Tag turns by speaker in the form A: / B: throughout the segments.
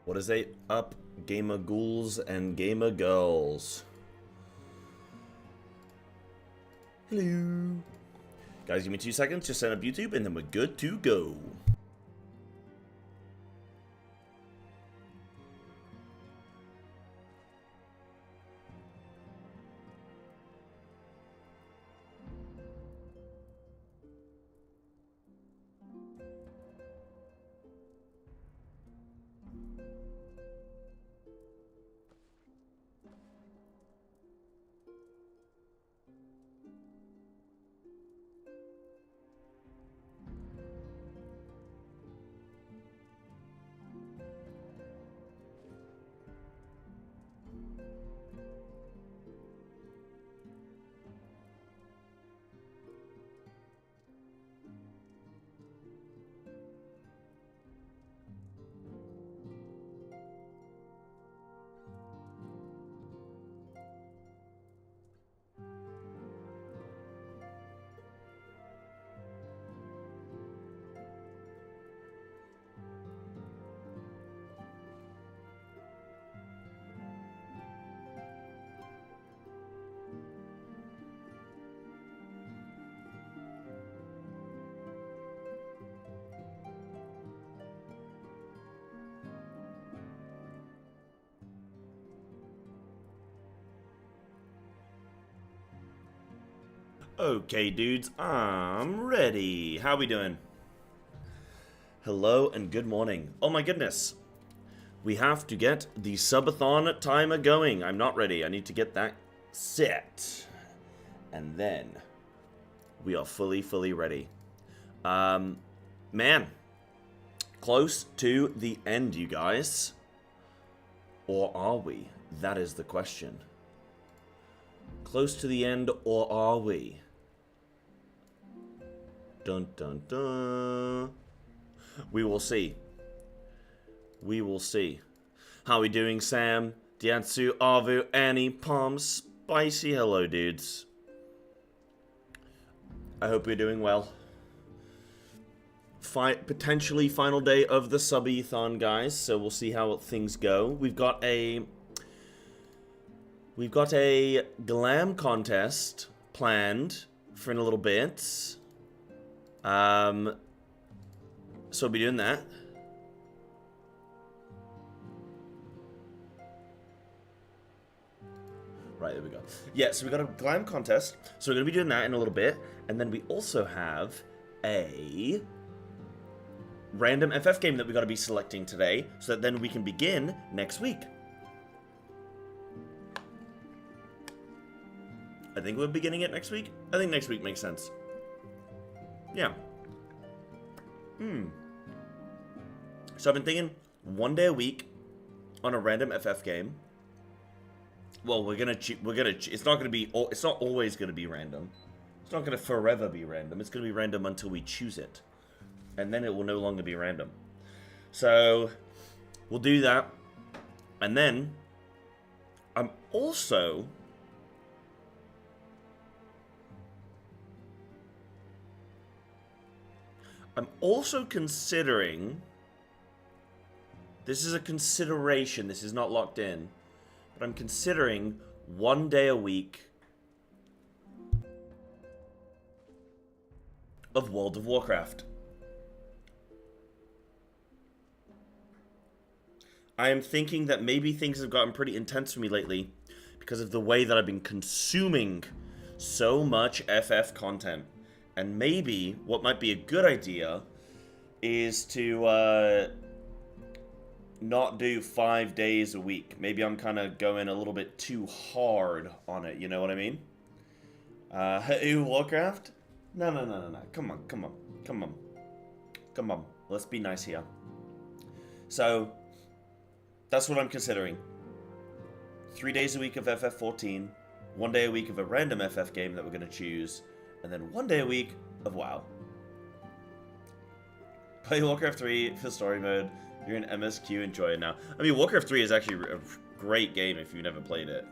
A: What is up, gamer ghouls and gamer girls? Hello. Guys, give me 2 seconds to set up YouTube and then we're good to go. Okay, dudes, I'm ready. How we doing? Hello and good morning. Oh my goodness. We have to get the Subathon timer going. I'm not ready. I need to get that set. And then we are fully ready. Man. Close to the end, you guys. Or are we? That is the question. Close to the end, or are we? Dun dun dun. We will see. We will see. How we doing, Sam? Diansu, Arvu, Annie, Palm, Spicy. Hello, dudes. I hope you're doing well. Potentially final day of the Subathon, guys. So we'll see how things go. We've got a glam contest planned for in a little bit. So we'll be doing that. Right, there we go. Yeah, so we got a glam contest. So we're going to be doing that in a little bit. And then we also have a random FF game that we got to be selecting today. So that then we can begin next week. I think we're beginning it next week. I think next week makes sense. Yeah. So I've been thinking 1 day a week on a random FF game. Well, it's not always gonna be random. It's not gonna forever be random. It's gonna be random until we choose it. And then it will no longer be random. So we'll do that. And then I'm also considering, this is a consideration, this is not locked in, but I'm considering 1 day a week of World of Warcraft. I am thinking that maybe things have gotten pretty intense for me lately because of the way that I've been consuming so much FF content. And maybe what might be a good idea is to not do 5 days a week. Maybe I'm kind of going a little bit too hard on it, you know what I mean? Warcraft? No. Come on. Let's be nice here. So, that's what I'm considering. 3 days a week of FF14, 1 day a week of a random FF game that we're going to choose, and then 1 day a week of WoW. Play Warcraft 3 for story mode. You're in MSQ, enjoy it now. I mean, Warcraft 3 is actually a great game if you've never played it.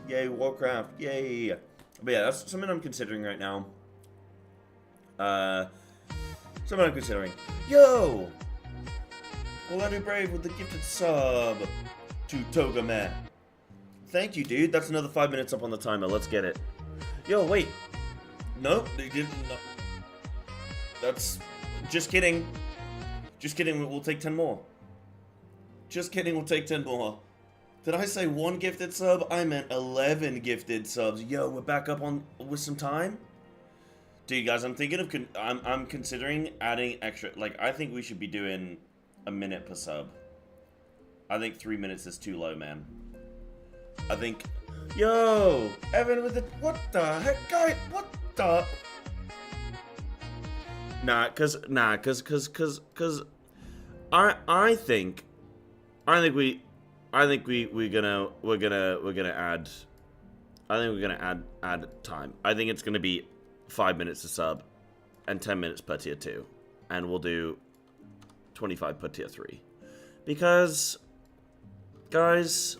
A: Yay, Warcraft, yay! But yeah, that's something I'm considering right now. Someone I'm considering. Yo! Orlando Brave with the gifted sub to Toga Man. Thank you, dude. That's another 5 minutes up on the timer. Let's get it. Yo, wait. Nope, they didn't. No. That's... Just kidding. Just kidding, we'll take 10 more. Just kidding, we'll take 10 more. Did I say 1 gifted sub? I meant 11 gifted subs. Yo, we're back up on with some time? Dude, guys, I'm thinking of... I'm considering adding extra... Like, I think we should be doing a minute per sub. I think 3 minutes is too low, man. I think... Yo! Evan with the... What the heck, guy? What the... Nah, cause I think we're gonna add time. I think it's gonna be 5 minutes a sub and 10 minutes per tier 2, and we'll do 25 per tier 3. Because, guys,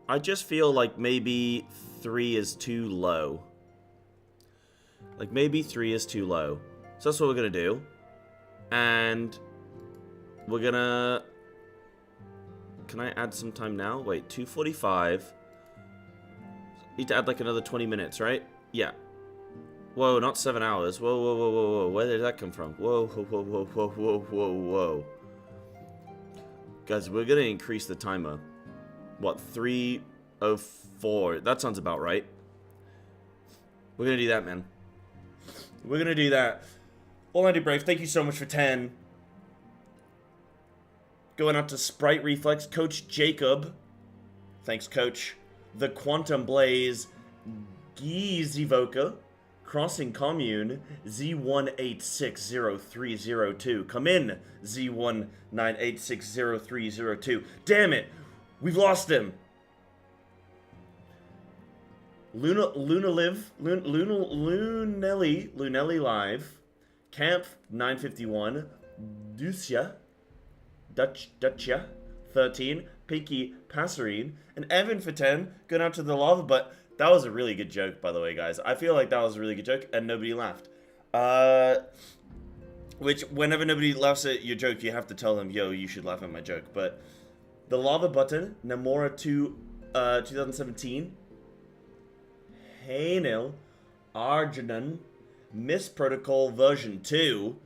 A: I just feel like maybe 3 is too low. Like maybe 3 is too low. So that's what we're gonna do. And we're gonna... Can I add some time now? Wait, 2:45. Need to add like another 20 minutes, right? Yeah. Whoa, not 7 hours. Whoa, whoa, whoa, whoa, whoa. Where did that come from? Whoa, whoa, whoa, whoa, whoa, whoa, whoa, whoa. Guys, we're gonna increase the timer. What, 3:04? That sounds about right. We're gonna do that, man. We're gonna do that. Orlando Brave, thank you so much for 10. Going out to Sprite Reflex, Coach Jacob. Thanks, Coach. The Quantum Blaze, Gizivoka, Crossing Commune, Z1860302. Come in, Z198600302. Damn it, we've lost him. Lunelli Live, Camp 951, Dutcha 13, Pinky Passerine, and Evan for 10, going out to the lava butt. That was a really good joke, by the way, guys. I feel like that was a really good joke, and nobody laughed. Which, whenever nobody laughs at your joke, you have to tell them, yo, you should laugh at my joke. But the lava button, Namora 2, 2017, Hainil, Arjun, Miss Protocol version 2,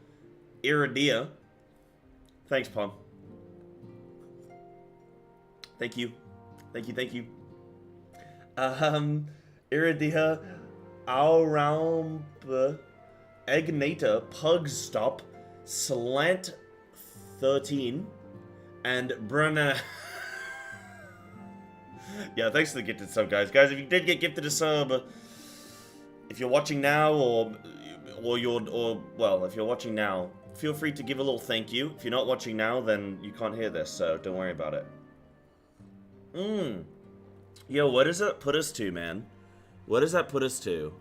A: Iridia. Thanks, Pom. Thank you. Thank you, thank you. Iridia, Auramp, Egnata, Pugstop, Slant 13, and Brenna. Yeah, thanks for the gifted sub, guys. Guys, if you did get gifted a sub, if you're watching now, well, if you're watching now, feel free to give a little thank you. If you're not watching now, then you can't hear this, so don't worry about it. Yo, what does that put us to, man? What does that put us to?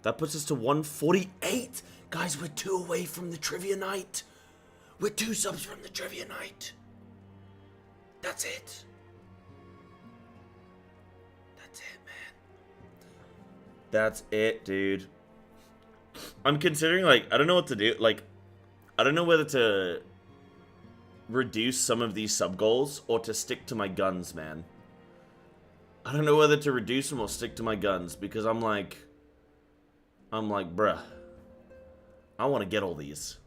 A: That puts us to 148. Guys, we're 2 away from the trivia night. We're 2 subs from the trivia night. That's it. That's it, man. That's it, dude. I'm considering, like, I don't know what to do. Like, I don't know whether to reduce some of these sub goals or to stick to my guns, man. I don't know whether to reduce them or stick to my guns because I'm like, bruh, I want to get all these.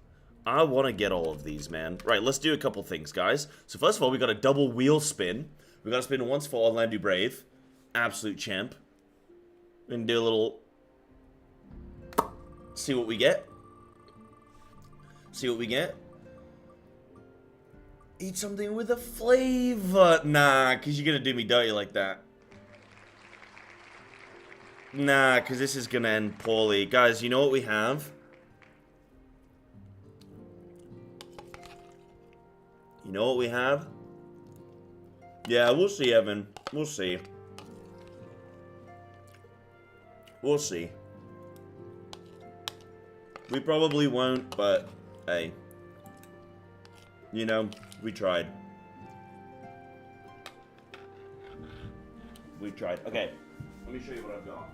A: I want to get all of these, man. Right, let's do a couple things, guys. So first of all, we got a double wheel spin. We got to spin once for Orlando Brave. Absolute champ. We can do a little... See what we get. See what we get. Eat something with a flavor. Nah, because you're going to do me dirty like that. Nah, because this is going to end poorly. Guys, you know what we have? You know what we have? Yeah, we'll see, Evan. We'll see. We'll see. We probably won't, but hey. You know, we tried. We tried. Okay, let me show you what I've got.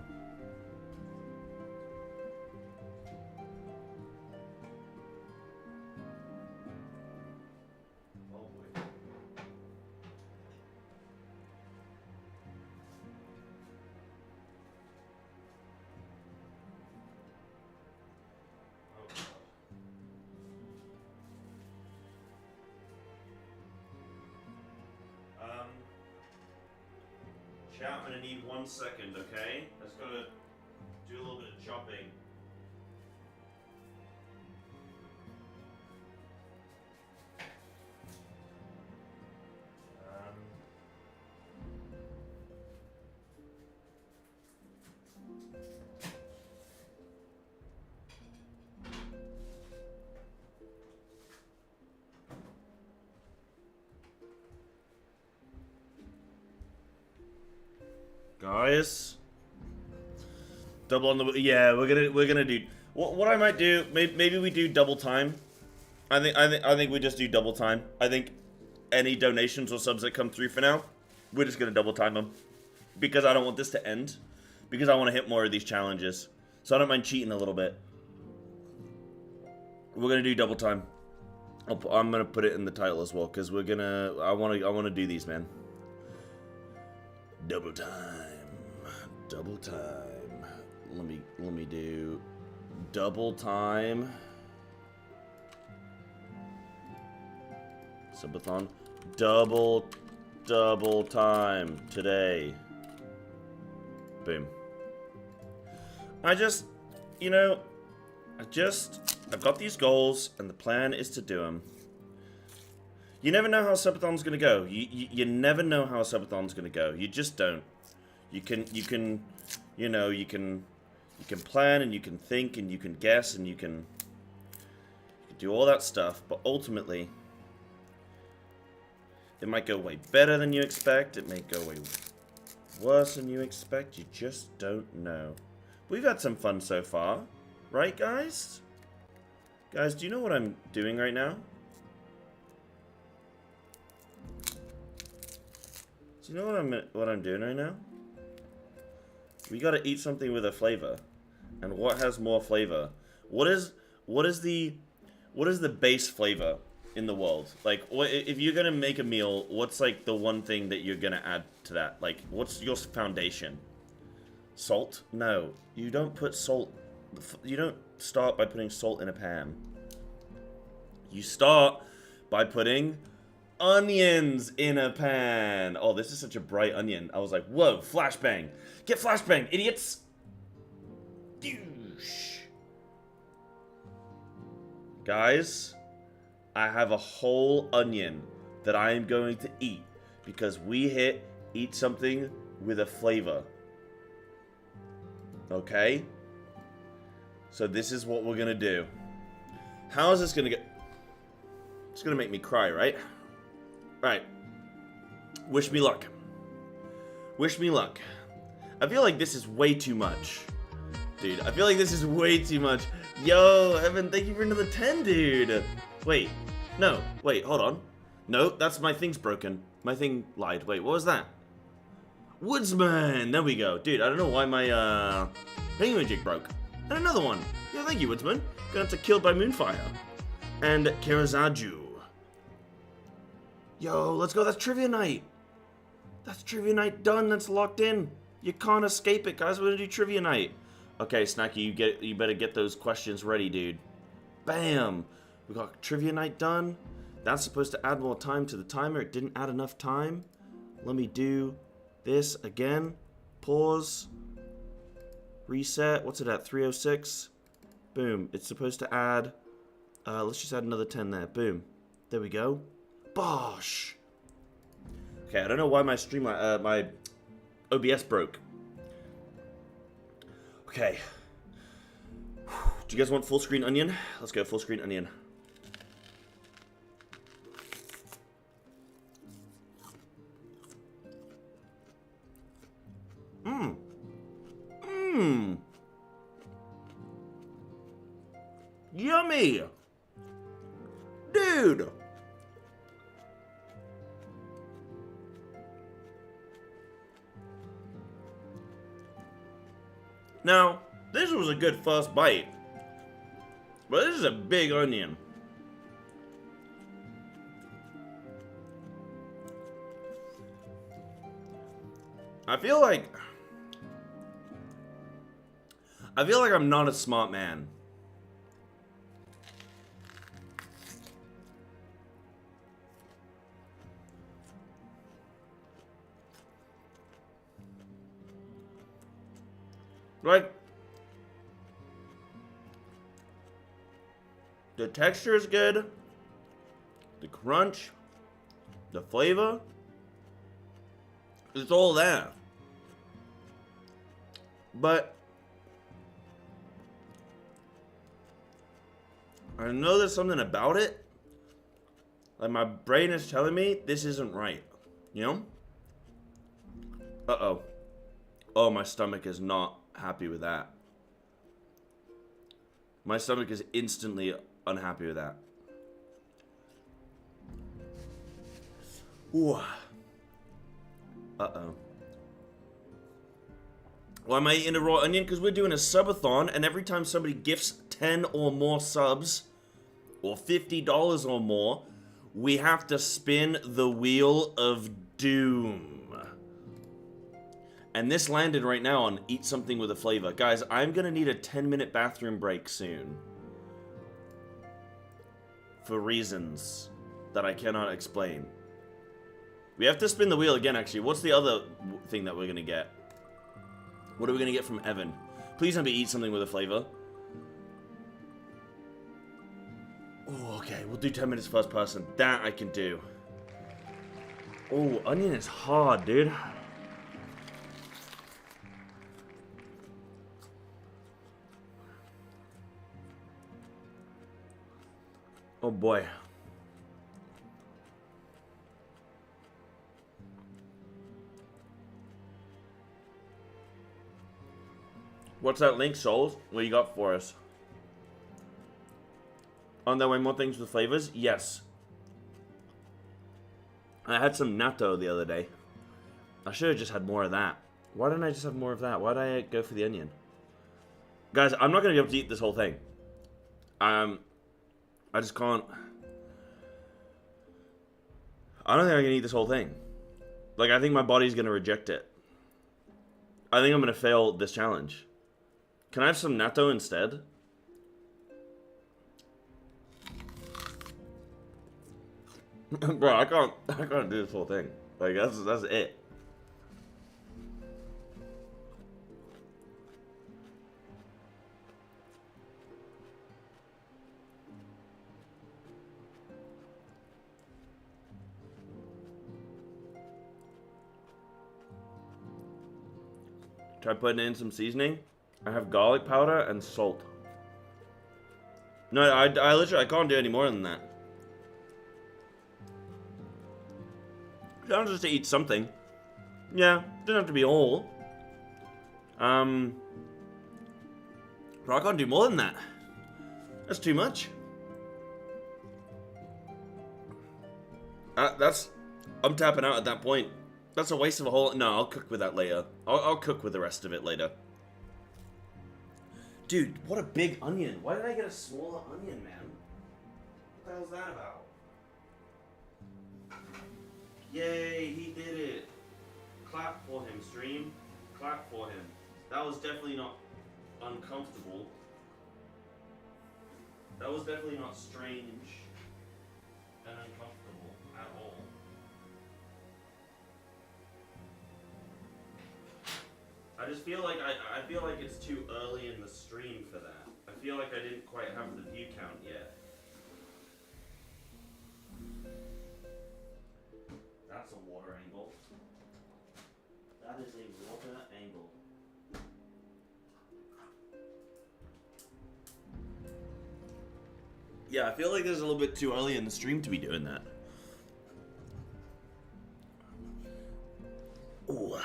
A: Chat, I'm gonna need 1 second, okay? I just gotta do a little bit of chopping. Guys, double on the yeah. We're gonna do what I might do. Maybe we do double time. I think we just do double time. I think any donations or subs that come through for now, we're just gonna double time them because I don't want this to end. Because I want to hit more of these challenges, so I don't mind cheating a little bit. We're gonna do double time. I'm gonna put it in the title as well because we're gonna. I wanna do these, man. Double time. Double time. Let me do double time. Subathon. Double time today. Boom. I've got these goals and the plan is to do them. You never know how a Subathon's gonna go. You never know how a Subathon's gonna go. You just don't. You can plan and you can think and you can guess and you can do all that stuff, but ultimately it might go way better than you expect. It may go way worse than you expect. You just don't know. We've had some fun so far, right, guys? Guys, do you know what I'm doing right now? Do you know what I'm doing right now? We gotta eat something with a flavor. And what has more flavor? What is the base flavor in the world? Like, if you're gonna make a meal, what's like the one thing that you're gonna add to that? Like, what's your foundation? Salt? No, you don't put salt. You don't start by putting salt in a pan. You start by putting onions in a pan. Oh, this is such a bright onion. I was like, whoa, flashbang. Get flashbang, idiots. Douche. Guys, I have a whole onion that I am going to eat because we eat something with a flavor. Okay? So this is what we're gonna do. How is this gonna get? It's gonna make me cry, right? Right. Wish me luck. Wish me luck. I feel like this is way too much. Dude, I feel like this is way too much. Yo, Evan, thank you for another 10, dude. Wait. No. Wait, hold on. No, that's my thing's broken. My thing lied. Wait, what was that? Woodsman! There we go. Dude, I don't know why my, thingamajig broke. And another one. Yeah, thank you, Woodsman. Gonna have to kill by Moonfire. And Karazaju. Yo, let's go. That's trivia night. That's trivia night done. That's locked in. You can't escape it, guys. We're gonna do trivia night. Okay, Snacky, you better get those questions ready, dude. Bam! We got trivia night done. That's supposed to add more time to the timer. It didn't add enough time. Let me do this again. Pause. Reset. What's it at? 306. Boom. It's supposed to add. Let's just add another 10 there. Boom. There we go. Bosh. Okay, I don't know why my my OBS broke. Okay. Do you guys want full screen onion? Let's go full screen onion. Yummy! Dude! Now, this was a good first bite. But this is a big onion. I feel like I'm not a smart man. Like, the texture is good. The crunch. The flavor. It's all there. But I know there's something about it. Like, my brain is telling me this isn't right. You know? Uh-oh. Oh, my stomach is not happy with that. My stomach is instantly unhappy with that. Ooh. Uh-oh. Why am I eating a raw onion? Because we're doing a subathon, and every time somebody gifts 10 or more subs, or $50 or more, we have to spin the wheel of doom. And this landed right now on eat something with a flavor. Guys, I'm gonna need a 10-minute bathroom break soon. For reasons that I cannot explain. We have to spin the wheel again, actually. What's the other thing that we're gonna get? What are we gonna get from Evan? Please let me eat something with a flavor. Oh, okay. We'll do 10 minutes first person. That I can do. Oh, onion is hard, dude. Oh boy. What's that link, Souls? What you got for us? On there way more things with flavors? Yes. I had some natto the other day. I should have just had more of that. Why didn't I just have more of that? Why did I go for the onion? Guys, I'm not going to be able to eat this whole thing. I just can't. I don't think I can eat this whole thing. Like, I think my body's going to reject it. I think I'm going to fail this challenge. Can I have some natto instead? Bro, I can't do this whole thing. Like, that's it. Try putting in some seasoning. I have garlic powder and salt. No, I literally, I can't do any more than that. Just to eat something. Yeah, doesn't have to be all. But I can't do more than that. That's too much. I'm tapping out at that point. That's a waste of a whole... No, I'll cook with that later. I'll cook with the rest of it later. Dude, what a big onion. Why did I get a smaller onion, man? What the hell's that about? Yay, he did it. Clap for him, stream. Clap for him. That was definitely not uncomfortable. That was definitely not strange and uncomfortable at all. I just feel like I feel like it's too early in the stream for that. I feel like I didn't quite have the view count yet. That's a water angle. That is a water angle. Yeah, I feel like it's a little bit too early in the stream to be doing that. Ooh.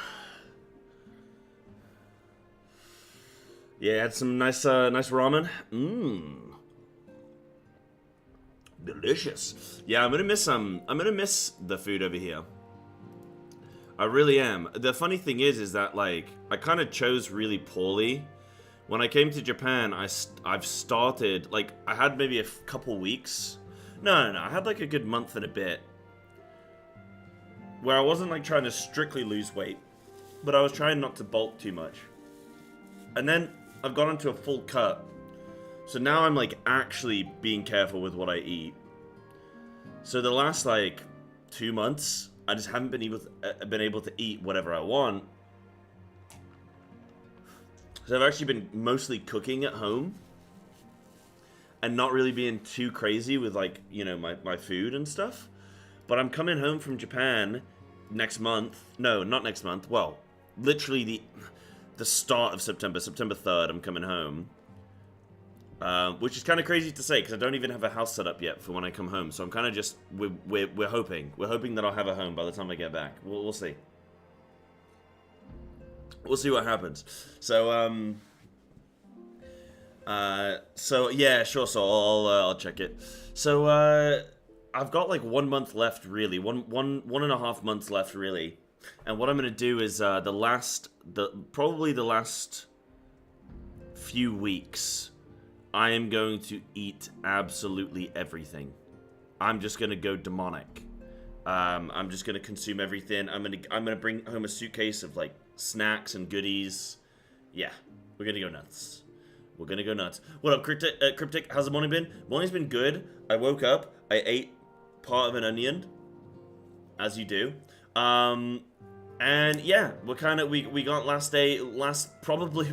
A: Yeah, had some nice ramen. Delicious. Yeah, I'm gonna miss the food over here. I really am. The funny thing is that, like, I kind of chose really poorly. When I came to Japan, I've started, like, I had maybe a couple weeks. No, I had like a good month and a bit. Where I wasn't like trying to strictly lose weight, but I was trying not to bulk too much. And then I've gone into a full cut. So now I'm like actually being careful with what I eat. So the last like 2 months, I just haven't been able to eat whatever I want. So I've actually been mostly cooking at home. And not really being too crazy with, like, you know, my food and stuff. But I'm coming home from Japan next month. No, not next month. Well, literally the start of September. September 3rd, I'm coming home. Which is kind of crazy to say, because I don't even have a house set up yet for when I come home. So I'm kind of just, we're hoping. We're hoping that I'll have a home by the time I get back. We'll see. We'll see what happens. So yeah, sure. So I'll check it. So I've got like 1 month left, really. One and a half months left, really. And what I'm gonna do is probably the last few weeks, I am going to eat absolutely everything. I'm just gonna go demonic. I'm just gonna consume everything. I'm gonna bring home a suitcase of like snacks and goodies. Yeah, we're gonna go nuts. We're gonna go nuts. What up, Cryptic? How's the morning been? Morning's been good. I woke up. I ate part of an onion, as you do. And yeah, we're kind of we got probably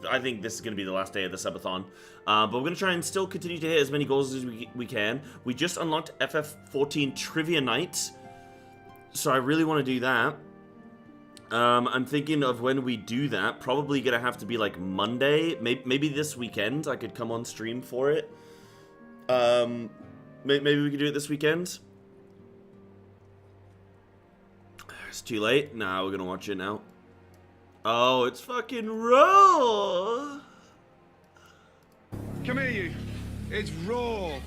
A: I think this is gonna be the last day of the Subathon. But we're gonna try and still continue to hit as many goals as we can. We just unlocked FF14 Trivia Night, so I really want to do that. I'm thinking of when we do that, probably gonna have to be like Monday, maybe this weekend. I could come on stream for it. Maybe we could do it this weekend. It's too late. Nah, we're gonna watch it now. Oh, it's fucking raw.
B: Come here, you. It's raw.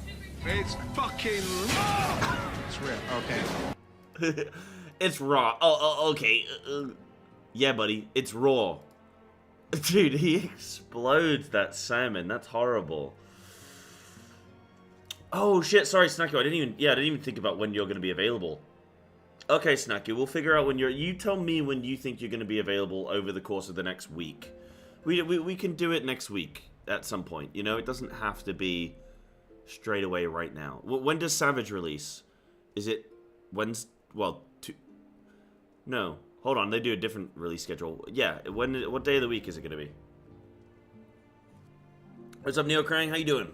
B: It's fucking raw. It's real. Okay.
A: It's raw. Oh, okay. Yeah, buddy. It's raw. Dude, he explodes that salmon. That's horrible. Oh, shit. Sorry, Snacky. I didn't even think about when you're going to be available. Okay, Snacky. We'll figure out when you tell me when you think you're going to be available over the course of the next week. We can do it next week at some point. You know, it doesn't have to be straight away right now. When does Savage release? Is it Wednesday? Well, no, hold on. They do a different release schedule. Yeah, what day of the week is it going to be? What's up, Neo Krang? How you doing?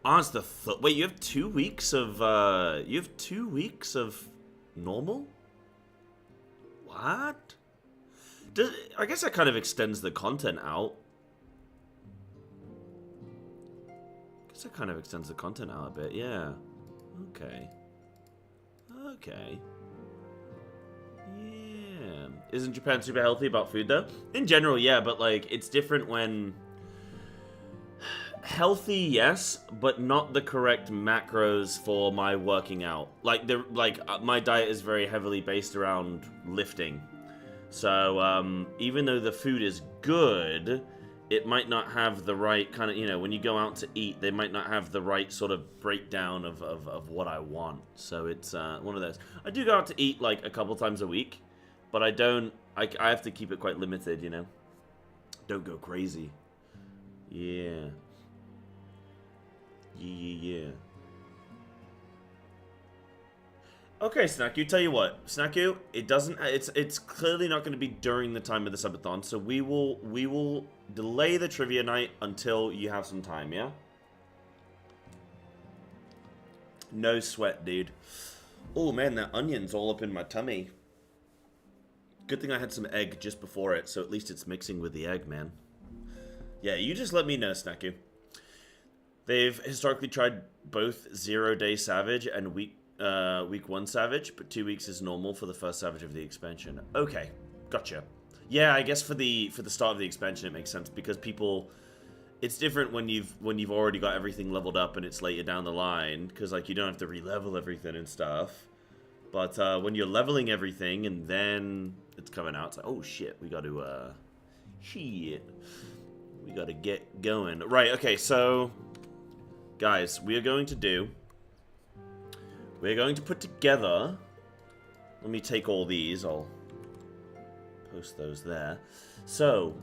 A: Oh, it's the wait. You have 2 weeks of normal. What? I guess that kind of extends the content out. A bit. Yeah. Okay. Okay. Yeah. Isn't Japan super healthy about food, though? In general, yeah, but, like, it's different when... Healthy, yes, but not the correct macros for my working out. My diet is very heavily based around lifting. So, even though the food is good, it might not have the right kind of, you know, when you go out to eat, they might not have the right sort of breakdown of what I want. So it's one of those. I do go out to eat, like, a couple times a week, but I have to keep it quite limited, you know? Don't go crazy. Yeah. Yeah. Okay, Snacku, tell you what. Snacku, it's clearly not going to be during the time of the subathon, so we will delay the trivia night until you have some time, yeah? No sweat, dude. Oh man, that onion's all up in my tummy. Good thing I had some egg just before it, so at least it's mixing with the egg, man. Yeah, you just let me know, Snacku. They've historically tried both 0 Day Savage and week 1 Savage, but 2 weeks is normal for the first Savage of the expansion. Okay, gotcha. Yeah, I guess for the start of the expansion it makes sense because people, it's different when you've already got everything leveled up and it's later down the line because like you don't have to re-level everything and stuff. But when you're leveling everything and then it's coming out, it's like, oh shit, we got to get going. Right, okay, so guys, we're going to put together, let me take all these, I'll post those there. So,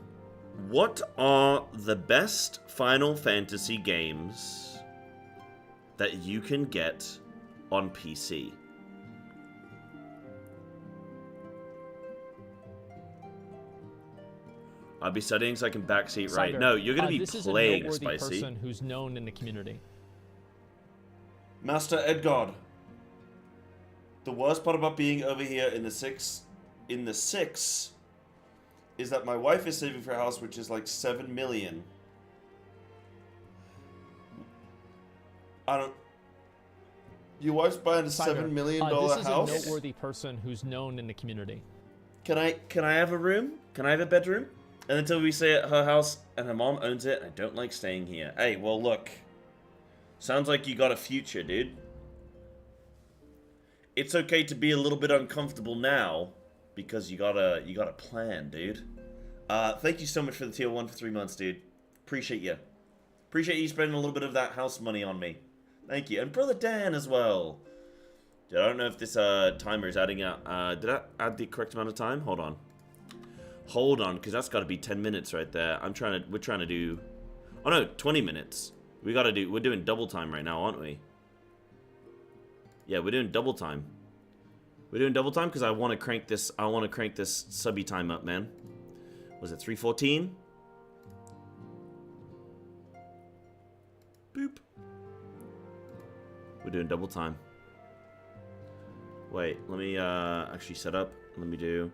A: what are the best Final Fantasy games that you can get on PC? I'll be studying so I can backseat right.
C: Cyber,
A: No, you're gonna be
C: this
A: playing
C: is a noteworthy
A: Spicy.
C: person who's known in the community.
A: Master Edgard. The worst part about being over here in the six, is that my wife is saving for a house which is like 7 million. I don't. Your wife's buying a $7 million house?
C: This is a noteworthy person who's known in the community.
A: Can I have a room? Can I have a bedroom? And until we stay at her house and her mom owns it, I don't like staying here. Hey, well look. Sounds like you got a future, dude. It's okay to be a little bit uncomfortable now because you got a plan, dude. Thank you so much for the tier 1 for 3 months, dude. Appreciate you. Appreciate you spending a little bit of that house money on me. Thank you. And Brother Dan as well. Dude, I don't know if this timer is adding out. Did I add the correct amount of time? Hold on. Hold on, because that's got to be 10 minutes right there. We're trying to do... Oh no, 20 minutes. We're doing double time right now, aren't we? Yeah, we're doing double time. We're doing double time because I want to crank this subby time up, man. Was it 3:14? Boop. We're doing double time. Wait, let me actually set up. Let me do...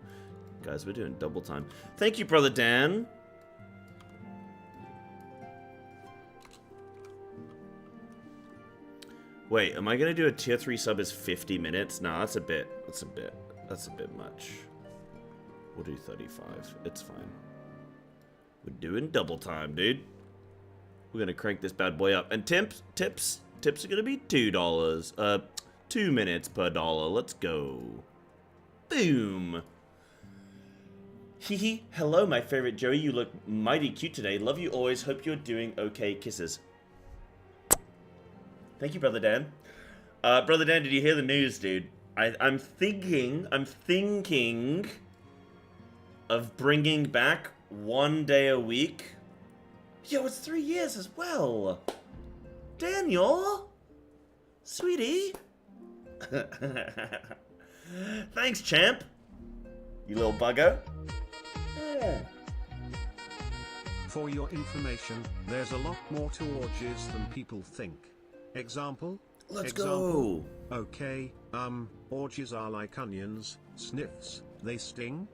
A: Guys, we're doing double time. Thank you, Brother Dan. Wait, am I gonna do a tier 3 sub as 50 minutes? No, that's a bit much. We'll do 35. It's fine. We're doing double time, dude. We're gonna crank this bad boy up. And tips are gonna be $2. 2 minutes per dollar. Let's go. Boom. Hehe. Hello, my favorite Joey. You look mighty cute today. Love you always. Hope you're doing okay. Kisses. Thank you, Brother Dan. Brother Dan, did you hear the news, dude? I'm thinking of bringing back 1 day a week. Yo, it's 3 years as well. Daniel? Sweetie? Thanks, champ. You little bugger. Yeah.
D: For your information, there's a lot more to orgies than people think. Example?
A: Let's go.
D: Okay, orgies are like onions, sniffs, they stink?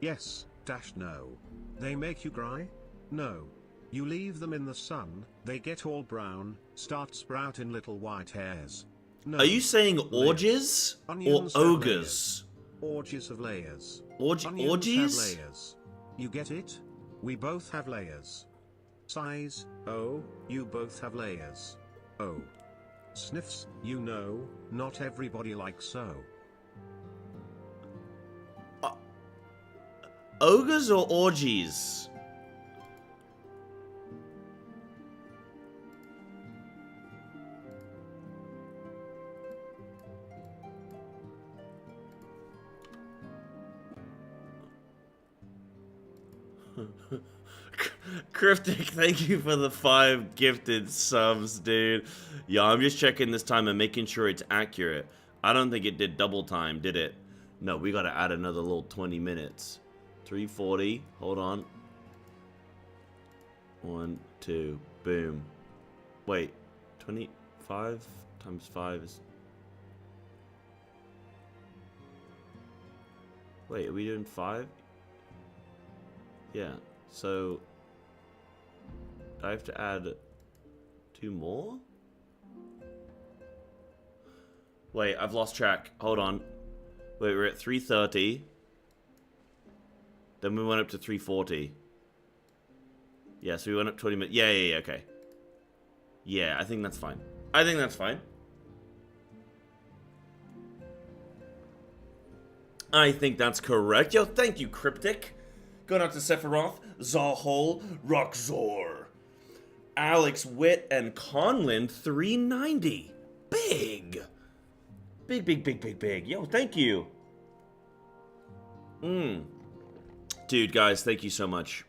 D: Yes, dash no. They make you cry? No. You leave them in the sun, they get all brown, start sprouting little white hairs. No.
A: Are you saying orgies or
D: Onions have
A: ogres?
D: Orgies have layers.
A: Orgies?
D: Have layers. You get it? We both have layers. Size, oh, you both have layers. Oh. Sniffs, you know, not everybody likes so.
A: Ogres or orgies? Cryptic, thank you for the 5 gifted subs, dude. Yeah, I'm just checking this time and making sure it's accurate. I don't think it did double time, did it? No, we gotta add another little 20 minutes. 340, hold on. 1, 2, boom. Wait, 25 times 5 is... Wait, are we doing 5? Yeah, so... I have to add 2 more? Wait, I've lost track. Hold on. Wait, we're at 330. Then we went up to 340. Yeah, so we went up 20 minutes. Yeah, okay. Yeah, I think that's fine. I think that's fine. I think that's correct. Yo, thank you, Cryptic. Going out to Sephiroth, Zahol, Roxor, Alex Witt, and Conlin, 390. Big. Big. Yo, thank you. Dude, guys, thank you so much.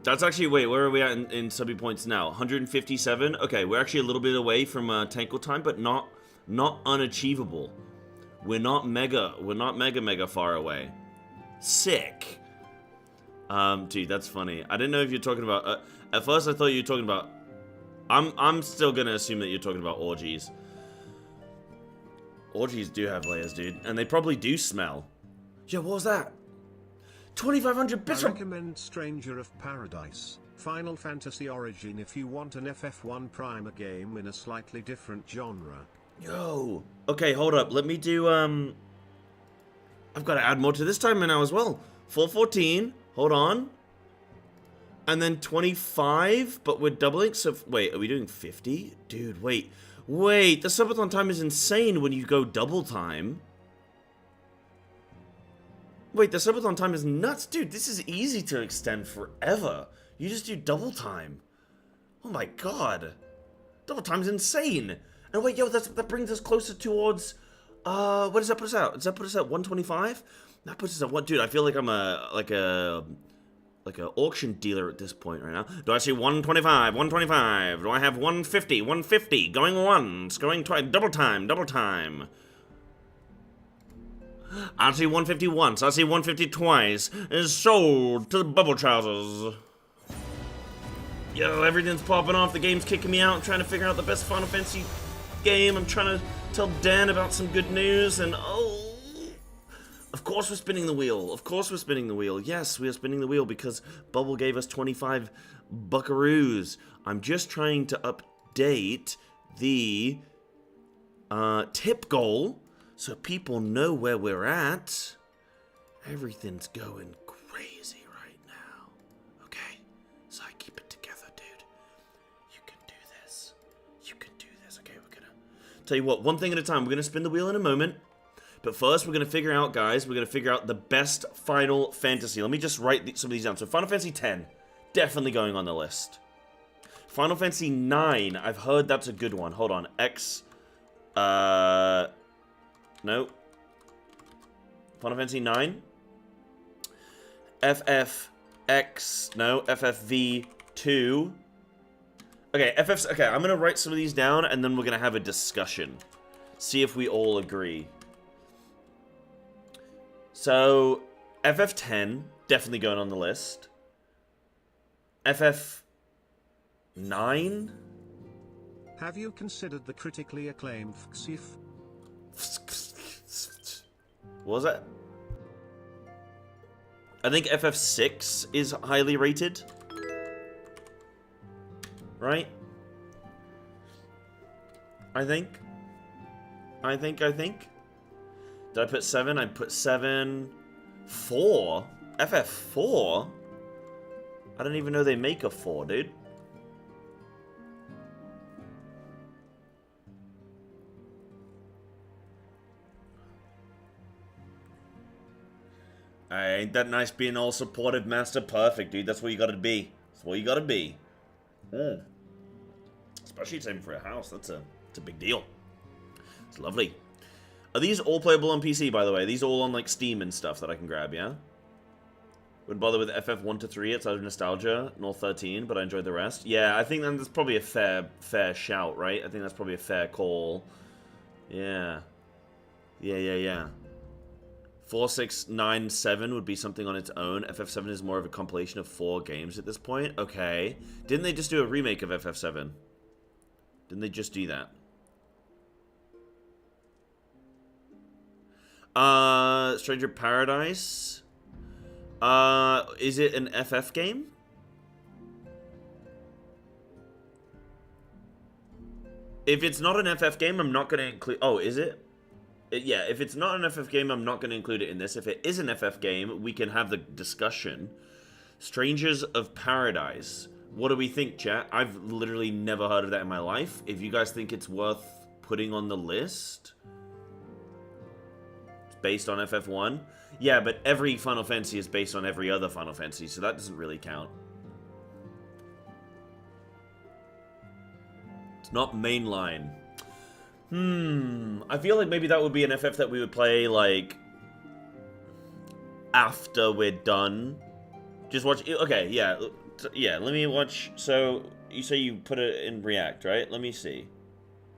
A: That's actually, wait, where are we at in subby points now? 157? Okay, we're actually a little bit away from Tankle time, but not unachievable. We're not mega far away. Sick. Dude, that's funny. I didn't know if you're talking about... at first, I thought you were talking about... I'm still gonna assume that you're talking about orgies. Orgies do have layers, dude. And they probably do smell. Yo, what was that? 2,500 bits.
D: I recommend Stranger of Paradise, Final Fantasy Origin if you want an FF1 Primer game in a slightly different genre.
A: Yo. Okay, hold up. Let me do, I've got to add more to this timer now as well. 414. Hold on. And then 25, but we're doubling. So, wait, are we doing 50? Dude, wait. Wait, the subathon time is insane when you go double time. Wait, the subathon time is nuts. Dude, this is easy to extend forever. You just do double time. Oh my god. Double time's insane. And wait, yo, that brings us closer towards... what does that put us out? Does that put us at 125? That puts us at what? Dude, I feel like I'm like a auction dealer at this point right now. Do I see 125, 125? Do I have 150, 150? Going once, going twice, double time, double time. I see 150 once, I see 150 twice. Is sold to the bubble trousers. Yo, everything's popping off. The game's kicking me out. I'm trying to figure out the best Final Fantasy game. I'm trying to tell Dan about some good news, and oh, of course we're spinning the wheel. Of course we're spinning the wheel. Yes, we are spinning the wheel because Bubble gave us 25 buckaroos. I'm just trying to update the tip goal so people know where we're at. Everything's going crazy right now. Okay, so I keep it together, dude. You can do this. You can do this. Okay, we're gonna tell you what, one thing at a time. We're gonna spin the wheel in a moment. But first, we're going to figure out, guys, we're going to figure out the best Final Fantasy. Let me just write some of these down. So Final Fantasy X, definitely going on the list. Final Fantasy 9, I've heard that's a good one. Hold on, no. Final Fantasy 9. FFX, no, FFV2. Okay, okay, I'm going to write some of these down, and then we're going to have a discussion. See if we all agree. So, FF10, definitely going on the list. FF9?
D: Have you considered the critically acclaimed FXIF?
A: What was that? I think FF6 is highly rated. Right? I think. Did I put 7? I put 7. 4? FF4? I don't even know they make a 4, dude. Ain't that nice being all supportive, Master? Perfect, dude. That's what you gotta be. That's what you gotta be. Especially same for a house. It's a big deal. It's lovely. Are these all playable on PC, by the way? These all on, like, Steam and stuff that I can grab, yeah? Wouldn't bother with FF1 to 3 outside of nostalgia, nor 13, but I enjoyed the rest. Yeah, I think that's probably a fair shout, right? I think that's probably a fair call. Yeah. Yeah. 4, 6, 9, 7 would be something on its own. FF7 is more of a compilation of 4 games at this point. Okay. Didn't they just do a remake of FF7? Didn't they just do that? Stranger Paradise. Is it an FF game? If it's not an FF game, I'm not going to include... Oh, is it? Yeah, if it's not an FF game, I'm not going to include it in this. If it is an FF game, we can have the discussion. Strangers of Paradise. What do we think, chat? I've literally never heard of that in my life. If you guys think it's worth putting on the list... Based on FF1? Yeah, but every Final Fantasy is based on every other Final Fantasy, so that doesn't really count. It's not mainline. I feel like maybe that would be an FF that we would play, like, after we're done. Just watch... Okay, yeah, let me watch... So, you say you put it in React, right? Let me see.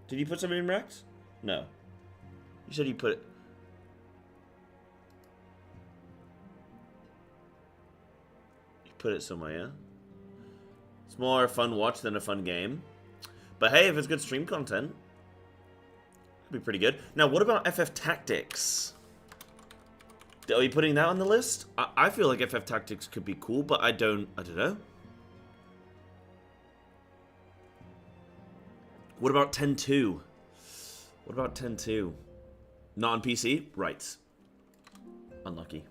A: Did you put something in React? No. You said you put it... put it somewhere, yeah? It's more a fun watch than a fun game. But hey, if it's good stream content, it'll be pretty good. Now, what about FF Tactics? Are you putting that on the list? I feel like FF Tactics could be cool, but I don't know. What about 10-2? What about 10-2? Not on PC? Right. Unlucky.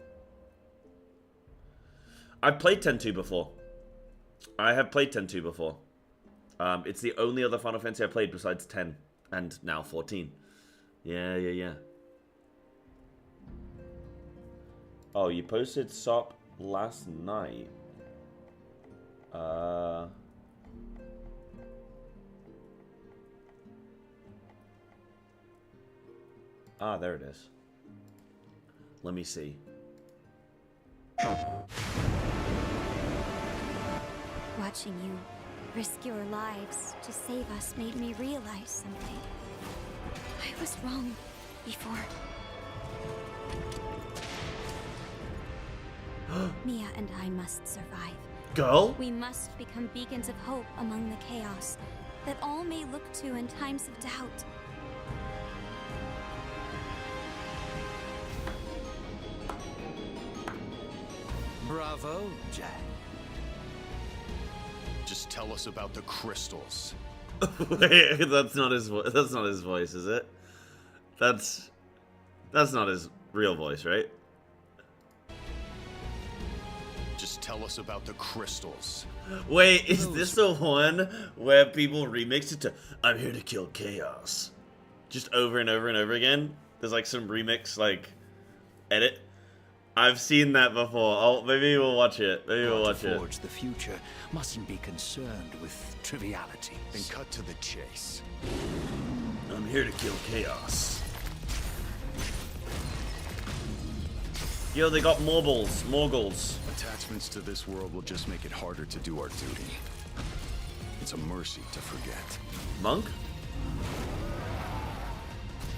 A: I've played 10-2 before. I have played 10-2 before. It's the only other Final Fantasy I played besides 10 and now 14. Yeah. Oh, you posted SOP last night. Ah, there it is. Let me see.
E: Watching you risk your lives to save us made me realize something. I was wrong before. Mia and I must survive.
A: Girl?
E: We must become beacons of hope among the chaos that all may look to in times of doubt.
F: Bravo, Jack. Just tell us about the crystals.
A: Wait, that's not his voice. That's not his voice, is it? That's not his real voice, right?
F: Just tell us about the crystals.
A: Wait, is this the one where people remix it to "I'm here to kill chaos"? Just over and over and over again? There's like some remix, like, edit. I've seen that before. Oh, maybe we'll watch it. Maybe we'll watch it.
G: Forge the future mustn't be concerned with trivialities.
F: Then cut to the chase.
A: I'm here to kill chaos. Yo, they got Morgles.
F: Attachments to this world will just make it harder to do our duty. It's a mercy to forget.
A: Monk?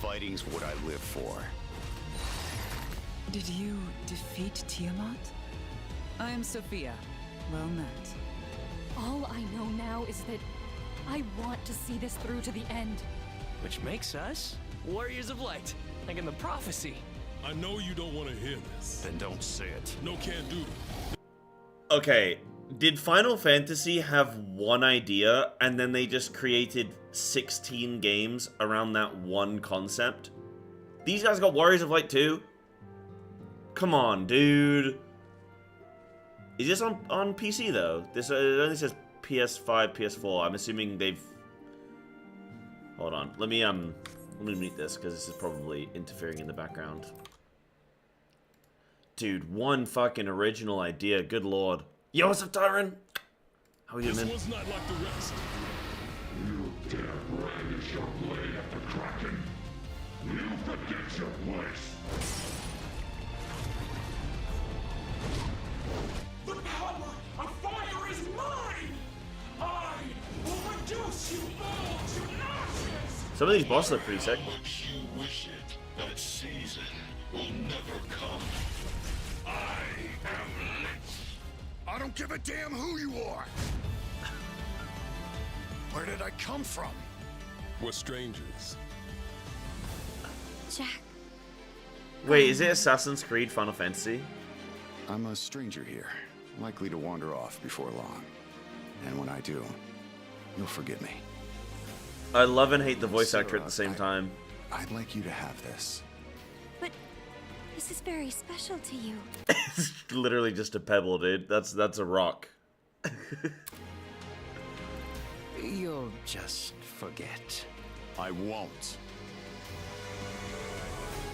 F: Fighting's what I live for.
H: Did you defeat Tiamat? I am Sophia. Well met.
I: All I know now is that I want to see this through to the end.
G: Which makes us warriors of light, like in the prophecy.
J: I know you don't want to hear this.
F: Then don't say it.
J: No can do.
A: Okay, did Final Fantasy have one idea and then they just created 16 games around that one concept? These guys got Warriors of Light too? Come on, dude. Is this on PC though? This it only says PS5, PS4. I'm assuming they've. Hold on. Let me mute this because this is probably interfering in the background. Dude, one fucking original idea. Good lord. Yo, what's up, Tyron? How are you, man?
J: This was not like the rest.
K: You dare brandish your blade at the Kraken. You forget your place. The power of fire is mine! I will reduce you all to ashes!
A: Some of these bosses look pretty sick.
K: Much you wish it, that season will never come. I am lit.
F: I don't give a damn who you are! Where did I come from?
J: We're strangers.
E: Jack.
A: Wait, is it Assassin's Creed Final Fantasy?
F: I'm a stranger here, likely to wander off before long. And when I do, you'll forgive me.
A: I love and hate the voice
F: So,
A: actor at the same time.
F: I'd like you to have this.
E: But this is very special to you.
A: It's literally just a pebble, dude. That's a rock.
G: You'll just forget.
F: I won't.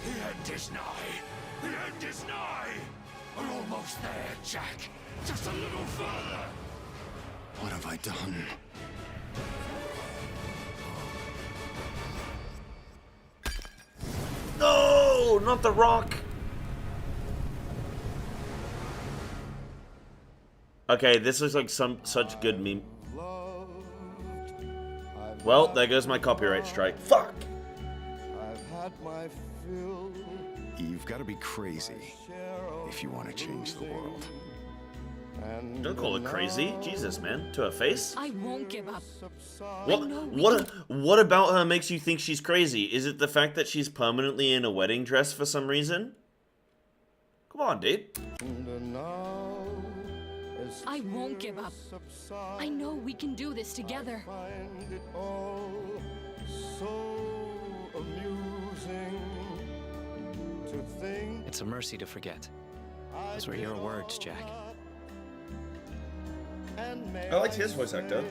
K: The end is nigh. The end is nigh. We're almost there, Jack. Just a little further.
F: What have I done?
A: No, not the rock. Okay, this looks like such good meme. Well, there goes my copyright strike. Fuck.
F: You've got to be crazy if you want to change the world.
A: Don't call her crazy. Jesus, man. To her face?
I: I won't give up.
A: What about her makes you think she's crazy? Is it the fact that she's permanently in a wedding dress for some reason? Come on, dude.
I: I won't give up. I know we can do this together.
G: It's a mercy to forget. Those were your words, Jack.
A: I liked his voice actor.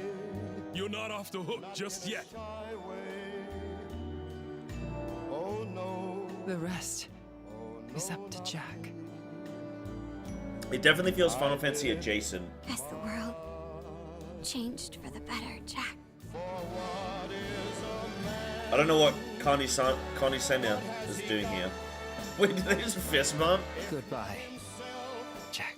J: You're not off the hook just yet.
H: The rest is up to Jack.
A: It definitely feels Final Fantasy adjacent.
E: Has the world changed for the better, Jack?
A: I don't know what Connie Senya is doing here. Wait, did they just fist bump?
G: Goodbye, Jack.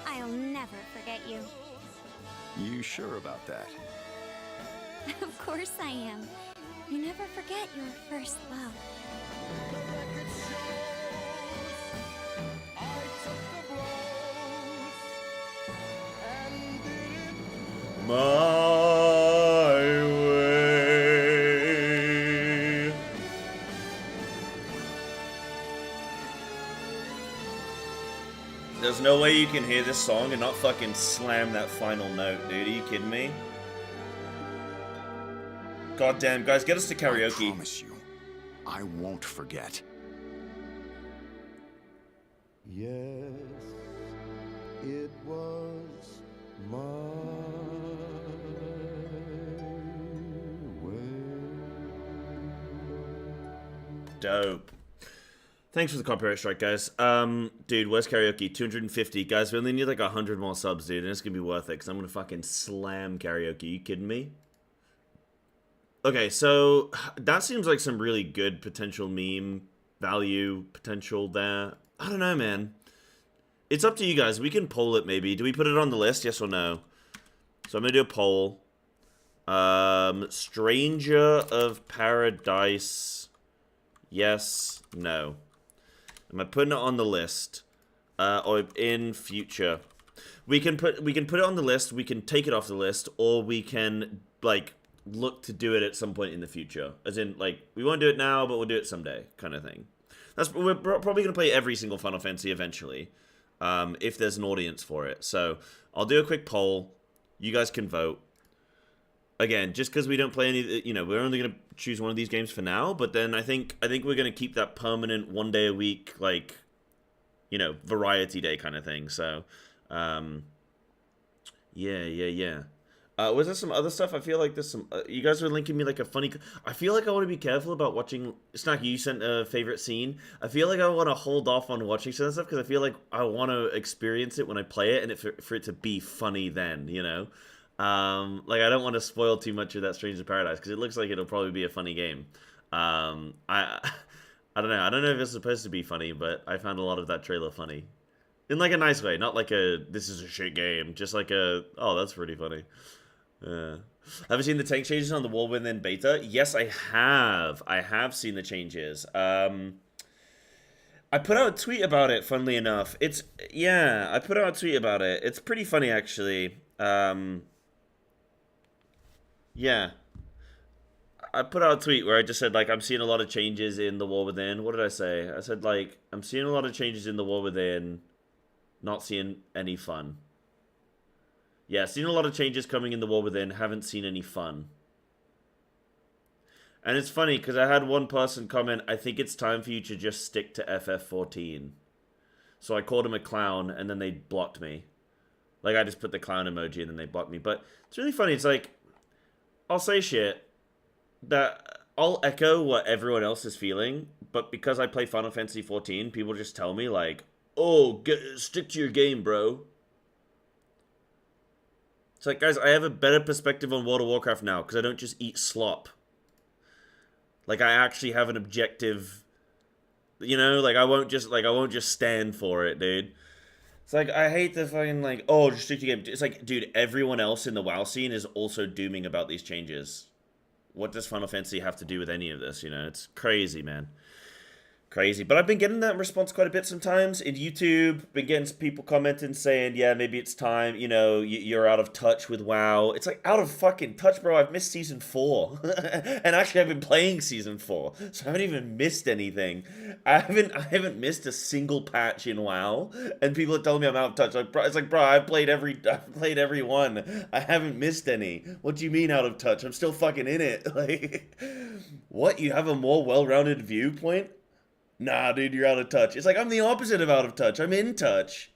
E: I'll never forget you.
F: You sure about that?
E: Of course I am. You never forget your first love.
A: My way. There's no way you can hear this song and not fucking slam that final note, dude. Are you kidding me? God damn, guys, get us to karaoke.
F: I promise you, I won't forget.
L: Yes, it was my way.
A: Dope. Thanks for the copyright strike, guys. Dude, where's karaoke? 250. Guys, we only need like 100 more subs, dude, and it's gonna be worth it, because I'm gonna fucking slam karaoke. You kidding me? Okay, so that seems like some really good potential meme value potential there. I don't know, man. It's up to you guys. We can poll it maybe. Do we put it on the list? Yes or no? So I'm going to do a poll. Stranger of Paradise. Yes, no. Am I putting it on the list? Or in future? We can put it on the list, we can take it off the list, or we can like look to do it at some point in the future. As in, like, we won't do it now, but we'll do it someday, kind of thing. We're probably going to play every single Final Fantasy eventually, if there's an audience for it. So, I'll do a quick poll. You guys can vote. Again, just because we don't play any, you know, we're only going to choose one of these games for now, but then I think we're going to keep that permanent one day a week, like, you know, variety day kind of thing. So, yeah. Was there some other stuff? I feel like there's some... you guys were linking me like a funny... I feel like I want to be careful about watching... Snack, you sent a favorite scene. I feel like I want to hold off on watching some stuff because I feel like I want to experience it when I play it and for it to be funny then, you know? Like, I don't want to spoil too much of that Strangers of Paradise because it looks like it'll probably be a funny game. I don't know. I don't know if it's supposed to be funny, but I found a lot of that trailer funny. In like a nice way. Not like a, this is a shit game. Just like a, oh, that's pretty funny. Have you seen the tank changes on the War Within beta? Yes, I have. I have seen the changes. I put out a tweet about it, funnily enough. I put out a tweet about it. It's pretty funny, actually. Yeah. I put out a tweet where I just said, like, I'm seeing a lot of changes in the War Within. What did I say? I said, like, I'm seeing a lot of changes in the War Within, not seeing any fun. Yeah, seen a lot of changes coming in the War Within, haven't seen any fun. And it's funny, because I had one person comment, I think it's time for you to just stick to FF14. So I called him a clown, and then they blocked me. Like, I just put the clown emoji, and then they blocked me. But it's really funny, it's like, I'll say shit, that I'll echo what everyone else is feeling, but because I play Final Fantasy 14, people just tell me, like, oh, stick to your game, bro. It's like, guys, I have a better perspective on World of Warcraft now, because I don't just eat slop. Like, I actually have an objective, you know, like, I won't just stand for it, dude. It's like, I hate the fucking, like, oh, just stick to your game. It's like, dude, everyone else in the WoW scene is also dooming about these changes. what does Final Fantasy have to do with any of this? You know, it's crazy, man. Crazy. But I've been getting that response quite a bit sometimes in YouTube. Been getting some people commenting saying, yeah, maybe it's time, you know, you're out of touch with WoW. It's like, out of fucking touch, bro. I've missed Season 4. And actually, I've been playing Season 4. So I haven't even missed anything. I haven't missed a single patch in WoW. And people are telling me I'm out of touch. Like, bro, it's like, bro, I've played every one. I haven't missed any. What do you mean out of touch? I'm still fucking in it. Like, what? You have a more well-rounded viewpoint? Nah, dude, you're out of touch. It's like, I'm the opposite of out of touch. I'm in touch.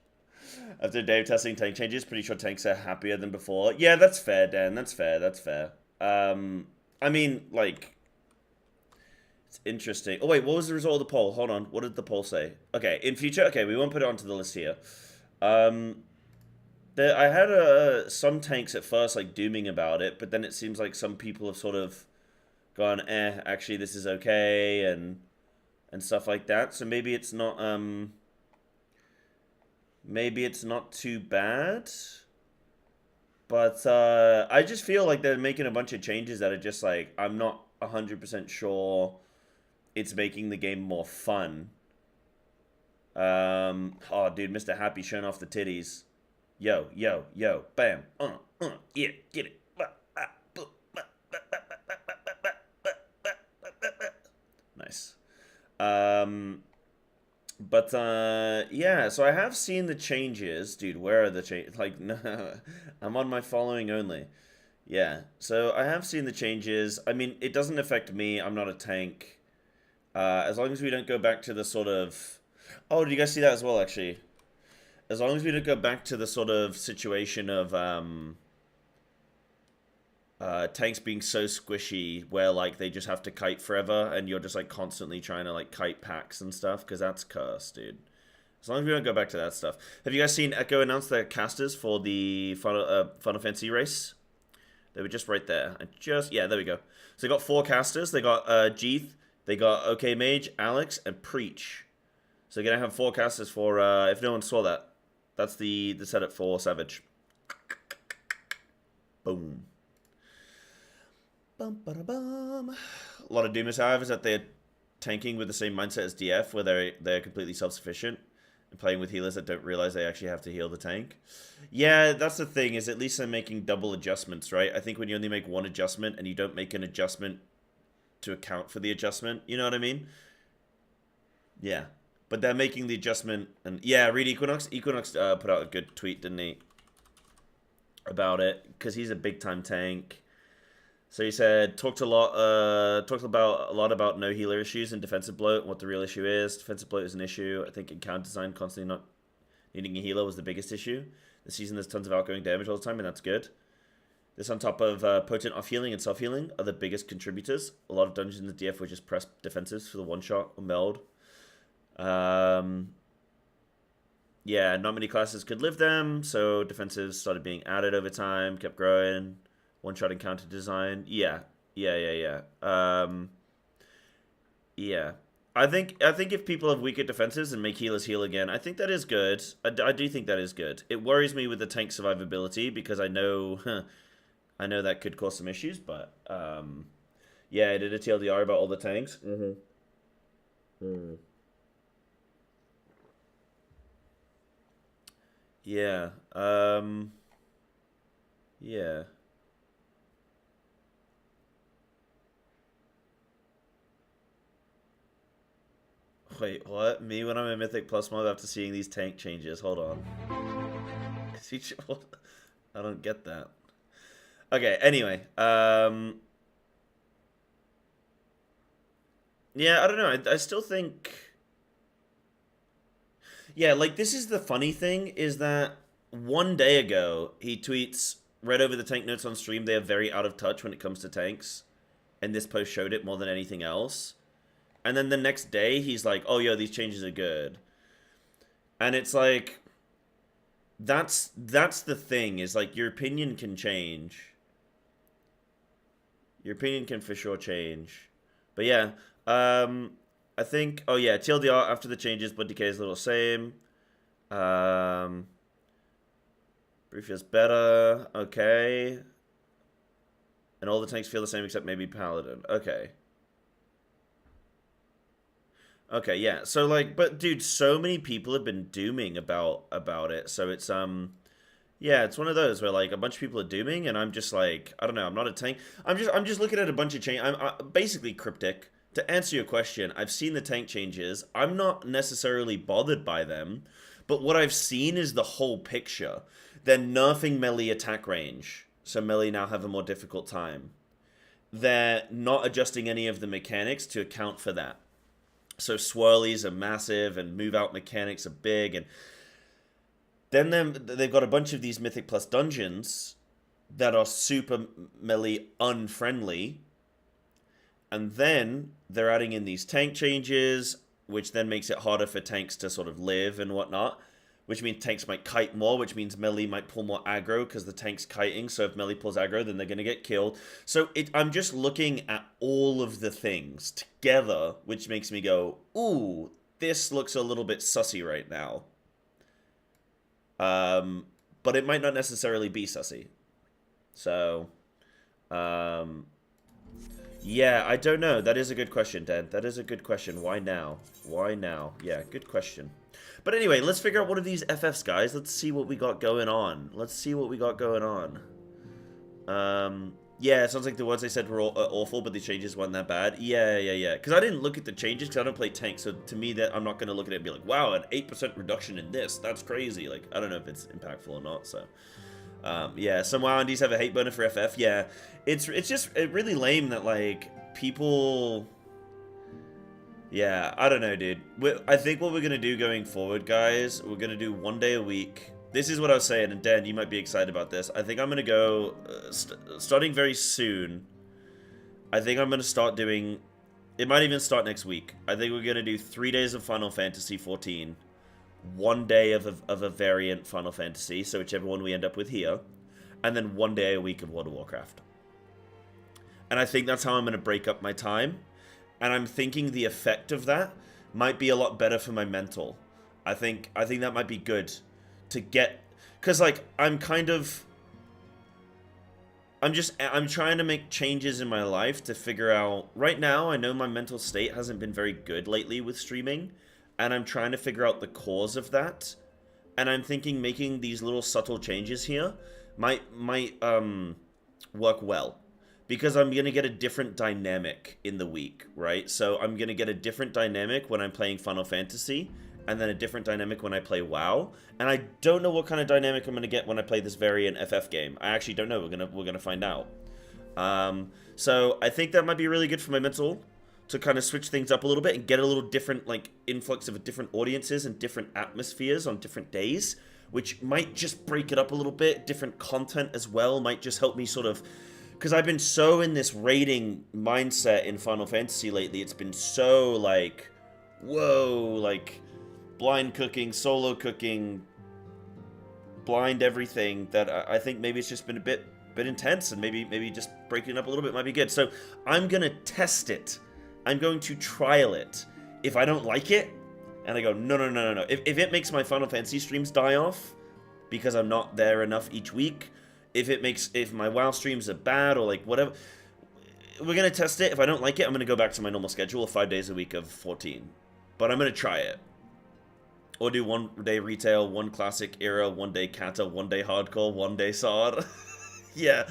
A: After Dave testing tank changes, pretty sure tanks are happier than before. Yeah, that's fair, Dan. That's fair. That's fair. I mean, like, it's interesting. Oh, wait, what was the result of the poll? Hold on. What did the poll say? Okay, in future, okay, we won't put it onto the list here. I had some tanks at first, like, dooming about it, but then it seems like some people have sort of gone, actually, this is okay, and stuff like that. So maybe it's not too bad. But I just feel like they're making a bunch of changes that are just like, I'm not 100% sure it's making the game more fun. Oh, dude, Mr. Happy showing off the titties. Yo, yo, yo, bam, yeah, get it. Nice. Yeah, so I have seen the changes. Dude, where are the changes? Like, no, I'm on my following only. Yeah, so I have seen the changes. I mean, it doesn't affect me. I'm not a tank. As long as we don't go back to the sort of... Oh, did you guys see that as well, actually? As long as we don't go back to the sort of situation of, tanks being so squishy where, like, they just have to kite forever and you're just, like, constantly trying to, like, kite packs and stuff, because that's cursed, dude. As long as we don't go back to that stuff. Have you guys seen Echo announce their casters for the Final Fantasy race? They were just right there. Yeah, there we go. So they got 4 casters. They got Jeeth, they got OK Mage, Alex, and Preach. So they're going to have 4 casters for, if no one saw that. That's the setup for Savage. Boom. Bum, ba, da, bum. A lot of Doomers, however, is that they're tanking with the same mindset as DF, where they're completely self-sufficient and playing with healers that don't realize they actually have to heal the tank. Yeah, that's the thing, is at least they're making double adjustments, right? I think when you only make one adjustment and you don't make an adjustment to account for the adjustment, you know what I mean? Yeah. But they're making the adjustment, and yeah, read Equinox. Equinox put out a good tweet, didn't he? About it, because he's a big-time tank. So he said, talked about a lot about no healer issues and defensive bloat and what the real issue is. Defensive bloat is an issue. I think encounter design constantly not needing a healer was the biggest issue. This season there's tons of outgoing damage all the time, and that's good. This on top of potent off-healing and self-healing are the biggest contributors. A lot of dungeons in the DF were just press defensives for the one-shot or meld. Yeah, not many classes could live them, so defensives started being added over time, kept growing. One-shot encounter design. Yeah. Yeah. I think if people have weaker defenses and make healers heal again, I think that is good. I do think that is good. It worries me with the tank survivability because I know that could cause some issues, but yeah, I did a TLDR about all the tanks. Yeah. Yeah. Wait, what? Me when I'm a Mythic Plus mob after seeing these tank changes? Hold on. I don't get that. Okay, anyway. Yeah, I don't know. I still think... Yeah, like, this is the funny thing, is that one day ago, he tweets, read over the tank notes on stream, they are very out of touch when it comes to tanks. And this post showed it more than anything else. And then the next day, he's like, oh, yo, these changes are good. And it's like, that's the thing, is like, your opinion can change. Your opinion can for sure change. But yeah, I think, oh yeah, TLDR after the changes, Blood Decay is a little same. Brew feels better, okay. And all the tanks feel the same except maybe Paladin. Okay. Okay, yeah. So, like, but, dude, so many people have been dooming about it. So it's, yeah, it's one of those where, like, a bunch of people are dooming, and I'm just like, I don't know, I'm not a tank. I'm just looking at a bunch of change. I'm basically cryptic. To answer your question, I've seen the tank changes. I'm not necessarily bothered by them, but what I've seen is the whole picture. They're nerfing melee attack range, so melee now have a more difficult time. They're not adjusting any of the mechanics to account for that. So swirlies are massive, and move out mechanics are big, and then they've got a bunch of these Mythic Plus dungeons that are super melee unfriendly. And then they're adding in these tank changes, which then makes it harder for tanks to sort of live and whatnot. Which means tanks might kite more, which means melee might pull more aggro because the tank's kiting. So if melee pulls aggro, then they're going to get killed. So I'm just looking at all of the things together, which makes me go, ooh, this looks a little bit sussy right now. But it might not necessarily be sussy. So, yeah, I don't know. That is a good question, Dan. That is a good question. Why now? Why now? Yeah, good question. But anyway, let's figure out one of these FFs, guys. Let's see what we got going on. Let's see what we got going on. Yeah, it sounds like the ones I said were awful, but the changes weren't that bad. Yeah. Because I didn't look at the changes because I don't play tanks. So to me, that I'm not going to look at it and be like, wow, an 8% reduction in this. That's crazy. Like, I don't know if it's impactful or not. So, yeah, some WoW Indies have a hate burner for FF. Yeah, it's just really lame that, like, people... Yeah, I don't know, dude. I think what we're going to do going forward, guys, we're going to do 1 day a week. This is what I was saying, and Dan, you might be excited about this. I think I'm going to go, starting very soon, I think I'm going to start doing, it might even start next week. I think we're going to do 3 days of Final Fantasy 14, 1 day of a variant Final Fantasy, so whichever one we end up with here, and then 1 day a week of World of Warcraft. And I think that's how I'm going to break up my time. And I'm thinking the effect of that might be a lot better for my mental. I think that might be good to get, because, like, I'm trying to make changes in my life to figure out, right now I know my mental state hasn't been very good lately with streaming, and I'm trying to figure out the cause of that. And I'm thinking making these little subtle changes here might work well. Because I'm going to get a different dynamic in the week, right? So I'm going to get a different dynamic when I'm playing Final Fantasy, and then a different dynamic when I play WoW. And I don't know what kind of dynamic I'm going to get when I play this variant FF game. I actually don't know. We're gonna find out. So I think that might be really good for my mental, to kind of switch things up a little bit and get a little different, like, influx of different audiences and different atmospheres on different days, which might just break it up a little bit. Different content as well might just help me sort of... Because I've been so in this raiding mindset in Final Fantasy lately. It's been so, like, whoa, like, blind cooking, solo cooking, blind everything, that I think maybe it's just been a bit intense, and maybe just breaking it up a little bit might be good. So I'm going to test it. I'm going to trial it. If I don't like it, and I go, no. If it makes my Final Fantasy streams die off because I'm not there enough each week... If my WoW streams are bad or, like, whatever, we're going to test it. If I don't like it, I'm going to go back to my normal schedule of 5 days a week of 14. But I'm going to try it. Or do 1 day retail, 1 classic era, 1 day kata, 1 day hardcore, 1 day sword. Yeah,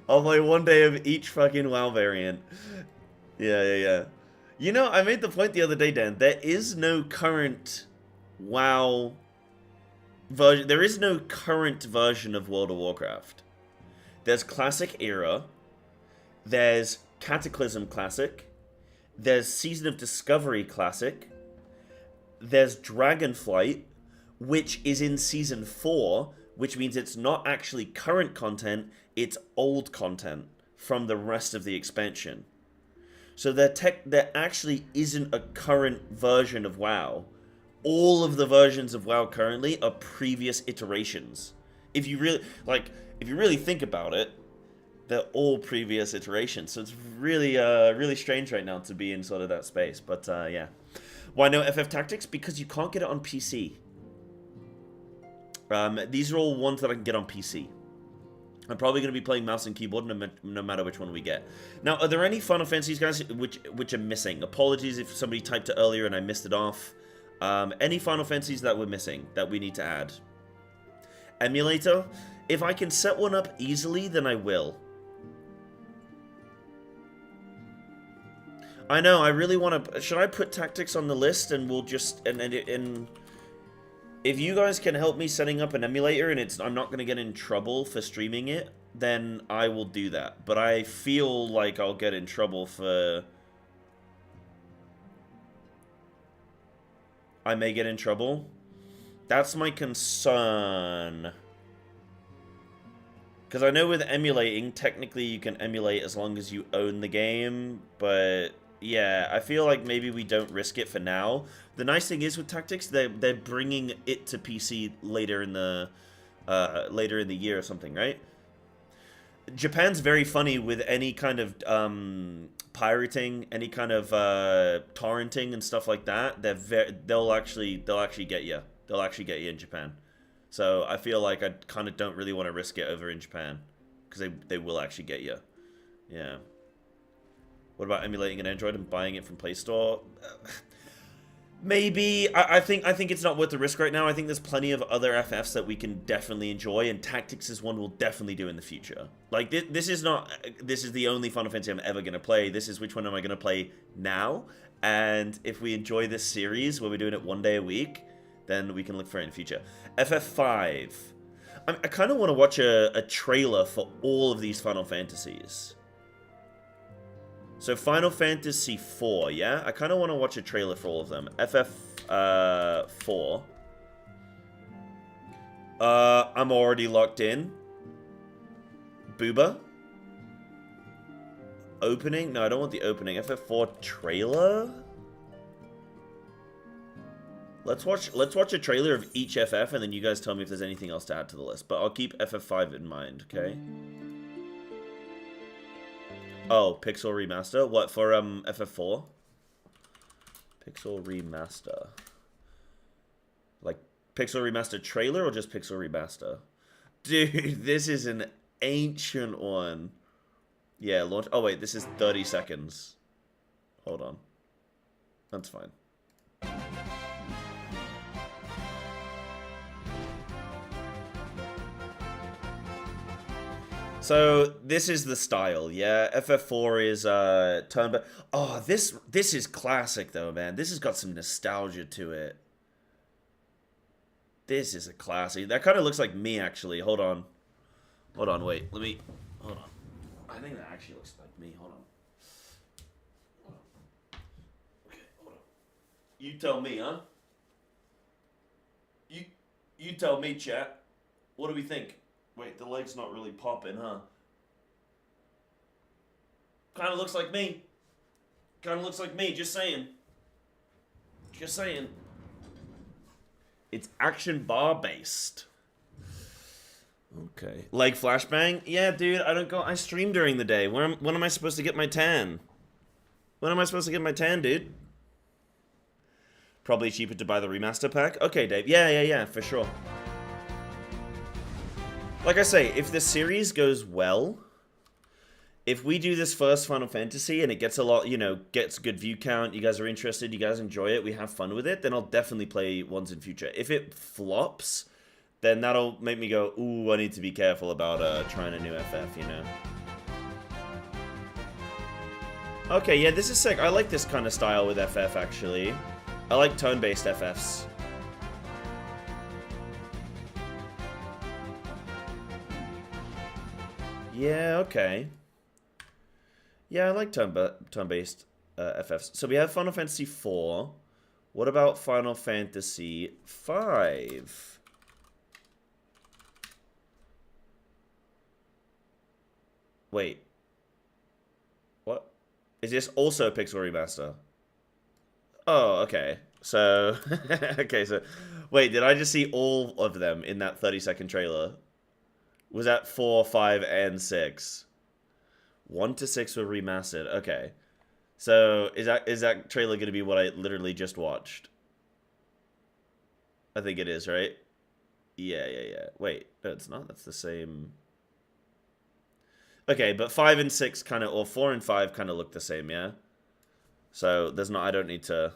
A: I'll play 1 day of each fucking WoW variant. Yeah. You know, I made the point the other day, Dan, there is no current WoW version. There is no current version of World of Warcraft. There's Classic Era, there's Cataclysm Classic, there's Season of Discovery Classic, there's Dragonflight, which is in Season 4, which means it's not actually current content, it's old content from the rest of the expansion. So there actually isn't a current version of WoW. All of the versions of WoW currently are previous iterations. If you really think about it, they're all previous iterations. So it's really, really strange right now to be in sort of that space. But yeah, why no FF Tactics? Because you can't get it on PC. These are all ones that I can get on PC. I'm probably going to be playing mouse and keyboard no matter which one we get. Now, are there any Final Fantasies, guys, which are missing? Apologies if somebody typed it earlier and I missed it off. Any Final Fantasies that we're missing that we need to add? Emulator? If I can set one up easily, then I will. I know, I really want to... Should I put Tactics on the list and we'll just... And if you guys can help me setting up an emulator and I'm not going to get in trouble for streaming it, then I will do that. But I feel like I'll get in trouble for... I may get in trouble. That's my concern. Because I know with emulating, technically you can emulate as long as you own the game, but... Yeah, I feel like maybe we don't risk it for now. The nice thing is with Tactics, they're bringing it to PC later in the year or something, right? Japan's very funny with any kind of pirating, any kind of torrenting and stuff like that. They'll actually get you. They'll actually get you in Japan. So I feel like I kind of don't really want to risk it over in Japan because they will actually get you. Yeah. What about emulating an Android and buying it from Play Store? Maybe. I think it's not worth the risk right now. I think there's plenty of other FFs that we can definitely enjoy, and Tactics is one we'll definitely do in the future. Like, this is the only Final Fantasy I'm ever going to play. This is which one am I going to play now. And if we enjoy this series, where we're doing it one day a week, then we can look for it in the future. FF5. I kind of want to watch a trailer for all of these Final Fantasies. So Final Fantasy IV, yeah? I kind of want to watch a trailer for all of them. FF4. I'm already locked in. Booba. Opening? No, I don't want the opening. FF4 trailer? Let's watch a trailer of each FF, and then you guys tell me if there's anything else to add to the list. But I'll keep FF5 in mind, okay? Oh, Pixel Remaster? What, for FF4? Pixel Remaster. Like, Pixel Remaster trailer or just Pixel Remaster? Dude, this is an ancient one. Yeah, launch... Oh, wait, this is 30 seconds. Hold on. That's fine. So, this is the style, yeah? FF4 is, turn... Oh, this is classic, though, man. This has got some nostalgia to it. This is a classic. That kind of looks like me, actually. Hold on. Hold on, wait. Let me... Hold on. I think that actually looks like me. Hold on. Hold on. Okay, hold on. You tell me, huh? You tell me, chat. What do we think? Wait, the leg's not really popping, huh? Kind of looks like me. Kind of looks like me, just saying. Just saying. It's action bar based. Okay. Leg flashbang? Yeah, dude, I stream during the day. When am I supposed to get my tan? When am I supposed to get my tan, dude? Probably cheaper to buy the remaster pack. Okay, Dave. Yeah, for sure. Like I say, if the series goes well, if we do this first Final Fantasy and it gets a lot, gets good view count, you guys are interested, you guys enjoy it, we have fun with it, then I'll definitely play ones in future. If it flops, then that'll make me go, ooh, I need to be careful about trying a new FF, Okay, yeah, this is sick. I like this kind of style with FF, actually. I like turn-based FFs. Yeah, okay. Yeah, I like turn-based FFs. So we have Final Fantasy IV. What about Final Fantasy V? Wait. What? Is this also a Pixel Remaster? Oh, okay. So, okay, so... Wait, did I just see all of them in that 30-second trailer? Was that 4, 5, and 6? 1 to 6 were remastered. Okay. So, is that trailer going to be what I literally just watched? I think it is, right? Yeah. Wait, no, it's not. That's the same... Okay, but 5 and 6 kind of, or 4 and 5 kind of look the same, yeah? So there's not, I don't need to...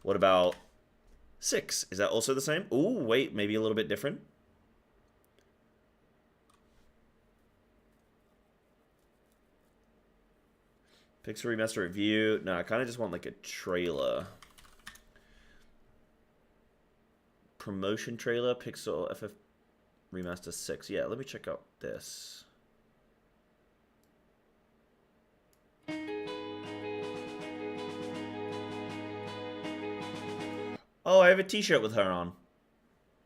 A: What about 6? Is that also the same? Ooh, wait, maybe a little bit different. Pixel Remaster review. No, I kind of just want like a trailer. Promotion trailer, Pixel FF Remaster 6. Yeah, let me check out this. Oh, I have a t-shirt with her on.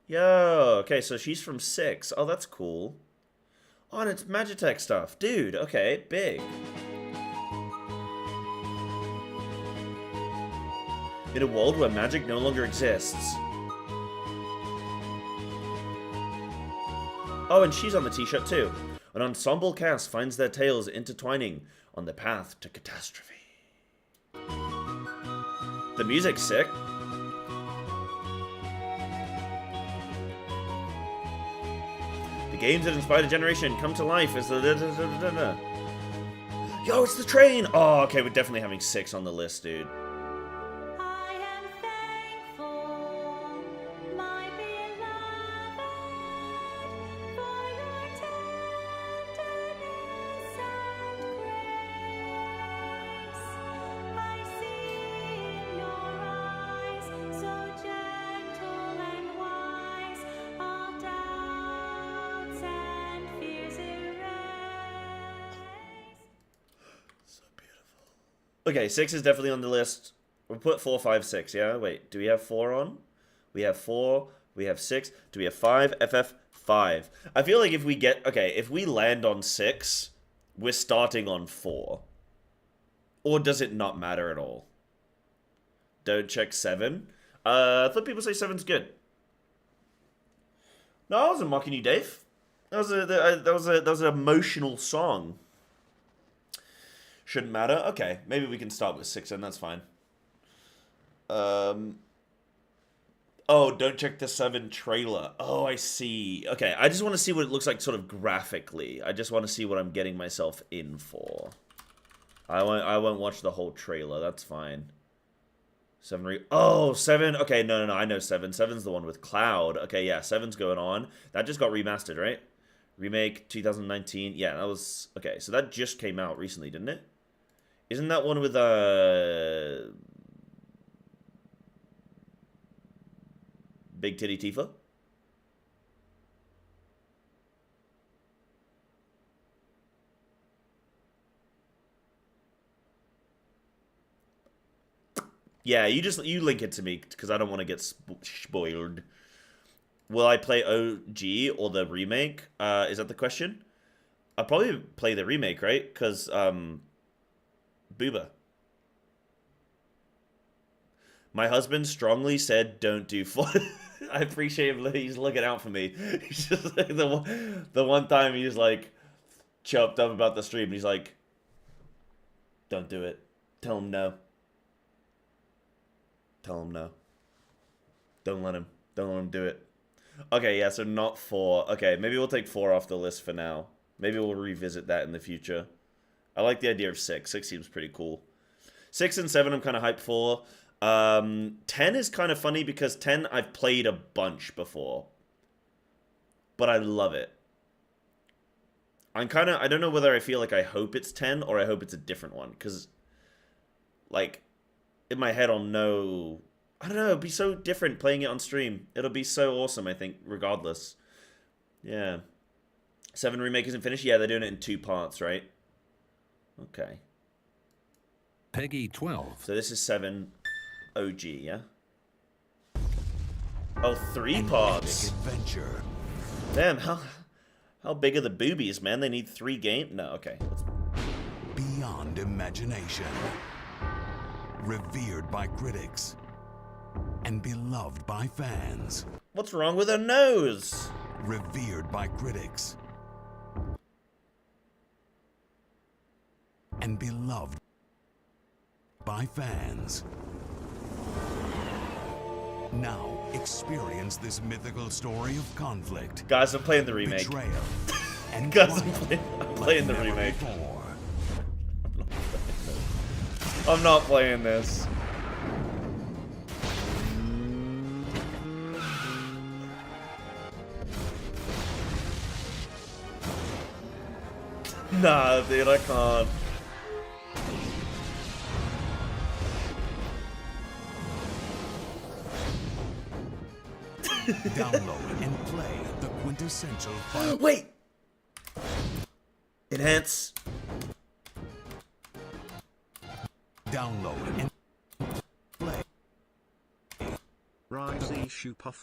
A: Yo, okay, so she's from 6. Oh, that's cool. Oh, and it's Magitech stuff. Dude, okay, big. In a world where magic no longer exists. Oh, and she's on the t-shirt too. An ensemble cast finds their tales intertwining on the path to catastrophe. The music's sick. The games that inspired a generation come to life as the... Yo, it's the train! Oh, okay, we're definitely having 6 on the list, dude. Okay, 6 is definitely on the list. We'll put 4, 5, 6, yeah? Wait, do we have 4 on? We have 4, we have 6. Do we have 5? FF 5. I feel like if we get... Okay, if we land on 6, we're starting on 4. Or does it not matter at all? Don't check 7. I thought people say 7's good. No, I wasn't mocking you, Dave. That was an emotional song. Shouldn't matter. Okay, maybe we can start with 6 and that's fine. Oh, don't check the 7 trailer. Oh, I see. Okay, I just want to see what it looks like sort of graphically. I just want to see what I'm getting myself in for. I won't watch the whole trailer. That's fine. 7 Oh, 7. Okay, no, I know 7. 7's the one with Cloud. Okay, yeah, 7's going on. That just got remastered, right? Remake 2019. Yeah, that was... Okay, so that just came out recently, didn't it? Isn't that one with, Big Titty Tifa? Yeah, you link it to me, because I don't want to get spoiled. Will I play OG or the remake? Is that the question? I'll probably play the remake, right? Because, Booba. My husband strongly said don't do 4. I appreciate him. He's looking out for me. He's just like the one time he's like chopped up about the stream. He's like, don't do it. Tell him no. Tell him no. Don't let him do it. Okay, yeah, so not 4. Okay, maybe we'll take 4 off the list for now. Maybe we'll revisit that in the future. I like the idea of 6. 6 seems pretty cool. 6 and 7 I'm kind of hyped for. 10 is kind of funny because 10 I've played a bunch before. But I love it. I don't know whether I feel like I hope it's 10 or I hope it's a different one. Because, like, in my head I'll know... I don't know, it'll be so different playing it on stream. It'll be so awesome, I think, regardless. Yeah. 7 Remake isn't finished? Yeah, they're doing it in 2 parts, right? Okay.
J: Peggy 12.
A: So this is 7 OG, yeah? Oh, 3 parts.
F: Adventure.
A: Damn, how big are the boobies, man? They need 3 games? No, okay.
F: Beyond imagination. Revered by critics. And beloved by fans.
A: What's wrong with her nose?
F: Revered by critics. And beloved by fans. Now, experience this mythical story of conflict.
A: Guys, I'm playing the remake.
F: Betrayal. And
A: Guys, I'm playing the remake. I'm not playing this. Nah, dude, I can't.
J: Download and play the quintessential Final.
A: Wait! Enhance.
J: Download and play.
D: Rise ShB.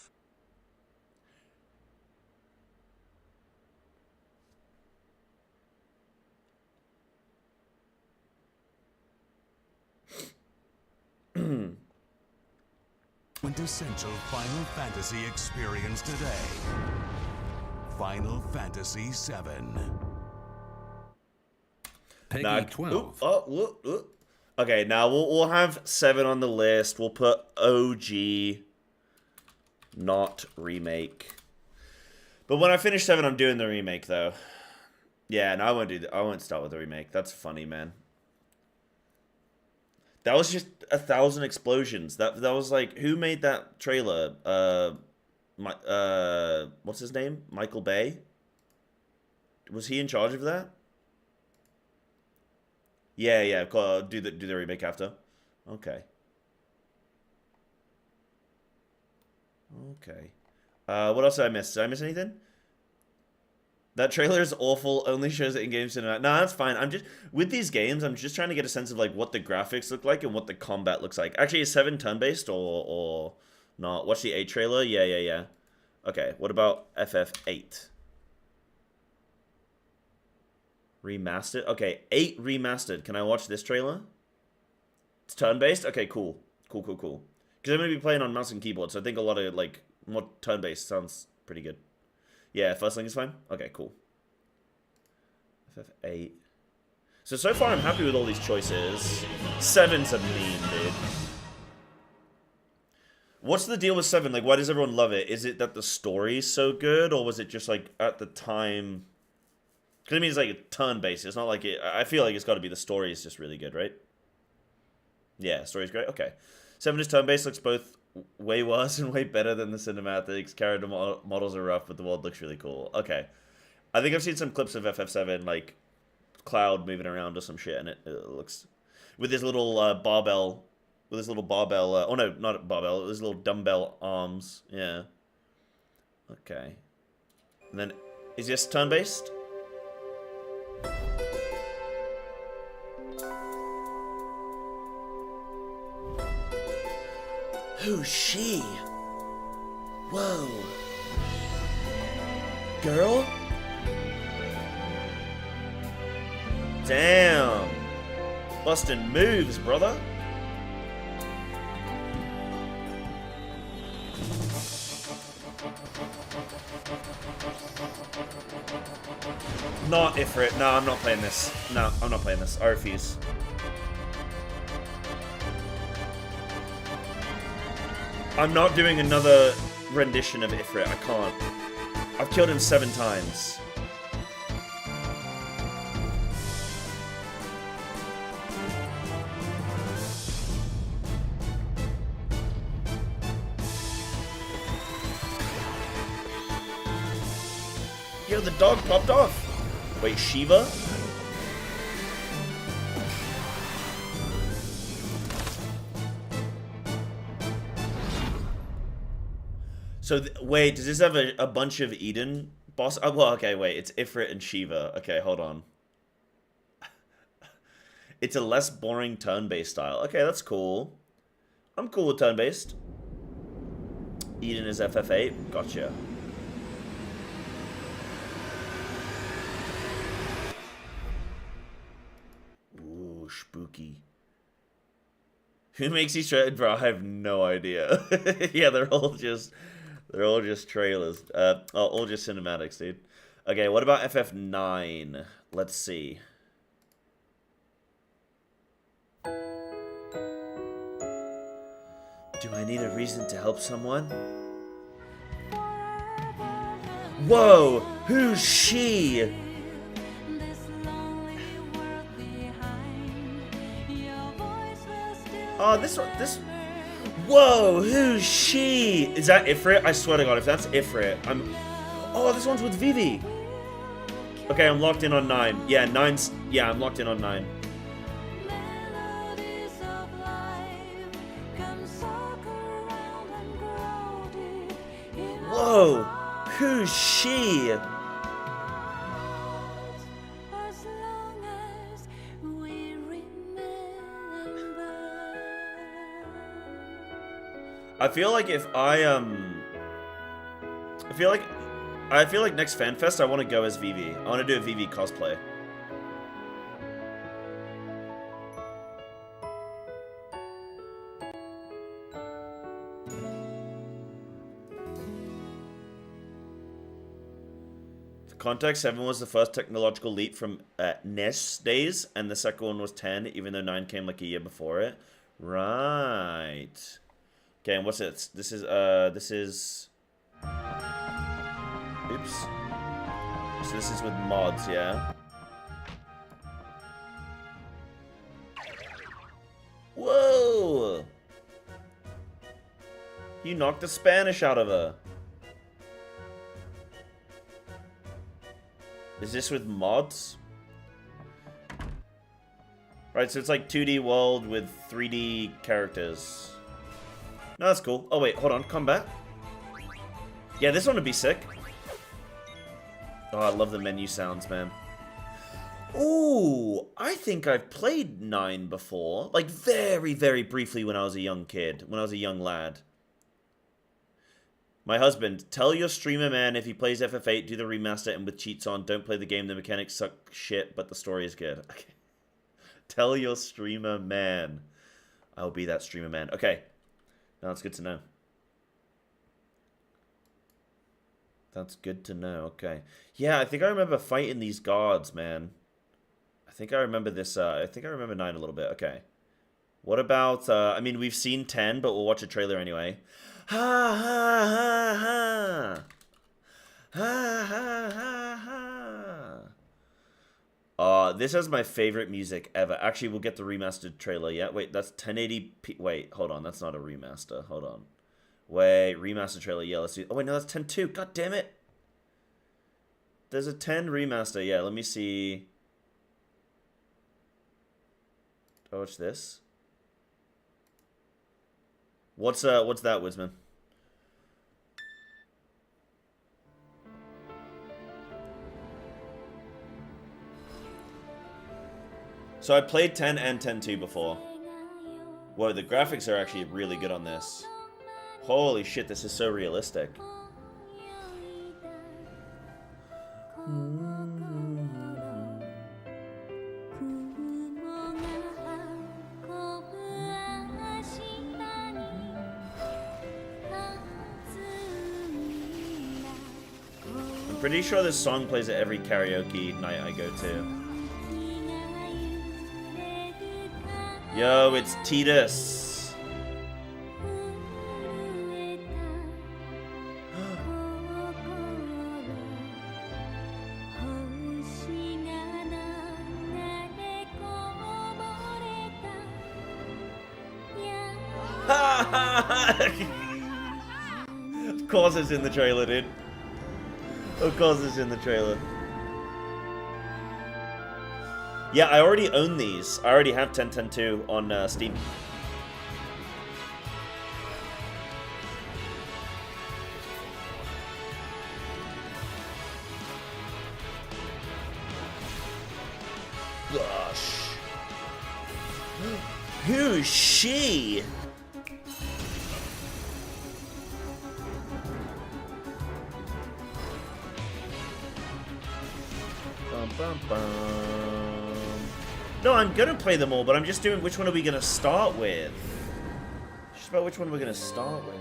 J: Quintessential Final Fantasy experience today. Final Fantasy VII.
A: Nah,
J: 12.
A: Okay, now we'll have 7 on the list. We'll put OG, not remake. But when I finish 7, I'm doing the remake though. Yeah, no, I won't do. I won't start with the remake. That's funny, man. That was just 1,000 explosions. That was like, who made that trailer? What's his name? Michael Bay? Was he in charge of that? Yeah. Do the remake after. Okay. What else did I miss? Did I miss anything? That trailer is awful. Only shows it in game cinema. No, that's fine. I'm just with these games. I'm just trying to get a sense of like what the graphics look like and what the combat looks like. Actually, is 7 turn-based or not? Watch the 8 trailer. Yeah. Okay. What about FF8? Remastered. Okay, 8 remastered. Can I watch this trailer? It's turn-based. Okay, cool. Because I'm gonna be playing on mouse and keyboard, so I think a lot of like more turn-based sounds pretty good. Yeah, first link is fine? Okay, cool. FF8. So far I'm happy with all these choices. 7's a meme, dude. What's the deal with 7? Like, why does everyone love it? Is it that the story's so good, or was it just, like, at the time... Because it means, like, turn-based. It's not like it... I feel like it's got to be the story is just really good, right? Yeah, story's great. Okay. 7 is turn-based, looks both... way worse and way better than the cinematics. Character models are rough, but the world looks really cool. Okay. I think I've seen some clips of FF7, like Cloud moving around or some shit, and it looks... With his little barbell... With his little barbell... oh no, not a barbell. His little dumbbell arms. Yeah. Okay. And then... Is this turn-based? Who's she? Whoa. Girl? Damn. Bustin' moves, brother. Not Ifrit. No, I'm not playing this. No, I'm not playing this. I refuse. I'm not doing another rendition of Ifrit. I can't. I've killed him 7 times. Yo, the dog popped off. Wait, Shiva? So, wait, does this have a bunch of Eden boss? Oh, well, okay, wait, it's Ifrit and Shiva. Okay, hold on. It's a less boring turn-based style. Okay, that's cool. I'm cool with turn-based. Eden is FF8. Gotcha. Ooh, spooky. Who makes these trailers? Bro, I have no idea. Yeah, they're all just trailers. All just cinematics, dude. Okay, what about FF9? Let's see. Do I need a reason to help someone? Whoa! Who's she? Oh, this one, this... Whoa, who's she? Is that Ifrit? I swear to God, if that's Ifrit, I'm... Oh, this one's with Vivi. Okay, I'm locked in on 9. Yeah, 9's... Yeah, I'm locked in on 9. Whoa, who's she? I feel like if I feel like next FanFest I want to go as Vivi. I want to do a Vivi cosplay. For context, 7 was the first technological leap from NES days, and the second one was 10, even though 9 came like a year before it. Right. Okay, and what's it? This is oops. So this is with mods, yeah? Whoa! You knocked the Spanish out of her. Is this with mods? Right, so it's like 2D world with 3D characters. No, that's cool. Oh, wait, hold on. Combat. Yeah, this one would be sick. Oh, I love the menu sounds, man. Ooh, I think I've played 9 before. Like, very, very briefly when I was a young kid. When I was a young lad. My husband, tell your streamer man if he plays FF8, do the remaster and with cheats on. Don't play the game, the mechanics suck shit, but the story is good. Okay. Tell your streamer man. I'll be that streamer man. Okay. No, that's good to know. That's good to know. Okay. Yeah, I think I remember fighting these guards, man. I think I remember this. I think I remember 9 a little bit. Okay. What about... I mean, we've seen 10, but we'll watch a trailer anyway. Ha ha ha ha. Ha ha ha ha. This has my favorite music ever. Actually, we'll get the remastered trailer. Yeah, wait, that's 1080p. Wait, hold on. That's not a remaster. Hold on. Wait, remaster trailer. Yeah, let's see. Oh, wait, no, that's 10.2. God damn it. There's a 10 remaster. Yeah, let me see. Oh, watch this. What's that, Wisman? So I played 10 and 10.2 before. Whoa, the graphics are actually really good on this. Holy shit, this is so realistic. I'm pretty sure this song plays at every karaoke night I go to. Yo, it's Titus. Of course it's in the trailer, dude. Of course it's in the trailer. Yeah, I already own these. I already have 10.10.2 on Steam. Gosh. Who's she? Bum, bum, bum. No, I'm gonna play them all, but I'm just doing which one are we gonna start with. Just about which one we're gonna start with.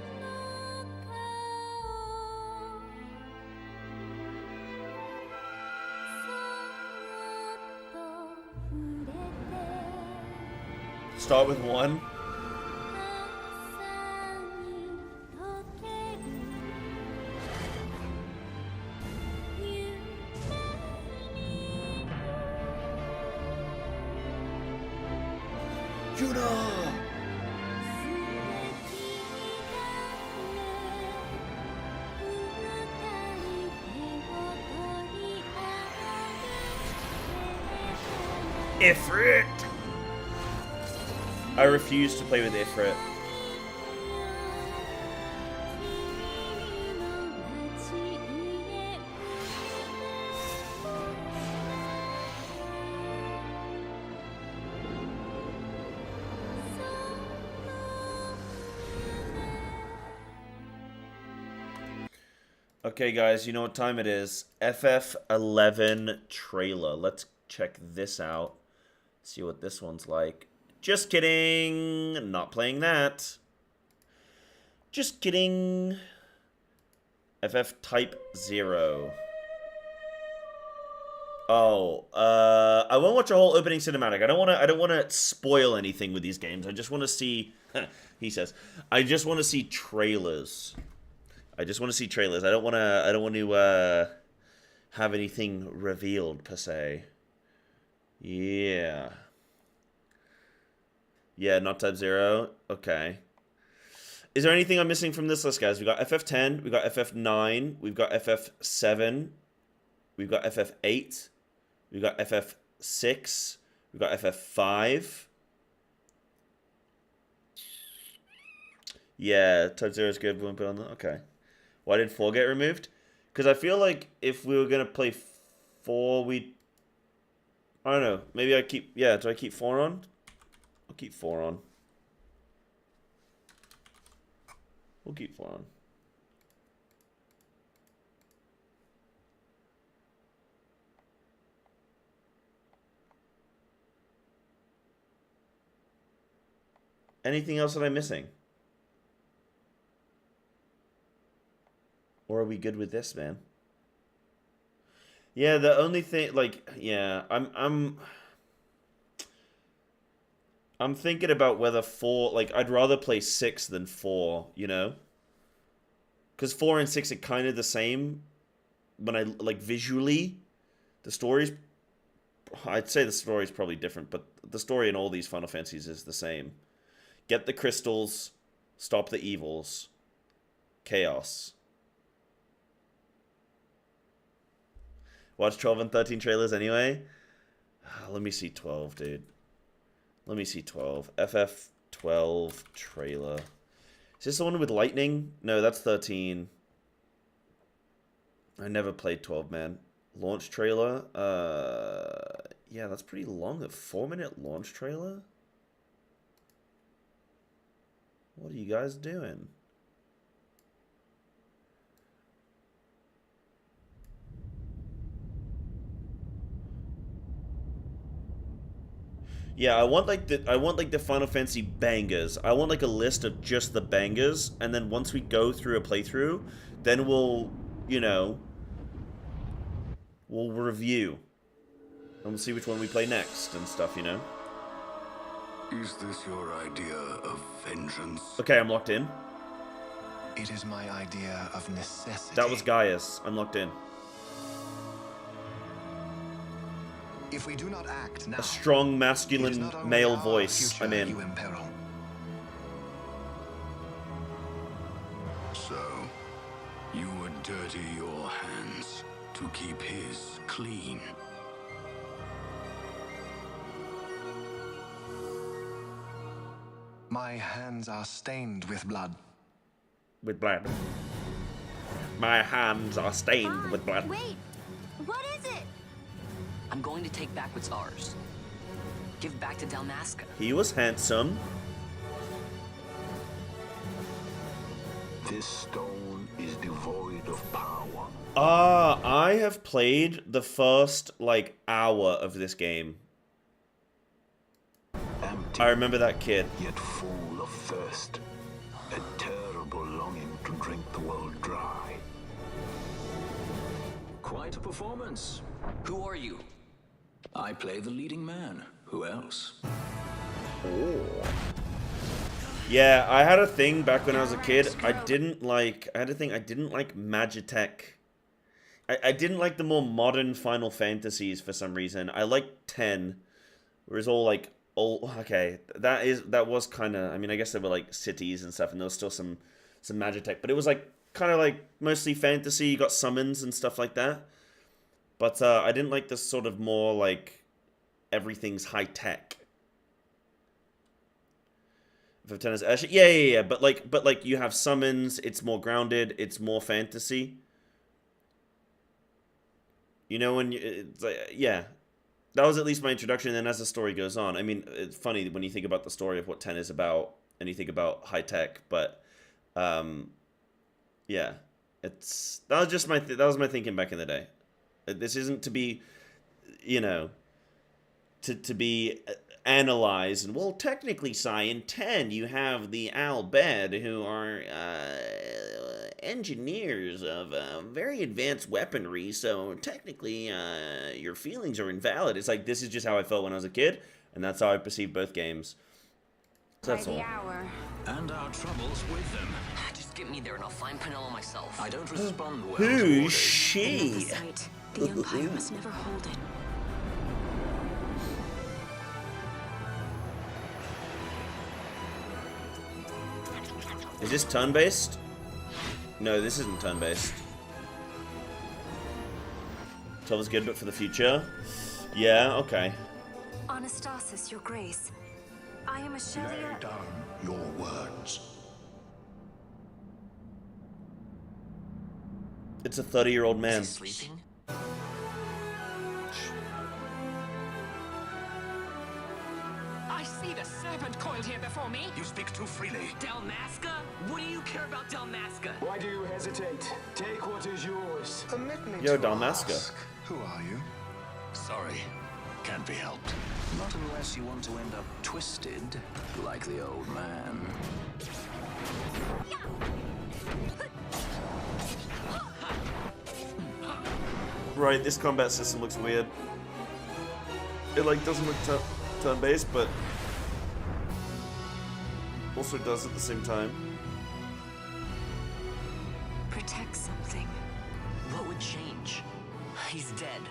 A: Start with 1. Yuna! Ifrit! I refuse to play with Ifrit. Okay, guys, you know what time it is. FF11 trailer. Let's check this out. See what this one's like. Just kidding. Not playing that. Just kidding. FF Type 0. Oh, I won't watch a whole opening cinematic. I don't want to spoil anything with these games. I just want to see he says, I just want to see trailers. I just want to see trailers. I don't want to have anything revealed per se. Yeah. Yeah, not Type 0. Okay. Is there anything I'm missing from this list, guys? We got FF10, we got FF9, we've got FF7, we've got FF8, we've got FF6, we've got FF5. Yeah, Type 0 is good. We'll put on that. Okay. Why did 4 get removed? Because I feel like if we were going to play 4, we... I don't know. Maybe I keep... Yeah, do I keep 4 on? I'll keep 4 on. We'll keep 4 on. Anything else that I'm missing? Or are we good with this, man? Yeah, the only thing, like, yeah, I'm thinking about whether 4, like, I'd rather play 6 than 4, you know? Because 4 and 6 are kind of the same when I, like, visually. The story's, I'd say the story's probably different, but the story in all these Final Fantasies is the same. Get the crystals, stop the evils, chaos. Watch 12 and 13 trailers anyway. Let me see 12, dude. Let me see 12. FF12 trailer. Is this the one with lightning? No, that's 13. I never played 12, man. Launch trailer. Yeah, that's pretty long. A 4-minute launch trailer? What are you guys doing? Yeah, I want like the Final Fantasy bangers. I want like a list of just the bangers, and then once we go through a playthrough, then we'll, you know, we'll review. And we'll see which one we play next and stuff, you know?
F: Is this your idea of vengeance?
A: Okay, I'm locked in.
M: It is my idea of necessity.
A: That was Gaius. I'm locked in.
M: If we do not act now,
A: a strong, masculine, male voice. I'm in.
F: So, you would dirty your hands to keep his clean.
M: My hands are stained with blood.
A: With blood. My hands are stained with blood.
E: Wait, what is it?
G: I'm going to take back what's ours. Give back to Dalmasca.
A: He was handsome.
F: This stone is devoid of power.
A: I have played the first, like, hour of this game.
F: Empty,
A: I remember that kid.
F: Yet full of thirst. A terrible longing to drink the world dry.
N: Quite a performance.
G: Who are you?
N: I play the leading man. Who else?
A: Oh. Yeah, I had a thing back when I was a kid. I didn't like Magitech. I didn't like the more modern Final Fantasies for some reason. I liked 10. Whereas all like old, okay, that was kind of, I mean, I guess there were like cities and stuff and there was still some Magitech, but it was like kind of like mostly fantasy. You got summons and stuff like that. But I didn't like this sort of more like everything's high tech. FF10 is airship. Yeah. But like you have summons. It's more grounded. It's more fantasy. You know, when you, it's like, yeah, that was at least my introduction. And then as the story goes on, I mean, it's funny when you think about the story of what 10 is about, and you think about high tech. But yeah, that was just my thinking back in the day. This isn't to be, you know, to be analyzed. And well, technically, in 10 you have the Al Bhed, who are engineers of very advanced weaponry, so technically your feelings are invalid. It's like, this is just how I felt when I was a kid, and that's how I perceived both games. So that's all.
N: And our troubles with them.
G: Just get me there and I'll find Penelo myself.
N: I don't respond well.
A: Who's she?
E: The Empire must never hold it.
A: Is this turn-based? No, this isn't turn-based. 12 is good, but for the future? Yeah, okay.
E: Anastasis, your grace. I am a
J: Lay down your words.
A: It's a 30-year-old man.
G: Is he sleeping?
K: I see the serpent coiled here before me.
J: You speak too freely.
G: Dalmasca? What do you care about Dalmasca?
B: Why do you hesitate? Take what is yours.
J: Permit me
A: Yo,
J: to
A: Dalmasca.
J: ask, who are you? Sorry, can't be helped.
N: Not unless you want to end up twisted, like the old man.
A: Right, this combat system looks weird. It like doesn't look turn-based, but also does at the same time.
E: Protect something.
G: What would change? He's dead.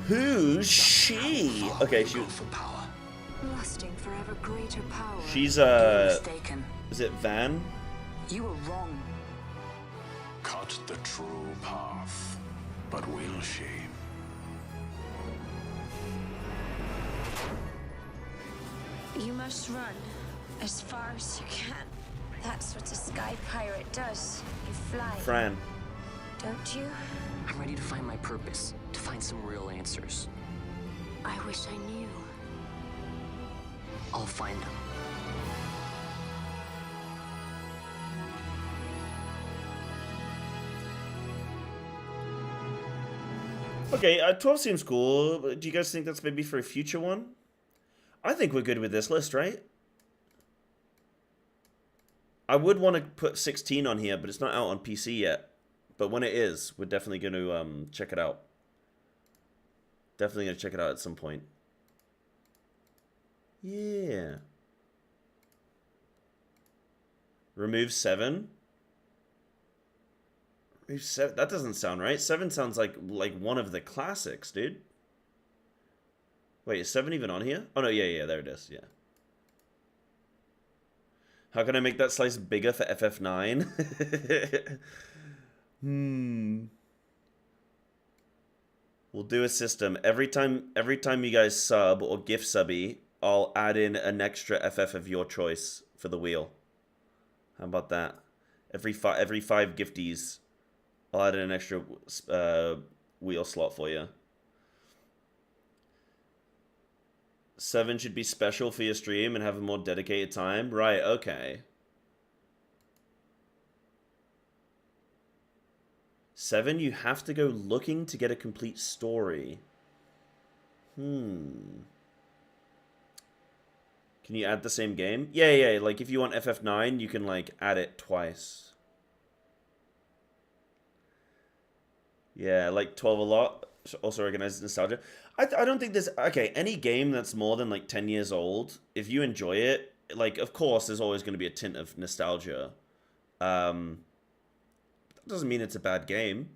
A: Who's she? Okay, she.
J: For power.
E: Lusting for ever greater power.
A: She's
E: You're mistaken.
A: Is it Van?
E: You were wrong.
J: Cut the true path. But will she?
E: You must run as far as you can. That's what a sky pirate does. You fly.
A: Fran.
E: Don't you?
G: I'm ready to find my purpose, to find some real answers.
E: I wish I knew.
G: I'll find them.
A: Okay, 12 seems cool. Do you guys think that's maybe for a future one? I think we're good with this list, right? I would want to put 16 on here, but it's not out on PC yet. But when it is, we're definitely going to check it out. Definitely going to check it out at some point. Yeah. Remove 7? Remove 7? That doesn't sound right. 7 sounds like one of the classics, dude. Wait, is 7 even on here? Oh, no, yeah, there it is, yeah. How can I make that slice bigger for FF9? We'll do a system. Every time you guys sub or gift subby, I'll add in an extra FF of your choice for the wheel. How about that? Every 5 gifties, I'll add in an extra wheel slot for you. 7 should be special for your stream and have a more dedicated time. Right, okay. 7, you have to go looking to get a complete story. Can you add the same game? Yeah, like if you want FF9, you can like add it twice. Yeah, like 12 a lot. Also recognizes nostalgia. I don't think there's... Okay, any game that's more than like 10 years old, if you enjoy it, like, of course, there's always going to be a tint of nostalgia. That doesn't mean it's a bad game.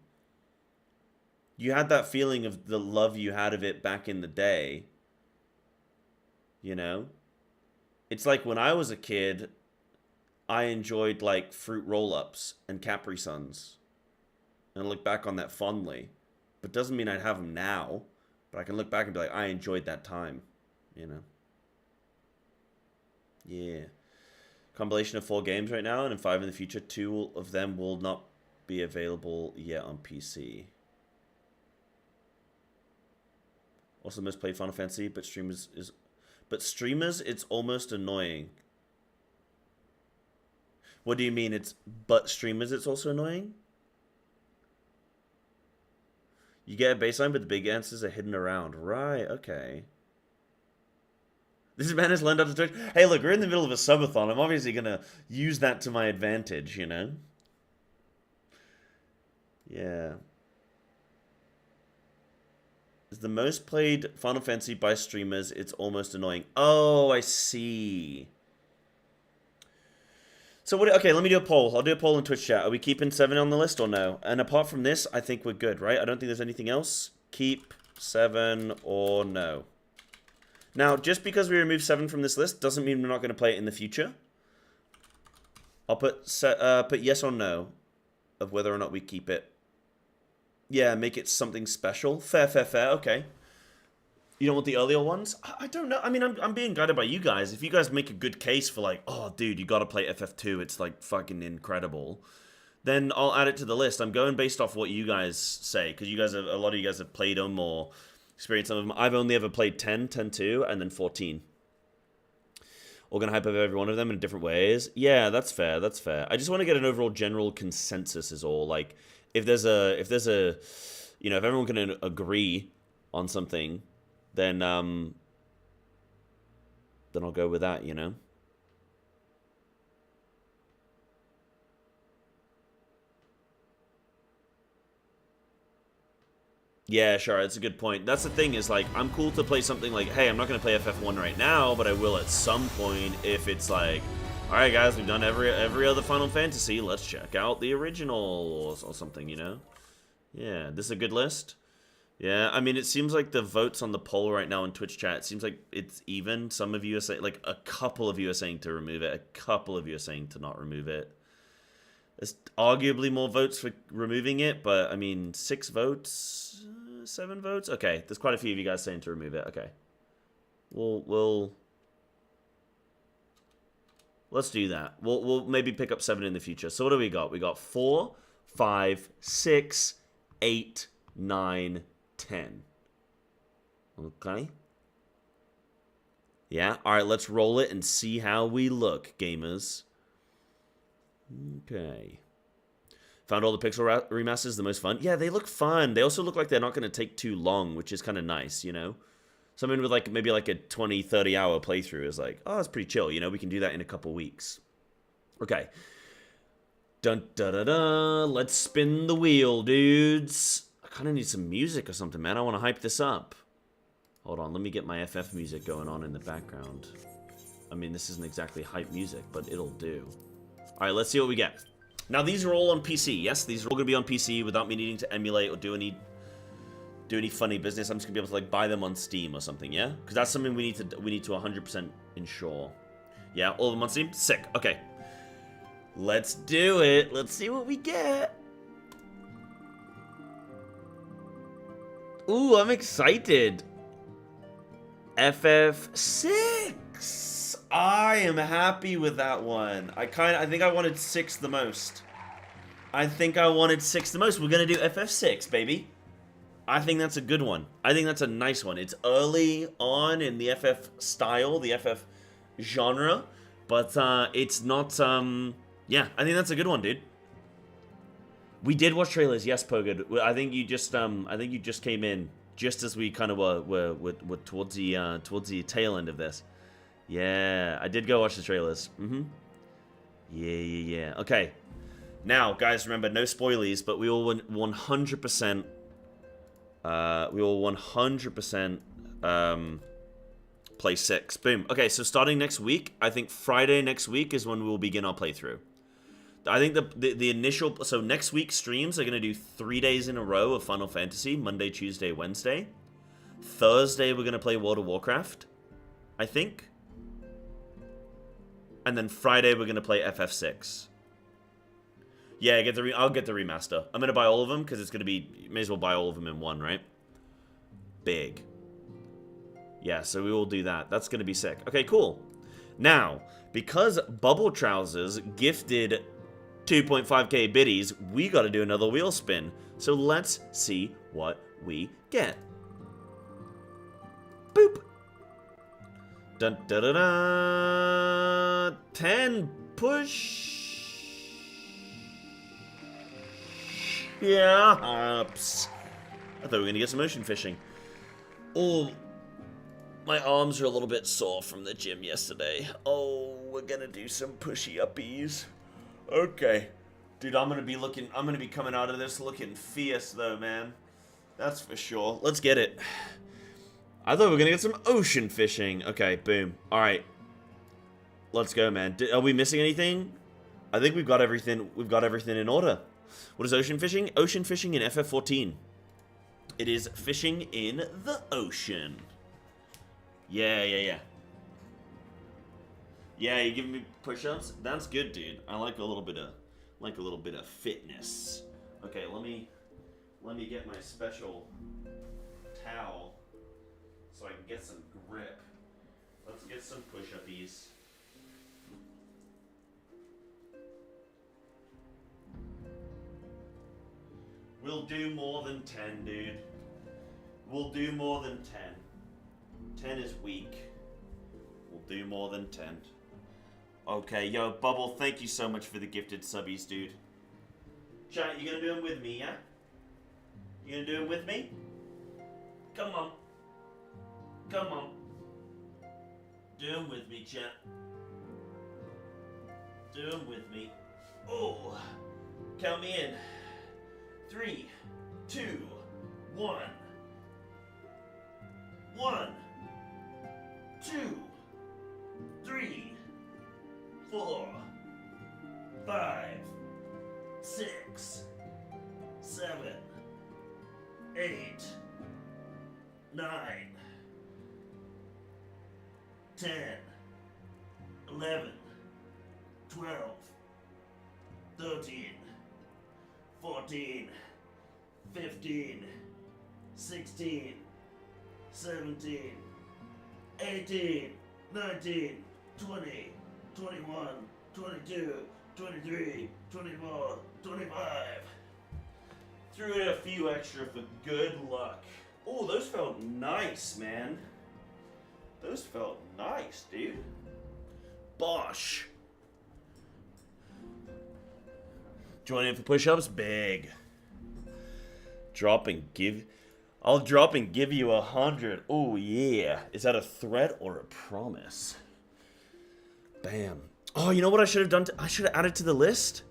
A: You had that feeling of the love you had of it back in the day. You know? It's like when I was a kid, I enjoyed like Fruit Roll-Ups and Capri Suns. And I look back on that fondly. But doesn't mean I'd have them now. But But I can look back and be like, I enjoyed that time, you know? Yeah. Compilation of 4 games right now, and in 5 in the future. 2 of them will not be available yet on PC. Also, most played Final Fantasy, but streamers, it's almost annoying. What do you mean? It's also annoying? You get a baseline, but the big answers are hidden around. Right, okay. This man has learned how to Twitch. Hey, look, we're in the middle of a subathon. I'm obviously going to use that to my advantage, you know? Yeah. Is the most played Final Fantasy by streamers, it's almost annoying. Oh, I see. So what? Okay, let me do a poll. I'll do a poll in Twitch chat. Are we keeping 7 on the list or no? And apart from this, I think we're good, right? I don't think there's anything else. Keep 7 or no. Now, just because we remove 7 from this list doesn't mean we're not going to play it in the future. I'll put yes or no of whether or not we keep it. Yeah, make it something special. Fair. Okay. You don't want the earlier ones? I don't know. I mean, I'm being guided by you guys. If you guys make a good case for like, oh, dude, you got to play FF2. It's like fucking incredible. Then I'll add it to the list. I'm going based off what you guys say, because you guys have, a lot of you guys have played them or experienced some of them. I've only ever played 10, 10-2, and then 14. We're gonna hype up every one of them in different ways. Yeah, that's fair. That's fair. I just want to get an overall general consensus. Is all. Like, if there's a, you know, if everyone can agree on something, then I'll go with that, you know? Yeah, sure, that's a good point. That's the thing, is like, I'm cool to play something like, hey, I'm not going to play FF1 right now, but I will at some point if it's like, alright guys, we've done every other Final Fantasy, let's check out the original or something, you know? Yeah, this is a good list? Yeah, I mean, it seems like the votes on the poll right now in Twitch chat, it seems like it's even. Some of you are saying, like, a couple of you are saying to remove it. A couple of you are saying to not remove it. There's arguably more votes for removing it, but, I mean, 6 votes? 7 votes? Okay, there's quite a few of you guys saying to remove it. Okay. Let's do that. We'll maybe pick up 7 in the future. So what do we got? We got 4, 5, 6, 8, 9, 10. Okay. Yeah, alright, let's roll it and see how we look, gamers. Okay. Found all the pixel remasters the most fun. Yeah, they look fun. They also look like they're not going to take too long, which is kind of nice, you know? Something with like maybe like a 20, 30 hour playthrough is like, oh, that's pretty chill, you know? We can do that in a couple weeks. Okay. Dun da da da. Let's spin the wheel, dudes. I kind of need some music or something, man. I want to hype this up. Hold on, let me get my FF music going on in the background. I mean, this isn't exactly hype music, but it'll do. Alright, let's see what we get. Now, these are all on PC. Yes, these are all going to be on PC without me needing to emulate or do any funny business. I'm just going to be able to, like, buy them on Steam or something, yeah? Because that's something we need to 100% ensure. Yeah, all of them on Steam? Sick. Okay. Let's do it. Let's see what we get. Ooh, I'm excited. FF6. I am happy with that one. I think I wanted 6 the most. We're gonna do FF6, baby. I think that's a good one. I think that's a nice one. It's early on in the FF style, the FF genre, but it's not. Yeah, I think that's a good one, dude. We did watch trailers, yes, Pogod. I think you just came in just as we kind of were towards the tail end of this. Yeah, I did go watch the trailers. Yeah. Okay. Now, guys, remember, no spoilies, but we will 100%. Play 6. Boom. Okay, so starting next week, I think Friday next week is when we will begin our playthrough. I think the initial... So next week's streams are going to do 3 days in a row of Final Fantasy. Monday, Tuesday, Wednesday. Thursday, we're going to play World of Warcraft, I think. And then Friday, we're going to play FF6. Yeah, I'll get the remaster. I'm going to buy all of them because it's going to be... You may as well buy all of them in one, right? Big. Yeah, so we will do that. That's going to be sick. Okay, cool. Now, because Bubble Trousers gifted 2.5k biddies, we got to do another wheel spin. So let's see what we get. Boop. Dun dun dun dun. 10 push. Yeah. Ups. I thought we were going to get some ocean fishing. Oh, my arms are a little bit sore from the gym yesterday. Oh, we're going to do some pushy uppies. Okay. Dude, I'm going to be coming out of this looking fierce though, man. That's for sure. Let's get it. I thought we were going to get some ocean fishing. Okay, boom. All right. Let's go, man. Are we missing anything? I think we've got everything. We've got everything in order. What is ocean fishing? Ocean fishing in FF14. It is fishing in the ocean. Yeah. Yeah, you giving me push-ups? That's good, dude. I like a little bit of fitness. Okay, let me get my special towel so I can get some grip. Let's get some push-uppies. We'll do more than 10, dude. We'll do more than 10. 10 is weak. We'll do more than 10. Okay, yo, Bubble, thank you so much for the gifted subbies, dude. Chat, you gonna do them with me, yeah? You gonna do them with me? Come on. Come on. Do them with me, chat. Do them with me. Oh, count me in. 3, 2, 1. 1, 2, 3, 4, 5, 6, 7, 8, 9, 10, 11, 12, 13, 14, 15, 16, 17, 18, 19, 20, 21, 22, 23, 24, 25. Threw in a few extra for good luck. Oh, those felt nice, man. Those felt nice, dude. Bosh. Join in for push-ups? Big. I'll drop and give you 100. Oh, yeah. Is that a threat or a promise? Bam. Oh, you know what I should have done? I should have added to the list.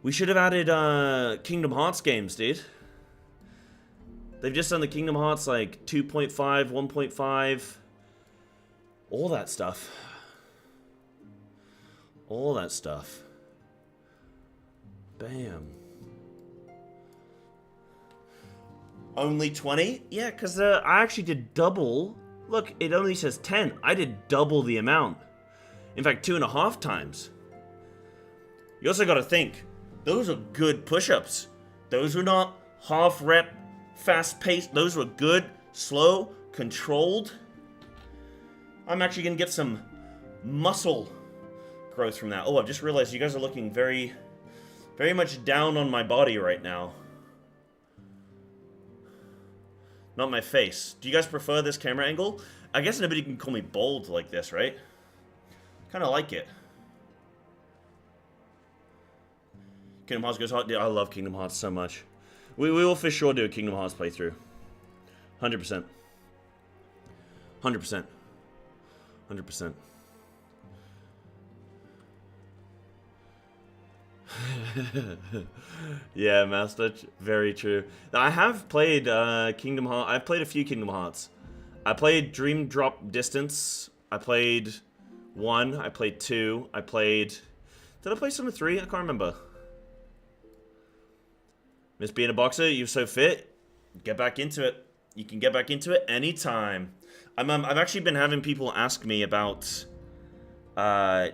A: We should have added Kingdom Hearts games, dude. They've just done the Kingdom Hearts like 2.5, 1.5. All that stuff. All that stuff. Bam. Only 20? Yeah, because I actually did double. Look, it only says 10. I did double the amount. In fact, 2.5 times. You also got to think, those are good push-ups. Those were not half-rep, fast-paced. Those were good, slow, controlled. I'm actually going to get some muscle growth from that. Oh, I've just realized you guys are looking very, very much down on my body right now. Not my face. Do you guys prefer this camera angle? I guess nobody can call me bold like this, right? Kind of like it. Kingdom Hearts goes hard. Dude, I love Kingdom Hearts so much. We will for sure do a Kingdom Hearts playthrough. 100%. 100%. 100%. Yeah, Master. Very true. I have played Kingdom Hearts. I've played a few Kingdom Hearts. I played Dream Drop Distance. I played 1. I played 2. I played... Did I play some of 3? I can't remember. Miss being a boxer, you're so fit. Get back into it. You can get back into it anytime. I've actually been having people ask me about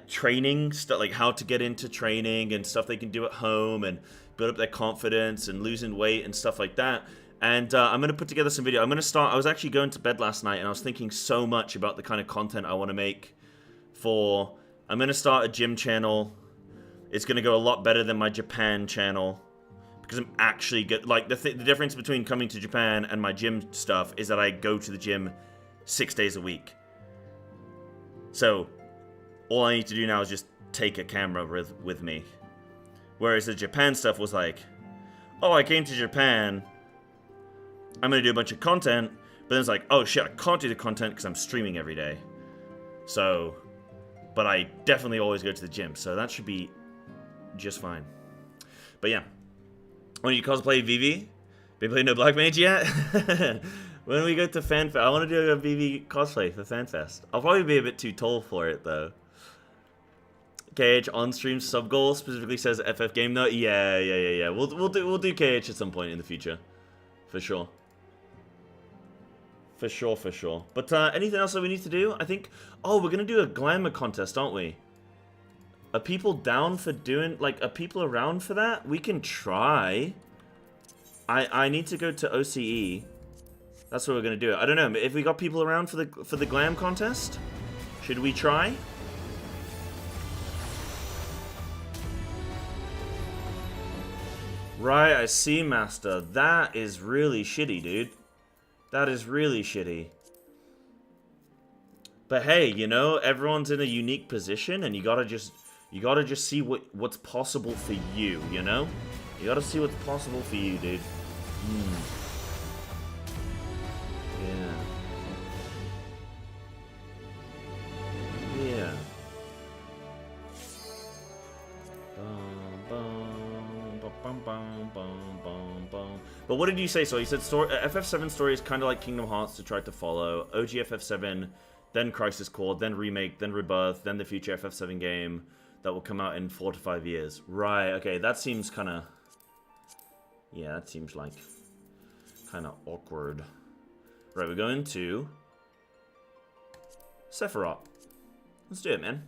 A: training stuff, like how to get into training and stuff they can do at home and build up their confidence and losing weight and stuff like that. And I'm going to put together some video. I'm going to start... I was actually going to bed last night, and I was thinking so much about the kind of content I want to make for... I'm going to start a gym channel. It's going to go a lot better than my Japan channel. Because I'm actually good. Like, the difference between coming to Japan and my gym stuff is that I go to the gym 6 days a week. So, all I need to do now is just take a camera with me. Whereas the Japan stuff was like, oh, I came to Japan... I'm going to do a bunch of content, but then it's like, oh shit, I can't do the content because I'm streaming every day. So, but I definitely always go to the gym, so that should be just fine. But yeah. When you cosplay Vivi? Been playing no Black Mage yet? When we go to FanFest, I want to do a Vivi cosplay for FanFest. I'll probably be a bit too tall for it though. KH on stream sub goal specifically says FF game though. Yeah. We'll do KH at some point in the future, for sure. For sure. But anything else that we need to do? I think... Oh, we're going to do a glamour contest, aren't we? Are people down for doing... Like, are people around for that? We can try. I need to go to OCE. That's what we're going to do. I don't know. If we got people around for the glam contest? Should we try? Right, I see, Master. That is really shitty, dude. That is really shitty. But hey, you know, everyone's in a unique position, and you gotta just see what's possible for you, you know? You gotta see what's possible for you, dude. Yeah. But what did you say? So you said FF7 story is kind of like Kingdom Hearts to try to follow. OG FF7, then Crisis Core, then Remake, then Rebirth, then the future FF7 game that will come out in 4 to 5 years. Right, okay, that seems kind of... Yeah, that seems like kind of awkward. Right, we're going to Sephiroth. Let's do it, man.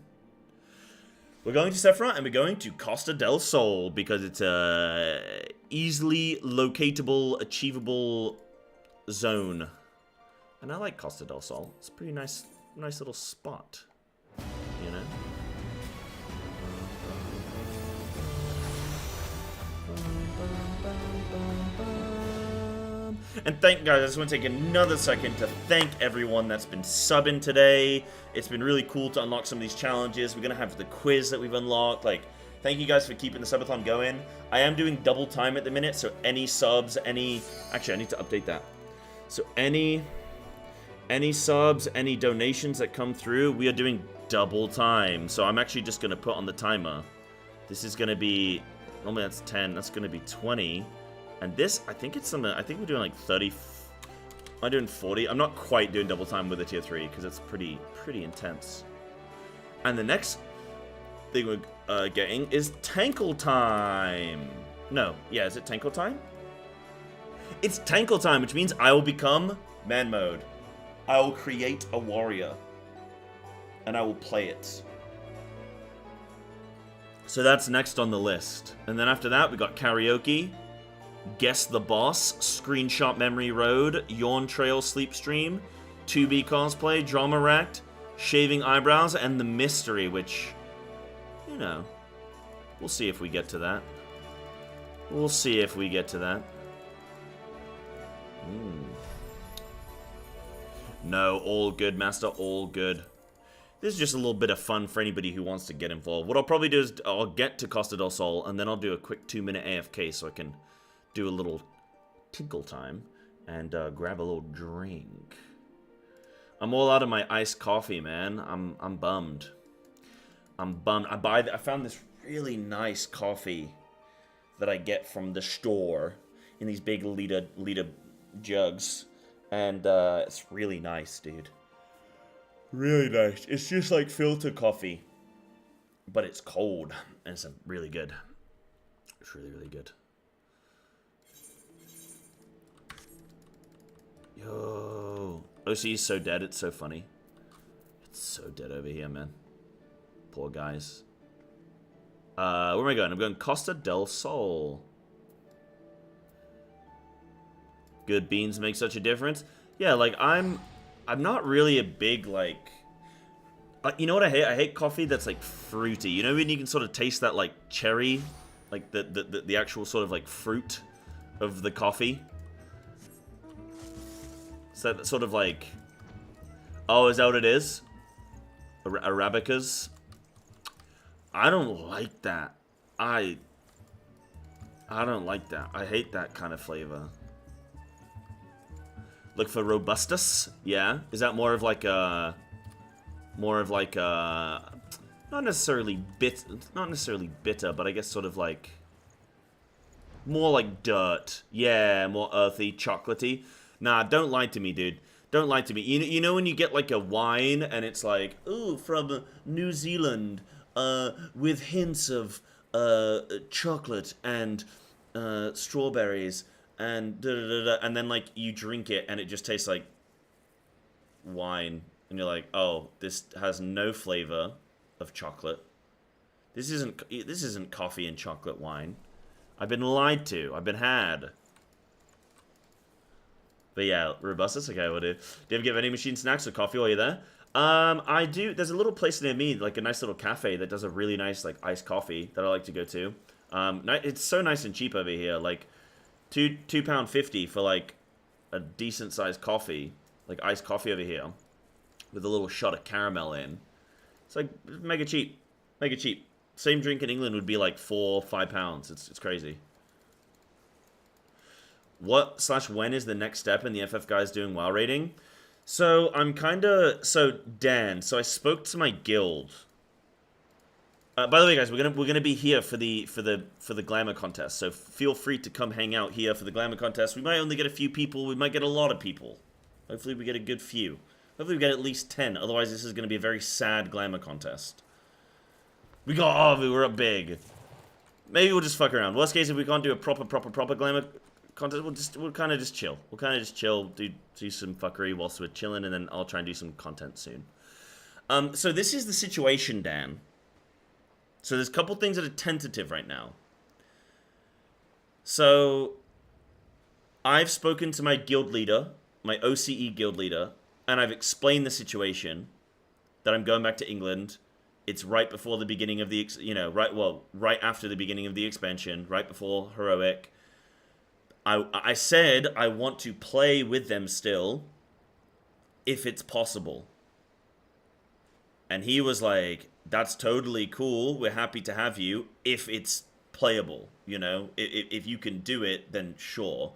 A: We're going to Sephiroth, and we're going to Costa del Sol, because it's a easily locatable, achievable zone. And I like Costa del Sol. It's a pretty nice little spot, you know? And guys, I just want to take another second to thank everyone that's been subbing today. It's been really cool to unlock some of these challenges. We're going to have the quiz that we've unlocked. Like, thank you guys for keeping the subathon going. I am doing double time at the minute, so any subs, actually, I need to update that. So any subs, any donations that come through, we are doing double time. So I'm actually just going to put on the timer. This is going to be, normally that's 10, that's going to be 20. And this, I think it's something, I think we're doing like 30, I'm doing 40. I'm not quite doing double time with a tier 3 because it's pretty intense. And the next thing we're getting is Tankle time. No, yeah, is it Tankle time? It's Tankle time, which means I will become man mode. I will create a warrior. And I will play it. So that's next on the list. And then after that, we got karaoke. Guess the Boss, Screenshot Memory Road, Yawn Trail Sleep Stream, 2B Cosplay, Drama Racked, Shaving Eyebrows, and The Mystery, which, you know, we'll see if we get to that. We'll see if we get to that. No, all good, Master, all good. This is just a little bit of fun for anybody who wants to get involved. What I'll probably do is I'll get to Costa del Sol, and then I'll do a quick 2-minute AFK so I can do a little tinkle time and grab a little drink. I'm all out of my iced coffee, man. I'm bummed. I'm bummed. I found this really nice coffee that I get from the store in these big liter jugs, and it's really nice, dude. Really nice. It's just like filter coffee, but it's cold and it's really good. It's really good. Yo, OC is so dead, it's so funny. It's so dead over here, man. Poor guys. Where am I going? I'm going Costa del Sol. good beans make such a difference. Yeah, like I'm not really a big like. You know what I hate? I hate coffee that's like fruity. You know when you can sort of taste that like cherry, like the actual sort of like fruit of the coffee. So that sort of like, oh, is that what it is? Arabicas. I don't like that. I don't like that. I hate that kind of flavor. Look for Robustus. Yeah, is that more of like a, not necessarily bitter, but I guess sort of like more like dirt. Yeah, more earthy, chocolatey. Nah, don't lie to me, dude. Don't lie to me. You know when you get like a wine and it's like, ooh, from New Zealand, with hints of chocolate and strawberries and da-da-da-da, and then like you drink it and it just tastes like wine, and you're like, oh, this has no flavor of chocolate. This isn't coffee and chocolate wine. I've been lied to. I've been had. But yeah, Robustus, okay, will do. Do you ever get any machine snacks or coffee while you're there? I do. There's a little place near me, like a nice little cafe that does a really nice like iced coffee that I like to go to. It's so nice and cheap over here. Like £2.50 for like a decent sized coffee, like iced coffee over here, with a little shot of caramel in. It's like mega cheap, mega cheap. Same drink in England would be like £4-5. It's crazy. What/when is the next step in the FF guys doing WoW rating? So I'm Dan. So I spoke to my guild. By the way, guys, we're gonna be here for the glamour contest. So feel free to come hang out here for the glamour contest. We might only get a few people. We might get a lot of people. Hopefully we get a good few. Hopefully we get at least 10. Otherwise, this is gonna be a very sad glamour contest. We got we're up big. Maybe we'll just fuck around. Worst case, if we can't do a proper glamour contest, we'll kind of just chill. We'll kind of just chill, do some fuckery whilst we're chilling, and then I'll try and do some content soon. So this is the situation, Dan. So there's a couple things that are tentative right now. So I've spoken to my guild leader, my OCE guild leader, and I've explained the situation, that I'm going back to England. It's right before the beginning of the, right after the beginning of the expansion, right before Heroic. I said I want to play with them still, if it's possible. And he was like, that's totally cool. We're happy to have you if it's playable, you know? If you can do it, then sure.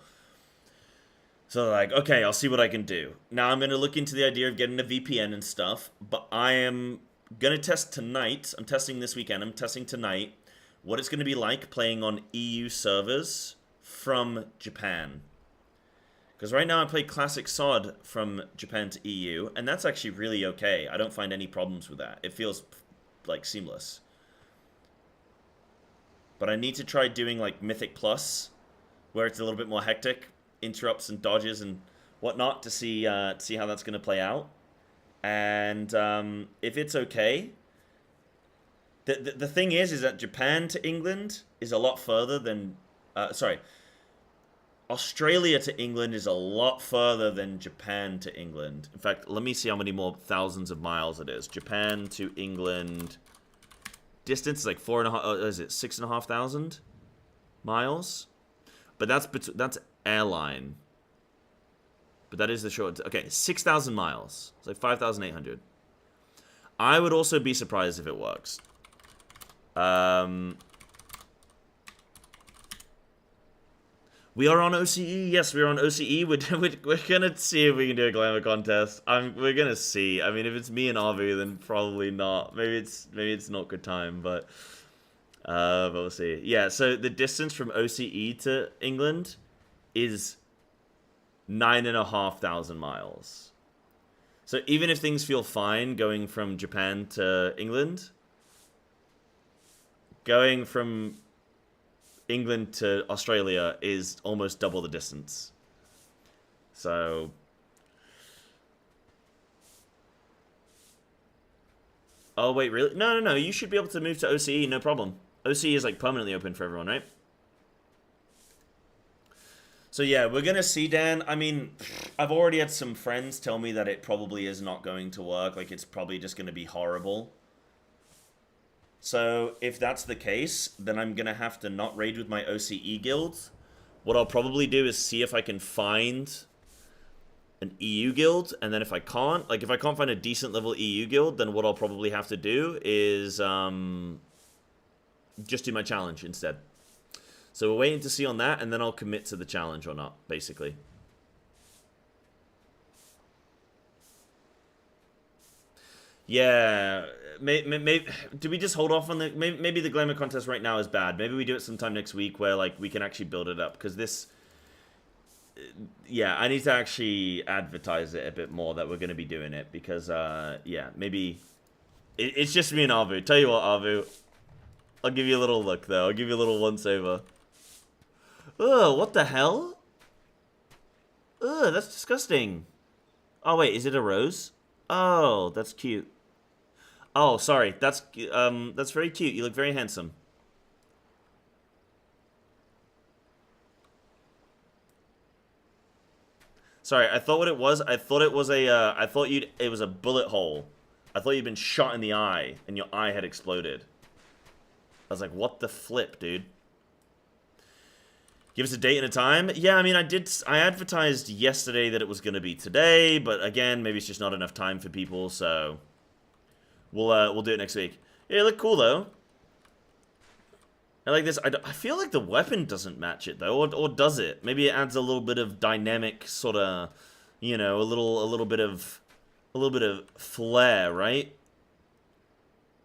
A: So like, okay, I'll see what I can do. Now I'm going to look into the idea of getting a VPN and stuff, but I am going to test tonight. I'm testing this weekend. I'm testing tonight what it's going to be like playing on EU servers from Japan. Because right now I play Classic SOD from Japan to EU, and that's actually really okay. I don't find any problems with that. It feels like seamless. But I need to try doing like Mythic Plus, where it's a little bit more hectic, interrupts and dodges and whatnot, to see how that's going to play out. And if it's okay, the thing is that Japan to England is a lot further than Australia to England is a lot further than Japan to England. In fact, let me see how many more thousands of miles it is. Japan to England distance is like 6,500 miles? But that's airline. But that is the short. Okay, 6,000 miles. It's like 5,800. I would also be surprised if it works. We are on OCE. Yes, we're on OCE. We're gonna see if we can do a glamour contest. We're gonna see. I mean, if it's me and Avu, then probably not. Maybe it's not good time, but we'll see. Yeah. So the distance from OCE to England is 9,500 miles. So even if things feel fine going from Japan to England, going from England to Australia is almost double the distance. So oh wait, really? No, you should be able to move to OCE, no problem. OCE is like permanently open for everyone, right? So yeah, we're gonna see, Dan. I mean, I've already had some friends tell me that it probably is not going to work. Like, it's probably just gonna be horrible. So if that's the case, then I'm gonna have to not raid with my OCE guild. What I'll probably do is see if I can find an EU guild, and then if I can't, like if I can't find a decent level EU guild, then what I'll probably have to do is just do my challenge instead. So we're waiting to see on that, and then I'll commit to the challenge or not, basically. Yeah, do we just hold off on the... Maybe the Glamour contest right now is bad. Maybe we do it sometime next week where, like, we can actually build it up. Because this... Yeah, I need to actually advertise it a bit more that we're going to be doing it. Because, yeah, maybe... It's just me and Arvu. Tell you what, Arvu. I'll give you a little look, though. I'll give you a little once-over. Ugh, what the hell? Ugh, that's disgusting. Oh, wait, is it a rose? Oh, that's cute. Oh, sorry. That's very cute. You look very handsome. Sorry, I thought what it was, I thought it was a, it was a bullet hole. I thought you'd been shot in the eye, and your eye had exploded. I was like, what the flip, dude? Give us a date and a time? Yeah, I mean, I advertised yesterday that it was going to be today, but again, maybe it's just not enough time for people, so we'll do it next week. Yeah, it looked cool, though. I like this. I feel like the weapon doesn't match it, though, or does it? Maybe it adds a little bit of dynamic sort of, you know, a little bit of flair, right?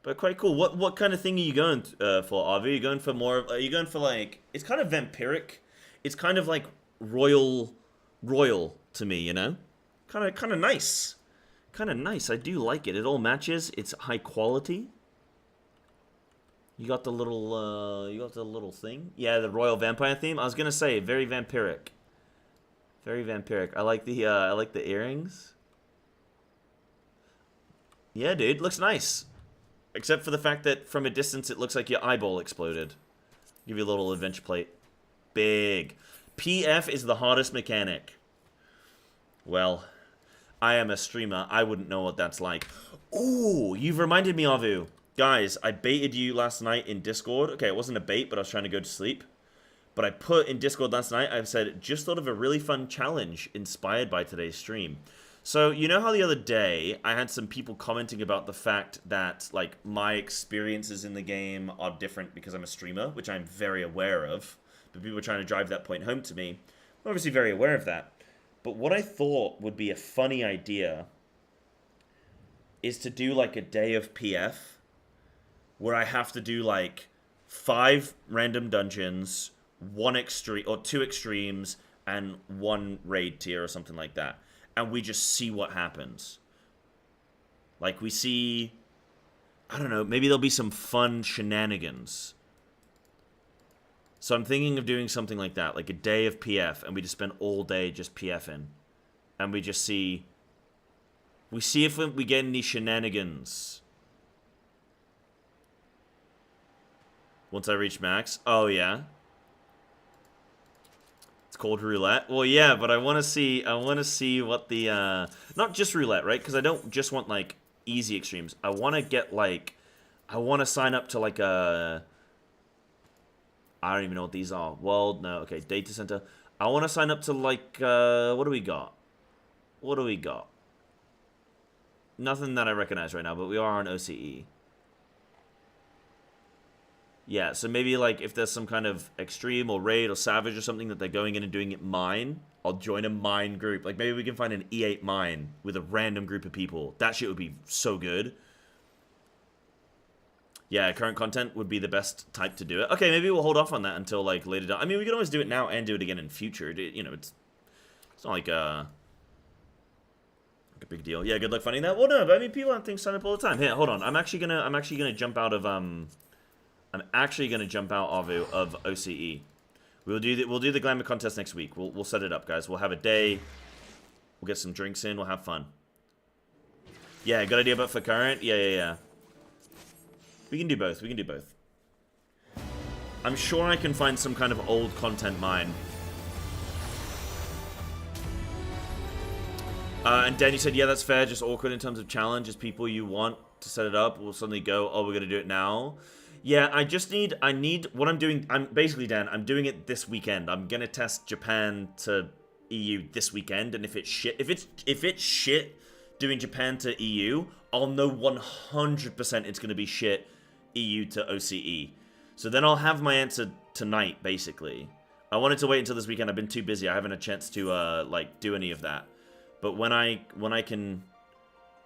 A: But quite cool. What kind of thing are you going for, Arvu? Are you going for more? Are you going for like? It's kind of vampiric. It's kind of like royal to me, you know. Kind of nice. Kind of nice. I do like it. It all matches. It's high quality. You got the little thing. Yeah, the royal vampire theme. I was gonna say very vampiric. Very vampiric. I like the earrings. Yeah, dude, looks nice. Except for the fact that from a distance it looks like your eyeball exploded. Give you a little adventure plate. Big. PF is the hardest mechanic. Well, I am a streamer. I wouldn't know what that's like. Ooh, you've reminded me, Avu. Guys, I baited you last night in Discord. Okay, it wasn't a bait, but I was trying to go to sleep. But I put in Discord last night, I've said, just thought of a really fun challenge inspired by today's stream. So, you know how the other day, I had some people commenting about the fact that, like, my experiences in the game are different because I'm a streamer, which I'm very aware of. But people are trying to drive that point home to me. I'm obviously very aware of that. But what I thought would be a funny idea is to do, like, a day of PF where I have to do, like, 5 random dungeons, 1 extreme, or 2 extremes, and 1 raid tier or something like that. And we just see what happens. Like, we see... I don't know, maybe there'll be some fun shenanigans. So I'm thinking of doing something like that. Like a day of PF, and we just spend all day just PFing. And we just see... We see if we get any shenanigans. Once I reach max. Oh, yeah. It's called roulette. Well, yeah, but I want to see what the not just roulette, right? Because I don't just want like easy extremes. I want to get like I want to sign up to like a I don't even know what these are. World, no, okay, data center. I want to sign up to like what do we got? What do we got? Nothing that I recognize right now, but we are on OCE. Yeah, so maybe, like, if there's some kind of extreme or raid or savage or something that they're going in and doing it mine, I'll join a mine group. Like, maybe we can find an E8 mine with a random group of people. That shit would be so good. Yeah, current content would be the best type to do it. Okay, maybe we'll hold off on that until, like, later down. I mean, we can always do it now and do it again in future. You know, it's not like a big deal. Yeah, good luck finding that. Well, no, but I mean, people have things signed up all the time. Here, hold on. I'm actually gonna jump out of Avu of OCE. We'll do the glamour contest next week. We'll set it up, guys. We'll have a day. We'll get some drinks in. We'll have fun. Yeah, good idea. But for current, yeah. We can do both. I'm sure I can find some kind of old content mine. And Danny said, yeah, that's fair. Just awkward in terms of challenge. Just people you want to set it up will suddenly go, oh, we're going to do it now. Yeah, I need, what I'm doing, basically, Dan, I'm doing it this weekend. I'm going to test Japan to EU this weekend. And if it's shit, if it's shit doing Japan to EU, I'll know 100% it's going to be shit EU to OCE. So then I'll have my answer tonight, basically. I wanted to wait until this weekend. I've been too busy. I haven't had a chance to, like, do any of that. But when I can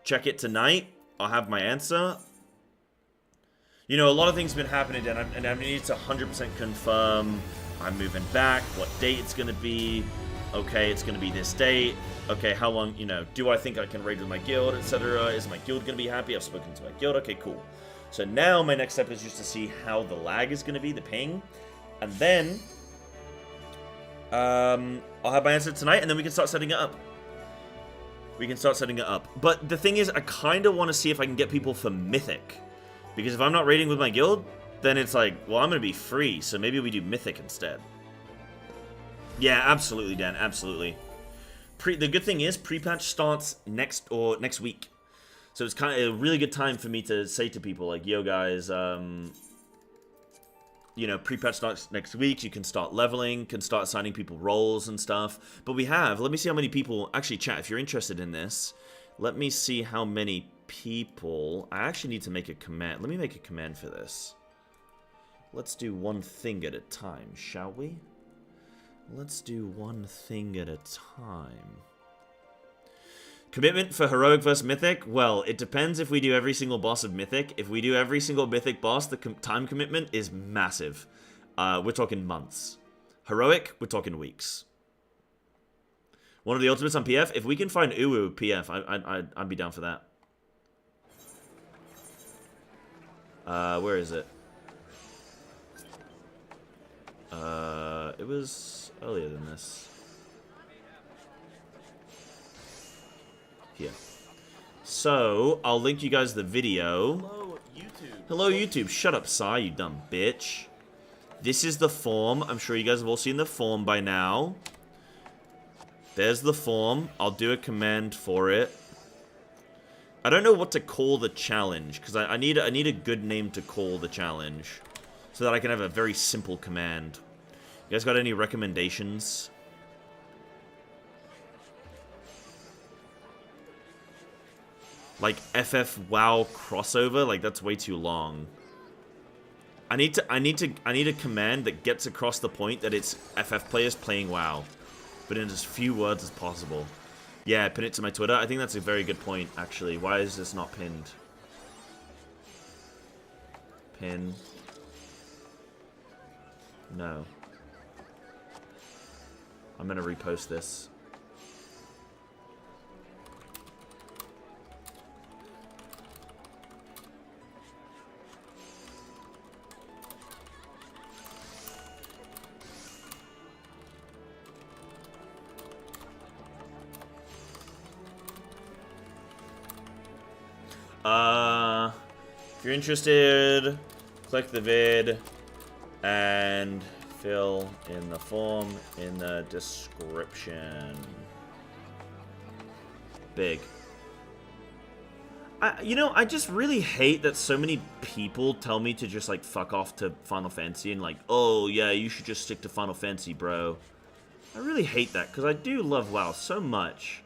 A: check it tonight, I'll have my answer. You know, a lot of things have been happening, and I need to 100% confirm I'm moving back, what date it's going to be. Okay, it's going to be this date. Okay, how long, you know, do I think I can raid with my guild, etc.? Is my guild going to be happy? I've spoken to my guild. Okay, cool. So now my next step is just to see how the lag is going to be, the ping. And then I'll have my answer tonight, and then we can start setting it up. But the thing is, I kind of want to see if I can get people for Mythic. Because if I'm not raiding with my guild, then it's like, well, I'm going to be free, so maybe we do Mythic instead. Yeah, absolutely, Dan, absolutely. The good thing is, pre-patch starts next week. So it's kind of a really good time for me to say to people, like, yo, guys, you know, pre-patch starts next week. You can start leveling, can start assigning people roles and stuff. But we have, let me see how many people, actually, chat, if you're interested in this, let me see how many people. I actually need to make a command. Let me make a command for this. Let's do one thing at a time, shall we? Let's do one thing at a time. Commitment for Heroic versus Mythic? Well, it depends if we do every single boss of Mythic. If we do every single Mythic boss, the time commitment is massive. We're talking months. Heroic, we're talking weeks. One of the ultimates on PF? If we can find Uwu PF, I'd be down for that. Where is it? It was earlier than this. Here. So, I'll link you guys the video.
O: Hello, YouTube.
A: Hello, YouTube. Shut up, Sai, you dumb bitch. This is the form. I'm sure you guys have all seen the form by now. There's the form. I'll do a command for it. I don't know what to call the challenge, because I need a good name to call the challenge, so that I can have a very simple command. You guys got any recommendations? Like FF WoW crossover? Like, that's way too long. I need a command that gets across the point that it's FF players playing WoW, but in as few words as possible. Yeah, pin it to my Twitter. I think that's a very good point, actually. Why is this not pinned? Pin. No. I'm gonna repost this. If you're interested, click the vid and fill in the form in the description. Big. You know, I just really hate that so many people tell me to just, like, fuck off to Final Fantasy and, like, oh, yeah, you should just stick to Final Fantasy, bro. I really hate that, because I do love WoW so much.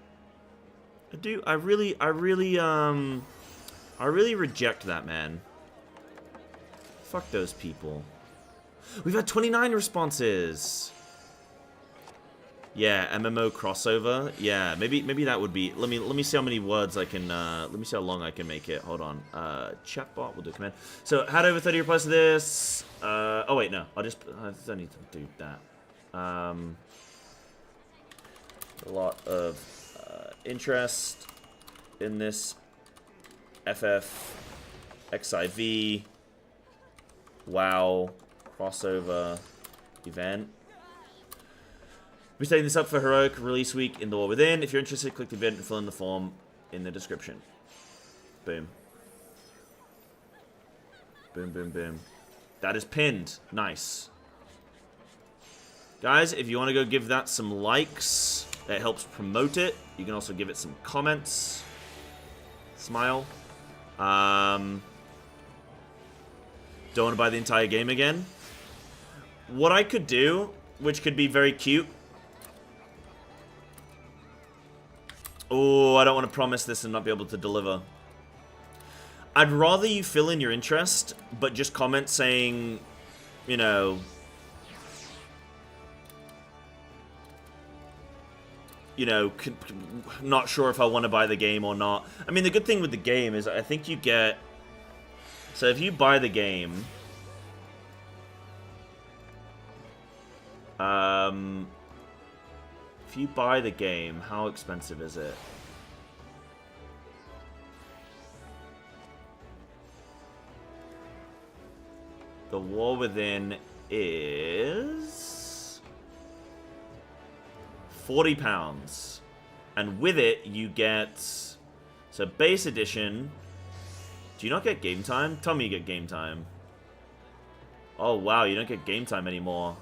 A: I really reject that, man. Fuck those people. We've had 29 responses. Yeah, MMO crossover. Yeah, maybe that would be. Let me see how many words I can. Let me see how long I can make it. Hold on. Chatbot will do command. So had over 30 replies to this. Oh wait, no. I don't need to do that. A lot of interest in this FF XIV WoW crossover event. We're setting this up for Heroic release week in the War Within. If you're interested, click the event and fill in the form in the description. Boom. Boom, boom, boom. That is pinned. Nice. Guys, if you want to go give that some likes, That helps promote it. You can also give it some comments. Smile. Don't want to buy the entire game again. What I could do, which could be very cute. Oh, I don't want to promise this and not be able to deliver. I'd rather you fill in your interest, but just comment saying, you know, not sure if I want to buy the game or not. I mean, the good thing with the game is I think you get... So if you buy the game... If you buy the game, how expensive is it? The War Within is £40. And with it, you get... So, base edition... Do you not get game time? Tell me you get game time. Oh, wow, you don't get game time anymore.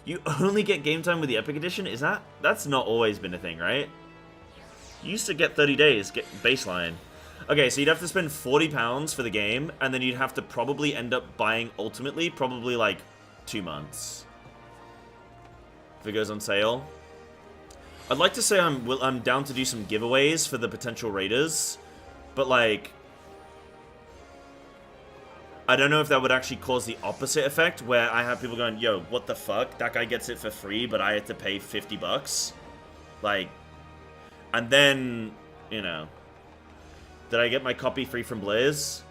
A: You only get game time with the Epic Edition? Is that... That's not always been a thing, right? You used to get 30 days, get baseline. Okay, so you'd have to spend £40 for the game, and then you'd have to probably end up buying, ultimately, probably like 2 months. If it goes on sale. I'd like to say I'm down to do some giveaways for the potential raiders, but like... I don't know if that would actually cause the opposite effect, where I have people going, yo, what the fuck? That guy gets it for free, but I had to pay 50 bucks. Like, and then, you know, did I get my copy free from Blizz?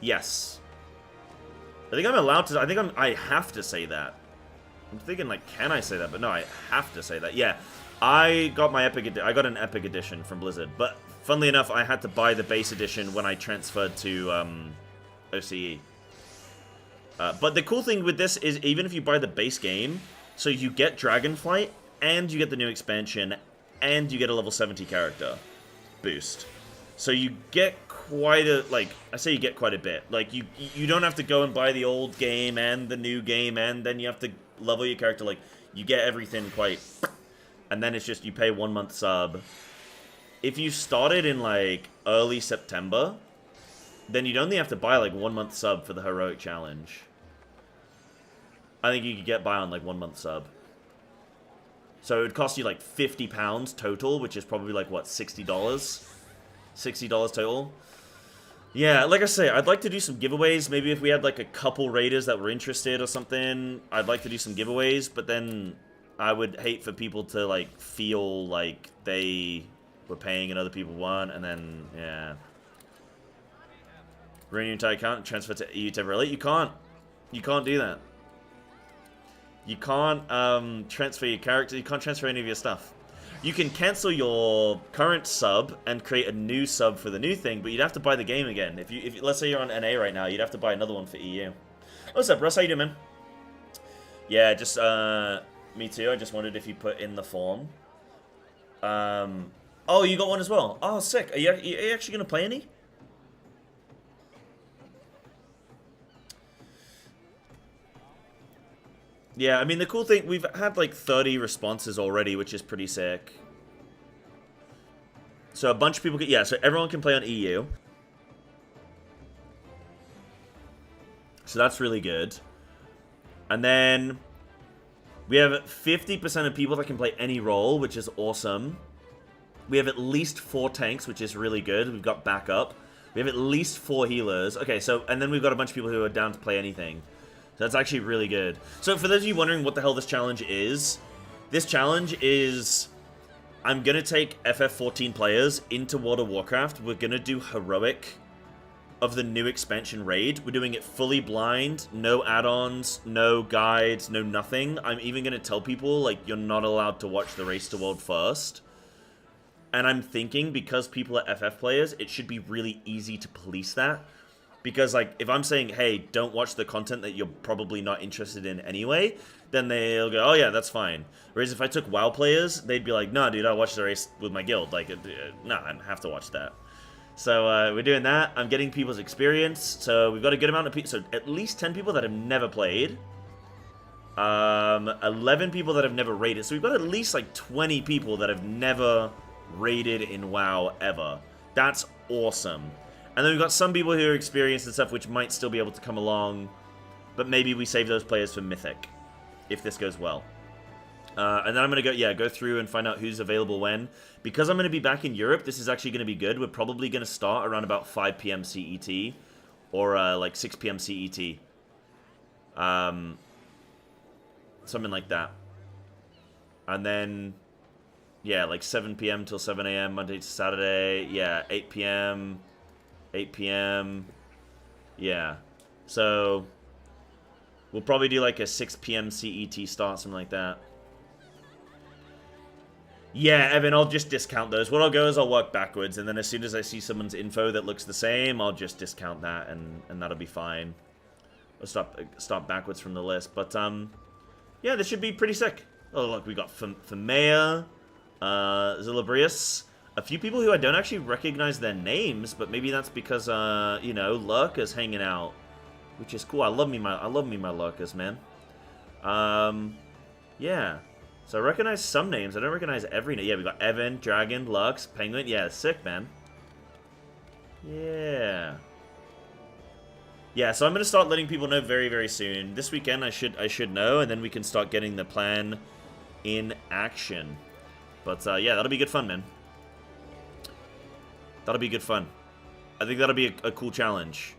A: Yes. I think I'm allowed to, I have to say that. I'm thinking, like, can I say that? But no, I have to say that. Yeah, I got an Epic Edition from Blizzard, but funnily enough, I had to buy the base edition when I transferred to OCE. But the cool thing with this is even if you buy the base game, so you get Dragonflight, and you get the new expansion, and you get a level 70 character boost. So you get quite a, like, I say you get quite a bit. Like, you don't have to go and buy the old game and the new game, and then you have to level your character. Like, you get everything quite... And then it's just, you pay 1 month sub. If you started in, like, early September, then you'd only have to buy, like, 1 month sub for the Heroic Challenge. I think you could get by on, like, 1 month sub. So it would cost you, like, £50 total, which is probably, like, what, $60? $60 total. Yeah, like I say, I'd like to do some giveaways. Maybe if we had, like, a couple raiders that were interested or something, I'd like to do some giveaways, but then I would hate for people to, like, feel like they... we're paying and other people weren't, and then, yeah. Ruin your entire account and transfer to EU temporarily? You can't. You can't do that. You can't transfer your character. You can't transfer any of your stuff. You can cancel your current sub and create a new sub for the new thing, but you'd have to buy the game again. If you let's say you're on NA right now, you'd have to buy another one for EU. What's up, Russ? How you doing, man? Yeah, just me too. I just wondered if you put in the form. Oh, you got one as well. Oh, sick. Are you actually going to play any? Yeah, I mean, the cool thing, we've had like 30 responses already, which is pretty sick. So a bunch of people can, yeah, so everyone can play on EU. So that's really good. And then we have 50% of people that can play any role, which is awesome. We have at least 4 tanks, which is really good. We've got backup. We have at least 4 healers. Okay, so, and then we've got a bunch of people who are down to play anything. So that's actually really good. So for those of you wondering what the hell this challenge is, this challenge is, I'm going to take FF14 players into World of Warcraft. We're going to do Heroic of the new expansion raid. We're doing it fully blind, no add-ons, no guides, no nothing. I'm even going to tell people, like, you're not allowed to watch the Race to World first. And I'm thinking, because people are FF players, it should be really easy to police that. Because, like, if I'm saying, hey, don't watch the content that you're probably not interested in anyway, then they'll go, oh yeah, that's fine. Whereas if I took WoW players, they'd be like, nah, dude, I'll watch the race with my guild. Like, nah, I have to watch that. So, we're doing that. I'm getting people's experience. So, we've got a good amount of people. So, at least 10 people that have never played. 11 people that have never raided. So we've got at least like 20 people that have never raided in WoW ever. That's awesome. And then we've got some people who are experienced and stuff which might still be able to come along. But maybe we save those players for Mythic, if this goes well. And then I'm going to go through and find out who's available when. Because I'm going to be back in Europe, this is actually going to be good. We're probably going to start around about 5 p.m. CET. Or like 6 p.m. CET. Something like that. And then, yeah, like 7 p.m. till 7 a.m. Monday to Saturday. Yeah, 8 p.m. 8 p.m. Yeah. So, we'll probably do like a 6 p.m. CET start, something like that. Yeah, Evan, I'll just discount those. What I'll go is I'll work backwards, and then as soon as I see someone's info that looks the same, I'll just discount that, and that'll be fine. I'll start backwards from the list. But, yeah, this should be pretty sick. Oh, look, we got Famea, Zilabrius, a few people who I don't actually recognize their names, but maybe that's because, you know, Lurker's hanging out, which is cool. I love me my Lurkers, man. Yeah. So I recognize some names. I don't recognize every name. Yeah, we got Evan, Dragon, Lux, Penguin. Yeah, sick, man. Yeah. Yeah, so I'm going to start letting people know very, very soon. This weekend I should know, and then we can start getting the plan in action. But yeah, that'll be good fun, man. That'll be good fun. I think that'll be a cool challenge.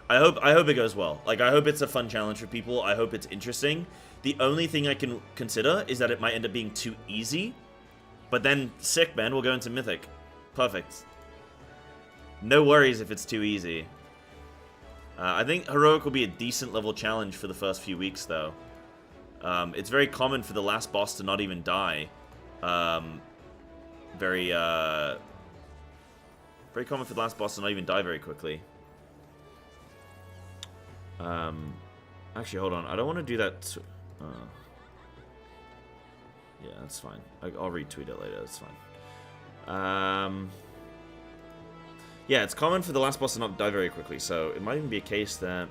A: I hope it goes well. Like, I hope it's a fun challenge for people. I hope it's interesting. The only thing I can consider is that it might end up being too easy. But then, sick, man. We'll go into Mythic. Perfect. No worries if it's too easy. I think Heroic will be a decent level challenge for the first few weeks, though. It's very common for the last boss to not even die. Very common for the last boss to not even die very quickly. Actually, hold on. I don't want to do that. Yeah, that's fine. I'll retweet it later. That's fine. Yeah, it's common for the last boss to not die very quickly, so it might even be a case that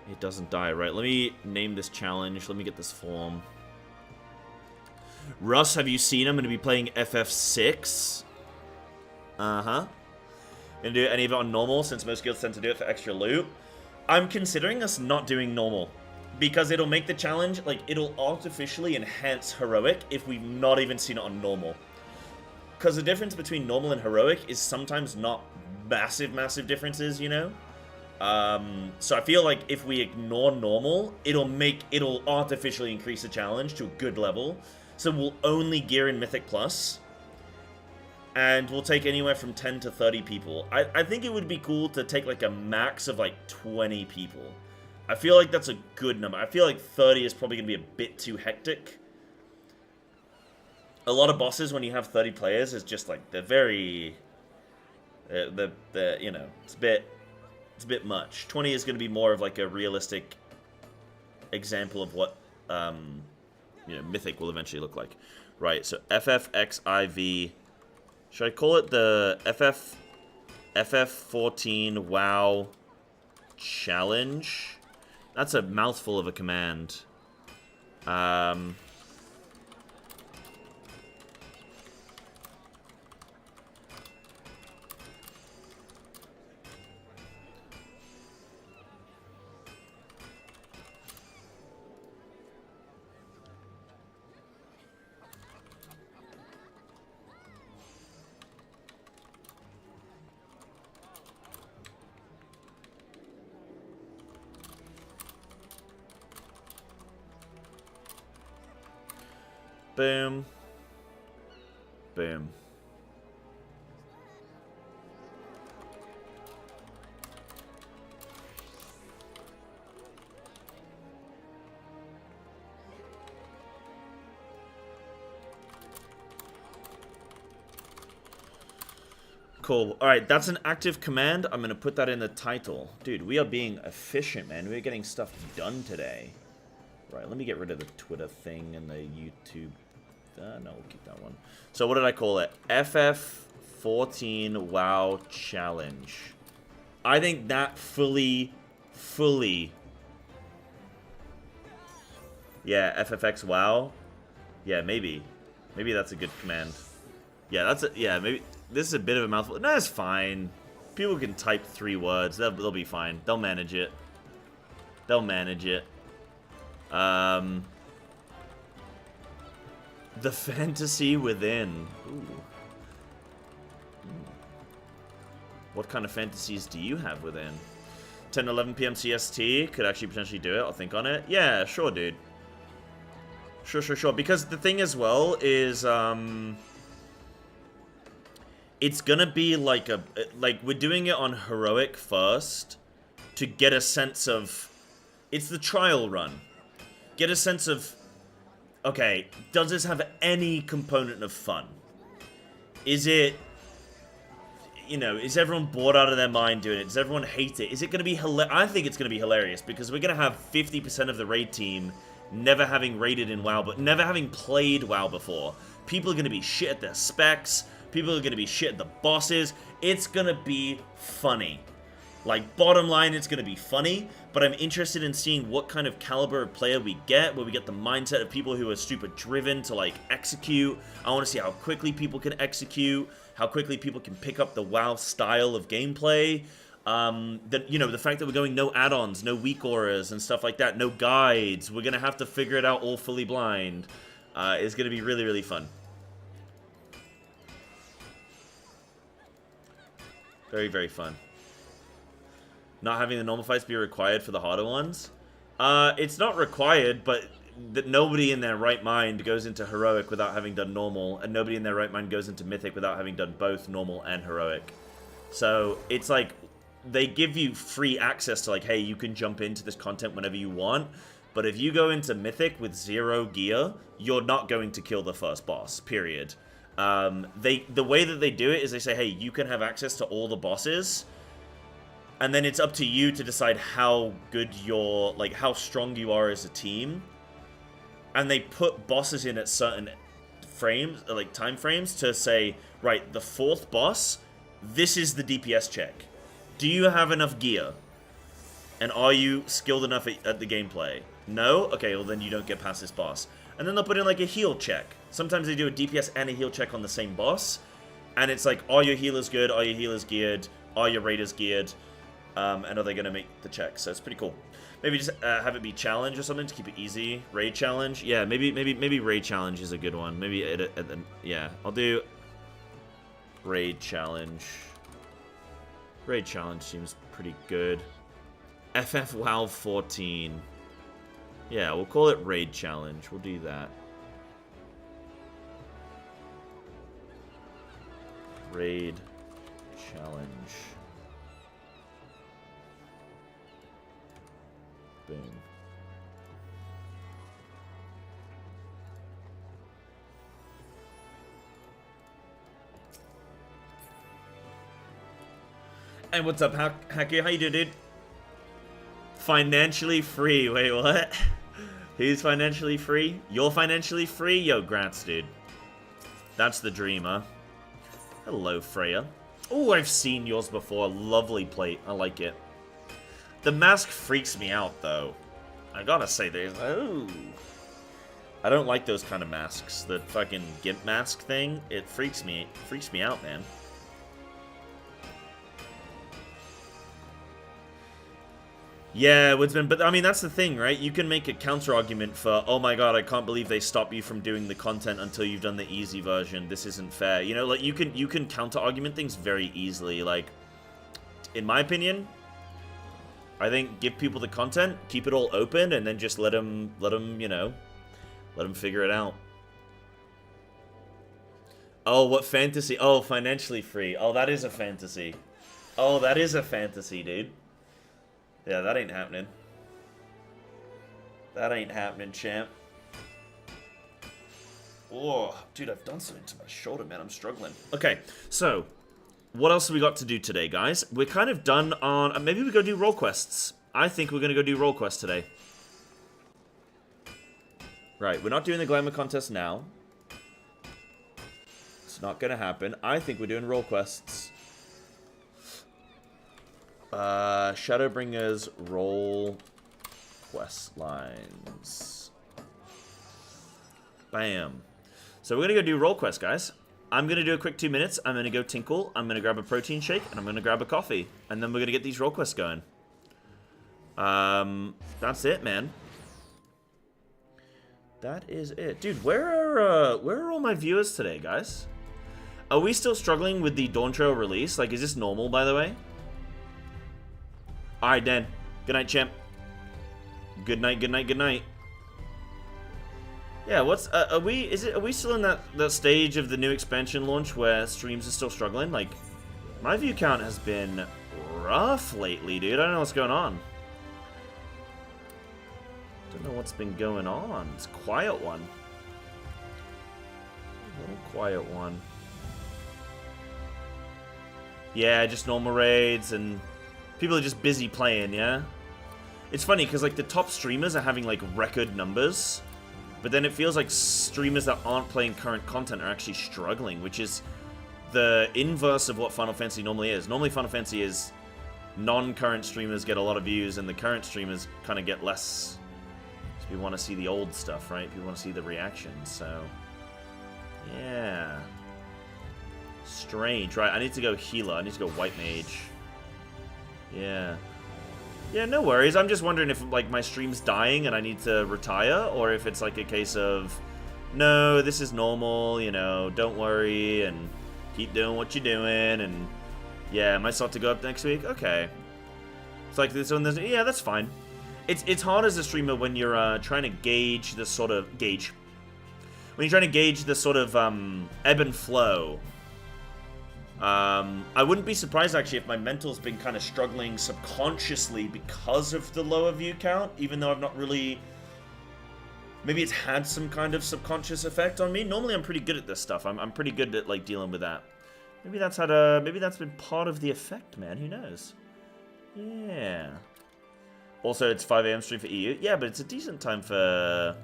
A: it doesn't die. Right, let me name this challenge. Let me get this form. Russ, have you seen I'm going to be playing FF6? Uh-huh. Gonna do any of it on normal, since most guilds tend to do it for extra loot. I'm considering us not doing normal, because it'll make the challenge, like, it'll artificially enhance Heroic if we've not even seen it on normal. Because the difference between normal and Heroic is sometimes not massive, massive differences, you know? So I feel like if we ignore normal, it'll artificially increase the challenge to a good level. So we'll only gear in Mythic Plus. And we'll take anywhere from 10 to 30 people. I think it would be cool to take like a max of like 20 people. I feel like that's a good number. I feel like 30 is probably going to be a bit too hectic. A lot of bosses, when you have 30 players, is just like, they're very... you know, it's a bit much. 20 is going to be more of like a realistic example of what, you know, Mythic will eventually look like. Right, so FFXIV... Should I call it the FF14 WoW Challenge? That's a mouthful of a command. Boom. Boom. Cool. Alright, that's an active command. I'm going to put that in the title. Dude, we are being efficient, man. We're getting stuff done today. Right, let me get rid of the Twitter thing and the YouTube. No, we'll keep that one. So what did I call it? FF14 WoW Challenge. I think that fully Yeah, FFX WoW. Yeah, maybe. Maybe that's a good command. Yeah, that's a, yeah, maybe this is a bit of a mouthful. No, it's fine. People can type 3 words. They'll be fine. They'll manage it. They'll manage it. The fantasy within. Ooh. What kind of fantasies do you have within? 10 to 11 p.m. CST could actually potentially do it. I'll think on it. Yeah, sure, dude. Sure. Because the thing as well is, it's gonna be like we're doing it on heroic first to get a sense of, it's the trial run. Get a sense of, okay, does this have any component of fun? Is it, you know, is everyone bored out of their mind doing it? Does everyone hate it? Is it gonna be hilarious? I think it's gonna be hilarious because we're gonna have 50% of the raid team never having raided in WoW, but never having played WoW before. People are gonna be shit at their specs. People are gonna be shit at the bosses. It's gonna be funny. Like, bottom line, it's gonna be funny, but I'm interested in seeing what kind of caliber of player we get, where we get the mindset of people who are super driven to, like, execute. I want to see how quickly people can execute, how quickly people can pick up the WoW style of gameplay. You know, the fact that we're going no add-ons, no weak auras and stuff like that, no guides. We're gonna have to figure it out all fully blind. It's gonna be really, really fun. Very, very fun. Not having the normal fights be required for the harder ones? It's not required, but that nobody in their right mind goes into heroic without having done normal, and nobody in their right mind goes into mythic without having done both normal and heroic. So it's like they give you free access to, like, hey, you can jump into this content whenever you want, but if you go into mythic with 0 gear, you're not going to kill the first boss, period. The way that they do it is they say, hey, you can have access to all the bosses, and then it's up to you to decide how good you're, like, how strong you are as a team. And they put bosses in at certain frames, like time frames, to say, right, the 4th boss, this is the DPS check. Do you have enough gear? And are you skilled enough at the gameplay? No? Okay, well then you don't get past this boss. And then they'll put in, like, a heal check. Sometimes they do a DPS and a heal check on the same boss. And it's like, are your healers good? Are your healers geared? Are your raiders geared? And are they going to make the check? So it's pretty cool. Maybe just have it be challenge or something to keep it easy. Raid challenge. Yeah, maybe raid challenge is a good one. Maybe yeah, I'll do raid challenge. Raid challenge seems pretty good. FF WoW 14. Yeah, we'll call it raid challenge. We'll do that. Raid challenge. Boom. And what's up, Haku? How you doing, dude? Financially free. Wait, what? Who's financially free? You're financially free? Yo, grats, dude. That's the dream, huh? Hello, Freya. Oh, I've seen yours before. Lovely plate. I like it. The mask freaks me out, though. I gotta say, oh. I don't like those kind of masks. The fucking gimp mask thing. It freaks me out, man. Yeah, Woodsman, but I mean, that's the thing, right? You can make a counter-argument for, oh my god, I can't believe they stop you from doing the content until you've done the easy version. This isn't fair. You know, like, you can counter-argument things very easily. Like, in my opinion, I think give people the content, keep it all open, and then just let them, you know, let them figure it out. Oh, what fantasy? Oh, financially free. Oh, that is a fantasy. Oh, that is a fantasy, dude. Yeah, that ain't happening. That ain't happening, champ. Oh, dude, I've done something to my shoulder, man. I'm struggling. Okay, so what else have we got to do today, guys? We're kind of done on... maybe we go do role quests. I think we're going to go do role quests today. Right, we're not doing the glamour contest now. It's not going to happen. I think we're doing role quests. Shadowbringers role quest lines. Bam. So we're going to go do roll quest, guys. I'm going to do a quick 2 minutes. I'm going to go tinkle. I'm going to grab a protein shake. And I'm going to grab a coffee. And then we're going to get these roll quests going. That's it, man. That is it. Dude, where are all my viewers today, guys? Are we still struggling with the Dawn Trail release? Like, is this normal, by the way? Alright, Dan. Good night, champ. Good night, good night, good night. Yeah, are we still in that stage of the new expansion launch where streams are still struggling? Like, my view count has been rough lately, dude. I don't know what's going on. Don't know what's been going on. It's a quiet one. A little quiet one. Yeah, just normal raids and people are just busy playing, yeah? It's funny because like the top streamers are having like record numbers, but then it feels like streamers that aren't playing current content are actually struggling, which is the inverse of what Final Fantasy normally is. Normally Final Fantasy is non-current streamers get a lot of views and the current streamers kind of get less. We want to see the old stuff, right? People want to see the reactions, so... Yeah. Strange, right? I need to go healer. I need to go white mage. Yeah. Yeah, no worries. I'm just wondering if, like, my stream's dying and I need to retire, or if it's, like, a case of, no, this is normal, you know, don't worry, and keep doing what you're doing, and, yeah, might start to go up next week? Okay. It's like this one, yeah, that's fine. It's hard as a streamer when you're trying to gauge the sort of... When you're trying to gauge the sort of ebb and flow. I wouldn't be surprised, actually, if my mental's been kind of struggling subconsciously because of the lower view count, even though I've not really... Maybe it's had some kind of subconscious effect on me. Normally, I'm pretty good at this stuff. I'm pretty good at, like, dealing with that. Maybe that's had a... Maybe that's been part of the effect, man. Who knows? Yeah... Also, it's 5 AM stream for EU. Yeah, but it's a decent time for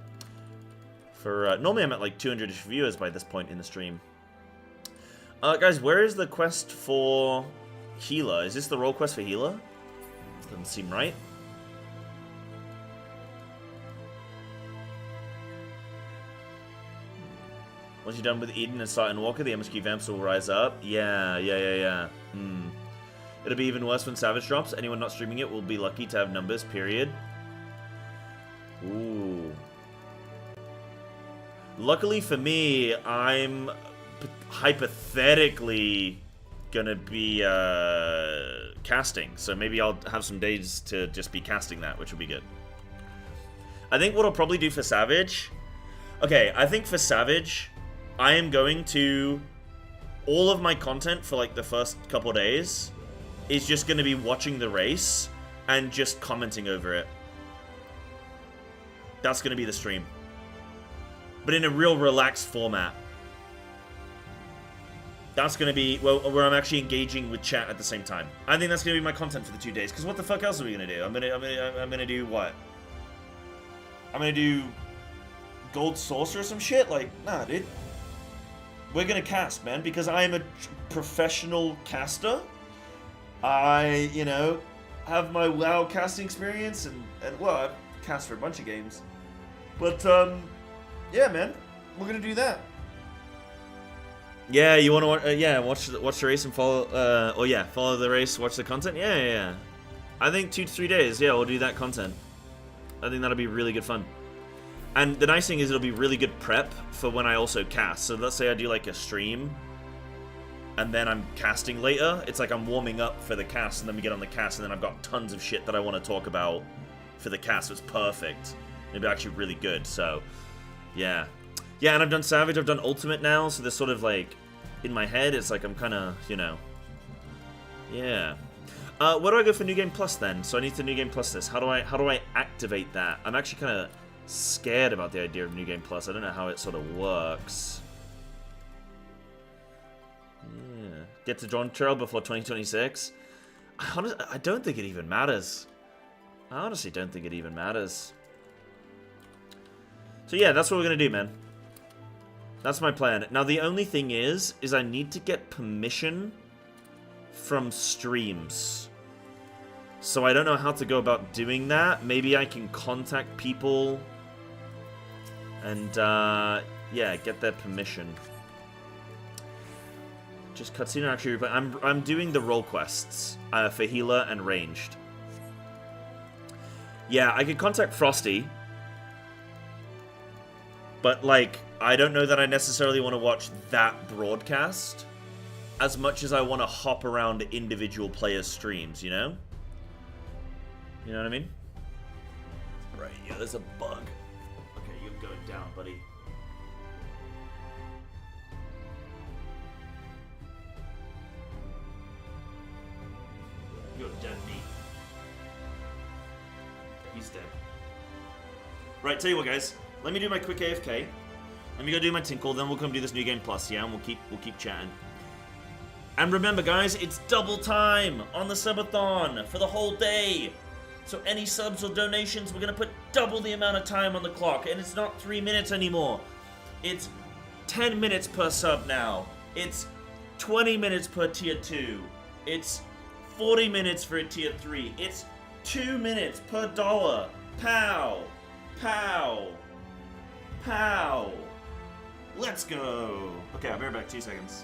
A: normally I'm at like 200-ish viewers by this point in the stream. Guys, where is the quest for healer? Is this the role quest for healer? Doesn't seem right. Once you're done with Eden and start in Walker, the MSQ vamps will rise up. Yeah. It'll be even worse when Savage drops. Anyone not streaming it will be lucky to have numbers, period. Ooh. Luckily for me, I'm hypothetically gonna be casting. So maybe I'll have some days to just be casting that, which will be good. I think what I'll probably do for Savage... Okay, I think for Savage, I am going to... All of my content for like the first couple days... is just going to be watching the race and just commenting over it. That's going to be the stream. But in a real relaxed format. That's going to be where I'm actually engaging with chat at the same time. I think that's going to be my content for the 2 days. Because what the fuck else are we going to do? I'm going to do what? I'm going to do Gold Saucer or some shit? Like, nah, dude. We're going to cast, man. Because I am a professional caster. I, you know, have my WoW casting experience, and well, I've cast for a bunch of games. But, yeah, man, we're gonna do that. Yeah, you wanna watch the race and follow, follow the race, watch the content? Yeah. I think 2 to 3 days, yeah, we'll do that content. I think that'll be really good fun. And the nice thing is it'll be really good prep for when I also cast. So let's say I do, like, a stream... and then I'm casting later, it's like I'm warming up for the cast, and then we get on the cast, and then I've got tons of shit that I want to talk about for the cast, so it's perfect. It'll be actually really good, so, yeah. Yeah, and I've done Savage, I've done Ultimate now, so there's sort of like, in my head, it's like I'm kind of, you know, yeah. Where do I go for New Game Plus then? So I need to New Game Plus this. How do I activate that? I'm actually kind of scared about the idea of New Game Plus. I don't know how it sort of works. Yeah. Get to Dawn Trail before 2026? I don't think it even matters. I honestly don't think it even matters. So yeah, that's what we're going to do, man. That's my plan. Now, the only thing is I need to get permission from streams. So I don't know how to go about doing that. Maybe I can contact people and, Yeah, get their permission. Just cutscene actually, but I'm doing the role quests for healer and ranged. Yeah, I could contact Frosty, but like I don't know that I necessarily want to watch that broadcast as much as I want to hop around individual players' streams. You know? You know what I mean? Right. Yeah, there's a bug. Okay, you're going down, buddy. You're dead meat. He's dead. Right, tell you what, guys. Let me do my quick AFK. Let me go do my tinkle, then we'll come do this new game plus, yeah, and we'll keep chatting. And remember, guys, it's double time on the subathon for the whole day. So any subs or donations, we're gonna put double the amount of time on the clock, and it's not 3 minutes anymore. It's 10 minutes per sub now. It's 20 minutes per tier 2. It's 40 minutes for a tier 3. It's 2 minutes per dollar. Pow! Pow! Pow! Let's go! Okay, I'll be right back. 2 seconds.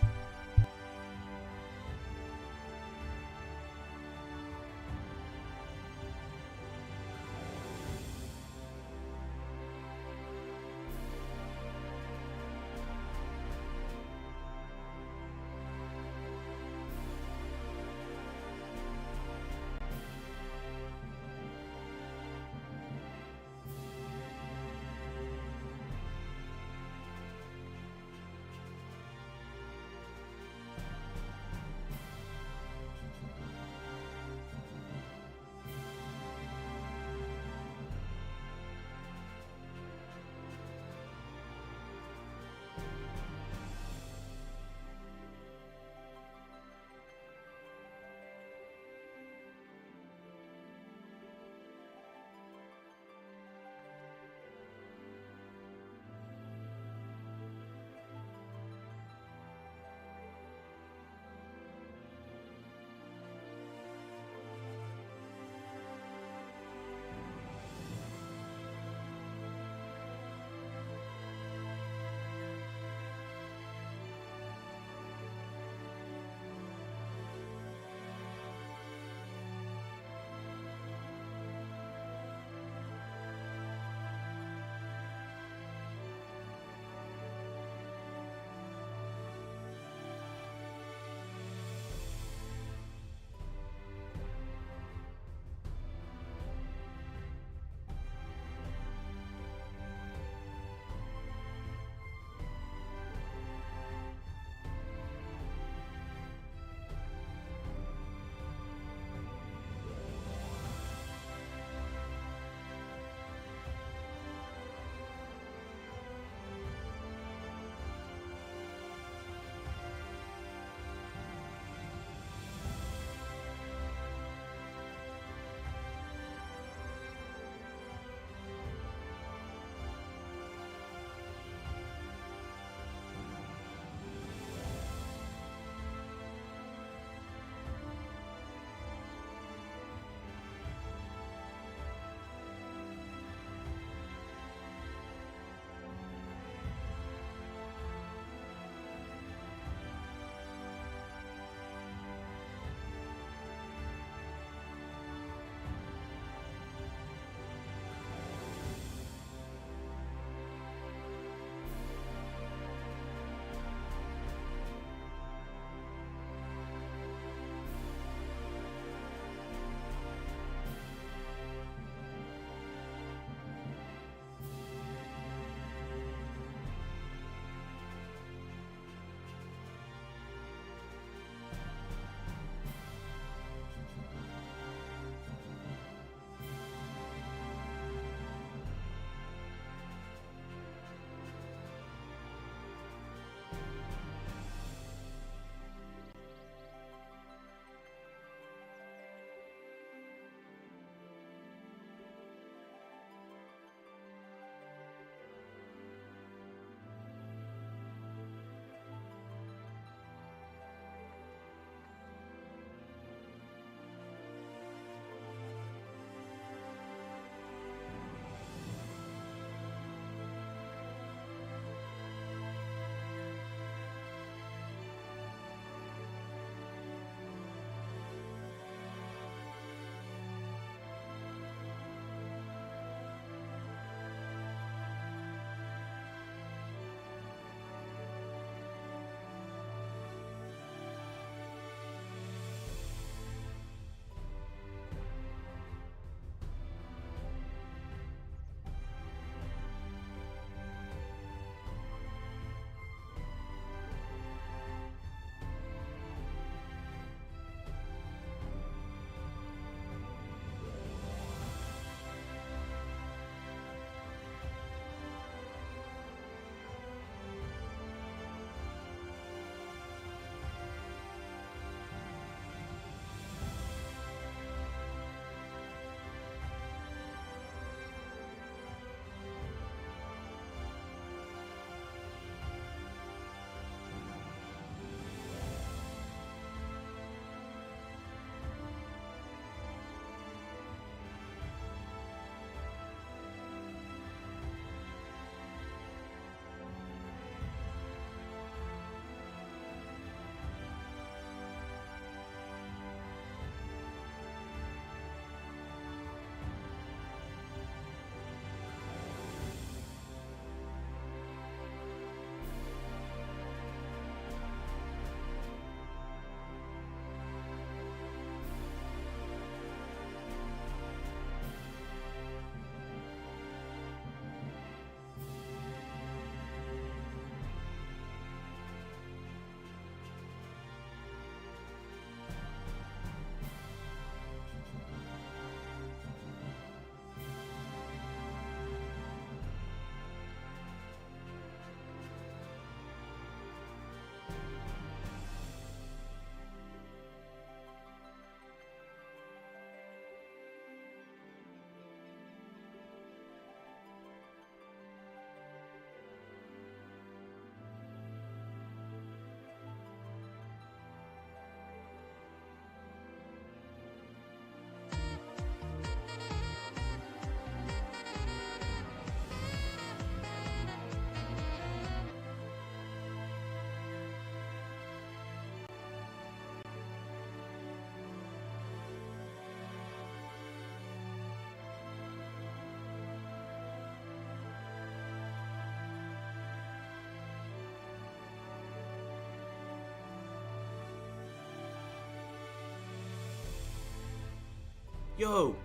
A: Yo,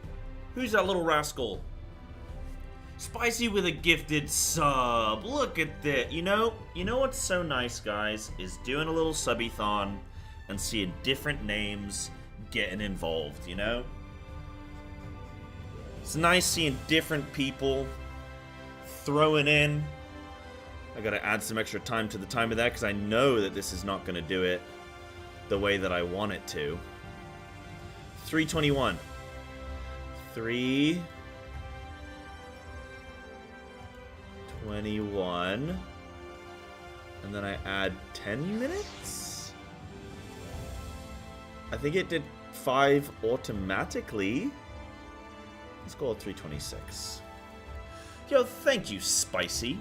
A: who's that little rascal? Spicy with a gifted sub. Look at that. You know what's so nice, guys, is doing a little subathon and seeing different names getting involved, you know? It's nice seeing different people throwing in. I gotta add some extra time to the timer there because I know that this is not gonna do it the way that I want it to. 3:21. 3:21. And then I add 10 minutes? I think it did 5 automatically. Let's go at 3:26. Yo, thank you, Spicy.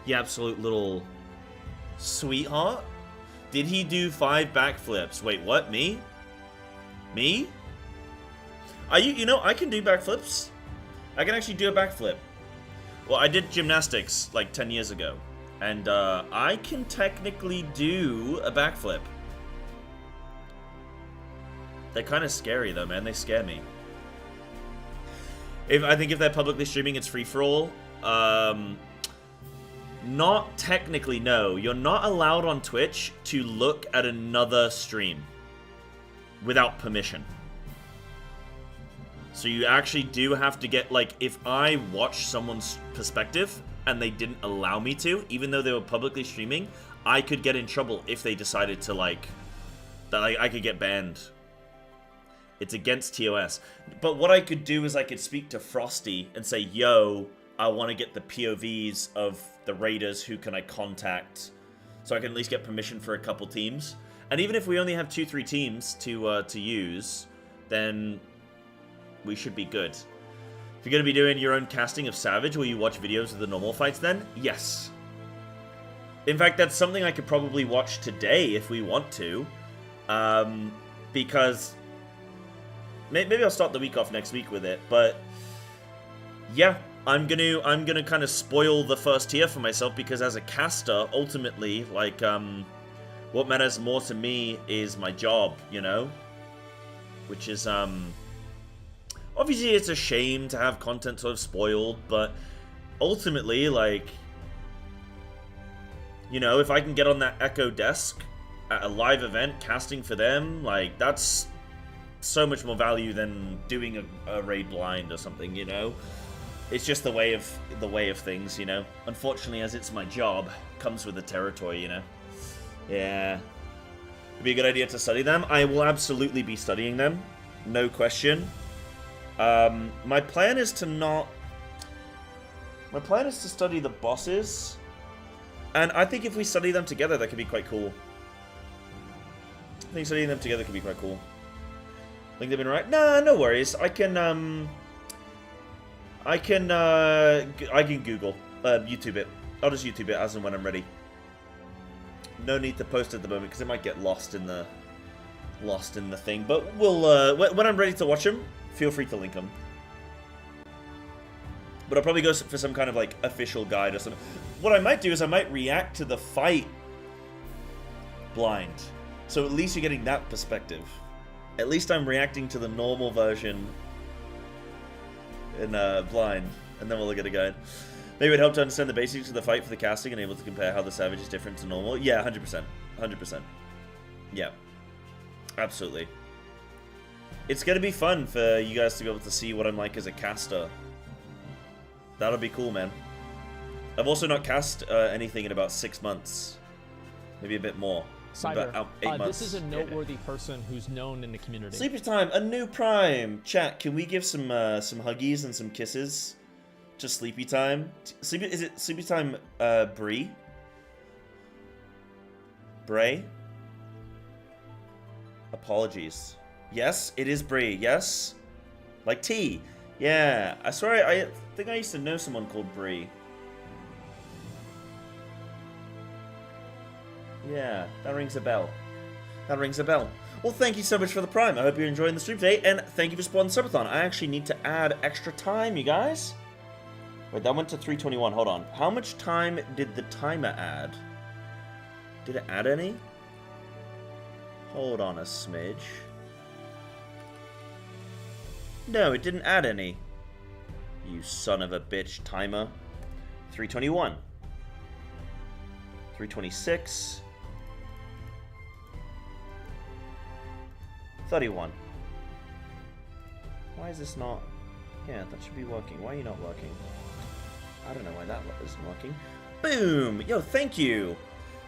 A: You absolute little sweetheart. Did he do 5 backflips? Wait, what? Me? Me? You know, I can do backflips. I can actually do a backflip. Well, I did gymnastics like 10 years ago. And I can technically do a backflip. They're kind of scary though, man. They scare me. I think if they're publicly streaming, it's free for all. Not technically, no. You're not allowed on Twitch to look at another stream without permission. So you actually do have to get, like, if I watch someone's perspective and they didn't allow me to, even though they were publicly streaming, I could get in trouble if they decided to, like, that I could get banned. It's against TOS. But what I could do is I could speak to Frosty and say, yo, I want to get the POVs of the raiders. Who can I contact? So I can at least get permission for a couple teams. And even if we only have 2-3 teams to use, then we should be good. If you're going to be doing your own casting of Savage, will you watch videos of the normal fights then? Yes. In fact, that's something I could probably watch today if we want to. Because maybe I'll start the week off next week with it, but yeah, I'm gonna kind of spoil the first tier for myself because as a caster, ultimately, like, what matters more to me is my job, you know? Which is, obviously it's a shame to have content sort of spoiled, but ultimately, like, you know, if I can get on that Echo desk at a live event, casting for them, like, that's so much more value than doing a raid blind or something, you know? It's just the way of things, you know? Unfortunately, as it's my job, comes with the territory, you know? Yeah. It'd be a good idea to study them. I will absolutely be studying them. No question. My plan is to not... My plan is to study the bosses. And I think if we study them together, that could be quite cool. I think studying them together could be quite cool. Think they've been right? Nah, no worries. I can Google, YouTube it. I'll just YouTube it as and when I'm ready. No need to post at the moment because it might get lost in the thing. But we'll when I'm ready to watch them, feel free to link them. But I'll probably go for some kind of like official guide or something. What I might do is I might react to the fight blind, so at least you're getting that perspective. At least I'm reacting to the normal version in blind, and then we'll look at a guide. Maybe it'd help to understand the basics of the fight for the casting and able to compare how the Savage is different to normal. Yeah, 100%. 100%. Yeah. Absolutely. It's gonna be fun for you guys to be able to see what I'm like as a caster. That'll be cool, man. I've also not cast anything in about 6 months. Maybe a bit more.
C: Cyber,
A: 8 months.
C: this is a noteworthy person who's known in the community.
A: Sleepy time, a new prime. Chat, can we give some huggies and some kisses to Sleepy time? Is it Sleepy time? Bree. Bray. Apologies. Yes, it is Bree. Yes, like tea. Yeah, I swear I think I used to know someone called Bree. Yeah, that rings a bell. That rings a bell. Well, thank you so much for the prime. I hope you're enjoying the stream today, and thank you for supporting Subathon. I actually need to add extra time, you guys. Wait, that went to 3:21. Hold on. How much time did the timer add? Did it add any? Hold on a smidge. No, it didn't add any. You son of a bitch timer. 321. 326. 31. Why is this not... Yeah, that should be working. Why are you not working? I don't know why that isn't working. Boom! Yo, thank you!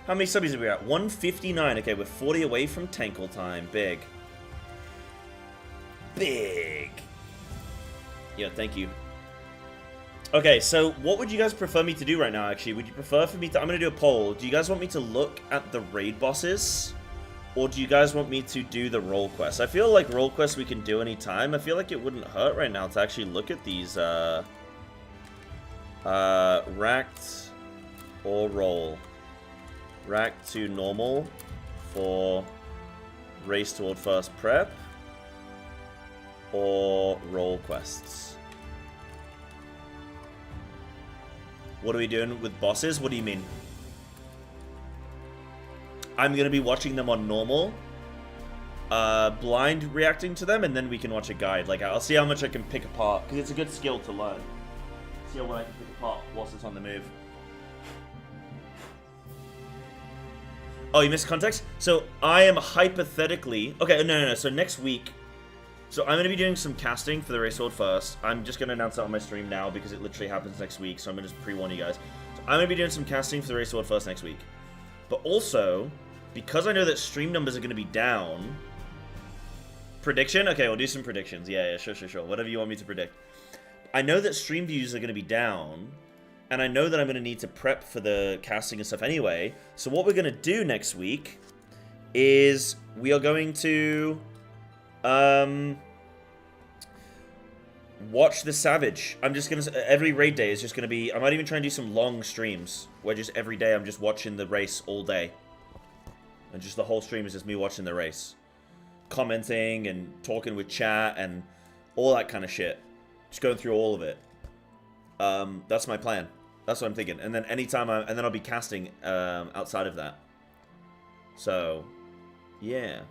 A: How many subbies are we at? 159. Okay, we're 40 away from Tankle time. Big. Big! Yo, thank you. Okay, so what would you guys prefer me to do right now, actually? Would you prefer for me to... I'm going to do a poll. Do you guys want me to look at the raid bosses? Or do you guys want me to do the role quests? I feel like role quests we can do anytime. I feel like it wouldn't hurt right now to actually look at these, racked or roll. Racked to normal for race toward first prep. Or role quests. What are we doing with bosses? What do you mean? I'm going to be watching them on normal. Blind reacting to them, and then we can watch a guide. Like, I'll see how much I can pick apart, because it's a good skill to learn. See how I can pick apart whilst it's on the move. Oh, you missed context? So, I am hypothetically... Okay, no. So, next week... So, I'm going to be doing some casting for the Race Sword first. I'm just going to announce that on my stream now, because it literally happens next week, so I'm going to just pre-warn you guys. So, I'm going to be doing some casting for the Race Sword first next week. But also, because I know that stream numbers are going to be down... Prediction? Okay, we'll do some predictions. Yeah, sure. Whatever you want me to predict. I know that stream views are going to be down, and I know that I'm going to need to prep for the casting and stuff anyway. So what we're going to do next week is we are going to watch the Savage. I'm just going to... Every raid day is just going to be... I might even try and do some long streams, where just every day I'm just watching the race all day. And just the whole stream is just me watching the race. Commenting and talking with chat and all that kind of shit. Just going through all of it. That's my plan. That's what I'm thinking. And then anytime and then I'll be casting outside of that. So, yeah.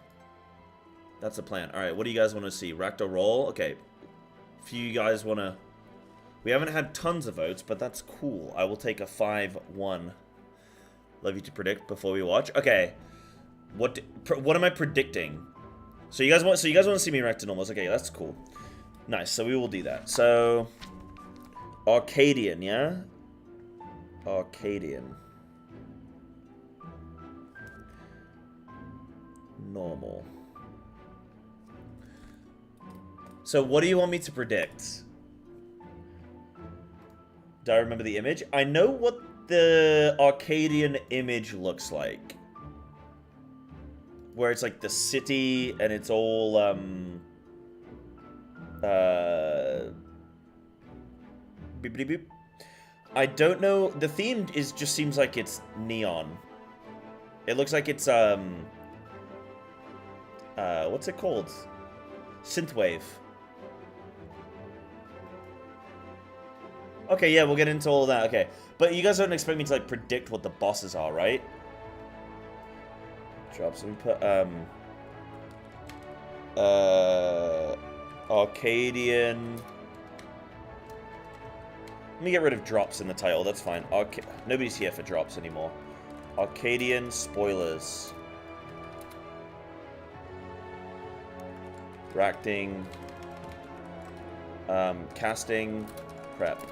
A: That's the plan. Alright, what do you guys want to see? Racked or roll? Okay. If you guys want to... We haven't had tons of votes, but that's cool. I will take a 5-1. Love you to predict before we watch. Okay. What am I predicting? So you guys want to see me racked to normals? Okay, that's cool. Nice. So we will do that. So Arcadian, yeah? Arcadian. Normal. So what do you want me to predict? Do I remember the image? I know what the Arcadian image looks like. Where it's like the city and it's all beep beep. I don't know. The theme just seems like it's neon. It looks like it's what's it called? Synthwave. Okay, yeah, we'll get into all of that. Okay, but you guys don't expect me to like predict what the bosses are, right? Drops. Let me put Arcadian. Let me get rid of drops in the title. That's fine. Nobody's here for drops anymore. Arcadian spoilers. Racting. Casting. Prep.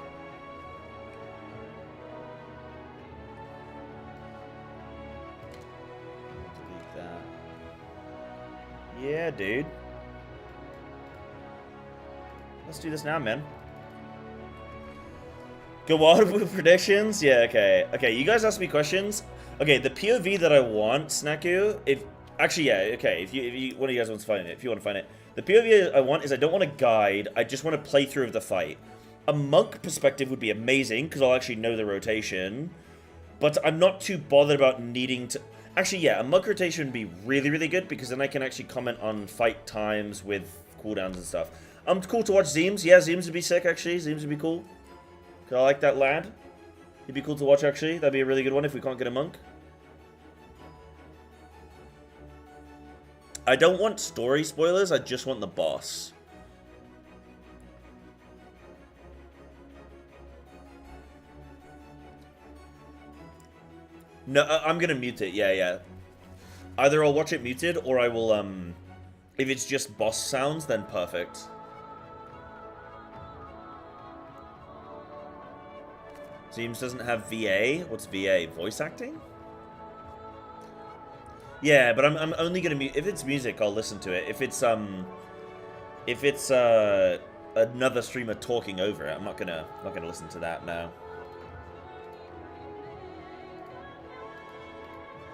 A: Yeah, dude. Let's do this now, man. Go on with predictions? Yeah, okay. Okay, you guys ask me questions. Okay, the POV that I want, Snaku, actually, yeah, okay, if you one of you guys wants to find it, if you want to find it. The POV I want is I don't want a guide, I just want a playthrough of the fight. A monk perspective would be amazing, because I'll actually know the rotation. But I'm not too bothered about needing to... Actually, yeah, a monk rotation would be really, really good, because then I can actually comment on fight times with cooldowns and stuff. Cool to watch Zeems. Yeah, Zeems would be sick, actually. Zeems would be cool. I like that lad. He'd be cool to watch, actually. That'd be a really good one if we can't get a monk. I don't want story spoilers, I just want the boss. No, I'm gonna mute it. Yeah, yeah. Either I'll watch it muted, or I will, if it's just boss sounds, then perfect. Teams doesn't have VA. What's VA? Voice acting? Yeah, but I'm only gonna mute if it's music. I'll listen to it. If it's another streamer talking over it, I'm not gonna listen to that now.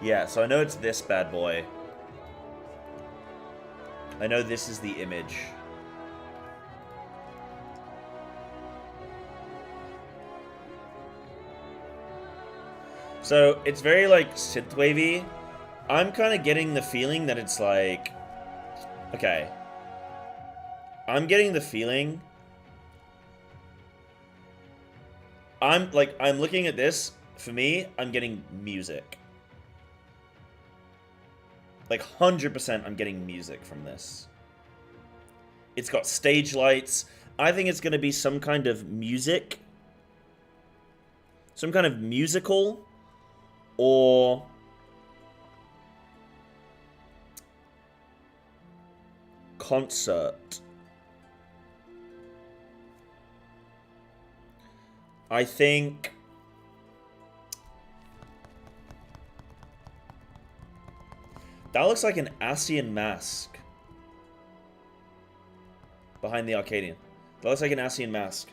A: Yeah, so I know it's this bad boy. I know this is the image. So it's very like synthwavy. I'm kind of getting the feeling that it's like, okay. I'm getting the feeling. I'm looking at this. For me, I'm getting music. Like 100% I'm getting music from this. It's got stage lights. I think it's going to be some kind of music. Some kind of musical. Or concert. I think that looks like an Asian mask behind the Arcadian. That looks like an Asian mask.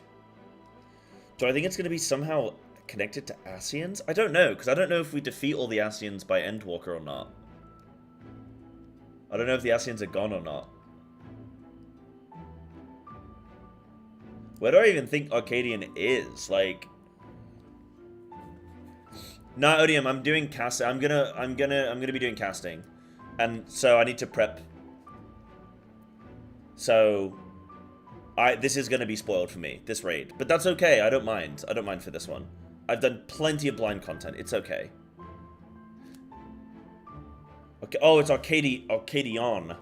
A: Do I think it's going to be somehow connected to Asians? I don't know, because I don't know if we defeat all the Asians by Endwalker or not. I don't know if the Asians are gone or not. Where do I even think Arcadian is? Like, nah, Odium, I'm doing casting. I'm gonna be doing casting, and so I need to prep. So, this is gonna be spoiled for me, this raid, but that's okay. I don't mind. I don't mind for this one. I've done plenty of blind content. It's okay. Okay. Oh, it's Arcadion. Arcadion.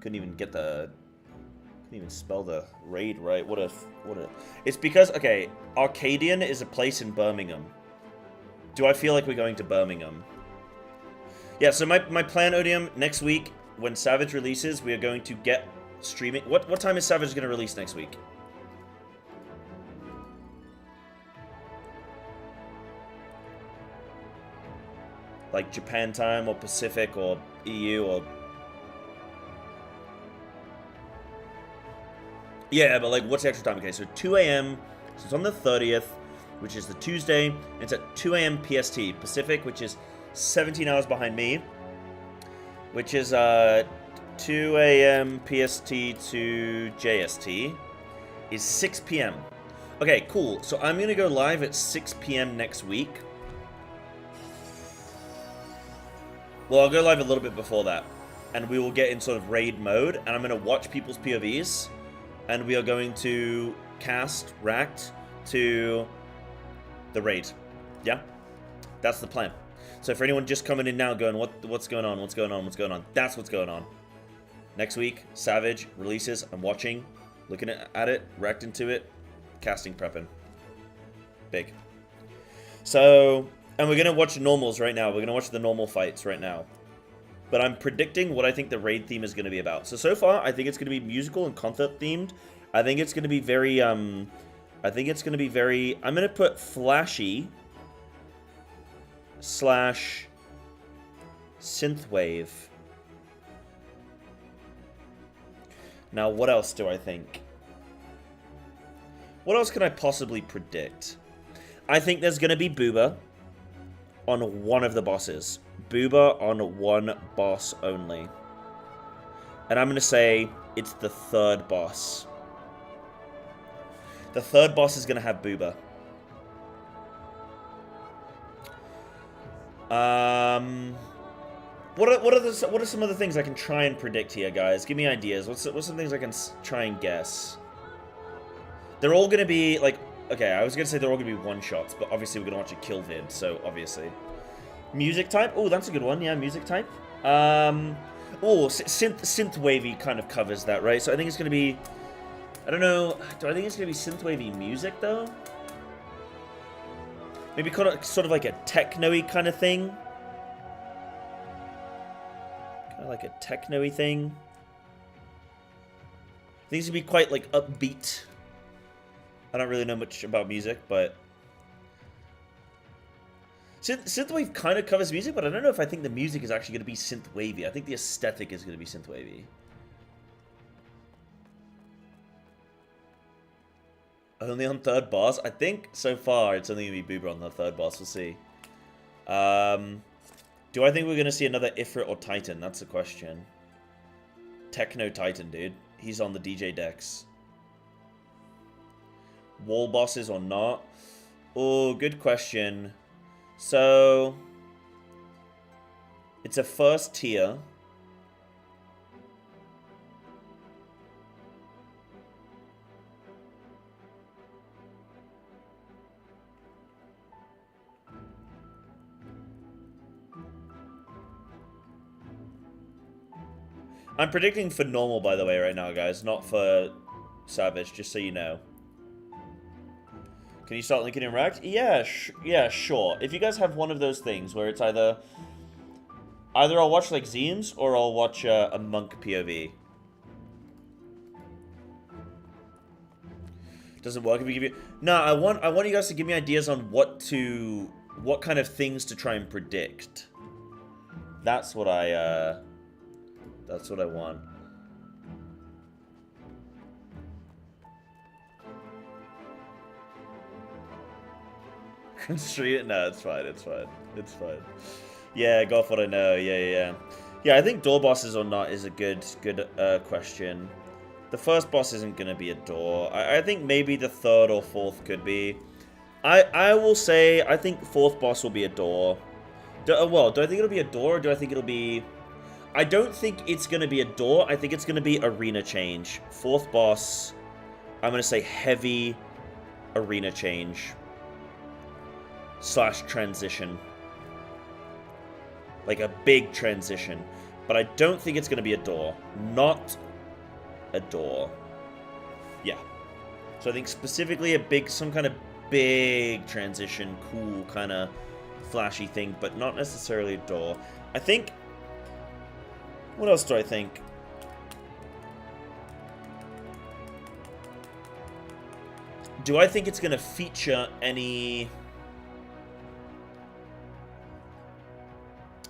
A: Couldn't even spell the raid right. What a. It's because, okay, Arcadian is a place in Birmingham. Do I feel like we're going to Birmingham? Yeah, so my plan, Odium, next week, when Savage releases, we are going to get streaming. What time is Savage going to release next week? Like Japan time or Pacific or EU or... Yeah, but like, what's the extra time? Okay, so 2 a.m. So it's on the 30th, which is the Tuesday. And it's at 2 a.m. PST. Pacific, which is 17 hours behind me. Which is 2 a.m. PST to JST. Is 6 p.m. Okay, cool. So I'm going to go live at 6 p.m. next week. Well, I'll go live a little bit before that. And we will get in sort of raid mode. And I'm going to watch people's POVs. And we are going to cast Racked to the raid. Yeah? That's the plan. So for anyone just coming in now going, what's going on? What's going on? What's going on? That's what's going on. Next week, Savage releases. I'm watching, looking at it, Racked into it, casting prepping. Big. So, and we're going to watch normals right now. We're going to watch the normal fights right now. But I'm predicting what I think the raid theme is going to be about. So far, I think it's going to be musical and concert themed. I think it's going to be very, I'm going to put flashy / synthwave. Now, what else do I think? What else can I possibly predict? I think there's going to be Booba on one of the bosses. Booba on one boss only. And I'm going to say it's the third boss. The third boss is going to have Booba. What are some other things I can try and predict here, guys? Give me ideas. What's some things I can try and guess? They're all going to be, like... Okay, I was going to say they're all going to be one-shots, but obviously we're going to watch a kill vid, so obviously... Music type? Oh, that's a good one. Yeah, music type. Synthwavy kind of covers that, right? So I think it's going to be... I don't know. Do I think it's going to be synthwavy music, though? Maybe sort of like a techno-y kind of thing. Kind of like a techno-y thing. I think it's gonna be quite like upbeat. I don't really know much about music, but synthwave kind of covers music, but I don't know if I think the music is actually gonna be synthwavy. I think the aesthetic is gonna be synthwavy. Only on third boss? I think so far it's only going to be Boober on the third boss. We'll see. Do I think we're going to see another Ifrit or Titan? That's the question. Techno Titan, dude. He's on the DJ decks. Wall bosses or not? Oh, good question. So, it's a first tier. I'm predicting for normal, by the way, right now, guys. Not for Savage, just so you know. Can you start linking in Racked? Yeah, yeah, sure. If you guys have one of those things where it's either I'll watch, like, Zines, or I'll watch a Monk POV. Doesn't work if you give you... No, I want you guys to give me ideas on what kind of things to try and predict. That's what I want. Street it? No, it's fine. It's fine. It's fine. Yeah, go off what I know. Yeah. I think door bosses or not is a good question. The first boss isn't gonna be a door. I think maybe the third or fourth could be. I will say I think fourth boss will be a door. Do I think it'll be a door, or do I think it'll be? I don't think it's going to be a door. I think it's going to be arena change. Fourth boss, I'm going to say heavy arena change / transition. Like a big transition. But I don't think it's going to be a door. Not a door. Yeah. So I think specifically some kind of big transition, cool kind of flashy thing, but not necessarily a door. I think... What else do I think? Do I think it's going to feature any...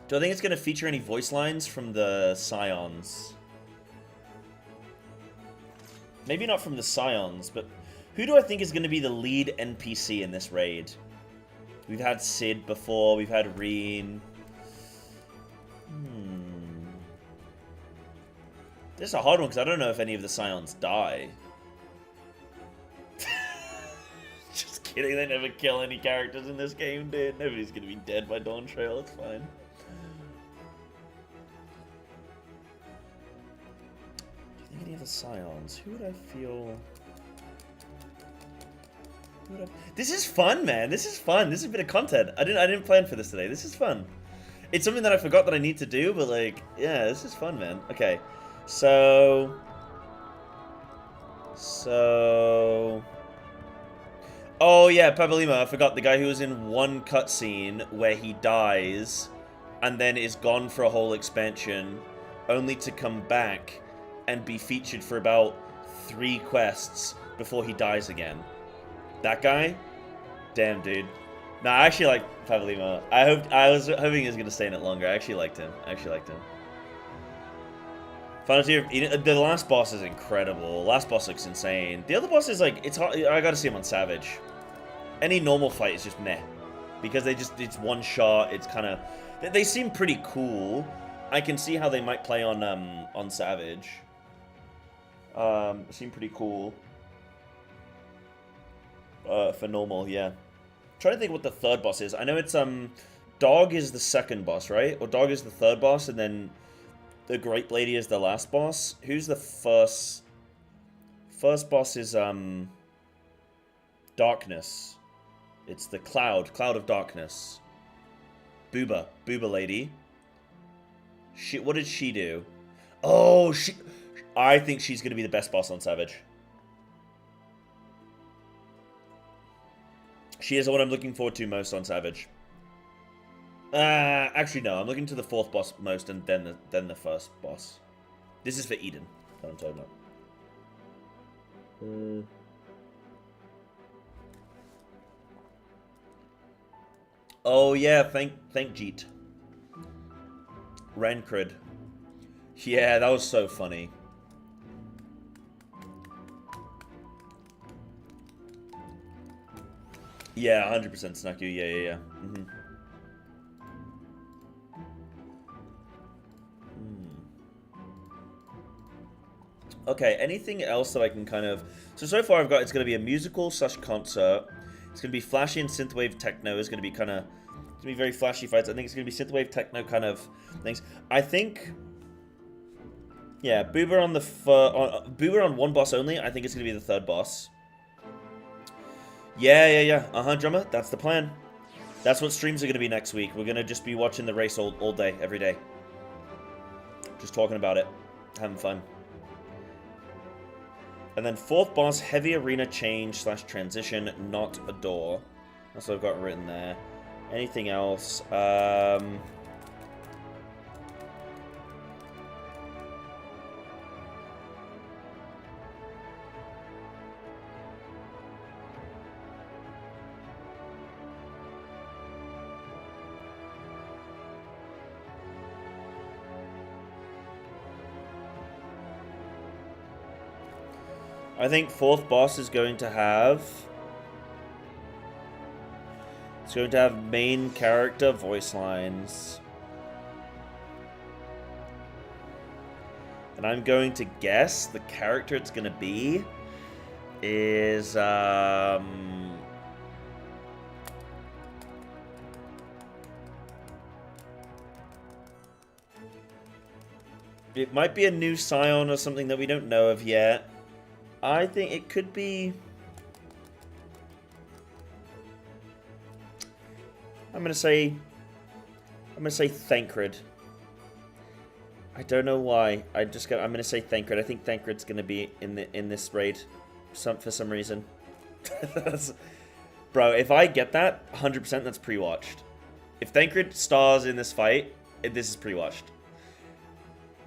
A: Do I think it's going to feature any voice lines from the Scions? Maybe not from the Scions, but who do I think is going to be the lead NPC in this raid? We've had Sid before, we've had Reen. This is a hard one because I don't know if any of the Scions die. Just kidding, they never kill any characters in this game, dude. Nobody's gonna be dead by Dawn Trail, it's fine. Do you think any of the Scions? Who would I feel... This is fun, man. This is fun. This is a bit of content. I didn't plan for this today. This is fun. It's something that I forgot that I need to do, but like, yeah, this is fun, man. Okay. So... Oh yeah, Pabalima, I forgot the guy who was in one cutscene where he dies and then is gone for a whole expansion, only to come back and be featured for about 3 quests before he dies again. That guy? Damn, dude. Nah, I actually like Pabalima. I was hoping he was gonna stay in it longer. I actually liked him. Final tier, the last boss is incredible. Last boss looks insane. The other boss is like, it's hard, I gotta see him on Savage. Any normal fight is just meh. Because it's one shot, it's kind of... They seem pretty cool. I can see how they might play on Savage. Seem pretty cool. For normal, yeah. I'm trying to think what the third boss is. I know it's, Dog is the second boss, right? Or Dog is the third boss, and then... The Great Lady is the last boss. Who's the first? First boss is Darkness. It's the Cloud of Darkness. Booba Lady. What did she do? Oh, I think she's gonna be the best boss on Savage. She is the one I'm looking forward to most on Savage. Actually, no. I'm looking to the 4th boss most, and then the 1st boss. This is for Eden that I'm talking about. Oh yeah, thank Jeet. Rancrid. Yeah, that was so funny. Yeah, 100% Snaku. Yeah. Okay, anything else that I can kind of... So far I've got, it's going to be a musical / concert. It's going to be flashy and synthwave techno. It's going to be kind of... It's going to be very flashy fights. I think it's going to be synthwave techno kind of things. I think... Yeah, Boober on the... Boober on one boss only. I think it's going to be the 3rd boss. Yeah. Drummer. That's the plan. That's what streams are going to be next week. We're going to just be watching the race all day, every day. Just talking about it. Having fun. And then 4th boss, heavy arena change / transition, not a door. That's what I've got written there. Anything else? I think 4th boss is going to have... It's going to have main character voice lines. And I'm going to guess the character it's going to be is... It might be a new Scion or something that we don't know of yet. I think it could be... I'm gonna say Thancred. I don't know why. I'm gonna say Thancred. I think Thancred's gonna be in this raid, for some reason. Bro, if I get that, 100% that's pre-watched. If Thancred stars in this fight, this is pre-watched.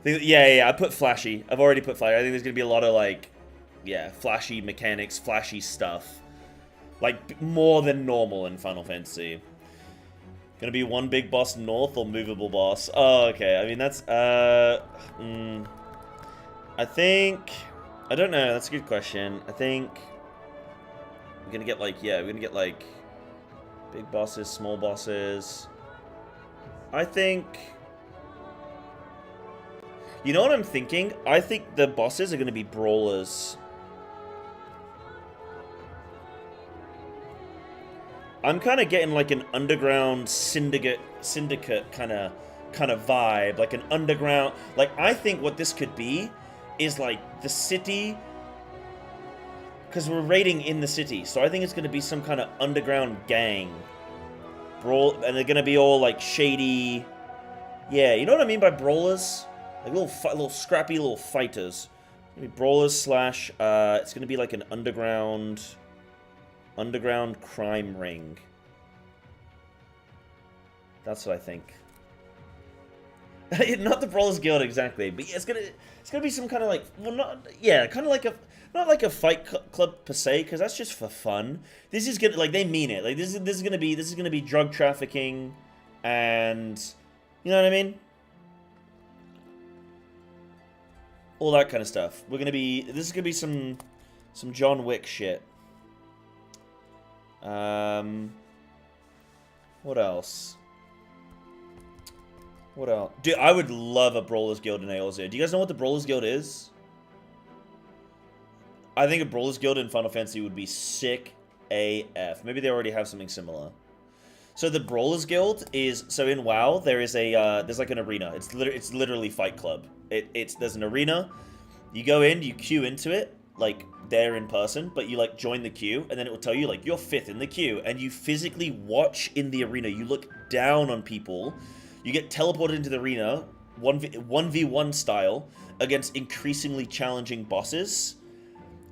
A: Yeah. I put flashy. I've already put flashy. I think there's gonna be a lot of like. Yeah, flashy mechanics, flashy stuff. Like, more than normal in Final Fantasy. Gonna be one big boss north or movable boss? Oh, okay. I mean, that's, I think... I don't know. That's a good question. I think... We're gonna get, like, yeah, we're gonna get, like... Big bosses, small bosses... I think... You know what I'm thinking? I think the bosses are gonna be brawlers. I'm kind of getting like an underground syndicate kind of vibe, like an underground. Like I think what this could be is like the city, because we're raiding in the city. So I think it's going to be some kind of underground gang brawl, and they're going to be all like shady. Yeah, you know what I mean by brawlers, like little scrappy little fighters. Maybe brawlers / it's going to be like an underground crime ring. That's what I think. Not the Brawlers Guild exactly, but yeah, it's gonna be some kind of like, well, kind of like not like a fight club per se, because that's just for fun. This is gonna, like, they mean it. Like this is gonna be drug trafficking, and you know what I mean. All that kind of stuff. This is gonna be some John Wick shit. What else? Dude, I would love a Brawlers Guild in AOZ. Do you guys know what the Brawlers Guild is? I think a Brawlers Guild in Final Fantasy would be sick AF. Maybe they already have something similar. So the Brawlers Guild is, so in WoW there is there's like an arena. It's literally Fight Club. There's an arena. You go in, you queue into it, like there in person, but you like join the queue, and then it will tell you like you're 5th in the queue, and you physically watch in the arena. You look down on people. You get teleported into the arena, 1v1 style, against increasingly challenging bosses.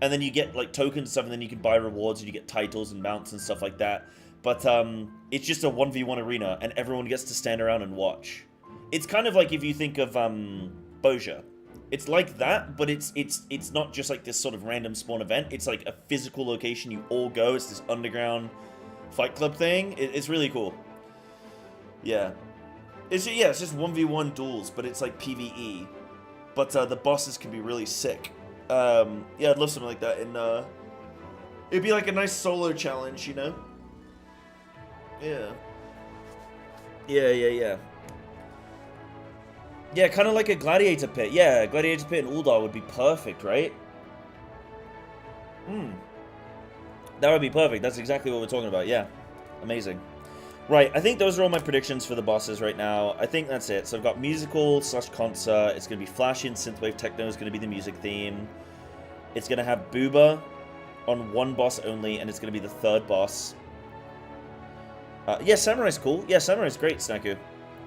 A: And then you get like tokens and stuff, and then you can buy rewards and you get titles and mounts and stuff like that. But it's just a 1v1 arena, and everyone gets to stand around and watch. It's kind of like if you think of Boja. It's like that, but it's not just like this sort of random spawn event. It's like a physical location you all go. It's this underground fight club thing. It's really cool. Yeah. It's just 1v1 duels, but it's like PvE. But the bosses can be really sick. Yeah, I'd love something like that. And it'd be like a nice solo challenge, you know? Yeah. Yeah. Yeah, kind of like a gladiator pit. Yeah, gladiator pit in Uldar would be perfect, right? That would be perfect. That's exactly what we're talking about. Yeah. Amazing. Right, I think those are all my predictions for the bosses right now. I think that's it. So I've got musical / concert. It's going to be flashy and synthwave techno is going to be the music theme. It's going to have Booba on one boss only, and it's going to be the third boss. Yeah, Samurai's cool. Yeah, Samurai's great, Snaku.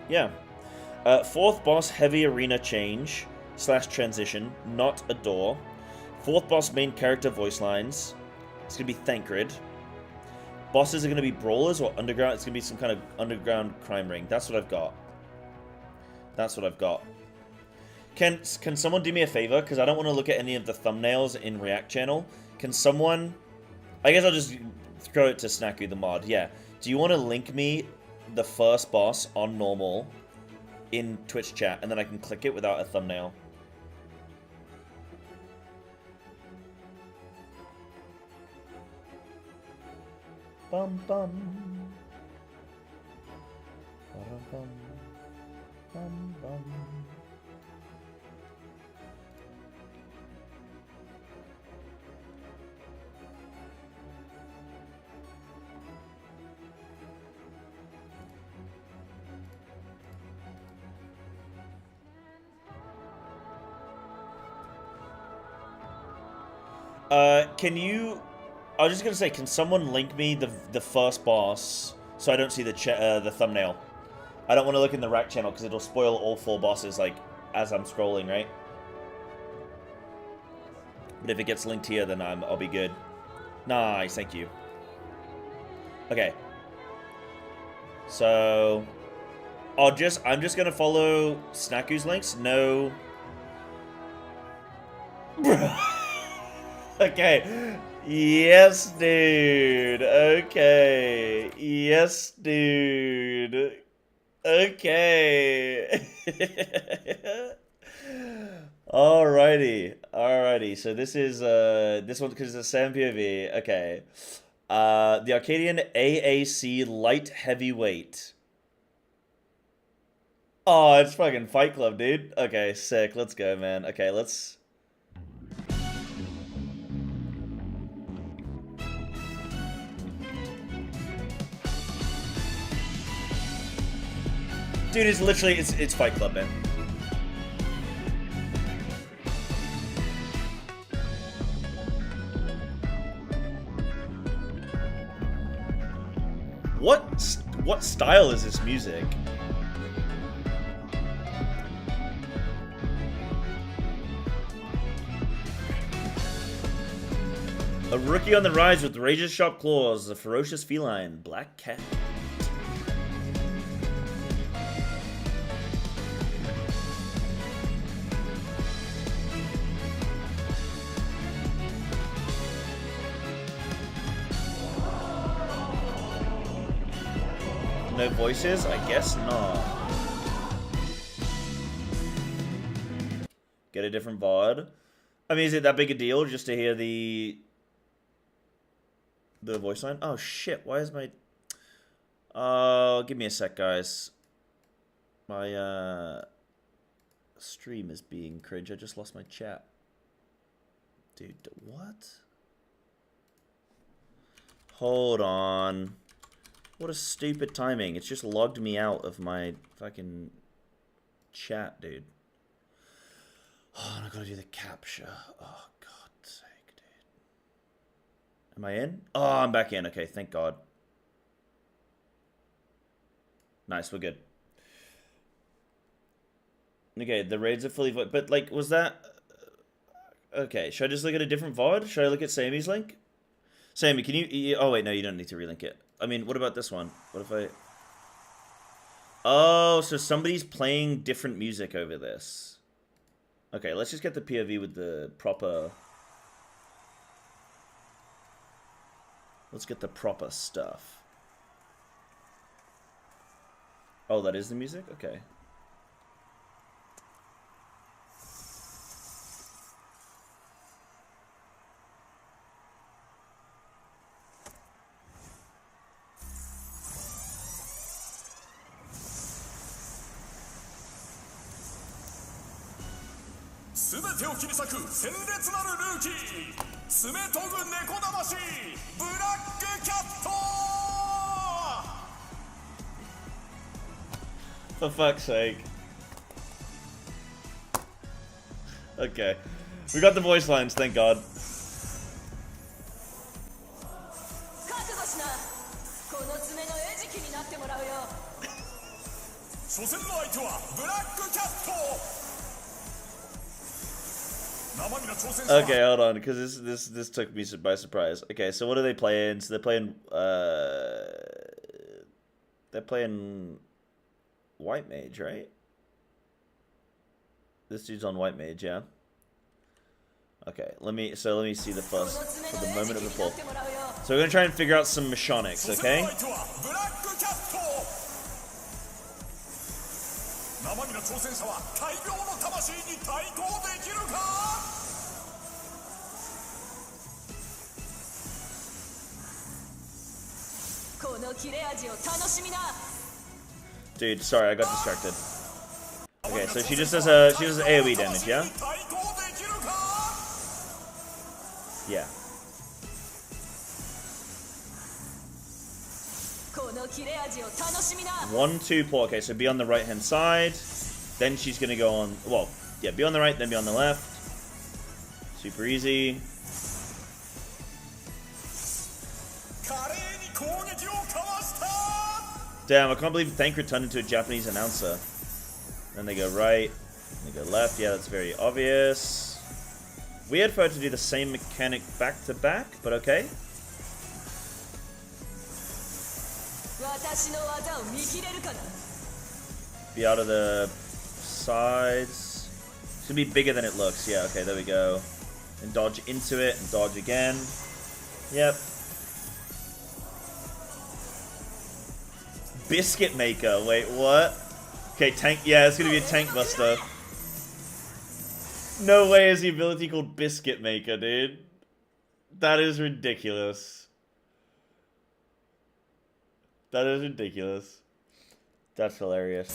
A: Yeah. Fourth boss, heavy arena change / transition, not a door. Fourth boss, main character voice lines. It's going to be Thancred. Bosses are going to be brawlers or underground. It's going to be some kind of underground crime ring. That's what I've got. That's what I've got. Can someone do me a favor? Because I don't want to look at any of the thumbnails in React channel. Can someone... I guess I'll just throw it to Snaku the mod. Yeah. Do you want to link me the first boss on normal in Twitch chat? And then I can click it without a thumbnail. Bum bum. Ba-dum-bum. Bum bum. Can you... I was just gonna say, can someone link me the first boss so I don't see the thumbnail? I don't want to look in the rack channel because it'll spoil all 4 bosses like as I'm scrolling, right? But if it gets linked here, then I'll be good. Nice, thank you. Okay. So I'm just gonna follow Snaku's links. No. Okay. Yes, dude. Okay. Yes, dude. Okay. Alrighty. So this is this one because it's a 7 POV. Okay. The Arcadian AAC light heavyweight. Oh, it's fucking Fight Club, dude. Okay, sick. Let's go, man. Okay, let's... Dude, it's literally, it's Fight Club, man. What style is this music? A rookie on the rise with razor sharp claws, a ferocious feline, black cat. No voices? I guess not. Get a different VOD. I mean, is it that big a deal just to hear the voice line? Oh shit, why is my... give me a sec, guys. My stream is being cringe. I just lost my chat. Dude, what? Hold on. What a stupid timing. It's just logged me out of my fucking chat, dude. Oh, and I gotta do the capture. Oh, God's sake, dude. Am I in? Oh, I'm back in. Okay, thank God. Nice, we're good. Okay, the raids are fully... But, like, was that... Okay, should I just look at a different VOD? Should I look at Sammy's link? Sammy, can you... Oh, wait, no, you don't need to relink it. I mean, what about this one? What if I... Oh, so somebody's playing different music over this. Okay, let's just get the POV with the proper... Let's get the proper stuff. Oh, that is the music? Okay. For fuck's sake. Okay. We got the voice lines, thank God. Okay, hold on, because this took me by surprise. Okay, so what are they playing? So they're playing White Mage, right? This dude's on White Mage, yeah. Okay, let me see the first for the moment of the pull. So we're gonna try and figure out some mechanics, okay? Dude, sorry, I got distracted. Okay, so she does AoE damage, yeah? Yeah. One, two, pull. Okay, so be on the right hand side. Then she's gonna go on. Well, yeah, be on the right, then be on the left. Super easy. Damn, I can't believe Thancred turned into a Japanese announcer. Then they go right, they go left. Yeah, that's very obvious. Weird for her to do the same mechanic back to back, but okay. Be out of the sides. It's gonna be bigger than it looks. Yeah, okay, there we go. And dodge into it and dodge again. Yep. Biscuit Maker. Wait, what? Okay, tank. Yeah, it's gonna be a tank buster. No way is the ability called Biscuit Maker, dude. That is ridiculous. That is ridiculous. That's hilarious.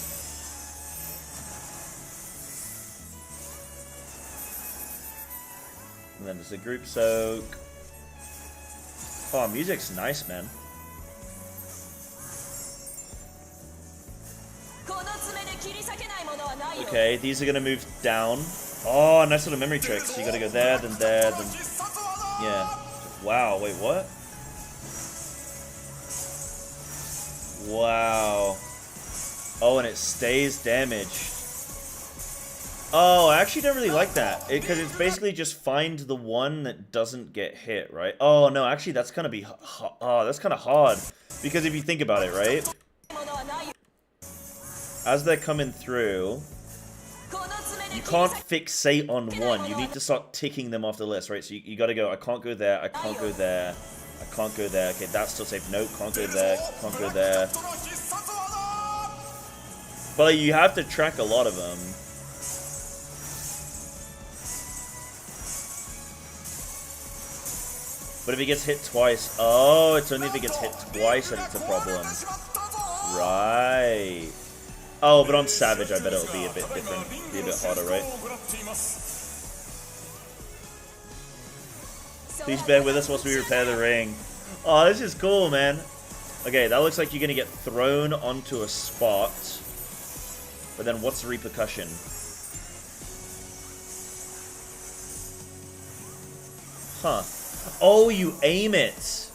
A: And then there's a group soak. Oh, music's nice, man. Okay, these are gonna move down. Oh, nice little memory trick. So you gotta go there, then there, then... Yeah. Wow, wait, what? Wow. Oh, and it stays damaged. Oh, I actually don't really like that. Because it's basically just find the one that doesn't get hit, right? Oh, no, actually, that's gonna be... Oh, that's kind of hard. Because if you think about it, right? As they're coming through... You can't fixate on one. You need to start ticking them off the list, right? So you gotta go, I can't go there, I can't go there, I can't go there. Okay, that's still safe. Nope, can't go there, can't go there. But you have to track a lot of them. But if he gets hit twice... Oh, it's only if he gets hit twice that it's a problem. Right. Oh, but on Savage, I bet it'll be a bit different. Be a bit harder, right? Please bear with us whilst we repair the ring. Oh, this is cool, man. Okay, that looks like you're gonna get thrown onto a spot. But then what's the repercussion? Huh. Oh, you aim it.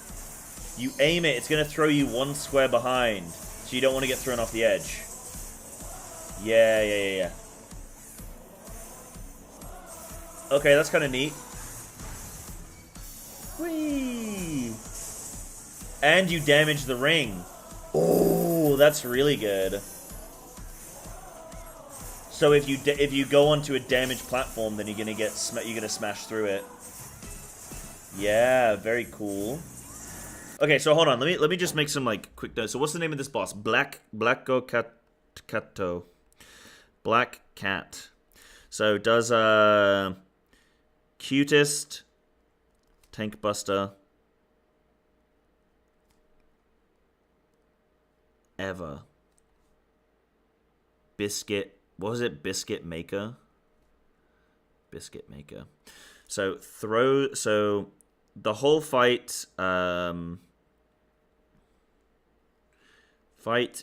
A: You aim it. It's gonna throw you one square behind. So you don't want to get thrown off the edge. Yeah. Okay, that's kind of neat. Whee! And you damage the ring. Oh, that's really good. So if you go onto a damaged platform, then you're gonna smash through it. Yeah, very cool. Okay, so hold on. Let me just make some like quick notes. So what's the name of this boss? Black Cat. So it does cutest, tank buster ever. Biscuit. What was it? Biscuit maker. So the whole fight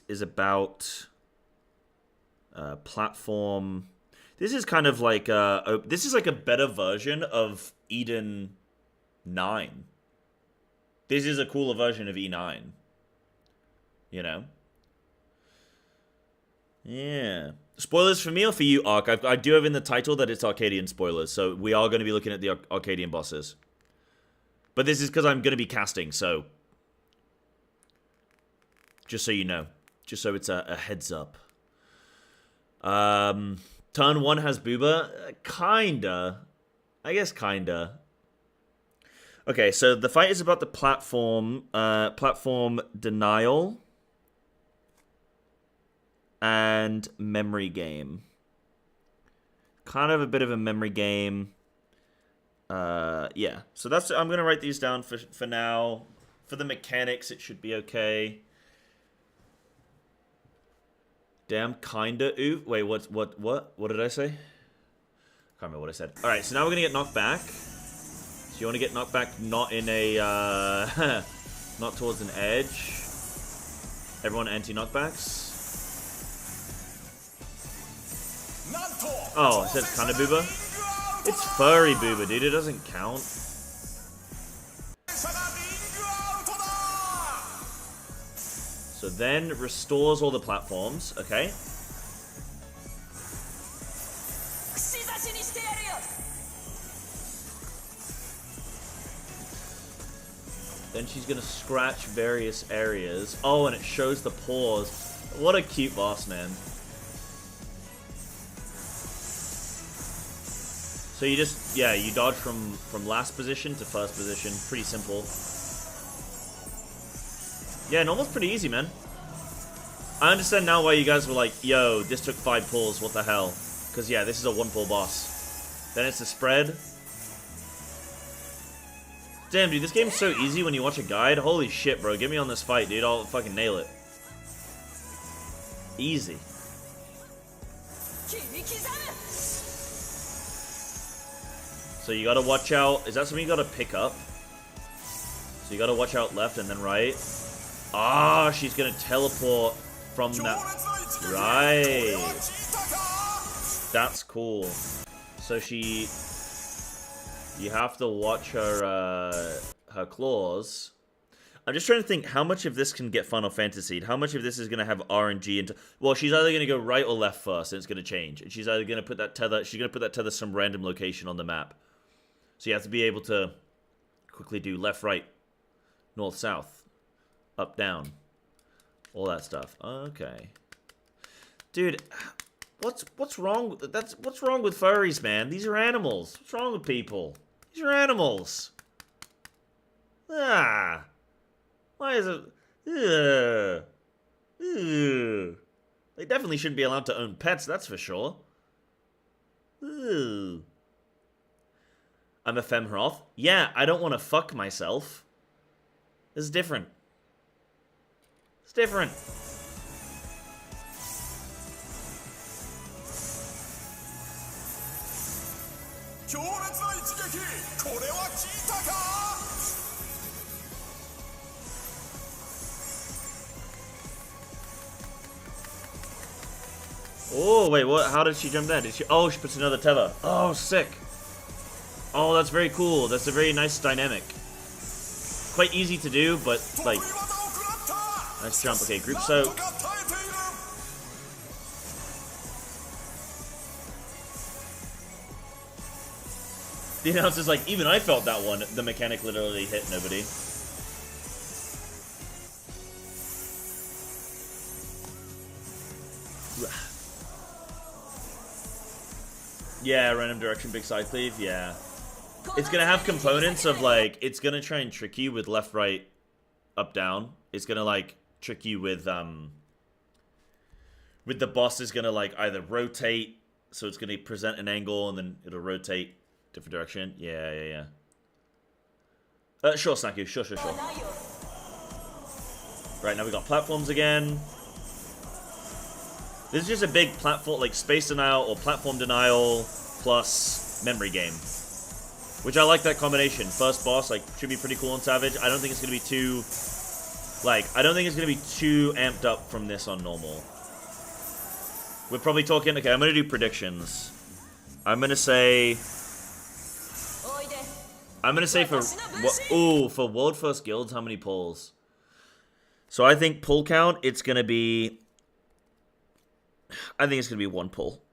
A: is about platform. This is kind of like this is like a better version of Eden 9. This is a cooler version of E9. You know? Yeah. Spoilers for me or for you, Ark? I do have in the title that it's Arcadian spoilers, so we are going to be looking at the Arcadian bosses. But this is because I'm going to be casting, so... Just so you know. Just so it's a heads up. Turn 1 has Booba? Kinda. I guess kinda. Okay, so the fight is about the platform denial and memory game. Kind of a bit of a memory game. Yeah. So that's, I'm gonna write these down for now. For the mechanics, it should be okay. Damn, kinda oof. Wait, what did I say? Can't remember what I said. Alright, so now we're gonna get knocked back. So you wanna get knocked back not in a not towards an edge. Everyone anti-knockbacks. Oh, it says kinda booba? It's furry booba, dude, it doesn't count. So then restores all the platforms, okay? Then she's gonna scratch various areas. Oh, and it shows the paws. What a cute boss, man. So you just, yeah, you dodge from last position to first position. Pretty simple. Yeah, normal's pretty easy, man. I understand now why you guys were like, yo, this took 5 pulls, what the hell? Because, yeah, this is a 1-pull boss. Then it's a spread. Damn, dude, this game's so easy when you watch a guide. Holy shit, bro. Get me on this fight, dude. I'll fucking nail it. Easy. So you gotta watch out. Is that something you gotta pick up? So you gotta watch out left and then right. Ah, she's gonna teleport from that. Right. That's cool. So she... You have to watch her her claws. I'm just trying to think how much of this can get Final Fantasy'd. How much of this is going to have RNG into... Well, she's either going to go right or left first, and it's going to change. And she's either going to put that tether... She's going to put that tether some random location on the map. So you have to be able to quickly do left, right, north, south, up, down. All that stuff. Okay. Dude, what's wrong? What's wrong with furries, man? These are animals. What's wrong with people? These are animals. Ah. Why is it? They definitely shouldn't be allowed to own pets, that's for sure. I'm a femheroth. Yeah, I don't want to fuck myself. This is different. It's different. Oh, wait, what? How did she jump down? Did she? Oh, she puts another tether. Oh, sick. Oh, that's very cool. That's a very nice dynamic. Quite easy to do, but, like... Nice jump. Okay, group soak. The announcer's like, even I felt that one. The mechanic literally hit nobody. Yeah, random direction, big side cleave, yeah. It's gonna have components of like, it's gonna try and trick you with left, right, up, down. It's gonna like trick you with the boss is gonna like either rotate, so it's gonna present an angle and then it'll rotate different direction. Yeah. Sure, Snaku, sure. Right, now we got platforms again. This is just a big platform, like space denial or platform denial plus memory game. Which I like that combination. First boss, like, should be pretty cool on Savage. I don't think it's gonna be too, like, I don't think it's gonna be too amped up from this on normal. We're probably talking, okay, I'm gonna do predictions. I'm gonna say for World First Guilds, how many pulls? So I think pull count, it's gonna be, I think it's gonna be 1 pull.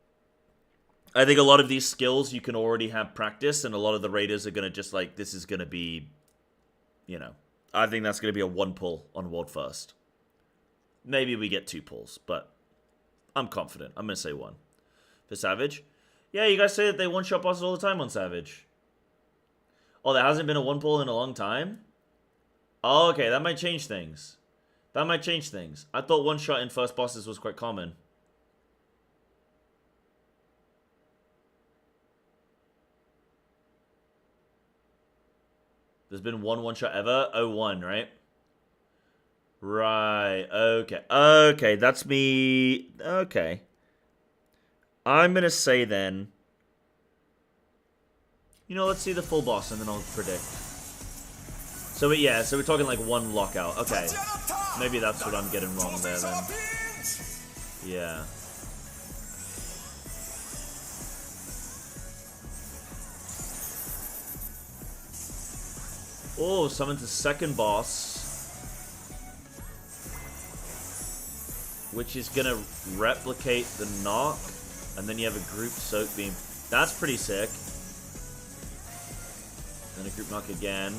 A: I think a lot of these skills you can already have practice, and a lot of the raiders are gonna just like, this is gonna be, you know, I think that's gonna be a 1 pull on World First. Maybe we get 2 pulls, but I'm confident. I'm gonna say 1. For Savage? Yeah, you guys say that they one-shot bosses all the time on Savage. Oh, there hasn't been a 1 pull in a long time? Oh, okay, that might change things. That might change things. I thought one-shot in first bosses was quite common. There's been one shot ever? 01, right? Right, okay. Okay, that's me. Okay. I'm gonna say then, you know, let's see the full boss and then I'll predict. So, yeah, so we're talking like 1 lockout. Okay. Maybe that's what I'm getting wrong there then. Yeah. Oh, summons the second boss, which is gonna replicate the knock, and then you have a group soak beam. That's pretty sick. Then a group knock again.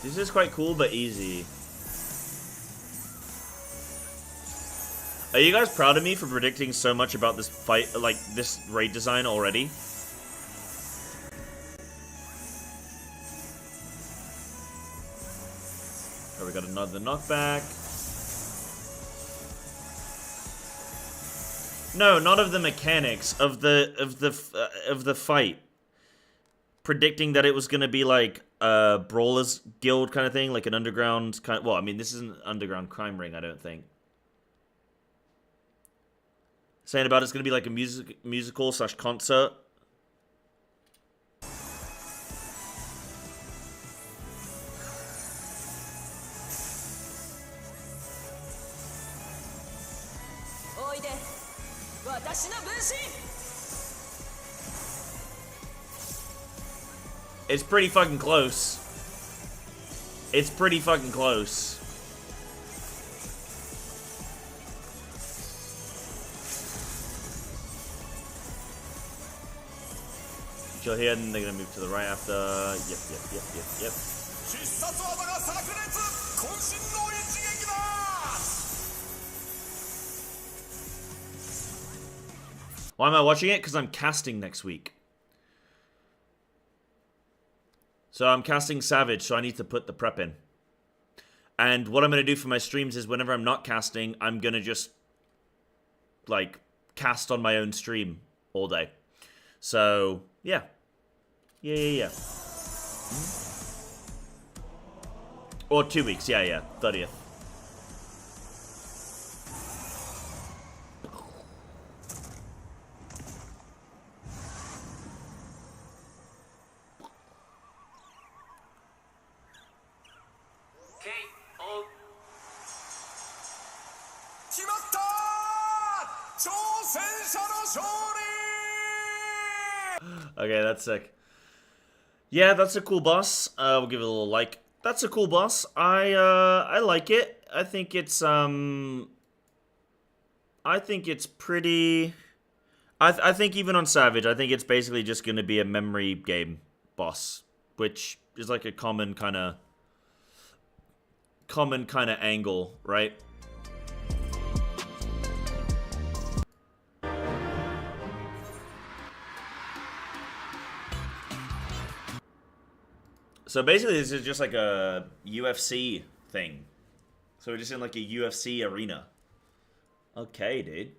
A: This is quite cool, but easy. Are you guys proud of me for predicting so much about this fight, like this raid design already? Oh, we got another knockback. No, not of the mechanics of the fight. Predicting that it was gonna be like a brawlers guild kind of thing, like an underground kind of, well, I mean, this isn't an underground crime ring, I don't think. Saying about it's gonna be like a musical / concert. It's pretty fucking close. It's pretty fucking close. Chill here, and then they're gonna move to the right after. Yep. Why am I watching it? Because I'm casting next week. So I'm casting Savage, so I need to put the prep in. And what I'm going to do for my streams is whenever I'm not casting, I'm going to just, like, cast on my own stream all day. So, yeah. Yeah. Or 2 weeks, yeah. 30th. Okay, that's sick. Yeah, that's a cool boss. We'll give it a little like. That's a cool boss. I like it. I think it's pretty. I think even on Savage, I think it's basically just going to be a memory game boss, which is like a common kind of angle, right? So basically, this is just like a UFC thing. So we're just in like a UFC arena. Okay, dude.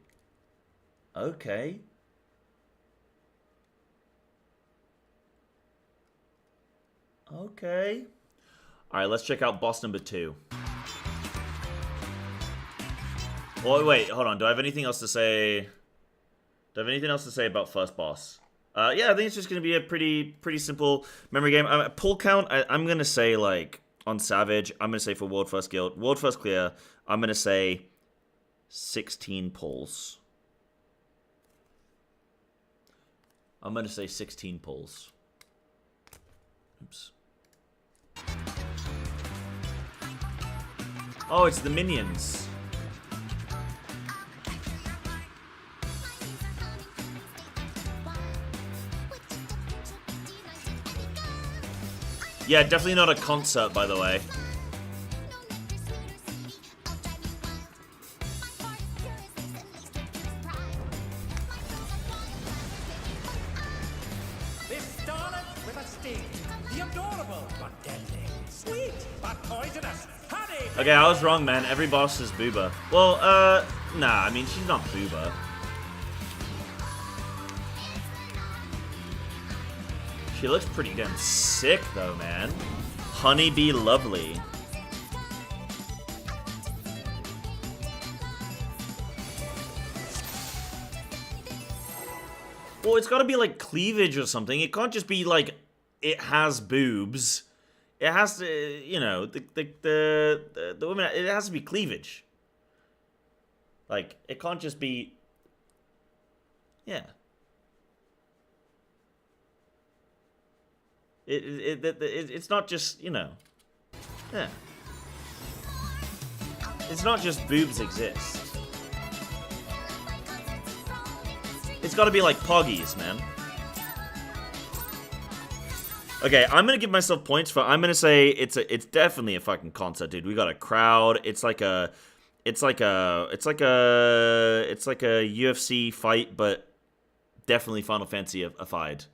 A: Okay. Okay. Alright, let's check out boss number 2. Oh, wait, hold on. Do I have anything else to say? Do I have anything else to say about first boss? Yeah, I think it's just going to be a pretty simple memory game. Pull count, I'm going to say, like, on Savage, I'm going to say for World First Guild, World First Clear, I'm going to say 16 pulls. I'm going to say 16 pulls. Oops. Oh, it's the minions. Yeah, definitely not a concert, by the way.
K: This starlet with a sting, the adorable but deadly, sweet but poisonous, honey.
A: Okay, I was wrong, man. Every boss is Booba. Well, nah, I mean, she's not Booba. She looks pretty damn sick, though, man. Honeybee Lovely. Well, it's gotta be like cleavage or something. It can't just be like, it has boobs. It has to, you know, the women, it has to be cleavage. Like, it can't just be, yeah. It's not just, you know, yeah. It's not just boobs exist. It's gotta be like poggies, man. Okay, I'm gonna give myself points for, I'm gonna say it's definitely a fucking concert, dude. We got a crowd. It's like a UFC fight, but definitely Final Fantasy-ified.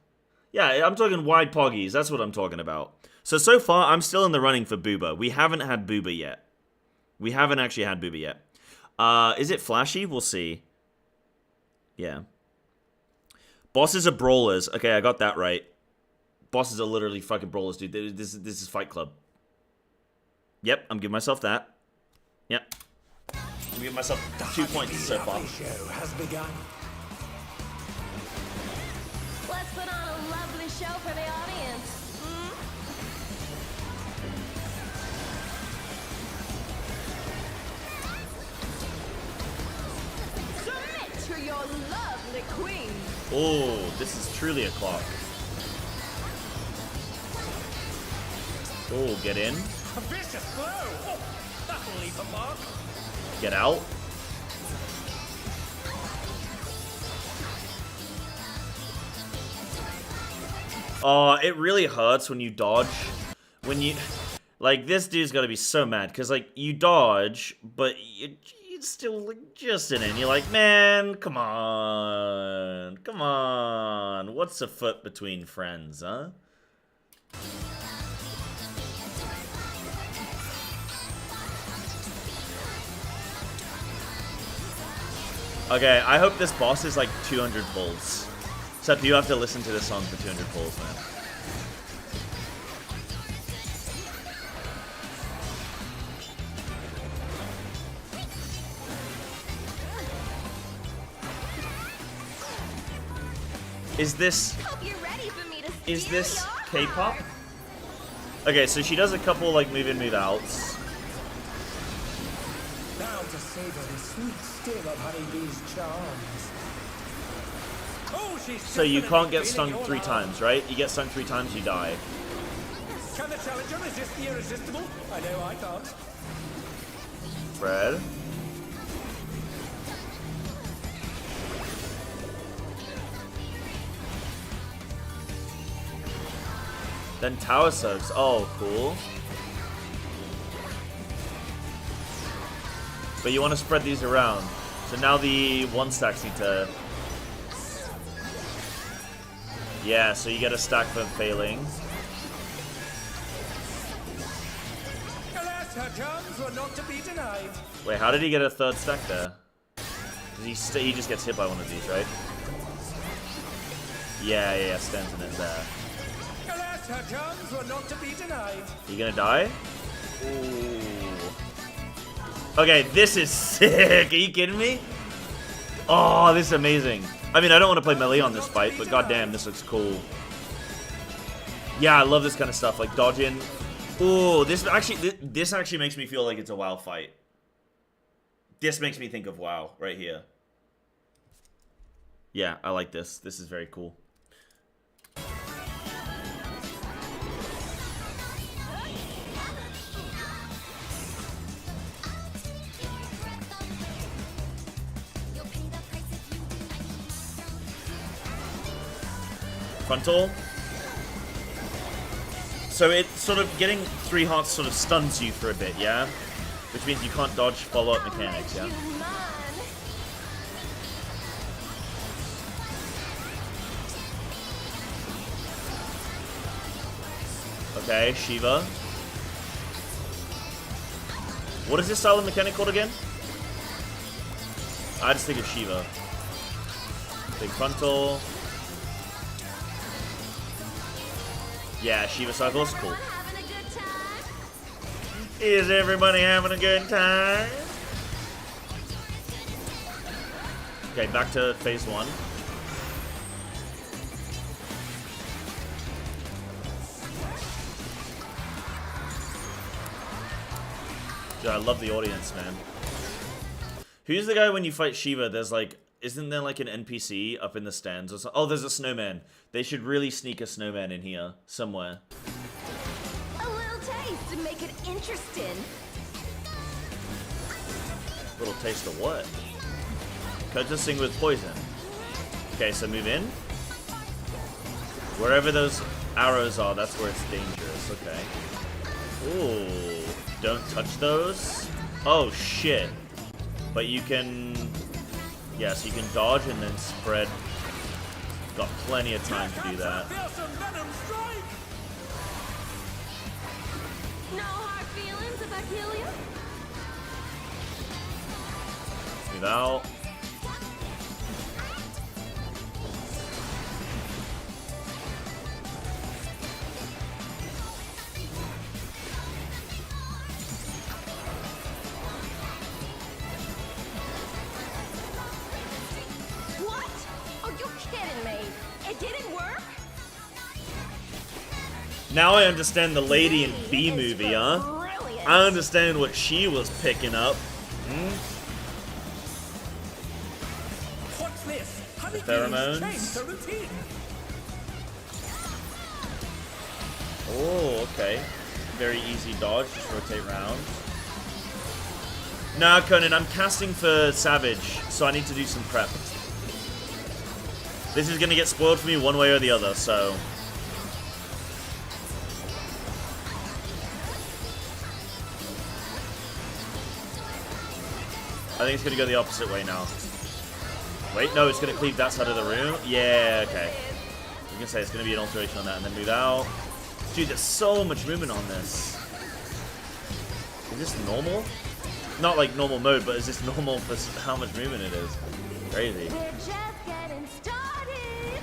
A: Yeah, I'm talking wide poggies. That's what I'm talking about. So far, I'm still in the running for Booba. We haven't had Booba yet. We haven't actually had Booba yet. Is it flashy? We'll see. Yeah. Bosses are brawlers. Okay, I got that right. Bosses are literally fucking brawlers, dude. This is Fight Club. Yep, I'm giving myself that. Yep. I'm giving myself 2 points so far.
K: Show has begun.
I: Let's put on a lovely show for the audience. Submit to your lovely queen.
A: Oh, this is truly a clock. Oh, get in.
K: A vicious blow. Oh, that'll leave a mark.
A: Get out. Oh, it really hurts when you dodge. When you... Like, this dude's gotta be so mad. Because, like, you dodge, but you still like, just in it. And you're like, man, come on. Come on. What's a foot between friends, huh? Okay, I hope this boss is like 200 pulls. Except you have to listen to this song for 200 pulls, man. Is this K-pop? Okay, so she does a couple like move in, move outs.
K: Now to savor the sweet sting of Honeybee's charms.
A: So you can't get stung 3 times, right? You get stung 3 times, you die.
K: Can the challenger resist the irresistible? I know I can't.
A: Fred. Then Tower Soaks. Oh, cool. But you want to spread these around. So now the 1-stacks need to... Yeah, so you get a stack for failing.
K: Alas, her charms were not to be denied.
A: Wait, how did he get a 3rd stack there? He just gets hit by one of these, right? Yeah, stands in it there.
K: Alas, her charms were not to be denied.
A: You gonna die? Ooh. Okay, this is sick. Are you kidding me? Oh, this is amazing. I mean, I don't want to play melee on this fight, but goddamn, this looks cool. Yeah, I love this kind of stuff, like dodging. Ooh, this actually makes me feel like it's a WoW fight. This makes me think of WoW right here. Yeah, I like this. This is very cool. Frontal. So it sort of getting 3 hearts sort of stuns you for a bit, yeah? Which means you can't dodge follow-up mechanics, yeah? Okay, Shiva. What is this style of mechanic called again? I just think of Shiva. Big frontal. Yeah, Shiva cycles, cool. Is everybody having a good time? Okay, back to phase 1. Dude, I love the audience, man. Who's the guy when you fight Shiva? There's like, isn't there like an NPC up in the stands or something? Oh, there's a snowman. They should really sneak a snowman in here somewhere.
O: A little taste to make it interesting.
A: Little taste of what? Coaxing with poison. Okay, so move in. Wherever those arrows are, that's where it's dangerous. Okay. Ooh, don't touch those. Oh shit. But you can... Yeah, so you can dodge and then spread. Got plenty of time to do that.
O: No hard feelings about helium?
A: Move out. Now I understand the lady in B movie, huh? I understand what she was picking up.
K: What's this?
A: The pheromones. Oh, okay. Very easy dodge, just rotate round. Nah, Conan, I'm casting for Savage, so I need to do some prep. This is gonna get spoiled for me one way or the other, so... I think it's gonna go the opposite way now. Wait, no, it's gonna cleave that side of the room. Yeah, okay. I was gonna say it's gonna be an alteration on that and then move out. Dude, there's so much movement on this. Is this normal? Not like normal mode, but is this normal for how much movement it is? Crazy.
O: We're just getting started.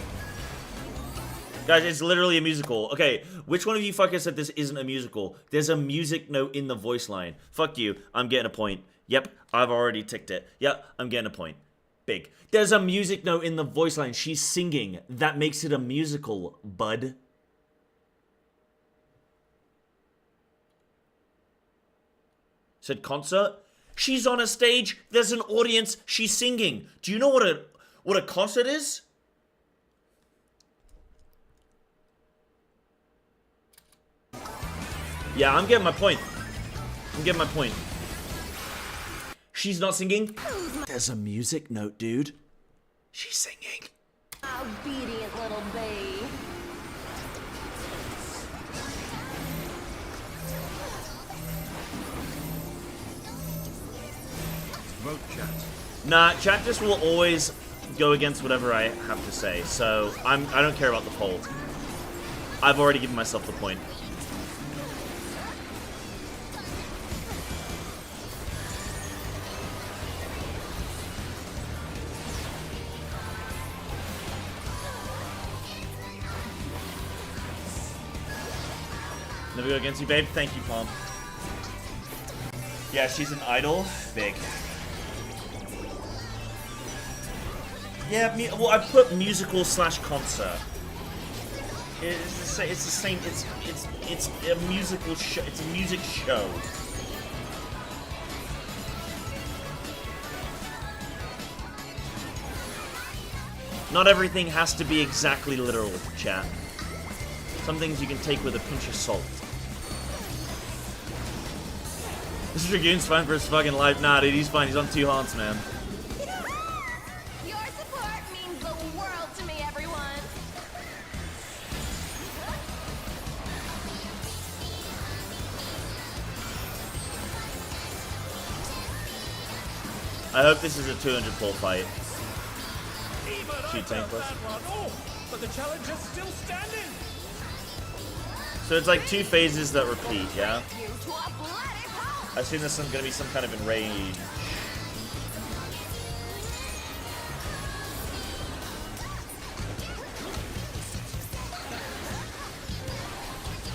A: Guys, it's literally a musical. Okay, which one of you fuckers said this isn't a musical? There's a music note in the voice line. Fuck you, I'm getting a point. Yep, I've already ticked it. Yep, I'm getting a point. Big. There's a music note in the voice line. She's singing. That makes it a musical, bud. Said concert? She's on a stage. There's an audience. She's singing. Do you know what a concert is? Yeah, I'm getting my point. I'm getting my point. She's not singing. There's a music note, dude. She's singing.
O: Obedient little babe.
D: Vote chat.
A: Nah, chat just will always go against whatever I have to say, so I don't care about the poll. I've already given myself the point. Never go against you, babe. Thank you, Palm. Yeah, she's an idol. Big. Yeah, well, I put musical / concert. It's the same. It's a musical show. It's a music show. Not everything has to be exactly literal, chat. Some things you can take with a pinch of salt. This Dragoon's fine for his fucking life. Nah, dude, he's fine. He's on 2 hearts, man.
O: Your support means the world to me, everyone.
A: I hope this is a 200 pull fight. Shoot tankless.
K: Oh, but the challenge is still standing.
A: So it's like 2 phases that repeat, yeah? I assume there's gonna be some kind of enrage.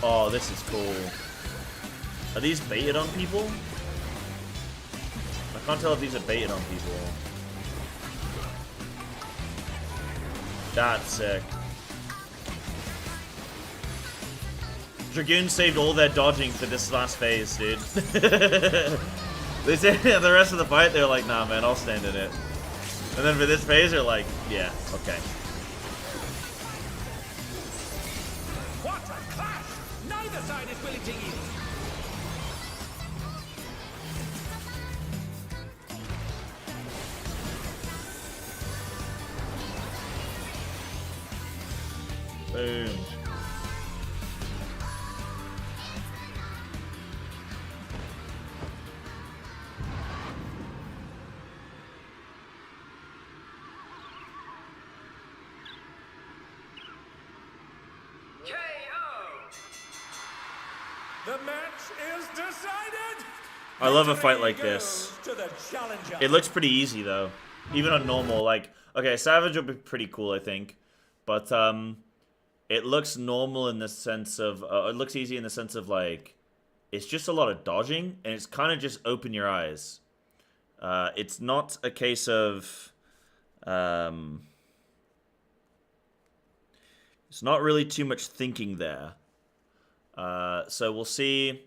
A: Oh, this is cool. Are these baited on people? I can't tell if these are baited on people. That's sick. Dragoon saved all their dodging for this last phase, dude. They said the rest of the fight, they were like, nah, man, I'll stand in it. And then for this phase, they're like, yeah, okay.
K: What a clash! Neither side is willing to yield.
A: Boom.
K: The match is decided.
A: I love a fight like this.
K: To the challenger.
A: It looks pretty easy though, even on normal. Like, okay, Savage will be pretty cool, I think, but it looks normal in the sense of it looks easy in the sense of like it's just a lot of dodging and it's kind of just open your eyes. It's not a case of it's not really too much thinking there. So we'll see.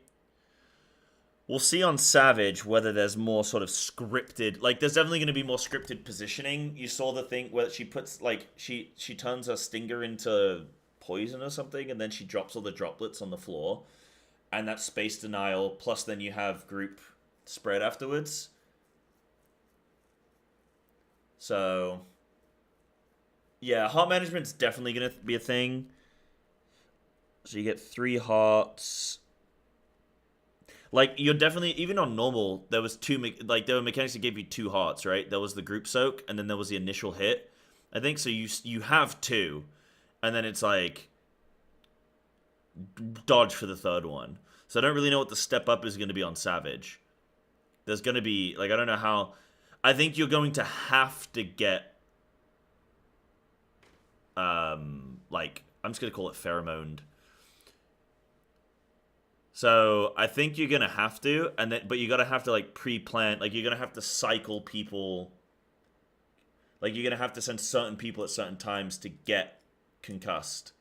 A: We'll see on Savage whether there's more sort of scripted. Like, there's definitely going to be more scripted positioning. You saw the thing where she puts, like, she turns her stinger into poison or something, and then she drops all the droplets on the floor. And that's space denial, plus then you have group spread afterwards. So, yeah, heart management's definitely going to be a thing. So you get 3 hearts. Like, you're definitely, even on normal, there was there were mechanics that gave you 2 hearts, right? There was the group soak, and then there was the initial hit. I think, so you have 2, and then it's like, dodge for the 3rd one. So I don't really know what the step up is going to be on Savage. There's going to be, like, I don't know how, I think you're going to have to get, like, I'm just going to call it pheromoned. So I think you're gonna have to, but you gotta have to like pre-plan. Like, you're gonna have to cycle people. Like, you're gonna have to send certain people at certain times to get concussed,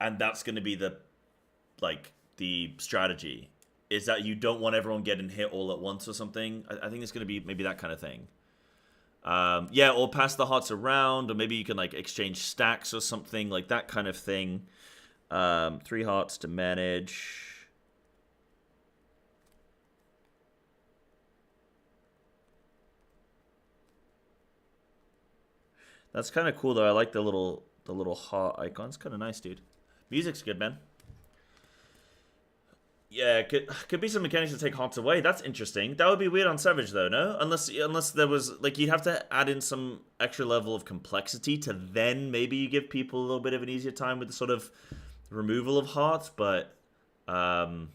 A: and that's gonna be the strategy. Is that you don't want everyone getting hit all at once or something. I think it's gonna be maybe that kind of thing. Yeah, or pass the hearts around, or maybe you can like exchange stacks or something like that kind of thing. 3 hearts to manage. That's kind of cool though. I like the little heart icon. It's kind of nice, dude. Music's good, man. Yeah, could be some mechanics to take hearts away. That's interesting. That would be weird on Savage though, no? Unless there was like you'd have to add in some extra level of complexity to then maybe you give people a little bit of an easier time with the sort of removal of hearts, but I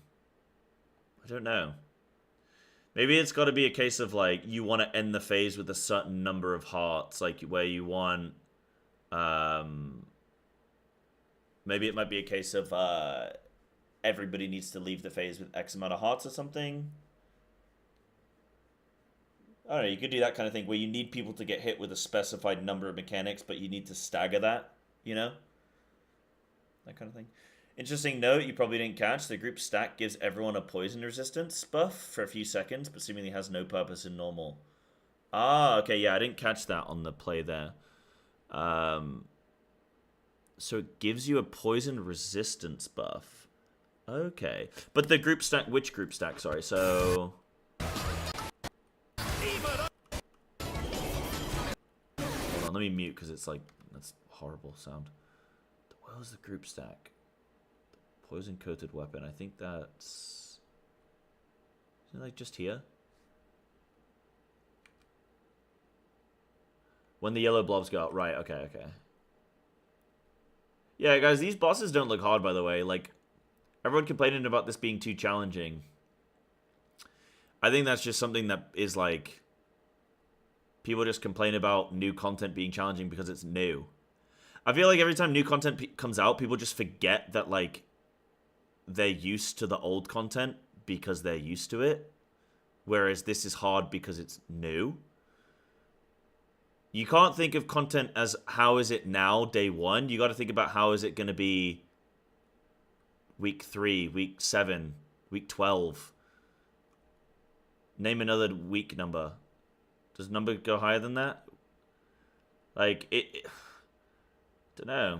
A: don't know. Maybe it's got to be a case of like you want to end the phase with a certain number of hearts, like where you want maybe it might be a case of everybody needs to leave the phase with X amount of hearts or something. I don't know, you could do that kind of thing where you need people to get hit with a specified number of mechanics, but you need to stagger that, you know? That kind of thing. Interesting note you probably didn't catch. The group stack gives everyone a poison resistance buff for a few seconds, but seemingly has no purpose in normal. Ah, okay, yeah, I didn't catch that on the play there. So it gives you a poison resistance buff. Okay. But the group stack, which group stack? Sorry, so... Hold on, let me mute because it's like, that's horrible sound. What was the group stack? Poison coated weapon. I think that's... Isn't it like just here? When the yellow blobs go out. Right, okay. Yeah, guys, these bosses don't look hard, by the way. Like, everyone complaining about this being too challenging. I think that's just something that is like... People just complain about new content being challenging because it's new. I feel like every time new content comes out, people just forget that, like, they're used to the old content because they're used to it. Whereas this is hard because it's new. You can't think of content as how is it now, day 1. You got to think about how is it going to be week 3, week 7, week 12. Name another week number. Does number go higher than that? Like, it don't know.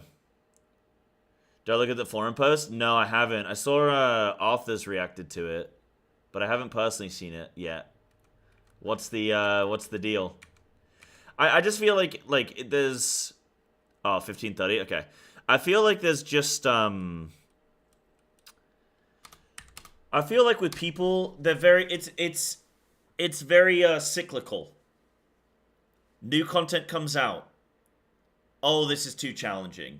A: Did I look at the forum post? No, I haven't. I saw Arthur's reacted to it, but I haven't personally seen it yet. What's the deal? I just feel like there's 15:30. Okay. I feel like there's just I feel like with people they're very it's very cyclical. New content comes out. Oh, this is too challenging.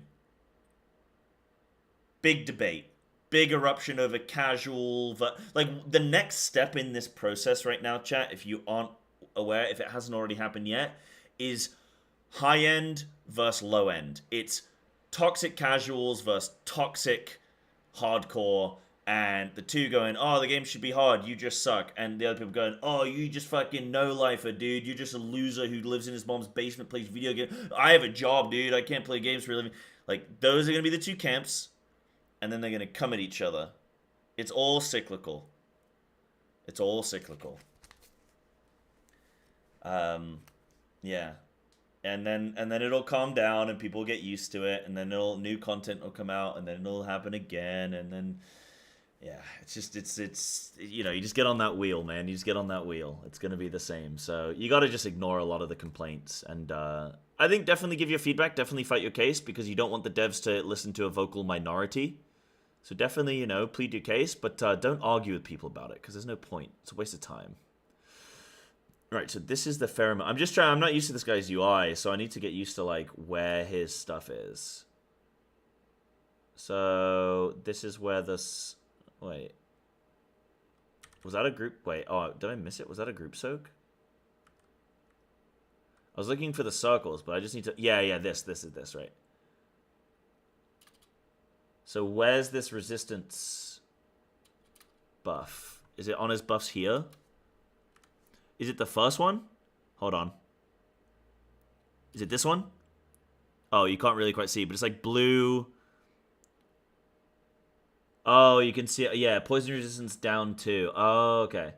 A: Big debate. Big eruption over casual... Like, the next step in this process right now, chat, if you aren't aware, if it hasn't already happened yet, is high-end versus low-end. It's toxic casuals versus toxic hardcore, and the two going, oh, the game should be hard, you just suck. And the other people going, oh, you just fucking no-lifer, dude. You're just a loser who lives in his mom's basement, plays video games. I have a job, dude. I can't play games for a living. Like, those are going to be the two camps, and then they're going to come at each other. It's all cyclical. It's all cyclical. Yeah. And then it'll calm down, and people get used to it, and then new content will come out, and then it'll happen again, and then... Yeah, it's you know, you just get on that wheel, man. You just get on that wheel. It's going to be the same. So you got to just ignore a lot of the complaints. And I think definitely give your feedback. Definitely fight your case because you don't want the devs to listen to a vocal minority. So definitely, you know, plead your case. But don't argue with people about it because there's no point. It's a waste of time. Right, so this is the pheromone. I'm not used to this guy's UI, so I need to get used to, like, where his stuff is. So this is where this... Wait. Was that a group? Wait, oh, did I miss it? Was that a group soak? I was looking for the circles, but I just need to... Yeah, this is this, right? So where's this resistance buff? Is it on his buffs here? Is it the first one? Hold on. Is it this one? Oh, you can't really quite see, but it's like blue... Oh, you can see it. Yeah, poison resistance down 2. Oh, okay.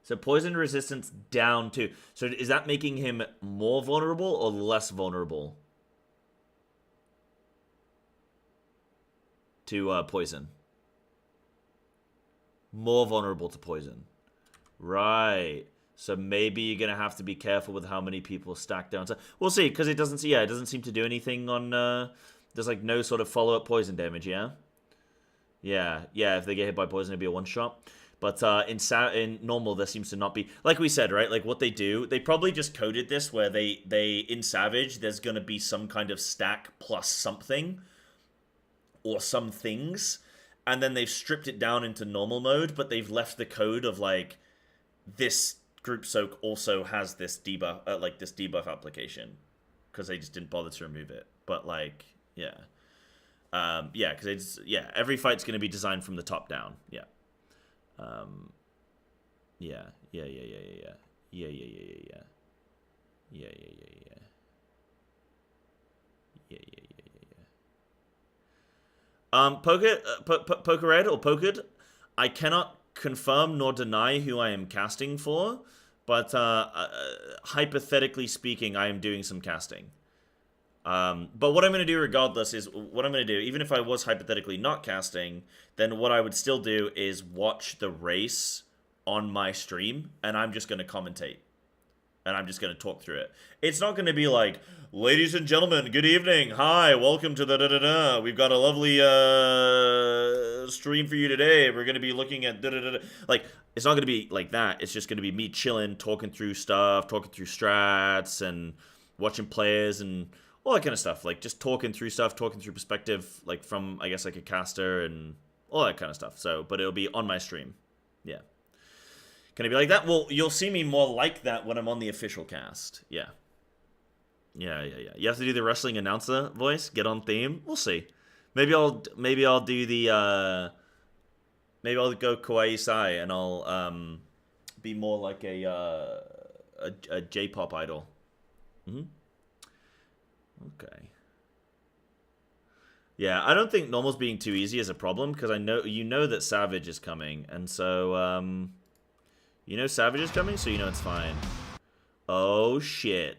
A: So poison resistance down 2. So is that making him more vulnerable or less vulnerable? to poison. More vulnerable to poison. Right. So maybe you're gonna have to be careful with how many people stack down. So we'll see, because it doesn't seem to do anything on. There's like no sort of follow-up poison damage. Yeah. Yeah. If they get hit by poison, it'd be a one-shot. But in normal, there seems to not be. Like we said, right? Like what they do, they probably just coded this where they in Savage, there's gonna be some kind of stack plus something, or some things, and then they've stripped it down into normal mode, but they've left the code of like this group soak also has this debuff, this debuff application, because they just didn't bother to remove it. But like, yeah, because it's every fight's gonna be designed from the top down. Yeah. Yeah. Pokered or Poked, I cannot confirm nor deny who I am casting for, but hypothetically speaking, I am doing some casting. But what I'm going to do regardless is, what I'm going to do, even if I was hypothetically not casting, then what I would still do is watch the race on my stream, and I'm just going to commentate. And I'm just going to talk through it. It's not going to be like, ladies and gentlemen, good evening. Hi, welcome to the da-da-da-da. We've got a lovely stream for you today. We're going to be looking at da-da-da-da. Like, it's not going to be like that. It's just going to be me chilling, talking through stuff, talking through strats, and watching players, and all that kind of stuff. Like, just talking through stuff, talking through perspective, like, from, I guess, like, a caster, and all that kind of stuff. So, but it'll be on my stream. Yeah. Can it be like that? Well, you'll see me more like that when I'm on the official cast. Yeah. Yeah. You have to do the wrestling announcer voice. Get on theme. We'll see. Maybe I'll do the maybe I'll go Kawaii Sai, and I'll be more like a J-pop idol. Okay. Yeah, I don't think normal's being too easy is a problem, because I know that Savage is coming, and so you know Savage is coming, so you know it's fine. Oh, shit.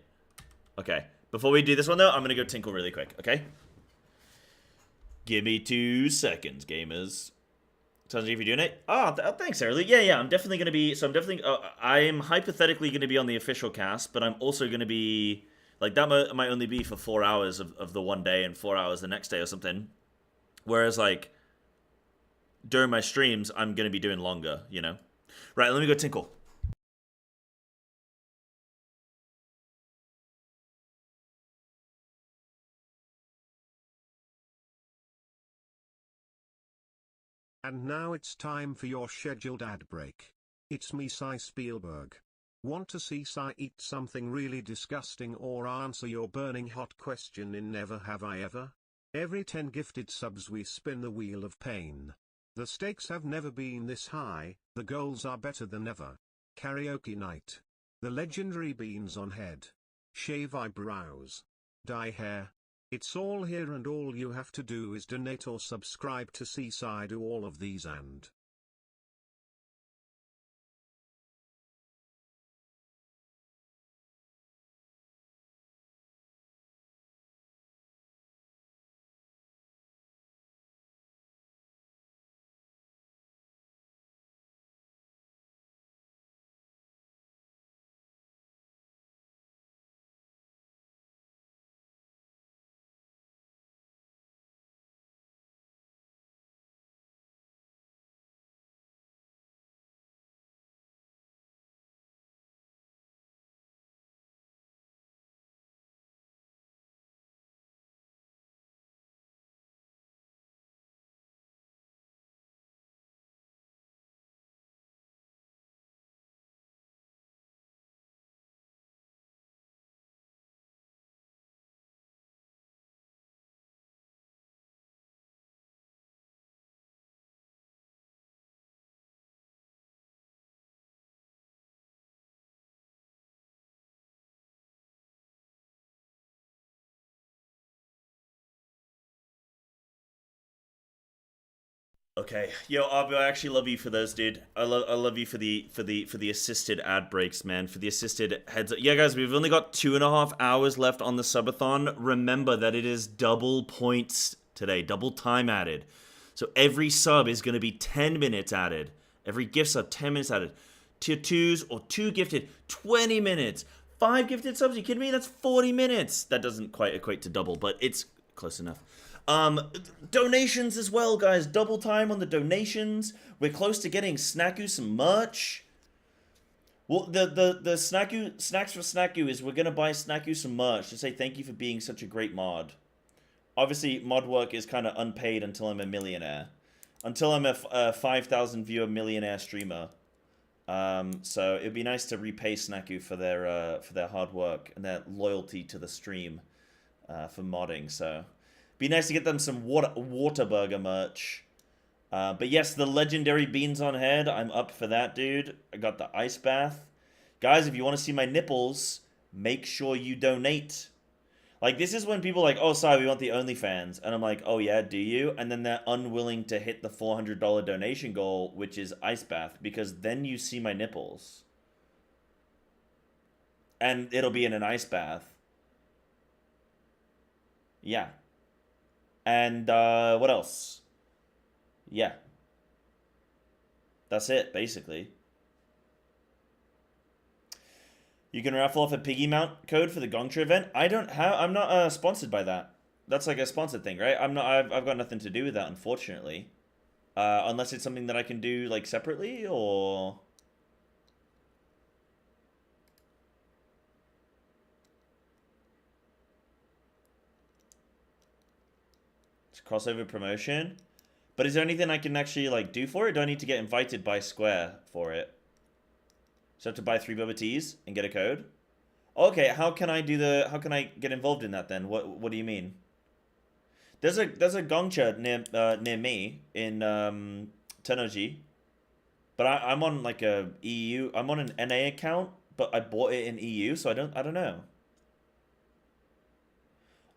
A: Okay. Before we do this one, though, I'm going to go tinkle really quick, okay? Give me 2 seconds, gamers. Sounds like you're doing it. Oh, thanks, Early. Yeah, I'm definitely going to be... So I'm definitely... I'm hypothetically going to be on the official cast, but I'm also going to be... Like, that might only be for 4 hours of the one day and 4 hours the next day or something. Whereas, like, during my streams, I'm going to be doing longer, you know? Right, let me go tinkle.
D: And now it's time for your scheduled ad break. It's me, Cy Spielberg. Want to see Cy eat something really disgusting or answer your burning hot question in Never Have I Ever? Every 10 gifted subs we spin the wheel of pain. The stakes have never been this high, the goals are better than ever. Karaoke night. The legendary beans on head. Shave eyebrows. Dye hair. It's all here, and all you have to do is donate or subscribe to Seaside. Do all of these and...
A: Okay, yo, Abu, I actually love you for those, dude. I love you for the assisted ad breaks, man. For the assisted heads up. Yeah, guys, we've only got 2.5 hours left on the subathon. Remember that it is double points today, double time added. So every sub is going to be 10 minutes added. Every gift sub, 10 minutes added. Tier 2s or 2 gifted, 20 minutes. 5 gifted subs, you kidding me? That's 40 minutes. That doesn't quite equate to double, but it's close enough. Donations as well, guys. Double time on the donations. We're close to getting Snacku some merch. Well, the Snacks for Snacku is we're going to buy Snacku some merch to say thank you for being such a great mod. Obviously, mod work is kind of unpaid until I'm a millionaire. Until I'm a 5,000 viewer millionaire streamer. So it'd be nice to repay Snacku for their hard work and their loyalty to the stream for modding. So be nice to get them some Waterburger merch. But yes, the legendary beans on head. I'm up for that, dude. I got the ice bath. Guys, if you want to see my nipples, make sure you donate. Like, this is when people are like, oh, sorry, we want the OnlyFans. And I'm like, oh, yeah, do you? And then they're unwilling to hit the $400 donation goal, which is ice bath, because then you see my nipples. And it'll be in an ice bath. Yeah. And, what else? Yeah. That's it, basically. You can raffle off a piggy mount code for the Gongcha event. I'm not sponsored by that. That's like a sponsored thing, right? I've got nothing to do with that, unfortunately. Unless it's something that I can do like separately, or it's crossover promotion. But is there anything I can actually like do for it? Do I need to get invited by Square for it? So I have to buy 3 boba teas and get a code? Okay, how can I get involved in that then? What do you mean? There's a Gongcha near me in Tennoji. But I'm on like a EU, I'm on an NA account, but I bought it in EU, so I don't know.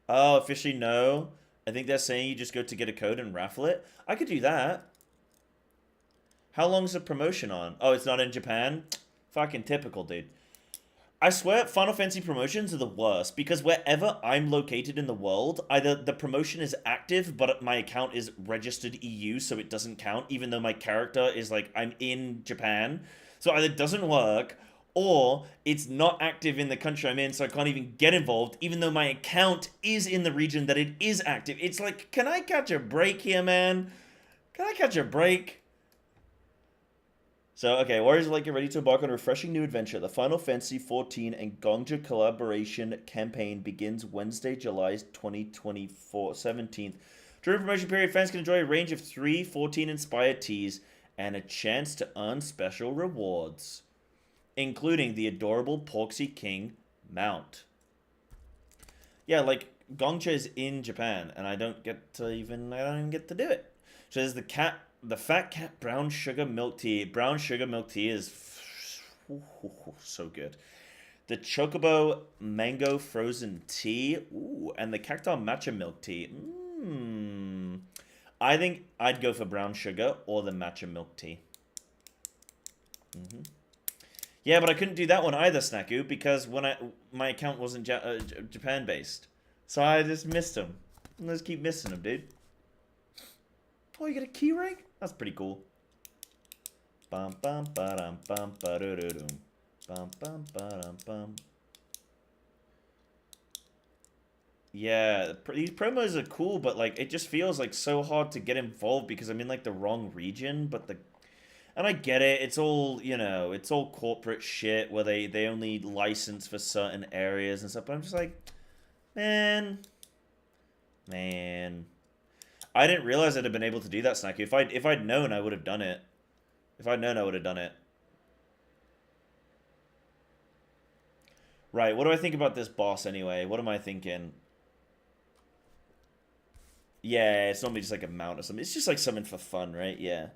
A: Oh, officially no. I think they're saying you just go to get a code and raffle it. I could do that. How long's the promotion on? Oh, it's not in Japan? Fucking typical, dude. I swear, Final Fantasy promotions are the worst, because wherever I'm located in the world, either the promotion is active, but my account is registered EU, so it doesn't count, even though my character is like, I'm in Japan. So either it doesn't work, or it's not active in the country I'm in, so I can't even get involved, even though my account is in the region that it is active. It's like, can I catch a break here, man? Can I catch a break? So, okay, Warriors would like to get ready to embark on a refreshing new adventure. The Final Fantasy XIV and Gongcha collaboration campaign begins Wednesday, July 2024, 17th. During the promotion period, fans can enjoy a range of 3 14-inspired teas and a chance to earn special rewards, including the adorable Porksy King mount. Yeah, like, Gongcha is in Japan, and I don't even get to do it. So there's the Fat Cat Brown Sugar Milk Tea. Brown Sugar Milk Tea is so good. The Chocobo Mango Frozen Tea. Ooh, and the Cacti Matcha Milk Tea. I think I'd go for brown sugar or the matcha milk tea. Yeah, but I couldn't do that one either, Snacku, because when my account wasn't Japan based, so I just missed them. Let's keep missing them, dude. Oh, you got a key ring? That's pretty cool. Bum bum ba-dum bum ba-do-do-dum. Bum bum ba-dum bum. Yeah, these promos are cool, but like it just feels like so hard to get involved because I'm in like the wrong region, and I get it, it's all, you know, it's all corporate shit where they only license for certain areas and stuff, but I'm just like, man. I didn't realize I'd have been able to do that, Snacky. If I'd known, I would have done it. If I'd known, I would have done it. Right, what do I think about this boss anyway? What am I thinking? Yeah, it's normally just like a mount or something. It's just like something for fun, right? Yeah.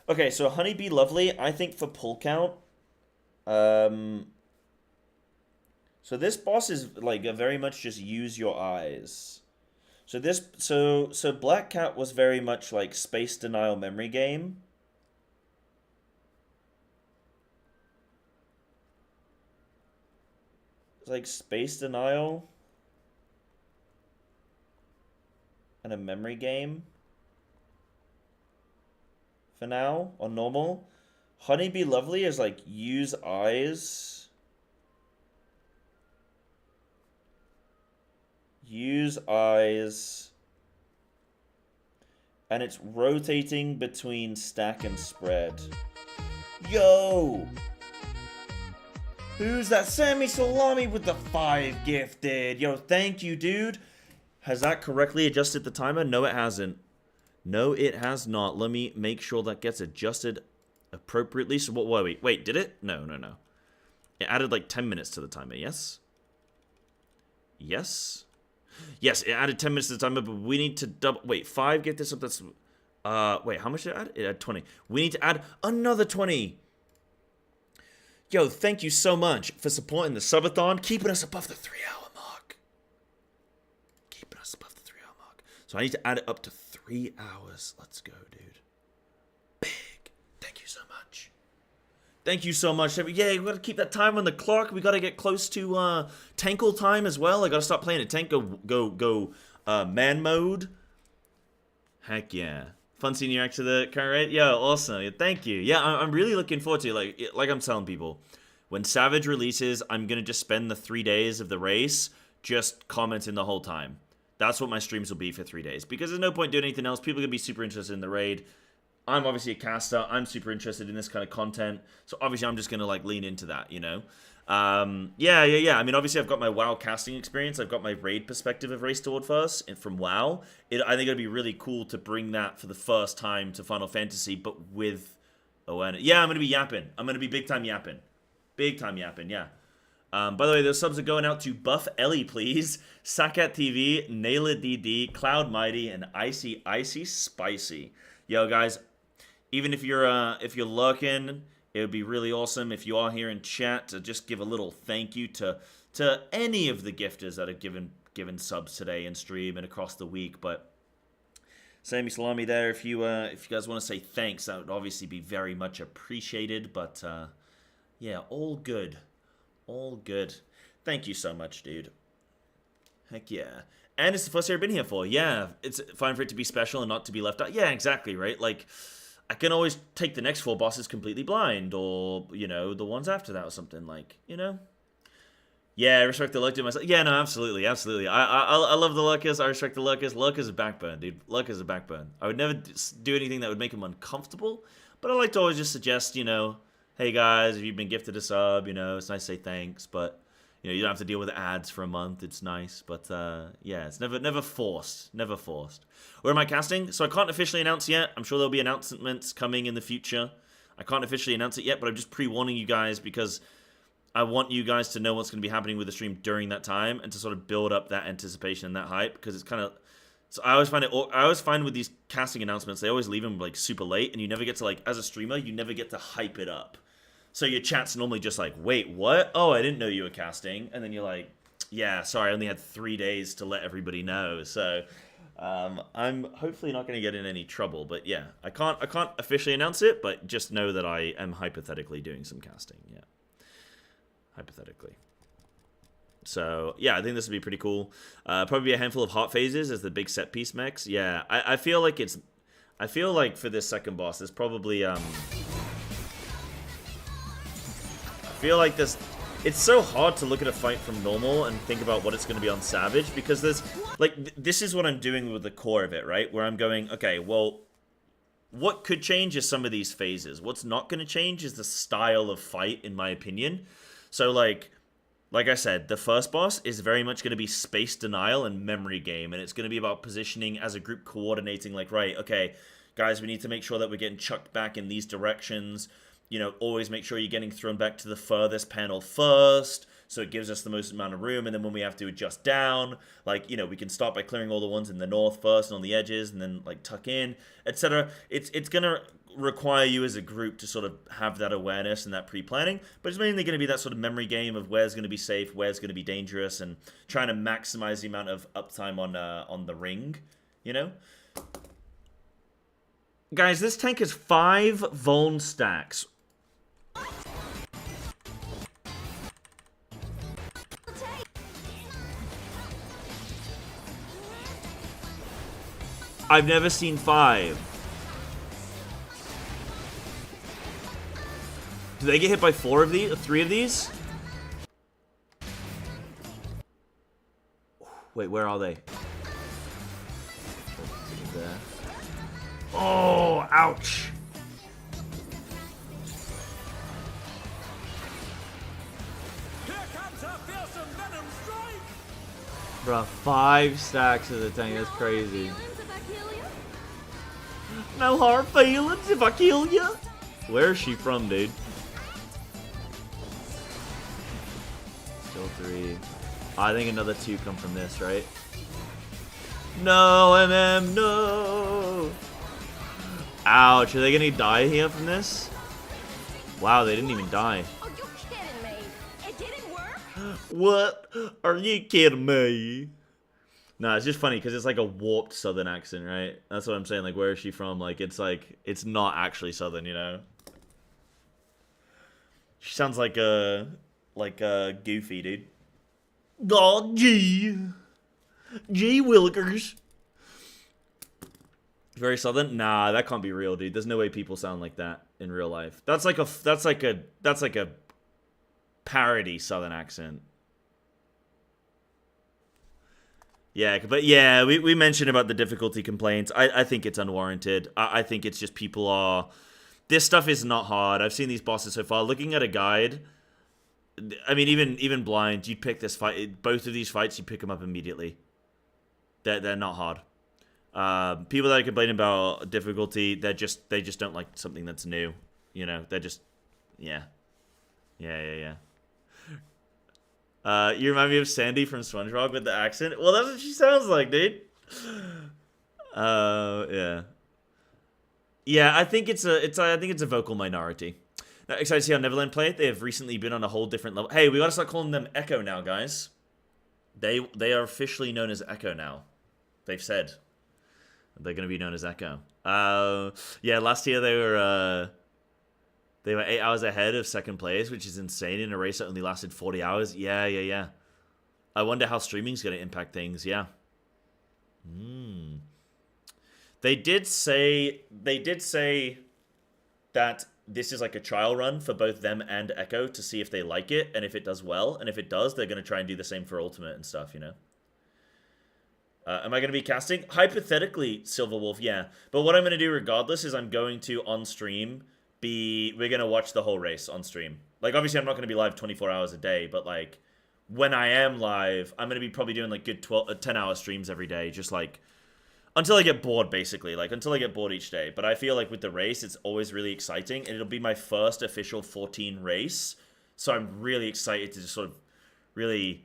A: Okay, so Honeybee Lovely, I think for pull count. So this boss is like a very much just use your eyes. So Black Cat was very much like space denial memory game. It's like space denial and a memory game. for now on normal. Honeybee Lovely is like use eyes. Use eyes. And it's rotating between stack and spread. Yo! Who's that? Sammy Salami with the 5 gifted. Yo, thank you, dude. Has that correctly adjusted the timer? No, it hasn't. No, it has not. Let me make sure that gets adjusted appropriately. So, wait, did it? No. It added like 10 minutes to the timer, yes? Yes? Yes, it added 10 minutes to the timer, but we need to double... Wait, 5 get this up, that's... wait, how much did it add? It had 20. We need to add another 20. Yo, thank you so much for supporting the Subathon, keeping us above the 3-hour mark. Keeping us above the 3-hour mark. So I need to add it up to 3 hours. Let's go, dude. Big. Thank you so much. Thank you so much. Yeah, we gotta keep that time on the clock. We gotta get close to Tankle time as well. I gotta stop playing at Tank. Go man mode. Heck yeah. Fun seeing you react to the car, right? Yeah, awesome. Yeah, thank you. Yeah, I'm really looking forward to it. Like I'm telling people, when Savage releases, I'm gonna just spend the 3 days of the race just commenting the whole time. That's what my streams will be for 3 days. Because there's no point doing anything else. People are gonna be super interested in the raid. I'm obviously a caster. I'm super interested in this kind of content. So obviously I'm just going to like lean into that, you know? Yeah. I mean, obviously I've got my WoW casting experience. I've got my raid perspective of Race Toward First from WoW. I think it'd be really cool to bring that for the first time to Final Fantasy, but with awareness. Yeah, I'm going to be yapping. I'm going to be big time yapping. Big time yapping, yeah. By the way, those subs are going out to Buff Ellie, please. Sakat TV, Naila DD, Cloud Mighty, and Icy Spicy. Yo, guys. Even if you're lurking, it would be really awesome if you are here in chat to just give a little thank you to any of the gifters that have given subs today in stream and across the week. But Sammy Salami there, if you guys want to say thanks, that would obviously be very much appreciated. But yeah, all good, all good. Thank you so much, dude. Heck yeah. And it's the first year I've been here for. Yeah, it's fine for it to be special and not to be left out. Yeah, exactly, right? Like, I can always take the next 4 bosses completely blind, or, you know, the ones after that or something, like, you know? Yeah, I respect the luck to myself. Yeah, no, absolutely. I love the Lucas. I respect the Lucas. Luck is a backbone, dude. Luck is a backbone. I would never do anything that would make him uncomfortable, but I like to always just suggest, you know, hey guys, if you've been gifted a sub, you know, it's nice to say thanks, but, you know, you don't have to deal with ads for a month. It's nice, but yeah, it's never forced. Never forced. Where am I casting? So I can't officially announce yet. I'm sure there'll be announcements coming in the future. I can't officially announce it yet, but I'm just pre-warning you guys because I want you guys to know what's going to be happening with the stream during that time and to sort of build up that anticipation and that hype, because it's kind of... So I always find with these casting announcements, they always leave them like super late, and you never get to, like, as a streamer, you never get to hype it up. So your chat's normally just like, wait, what? Oh, I didn't know you were casting. And then you're like, yeah, sorry, I only had 3 days to let everybody know. So I'm hopefully not going to get in any trouble. But yeah, I can't officially announce it, but just know that I am hypothetically doing some casting. Yeah, hypothetically. So yeah, I think this would be pretty cool. Probably a handful of hot phases as the big set piece mechs. Yeah, I feel like it's... I feel like for this second boss, there's probably... I feel like this... It's so hard to look at a fight from normal and think about what it's going to be on Savage, because there's... Like, this is what I'm doing with the core of it, right? Where I'm going, okay, well, what could change is some of these phases. What's not going to change is the style of fight, in my opinion. So, like I said, the first boss is very much going to be space denial and memory game, and it's going to be about positioning as a group, coordinating, like, right, okay, guys, we need to make sure that we're getting chucked back in these directions. You know, always make sure you're getting thrown back to the furthest panel first, so it gives us the most amount of room, and then when we have to adjust down, like, you know, we can start by clearing all the ones in the north first and on the edges, and then, like, tuck in, etc. It's going to require you as a group to sort of have that awareness and that pre-planning, but it's mainly going to be that sort of memory game of where's going to be safe, where's going to be dangerous, and trying to maximize the amount of uptime on the ring, you know? Guys, this tank is 5 Vuln stacks. I've never seen 5. Do they get hit by 4 of these? 3 of these? Wait, where are they? There. Oh, ouch.
K: Here comes a fearsome venom strike.
P: Bruh, 5 stacks of the tank. That's crazy.
A: No hard feelings if I kill you. Where is she from, dude? Still 3. I think another 2 come from this, right? No, no. Ouch, are they gonna die here from this? Wow, they didn't even die.
O: Are you kidding me? It didn't work?
A: What? Are you kidding me? No, it's just funny because it's like a warped southern accent, right? That's what I'm saying. Like, where is she from? Like, it's not actually southern, you know? She sounds like a Goofy, dude. God, G Willikers. Very southern? Nah, that can't be real, dude. There's no way people sound like that in real life. That's like a parody southern accent. Yeah, but yeah, we mentioned about the difficulty complaints. I think it's unwarranted. I think it's just people are... This stuff is not hard. I've seen these bosses so far. Looking at a guide, I mean, even blind, you'd pick this fight. Both of these fights, you pick them up immediately. They're not hard. People that are complaining about difficulty, they just don't like something that's new. You know, they're just... Yeah. Yeah. You remind me of Sandy from SpongeBob with the accent. Well, that's what she sounds like, dude. Yeah. Yeah, I think it's a vocal minority. Now, excited to see how Neverland play it. They have recently been on a whole different level. Hey, we gotta start calling them Echo now, guys. They are officially known as Echo now. They've said they're gonna be known as Echo. Yeah, last year they were 8 hours ahead of second place, which is insane in a race that only lasted 40 hours. Yeah. I wonder how streaming's going to impact things. Yeah. They did say that this is like a trial run for both them and Echo to see if they like it and if it does well. And if it does, they're going to try and do the same for Ultimate and stuff, you know? Am I going to be casting? Hypothetically, Silverwolf, yeah. But what I'm going to do regardless is I'm going to, on stream... we're gonna watch the whole race on stream. Like, obviously I'm not gonna be live 24 hours a day, but like when I am live, I'm gonna be probably doing like good 10-hour streams every day, just like until I get bored, basically, like until I get bored each day. But I feel like with the race, it's always really exciting, and it'll be my first official 14 race, so I'm really excited to just sort of really,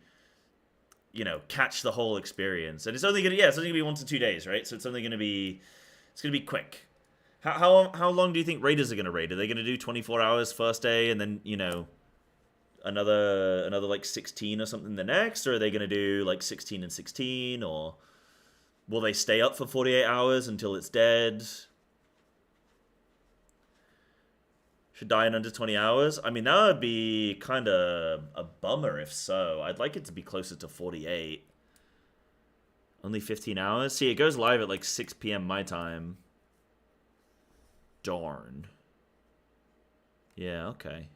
A: you know, catch the whole experience. And it's only gonna be 1 to 2 days, right? So it's only gonna be quick. How long do you think raiders are going to raid? Are they going to do 24 hours first day and then, you know, another like 16 or something the next? Or are they going to do like 16 and 16? Or will they stay up for 48 hours until it's dead? Should die in under 20 hours? I mean, that would be kind of a bummer if so. I'd like it to be closer to 48. Only 15 hours? See, it goes live at like 6 p.m. my time. Darn. Yeah, okay.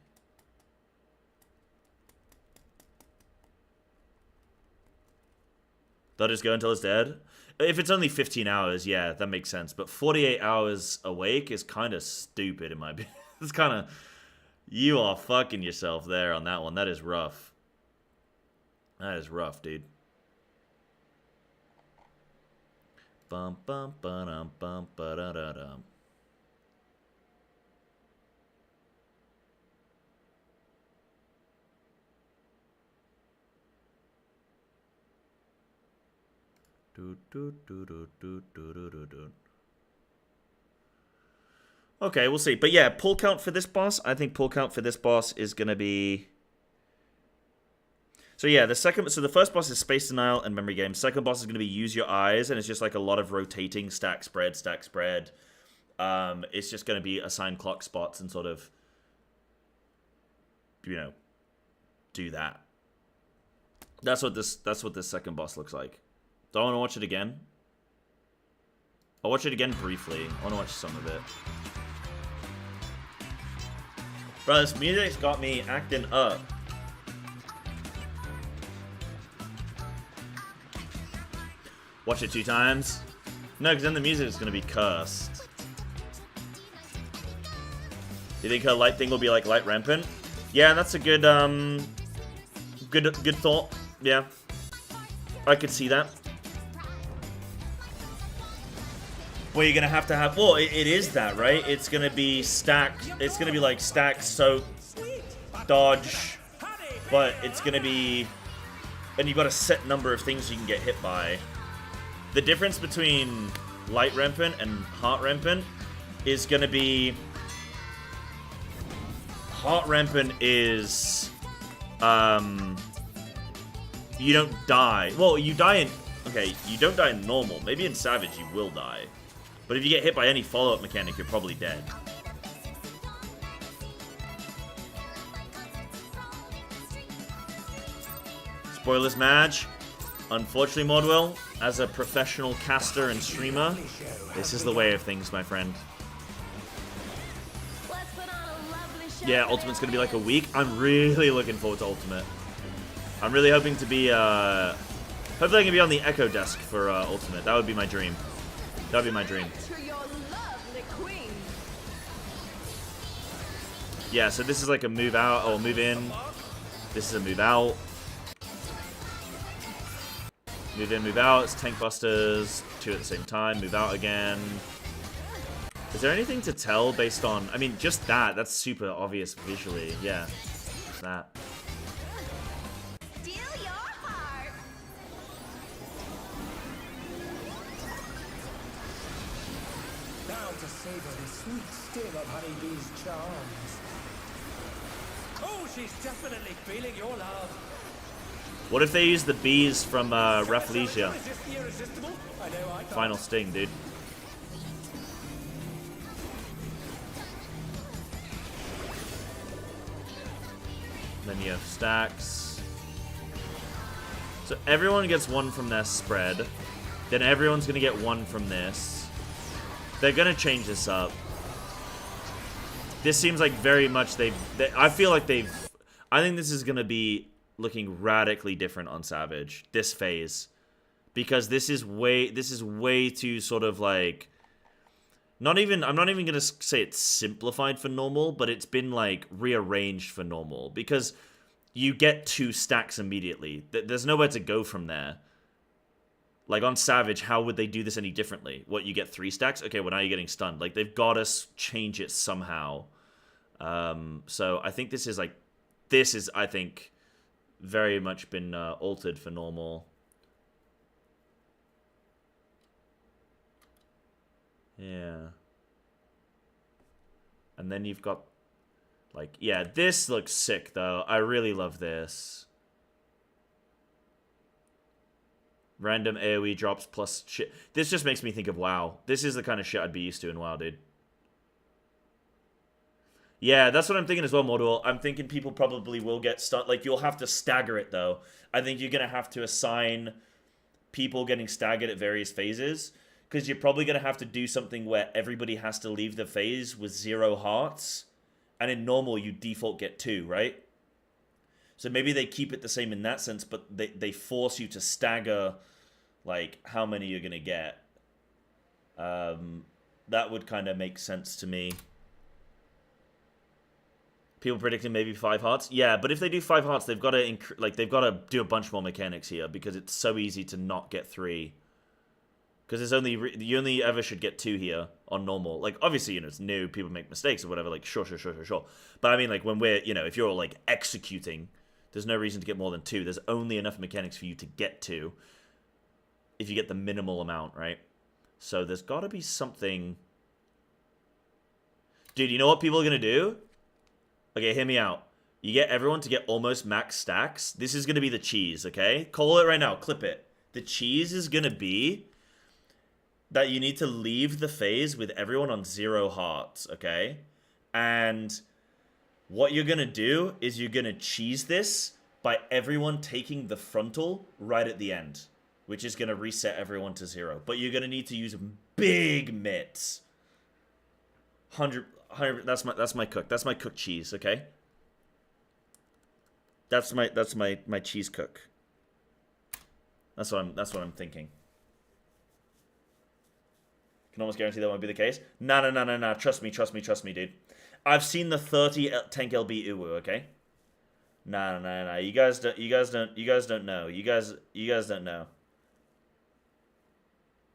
A: They'll just go until it's dead? If it's only 15 hours, yeah, that makes sense. But 48 hours awake is kind of stupid in my opinion. It's kind of... You are fucking yourself there on that one. That is rough. That is rough, dude. Bum bum ba-dum bum ba-da-da-dum. Okay, we'll see. But yeah, pull count for this boss. I think pull count for this boss is going to be... So yeah, the first boss is Space Denial and Memory Game. Second boss is going to be Use Your Eyes, and it's just like a lot of rotating stack spread. It's just going to be assign clock spots and sort of, you know, do that. That's what this second boss looks like. Do I want to watch it again? I'll watch it again briefly. I want to watch some of it. Bro, this music's got me acting up. Watch it 2 times? No, because then the music is going to be cursed. You think her light thing will be like light rampant? Yeah, that's a good, good thought. Yeah. I could see that. Well, you're going to have, well, it is that, right? It's going to be stacked. It's going to be like stack, soak, dodge. But it's going to be, and you've got a set number of things you can get hit by. The difference between light rampant and heart rampant is going to be, heart rampant is, you don't die. Well, you die in, okay, you don't die in normal. Maybe in Savage you will die. But if you get hit by any follow-up mechanic, you're probably dead. Spoilers match. Unfortunately, Modwell, as a professional caster and streamer, this is the way of things, my friend. Yeah, Ultimate's gonna be like a week. I'm really looking forward to Ultimate. I'm really hoping to be, hopefully I can be on the Echo desk for Ultimate. That would be my dream. That would be my dream. Yeah, so this is like a move out, or move in. This is a move out. Move in, move out. It's tank busters. 2 at the same time. Move out again. Is there anything to tell based on... I mean, just that. That's super obvious visually. Yeah. Just that.
O: Steal your heart.
K: Now to savor the sweet sting of Honeybee's charms. Oh, she's definitely feeling your love.
A: What if they use the bees from Rafflesia? Final sting, dude. Then you have stacks. So everyone gets 1 from their spread. Then everyone's gonna get 1 from this. They're gonna change this up. This seems like very much I feel like I think this is gonna be looking radically different on Savage this phase, because this is way too sort of like, I'm not even gonna say it's simplified for normal, but it's been like rearranged for normal, because you get 2 stacks immediately. There's nowhere to go from there. Like on Savage, how would they do this any differently? What, you get 3 stacks? Okay, well now you're getting stunned. Like they've got to change it somehow. So I think this is I think very much been altered for normal. Yeah. And then you've got, like, yeah, this looks sick, though. I really love this. Random AoE drops plus shit. This just makes me think of WoW. This is the kind of shit I'd be used to in WoW, dude. Yeah, that's what I'm thinking as well, Modul. I'm thinking people probably will get stuck. Like, you'll have to stagger it, though. I think you're going to have to assign people getting staggered at various phases, because you're probably going to have to do something where everybody has to leave the phase with 0 hearts, and in normal, you default get 2, right? So maybe they keep it the same in that sense, but they force you to stagger, like, how many you're going to get. That would kind of make sense to me. People predicting maybe 5 hearts. Yeah, but if they do 5 hearts, they've got to do a bunch more mechanics here, because it's so easy to not get 3. Because you only ever should get 2 here on normal. Like, obviously, it's new, people make mistakes or whatever. Like, sure. But I mean, like, when we're, if you're like executing, there's no reason to get more than 2. There's only enough mechanics for you to get 2 if you get the minimal amount, right? So there's got to be something. Dude, you know what people are gonna do? Okay, hear me out. You get everyone to get almost max stacks. This is going to be the cheese, okay? Call it right now. Clip it. The cheese is going to be that you need to leave the phase with everyone on 0 hearts, okay? And what you're going to do is you're going to cheese this by everyone taking the frontal right at the end, which is going to reset everyone to 0. But you're going to need to use big mitts. that's my cook. That's my cooked cheese, okay? That's my cheese cook. That's what I'm thinking. Can almost guarantee that won't be the case. No. Trust me, dude. I've seen the 30 tank LB Uwu, okay? No. You guys don't know. You guys don't know.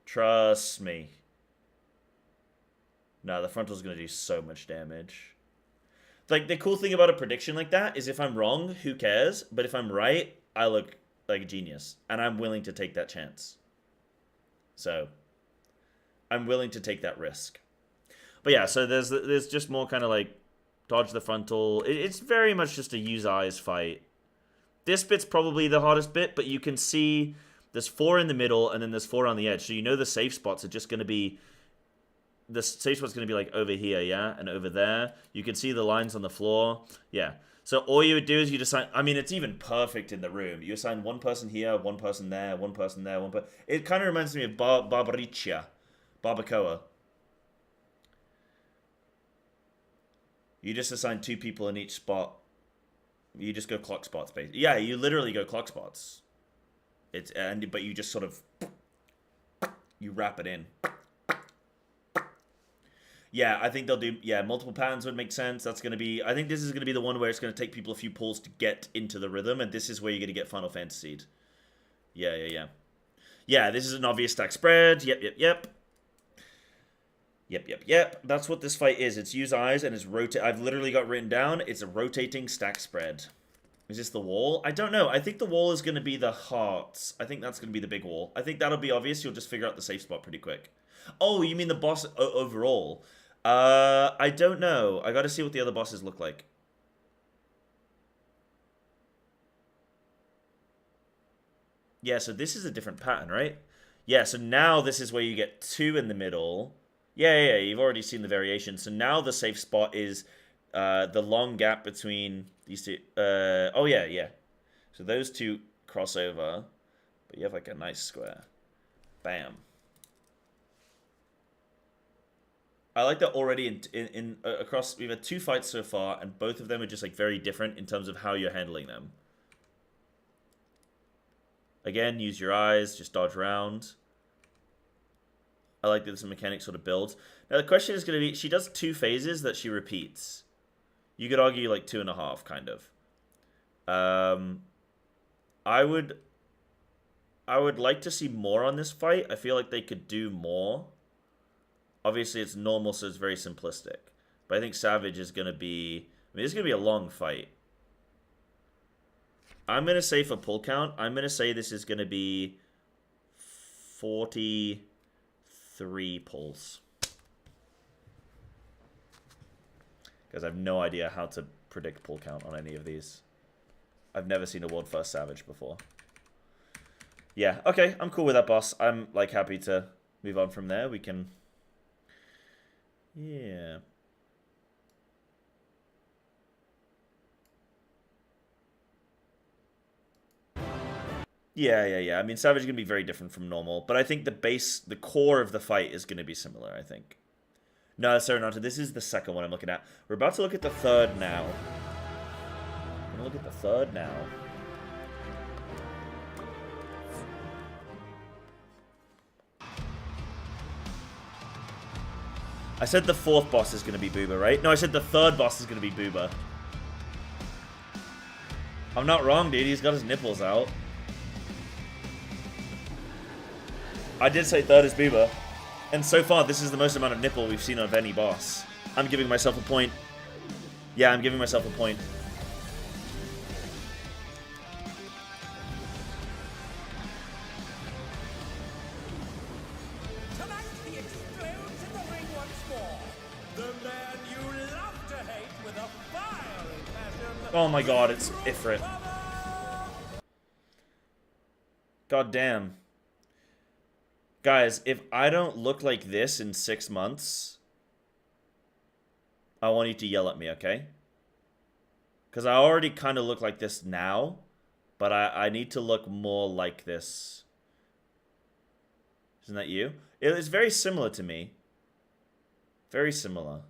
A: Trust me. No, the frontal's gonna do so much damage. Like, the cool thing about a prediction like that is if I'm wrong, who cares? But if I'm right, I look like a genius. And I'm willing to take that chance. So, I'm willing to take that risk. But yeah, so there's just more kind of like dodge the frontal. It's very much just a use eyes fight. This bit's probably the hardest bit, but you can see there's 4 in the middle and then there's 4 on the edge. So you know the safe spots are just going to be... The safe spot's going to be like over here, yeah? And over there. You can see the lines on the floor. Yeah. So all you would do is you just assign... I mean, it's even perfect in the room. You assign one person here, one person there, one person there, one person... It kind of reminds me of Barbariccia. Barbacoa. You just assign 2 people in each spot. You just go clock spots, basically. Yeah, you literally go clock spots. But you just sort of... You wrap it in. Yeah, I think they'll do... Yeah, multiple patterns would make sense. That's going to be... I think this is going to be the one where it's going to take people a few pulls to get into the rhythm, and this is where you're going to get Final Fantasied. Yeah. Yeah, this is an obvious stack spread. Yep. That's what this fight is. It's use eyes, and it's rotate... I've literally got written down, it's a rotating stack spread. Is this the wall? I don't know. I think the wall is going to be the hearts. I think that's going to be the big wall. I think that'll be obvious. You'll just figure out the safe spot pretty quick. Oh, you mean the boss overall? I don't know. I gotta see what the other bosses look like. Yeah, so this is a different pattern, right? Yeah, so now this is where you get 2 in the middle. Yeah, you've already seen the variation. So now the safe spot is the long gap between these 2. Oh, yeah. So those 2 cross over. But you have like a nice square. Bam. I like that already in across... We've had 2 fights so far, and both of them are just like very different in terms of how you're handling them. Again, use your eyes, just dodge around. I like that this mechanic sort of builds. Now the question is going to be, she does 2 phases that she repeats. You could argue like 2.5, kind of. I would like to see more on this fight. I feel like they could do more. Obviously, it's normal, so it's very simplistic. But I think Savage is going to be... I mean, it's going to be a long fight. I'm going to say for pull count, I'm going to say this is going to be 43 pulls. Because I have no idea how to predict pull count on any of these. I've never seen a World First Savage before. Yeah, okay, I'm cool with that, boss. I'm, like, happy to move on from there. We can... Yeah. Yeah. I mean, Savage is going to be very different from normal, but I think the core of the fight is going to be similar, I think. No, Serenata, this is the second one I'm looking at. We're about to look at the third now. We're going to look at the third now. I said the 4th boss is going to be Booba, right? No, I said the 3rd boss is going to be Booba. I'm not wrong, dude. He's got his nipples out. I did say 3rd is Booba. And so far, this is the most amount of nipple we've seen of any boss. I'm giving myself a point. Yeah, I'm giving myself a point. Oh my god, it's Ifrit. God damn. Guys, if I don't look like this in 6 months, I want you to yell at me, okay? Because I already kind of look like this now, but I need to look more like this. Isn't that you? It's very similar to me. Very similar.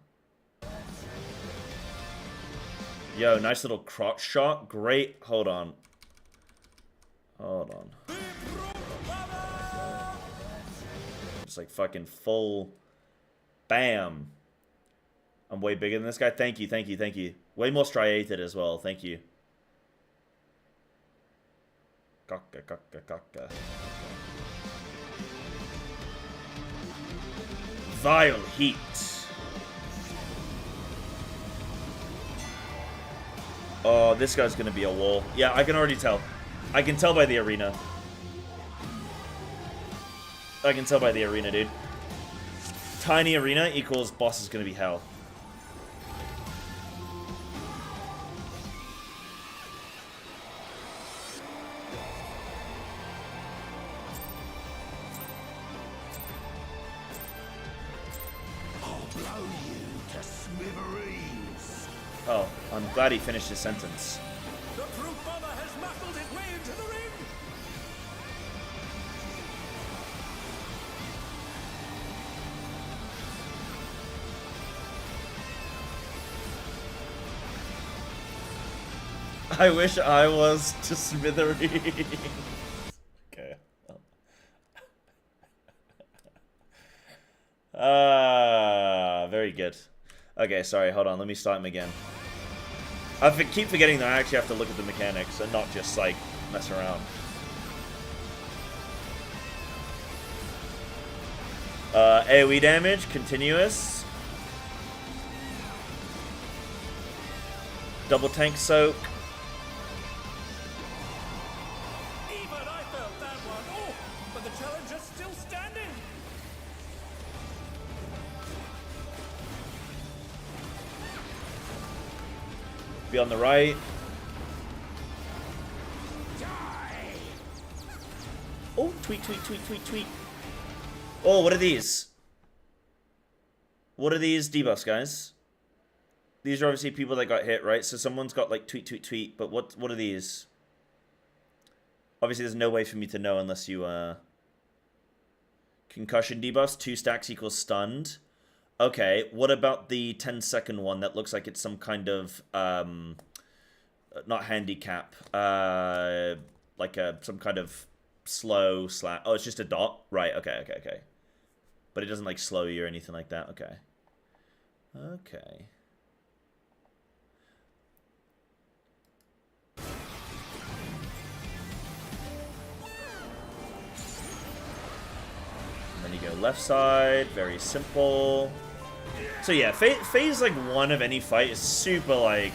A: Yo, nice little crotch shot. Great. Hold on. Hold on. Just like fucking full. Bam. I'm way bigger than this guy. Thank you, thank you, thank you. Way more striated as well. Thank you. Caca, caca, caca. Vile heat. Oh, this guy's gonna be a wall. Yeah, I can already tell. I can tell by the arena. I can tell by the arena, dude. Tiny arena equals boss is gonna be hell.
J: I'll blow you to smithereens.
A: Oh, I'm glad he finished his sentence.
K: The fruit bomber has muscled its way into the ring.
A: I wish I was to smithereens. Okay. Very good. Okay, sorry, hold on, let me start him again. I keep forgetting that I actually have to look at the mechanics and not just, like, mess around. AoE damage, continuous. Double tank soak.
K: Even I felt that one. Oh, but the challenger's still standing.
A: Be on the right. Oh, tweet, tweet, tweet, tweet, tweet. Oh, what are these? What are these debuffs, guys? These are obviously people that got hit, right? So someone's got like tweet, tweet, tweet. But what are these? Obviously, there's no way for me to know unless you concussion debuffs. 2 stacks equals stunned. Okay, what about the 10-second one that looks like it's some kind of not handicap, like some kind of slow slash. Oh, it's just a dot, right? Okay, okay, okay. But it doesn't like slow you or anything like that. Okay. Okay. And then you go left side, very simple. So yeah, phase like 1 of any fight is super like,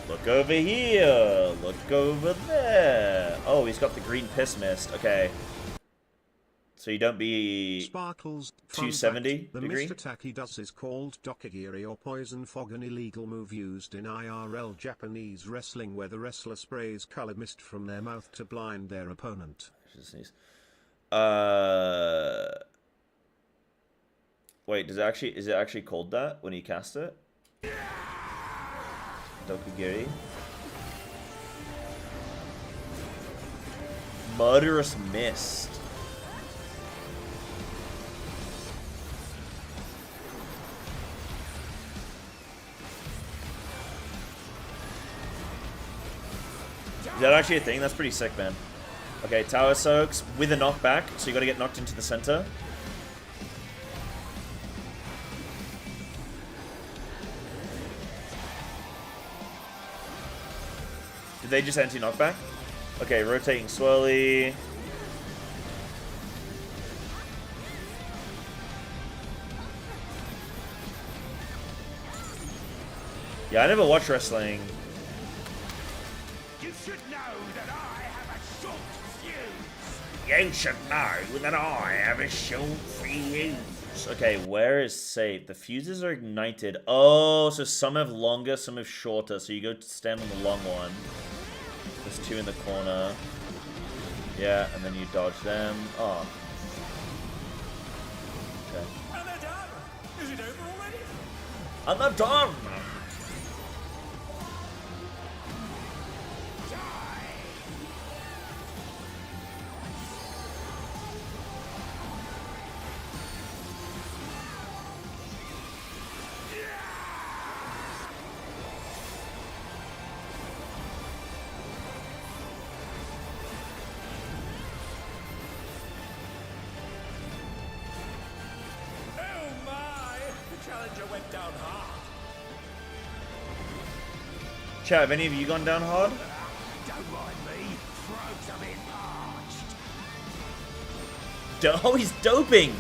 A: look over here, look over there. Oh, he's got the green piss mist. Okay. So you don't be
D: Sparkles,
A: 270
D: the
A: degree?
D: mist attack he does is called Dokigiri or Poison Fog, an illegal move used in IRL Japanese wrestling where the wrestler sprays color mist from their mouth to blind their opponent.
A: Wait, is it actually called that when you cast it? Dokigiri. Murderous Mist. Is that actually a thing? That's pretty sick, man. Okay, Tower Soaks with a knockback, so you gotta get knocked into the center. Did they just anti-knockback? Okay, rotating swirly. Yeah, I never watched wrestling.
J: You should know that I have a short fuse.
A: You should know that I have a short fuse. Okay, where is save? The fuses are ignited. Oh, so some have longer, some have shorter. So you go to stand on the long one. There's 2 in the corner. Yeah, and then you dodge them. Oh. Okay.
K: And they're done. Is it over already?
A: And they're done. Chat, have any of you gone down hard?
K: Don't mind me. Throat's a bit parched.
A: Oh, he's doping.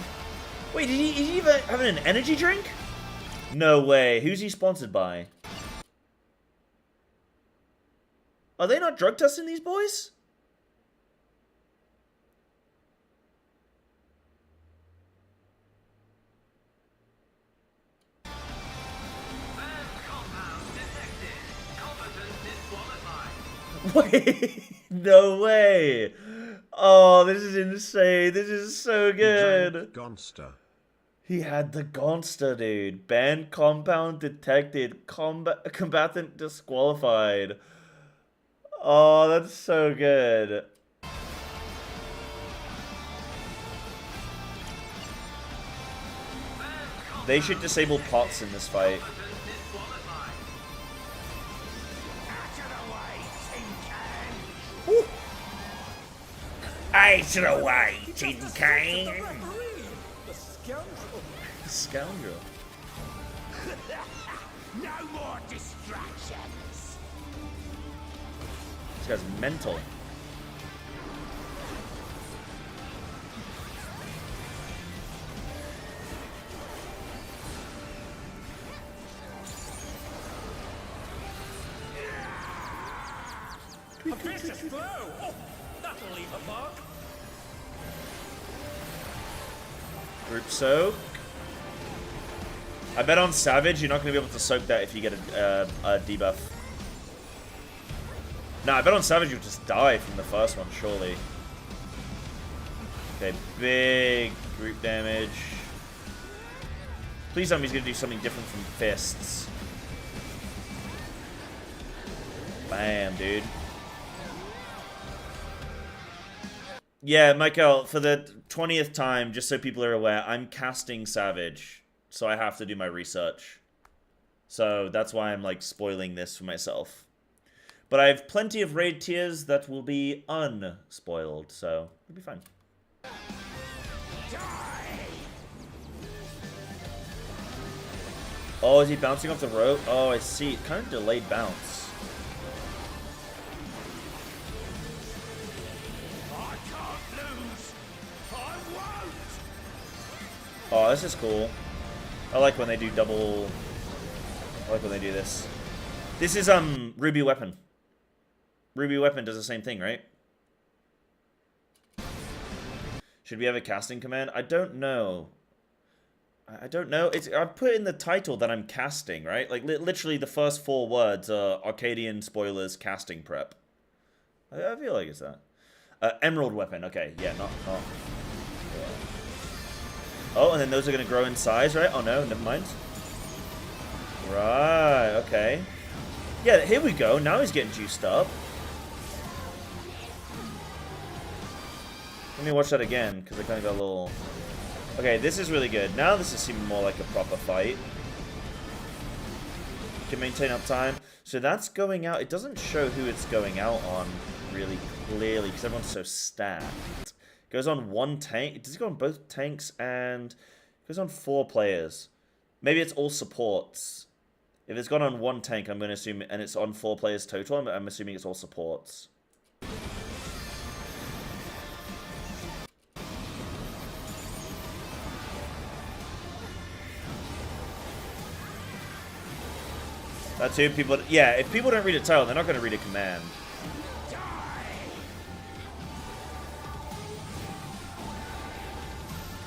A: Wait, is he even having an energy drink? No way. Who's he sponsored by? Are they not drug testing these boys? Wait, no way. Oh, this is insane. This is so good.
D: Gonster.
A: He had the Gonster, dude. Banned compound detected. Combatant disqualified. Oh, that's so good. They should disable pots in this fight. Out of the way, Tin Can. The scoundrel.
K: No more distractions.
A: This guy's mental.
K: A vicious blow. Oh, that'll leave a mark.
A: Group soak. I bet on Savage you're not going to be able to soak that if you get a debuff. Nah, I bet on Savage you'll just die from the first one, surely. Okay, big group damage. Please tell me he's going to do something different from fists. Bam, dude. Yeah, Michael, for the 20th time, just so people are aware, I'm casting Savage, so I have to do my research. So that's why I'm, like, spoiling this for myself. But I have plenty of raid tiers that will be unspoiled, so it'll be fine. Oh, is he bouncing off the rope? Oh, I see. Kind of delayed bounce. Oh, this is cool. I like when they do double... I like when they do this. This is, Ruby Weapon. Ruby Weapon does the same thing, right? Should we have a casting command? I don't know. I don't know. I put in the title that I'm casting, right? Like, literally the first 4 words are Arcadian spoilers casting prep. I feel like it's that. Emerald Weapon. Okay, yeah, not... Yeah. Oh, and then those are going to grow in size, right? Oh, no, never mind. Right, okay. Yeah, here we go. Now he's getting juiced up. Let me watch that again, because I kind of got a little... Okay, this is really good. Now this is seeming more like a proper fight. Can maintain uptime. So that's going out. It doesn't show who it's going out on really clearly, because everyone's so stacked. Goes on 1 tank. Does it go on both tanks and... Goes on 4 players. Maybe it's all supports. If it's gone on 1 tank, I'm going to assume... And it's on 4 players total, I'm assuming it's all supports. That's who people... Yeah, if people don't read a title, they're not going to read a command.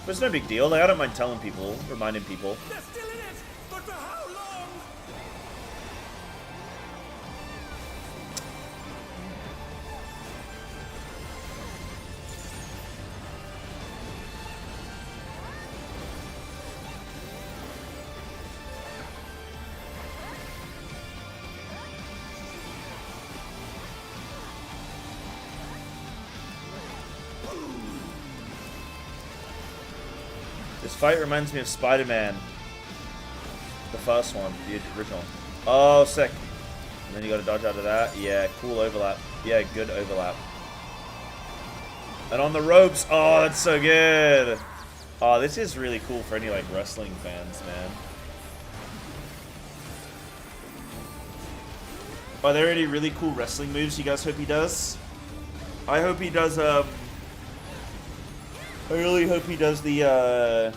A: But it's no big deal. Like, I don't mind telling people, reminding people.
K: They're still in it, but for how long?
A: This fight reminds me of Spider-Man. The first one, the original. Oh, sick. And then you gotta dodge out of that. Yeah, cool overlap. Yeah, good overlap. And on the ropes. Oh, that's so good. Oh, this is really cool for any, like, wrestling fans, man. Are there any really cool wrestling moves you guys hope he does? I hope he does, I really hope he does the,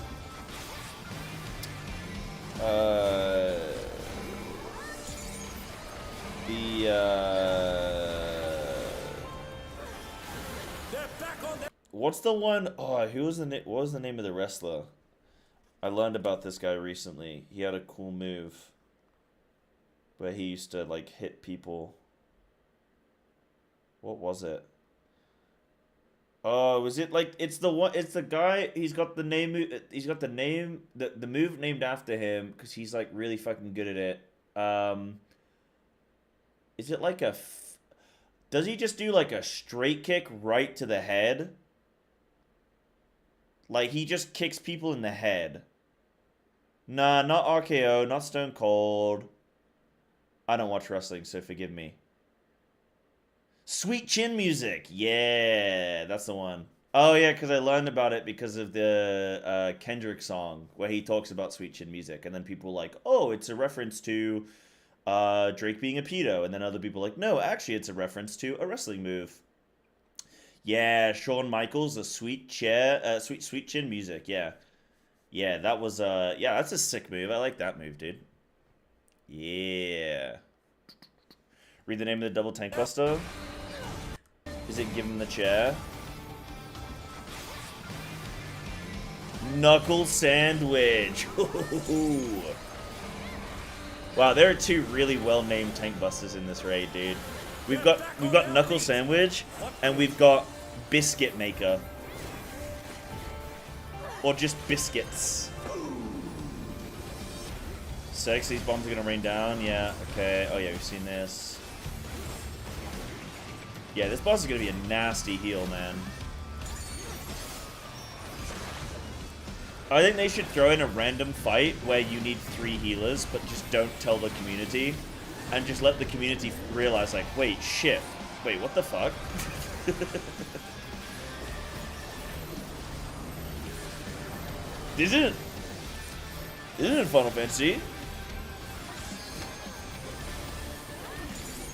A: what's the one? Oh, who was what was the name of the wrestler? I learned about this guy recently. He had a cool move where he used to like hit people. What was it? Oh, was it like it's the one? It's the guy. He's got the name. He's got the name. The move named after him because he's like really fucking good at it. Is it like a? Does he just do like a straight kick right to the head? Like he just kicks people in the head. Nah, not RKO, not Stone Cold. I don't watch wrestling, so forgive me. Sweet Chin Music. Yeah, that's the one. Oh, yeah, because I learned about it because of the Kendrick song where he talks about Sweet Chin Music. And then people were like, oh, it's a reference to Drake being a pedo. And then other people were like, no, actually, it's a reference to a wrestling move. Yeah, Shawn Michaels, the Sweet Chin Music. Yeah. Yeah, that was, yeah, that's a sick move. I like that move, dude. Yeah. Read the name of the double tank buster. Is it give him the chair? Knuckle sandwich. Wow, there are two really well-named tank busters in this raid, dude. We've got knuckle sandwich and we've got biscuit maker. Or just biscuits. Sex, these bombs are gonna rain down. Yeah, okay. Oh yeah, we've seen this. Yeah, this boss is gonna be a nasty heal, man. I think they should throw in a random fight where you need 3 healers, but just don't tell the community. And just let the community realize, like, wait, shit. Wait, what the fuck? This isn't Final Fantasy.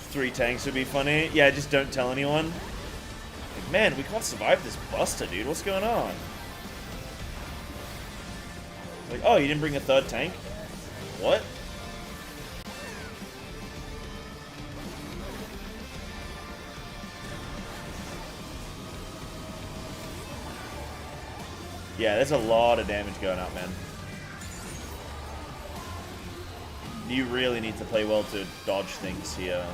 A: 3 tanks would be funny. Yeah, just don't tell anyone. Like, man, we can't survive this buster, dude. What's going on? Like, oh, you didn't bring a 3rd tank? What? Yeah, there's a lot of damage going out, man. You really need to play well to dodge things here.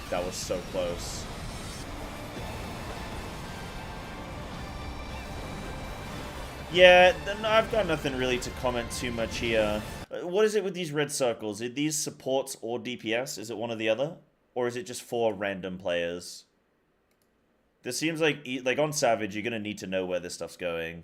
A: That was so close. Yeah, I've got nothing really to comment too much here. What is it with these red circles? Are these supports or DPS? Is it one or the other? Or is it just for random players? This seems like on Savage, you're gonna need to know where this stuff's going.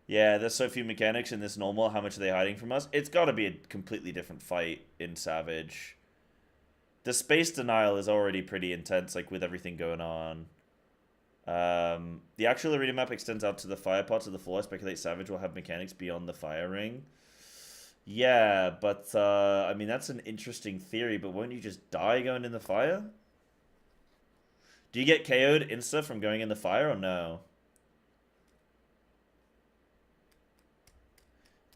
A: Yeah, there's so few mechanics in this normal. How much are they hiding from us? It's got to be a completely different fight in Savage. The space denial is already pretty intense, like with everything going on. The actual arena map extends out to the fire parts of the floor. I speculate Savage will have mechanics beyond the fire ring. Yeah, but, I mean, that's an interesting theory, but won't you just die going in the fire? Do you get KO'd insta from going in the fire or no?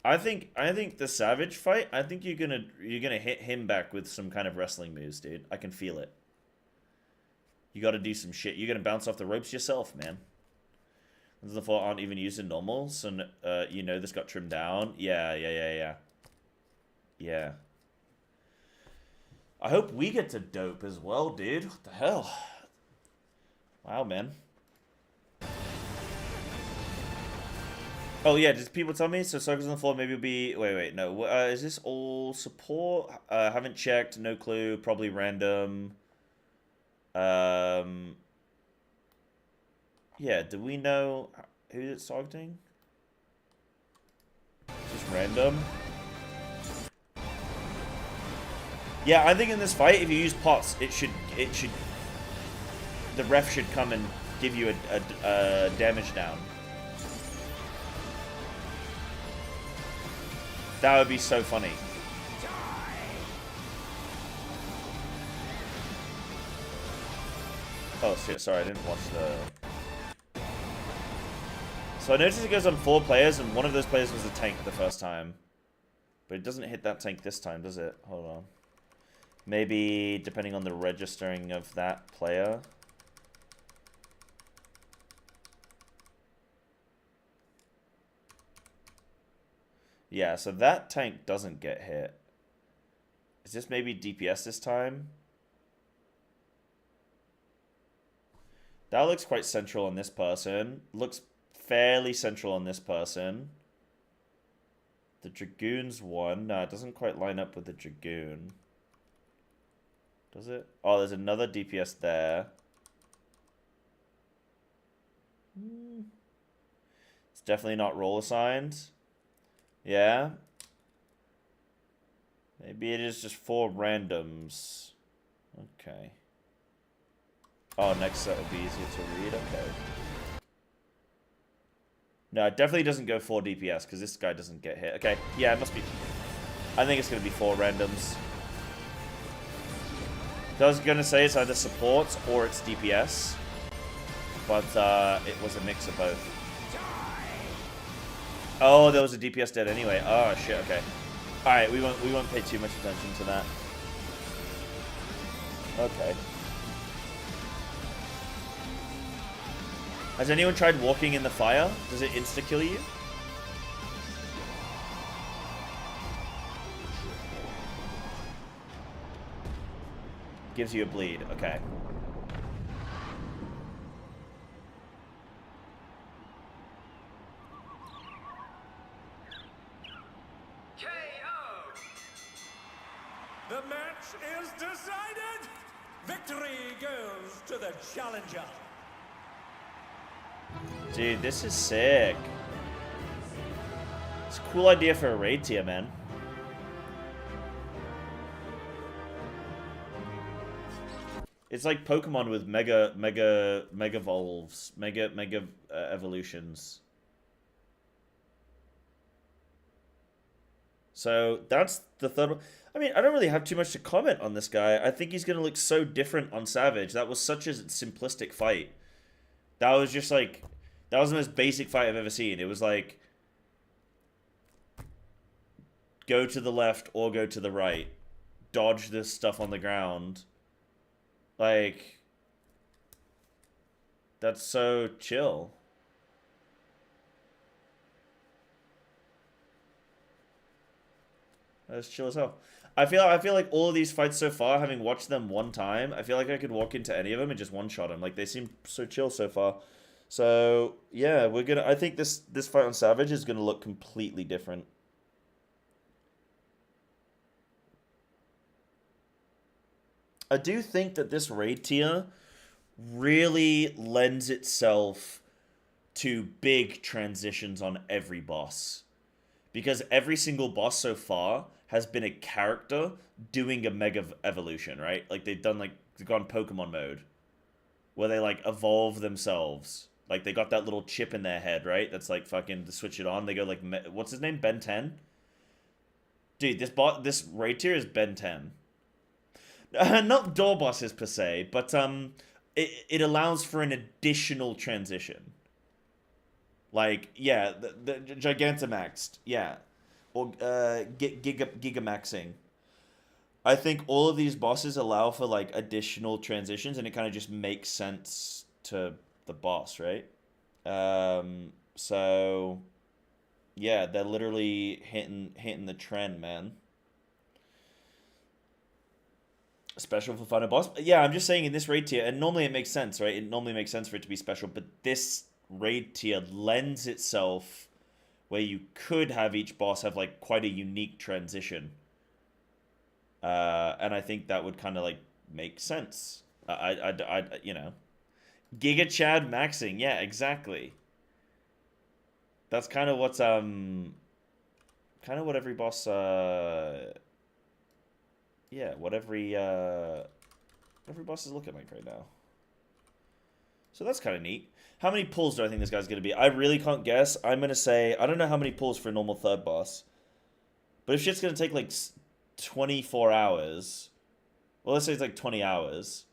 A: I think the Savage fight, I think you're gonna hit him back with some kind of wrestling moves, dude. I can feel it. You gotta do some shit. You're gonna bounce off the ropes yourself, man. The 4 aren't even used in normals, so you know this got trimmed down. Yeah. I hope we get to dope as well, dude. What the hell? Wow, man. Oh yeah, did people tell me? So circles on the floor maybe will be... Wait, no. Is this all support? Haven't checked, no clue, probably random. Yeah, do we know who it's targeting? Just random. Yeah, I think in this fight, if you use pots, it should, the ref should come and give you a damage down. That would be so funny. Oh shit, sorry, I didn't watch the... So I noticed it goes on 4 players, and one of those players was a tank the first time. But it doesn't hit that tank this time, does it? Hold on. Maybe depending on the registering of that player. Yeah, so that tank doesn't get hit. Is this maybe DPS this time? That looks quite central on this person. Looks fairly central on this person. The Dragoon's one. No, it doesn't quite line up with the Dragoon. Does it? Oh, there's another DPS there. It's definitely not role assigned. Yeah. Maybe it is just 4 randoms. Okay. Oh, next set will be easier to read. Okay. No, it definitely doesn't go 4 DPS because this guy doesn't get hit. Okay, yeah, it must be. I think it's going to be 4 randoms. I was going to say it's either supports or it's DPS. But it was a mix of both. Oh, there was a DPS dead anyway. Oh, shit, okay. Alright, we won't pay too much attention to that. Okay. Has anyone tried walking in the fire? Does it insta-kill you? Gives you a bleed. Okay.
K: The match is decided! Victory goes to the challenger!
A: Dude, this is sick. It's a cool idea for a raid tier, man. It's like Pokemon with mega evolves, mega evolutions. So that's the third one. I mean, I don't really have too much to comment on this guy. I think he's gonna look so different on Savage. That was such a simplistic fight. That was just like, that was the most basic fight I've ever seen. It was like, go to the left or go to the right. Dodge this stuff on the ground. Like, that's so chill. That's chill as hell. I feel like all of these fights so far, having watched them one time, I feel like I could walk into any of them and just one-shot them. Like, they seem so chill so far. So, yeah, I think this fight on Savage is gonna look completely different. I do think that this raid tier really lends itself to big transitions on every boss. Because every single boss so far has been a character doing a mega evolution, right? Like, they've gone Pokemon mode. Where they, like, evolve themselves. Like, they got that little chip in their head, right? That's, like, fucking, to switch it on. They go, like, what's his name? Ben 10? Dude, this raid tier is Ben 10. Not door bosses, per se, but, it allows for an additional transition. Like, yeah, the Gigantamaxed, yeah. Or, Gigamaxing. I think all of these bosses allow for, like, additional transitions, and it kind of just makes sense to the boss, right? So, yeah, they're literally hitting the trend, man. Special for final boss. Yeah, I'm just saying in this raid tier, and normally it makes sense, right? It normally makes sense for it to be special, but this raid tier lends itself where you could have each boss have, like, quite a unique transition. And I think that would kind of, like, make sense. You know. Giga Chad maxing. Yeah, exactly. That's kind of what's, kind of what every boss, yeah, what every boss is looking like right now. So that's kind of neat. How many pulls do I think this guy's going to be? I really can't guess. I'm going to say, I don't know how many pulls for a normal third boss. But if shit's going to take like 24 hours, well, let's say it's like 20 hours.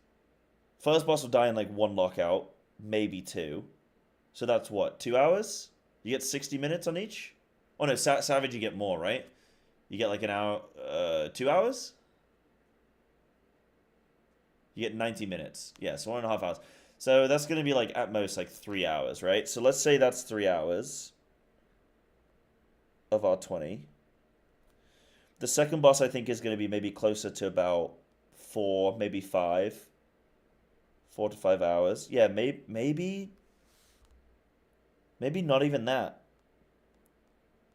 A: First boss will die in like 1 lockout, maybe 2. So that's what, 2 hours? You get 60 minutes on each? Oh no, Savage you get more, right? You get like an hour, 2 hours? You get 90 minutes. Yeah, so 1.5 hours. So that's going to be like at most like 3 hours, right? So let's say that's 3 hours of our 20. The second boss I think is going to be maybe closer to about 4, maybe 5. 4 to 5 hours. Yeah, maybe not even that.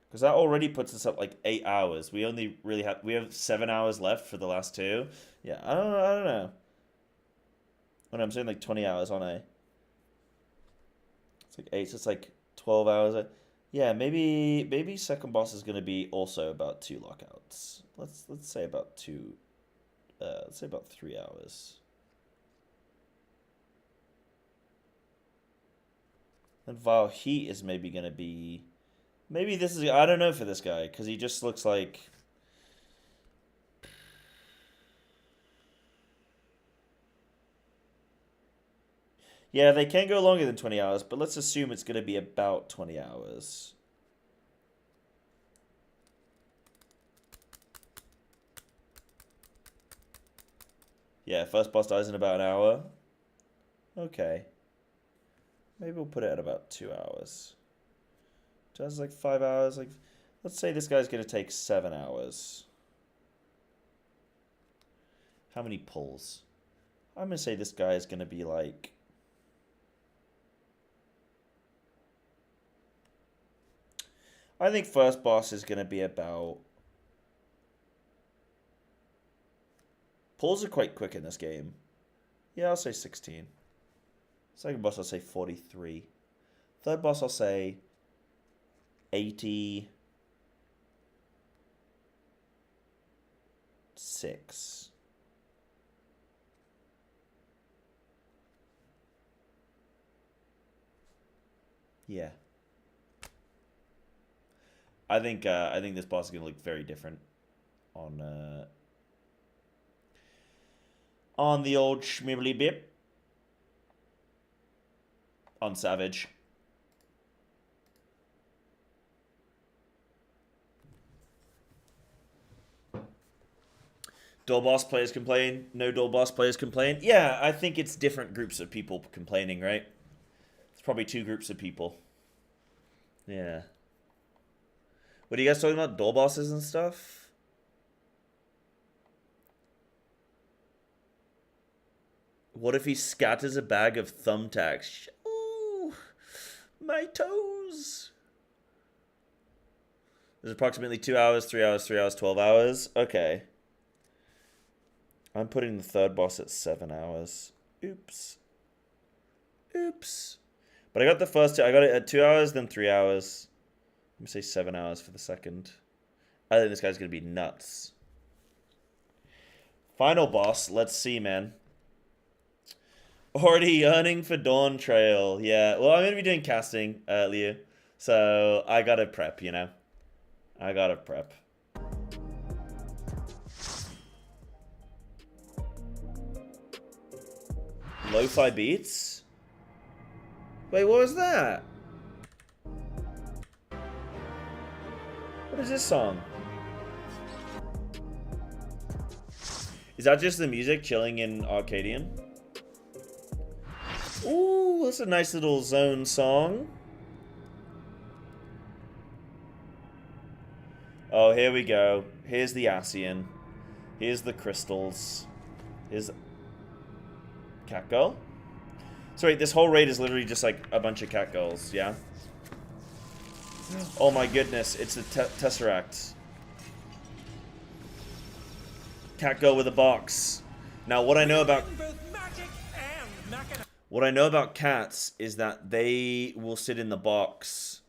A: Because that already puts us up like 8 hours. We only really have 7 hours left for the last 2. Yeah, I don't know. When I'm saying like 20 hours on a, it's like 8, so it's like 12 hours. Yeah, maybe second boss is gonna be also about 2 lockouts. Let's say about 2. Let's say about 3 hours. And Vile Heat is maybe gonna be, maybe this is, I don't know for this guy because he just looks like. Yeah, they can go longer than 20 hours, but let's assume it's going to be about 20 hours. Yeah, first boss dies in about an hour. Okay. Maybe we'll put it at about 2 hours. Does like 5 hours. Like, let's say this guy's going to take 7 hours. How many pulls? I'm going to say this guy is going to be like, I think first boss is going to be about... Pulls are quite quick in this game. Yeah, I'll say 16. Second boss, I'll say 43. Third boss, I'll say 86. Yeah. I think this boss is gonna look very different on the old schmibbly bip on Savage. Dual boss players complain. No dual boss players complain. Yeah, I think it's different groups of people complaining, right? It's probably 2 groups of people. Yeah. What are you guys talking about? Dual bosses and stuff? What if he scatters a bag of thumbtacks? Ooh, my toes. There's approximately 2 hours, 3 hours, 3 hours, 12 hours. Okay. I'm putting the third boss at 7 hours. Oops. Oops. But I got the first 2. I got it at 2 hours, then 3 hours. Let me say 7 hours for the second. I think this guy's going to be nuts. Final boss. Let's see, man. Already yearning for Dawn Trail. Yeah. Well, I'm going to be doing casting, Liu. So I got to prep, you know. I got to prep. Lo-fi beats? Wait, what was that? What is this song? Is that just the music chilling in Arcadian? Ooh, that's a nice little zone song. Oh, here we go. Here's the Asian. Here's the crystals. Here's cat girl. So wait, this whole raid is literally just like a bunch of cat girls, yeah? Oh my goodness, it's the Tesseract. Cat girl with a box. Now what I know about cats is that they will sit in the box.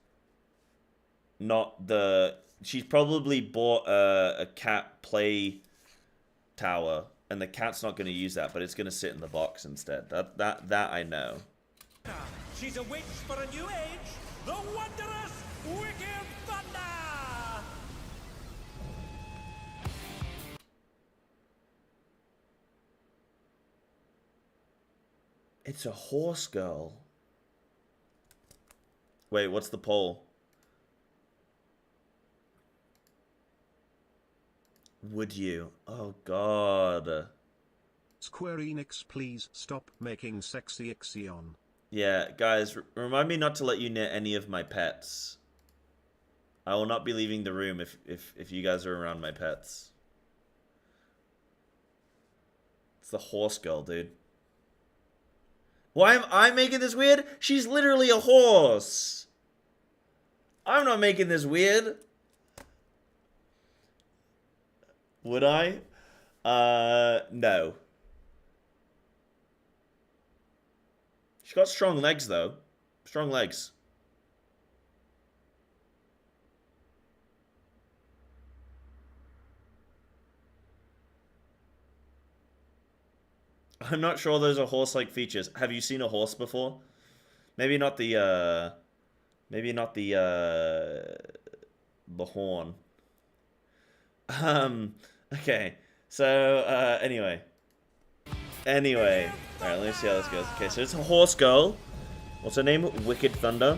A: Not the... She's probably bought a cat play tower, and the cat's not going to use that, but it's going to sit in the box instead. That I know.
K: She's a witch for a new age, the wondrous Wicked Thunder!
A: It's a horse girl. Wait, what's the poll? Would you? Oh god.
D: Square Enix, please stop making sexy Ixion.
A: Yeah, guys, remind me not to let you near any of my pets. I will not be leaving the room if you guys are around my pets. It's the horse girl, dude. Why am I making this weird? She's literally a horse. I'm not making this weird. Would I? No. She's got strong legs, though. Strong legs. I'm not sure those are horse-like features. Have you seen a horse before? Maybe not the, maybe not the horn. Okay. So, anyway. Alright, let me see how this goes. Okay, so it's a horse girl. What's her name? Wicked Thunder.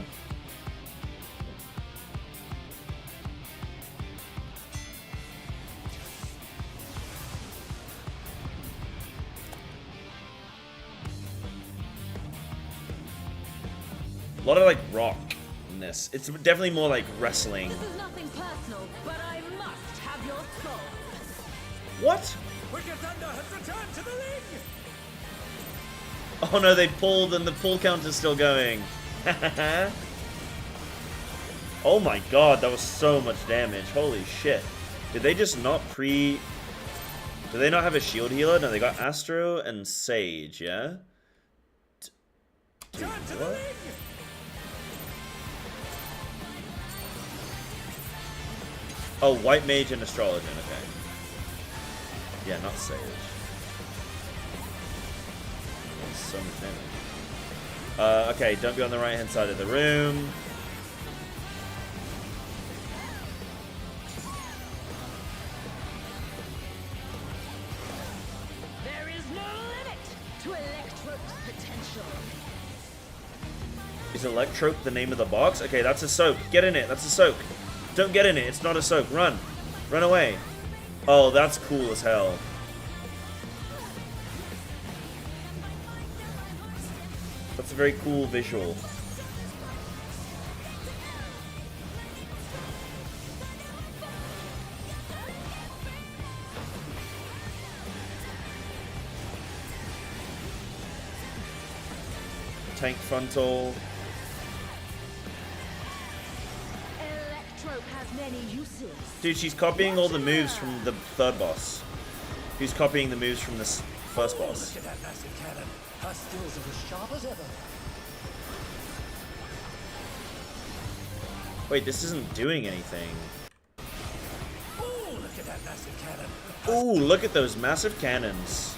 A: A lot of, like, rockness. It's definitely more like wrestling.
O: This is nothing personal, but I must have your soul.
A: What?
K: Wicked Thunder has returned to the ring!
A: Oh no, they pulled and the pull count is still going. Oh my god, that was so much damage. Holy shit. Did they just not Do they not have a shield healer? No, they got Astro and Sage, yeah? Dude, what? Oh, White Mage and Astrologian, okay. Yeah, not Sage. So much damage. Okay, don't be on the right hand side of the room.
O: There is no limit to Electrope's potential.
A: Is Electrope the name of the box? Okay, that's a soak. Get in it. That's a soak. Don't get in it. It's not a soak. Run. Run away. Oh, that's cool as hell. That's a very cool visual. Tank frontal.
O: Electrope has many uses.
A: Dude, she's copying all the moves from the third boss. Who's copying the moves from this first boss?
K: Look at that massive cannon. Her skills are as sharp as ever.
A: Wait, this isn't doing anything.
K: Ooh, look at that massive cannon.
A: Ooh, look at those massive cannons.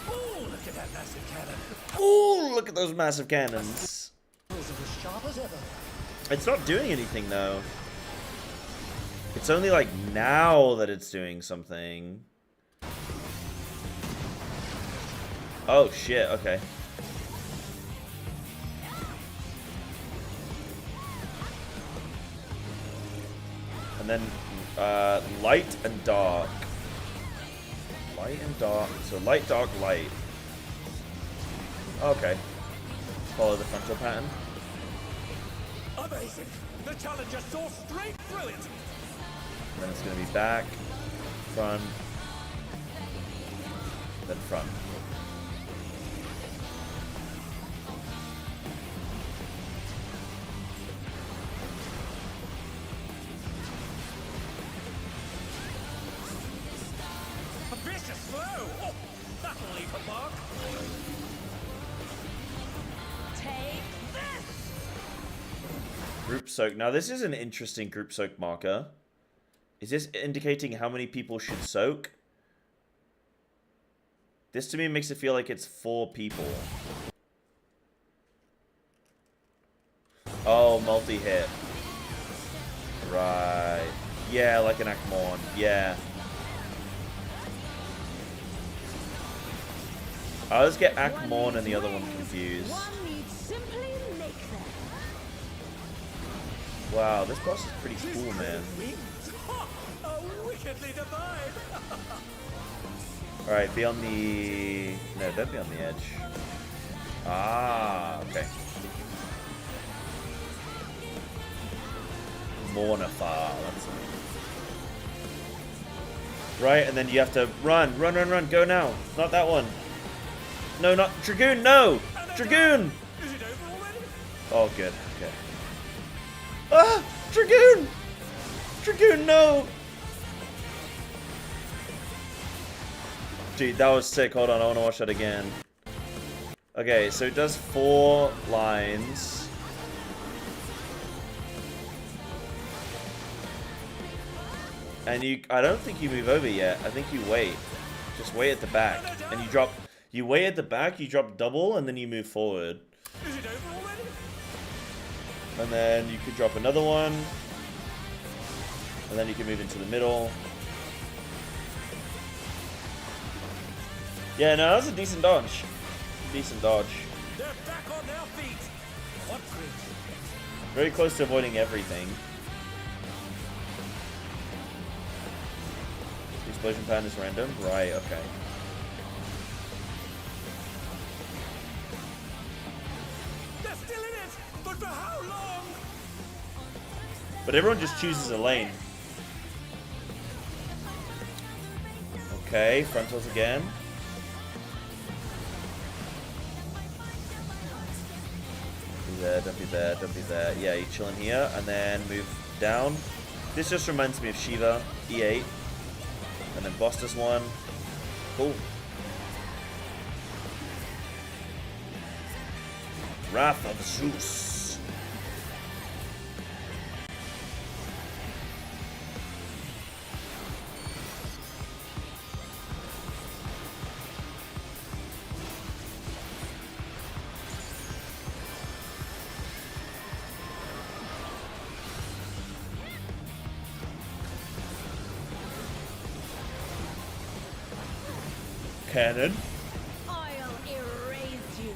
K: Ooh, look at that massive cannon.
A: Ooh, look at those massive cannons.
K: Skills are as sharp as ever.
A: It's not doing anything, though. It's only like now that it's doing something. Oh, shit, okay. And then, light and dark. Light and dark. So light, dark, light. Okay. Follow the frontal pattern.
K: Amazing! The challenger saw straight through it!
A: Then it's going to be back, front, then front.
K: A vicious blow! Oh, that'll leave a mark!
O: Take this!
A: Group soak. Now this is an interesting group soak marker. Is this indicating how many people should soak? This to me makes it feel like it's 4 people. Oh, multi-hit. Right. Yeah, like an Akmon. Yeah. I always get Akmon and the other one confused. Wow, this boss is pretty cool, man. Alright, be on the... No, don't be on the edge. Ah, okay. Mornifar, that's it. Right, and then you have to run, go now. Not that one. No, not Dragoon, no! Dragoon! Oh, good, okay. Ah! Dragoon! Dragoon, no! Dude, that was sick. Hold on, I want to watch that again. Okay, so it does 4 lines. And I don't think you move over yet. I think you wait. Just wait at the back. And you wait at the back, you drop double, and then you move forward. And then you could drop another one. And then you can move into the middle. Yeah, no, that was a decent dodge. Decent dodge.
K: They're back on their feet. What
A: very close to avoiding everything. The explosion pattern is random? Right, okay.
K: They're still in it, but for how long?
A: But everyone just chooses a lane. Okay, frontals again. Don't be there, don't be there. Yeah, you chill in here, and then move down. This just reminds me of Shiva, E8. And then boss this one. Cool. Wrath of Zeus. Cannon.
K: I'll erase you.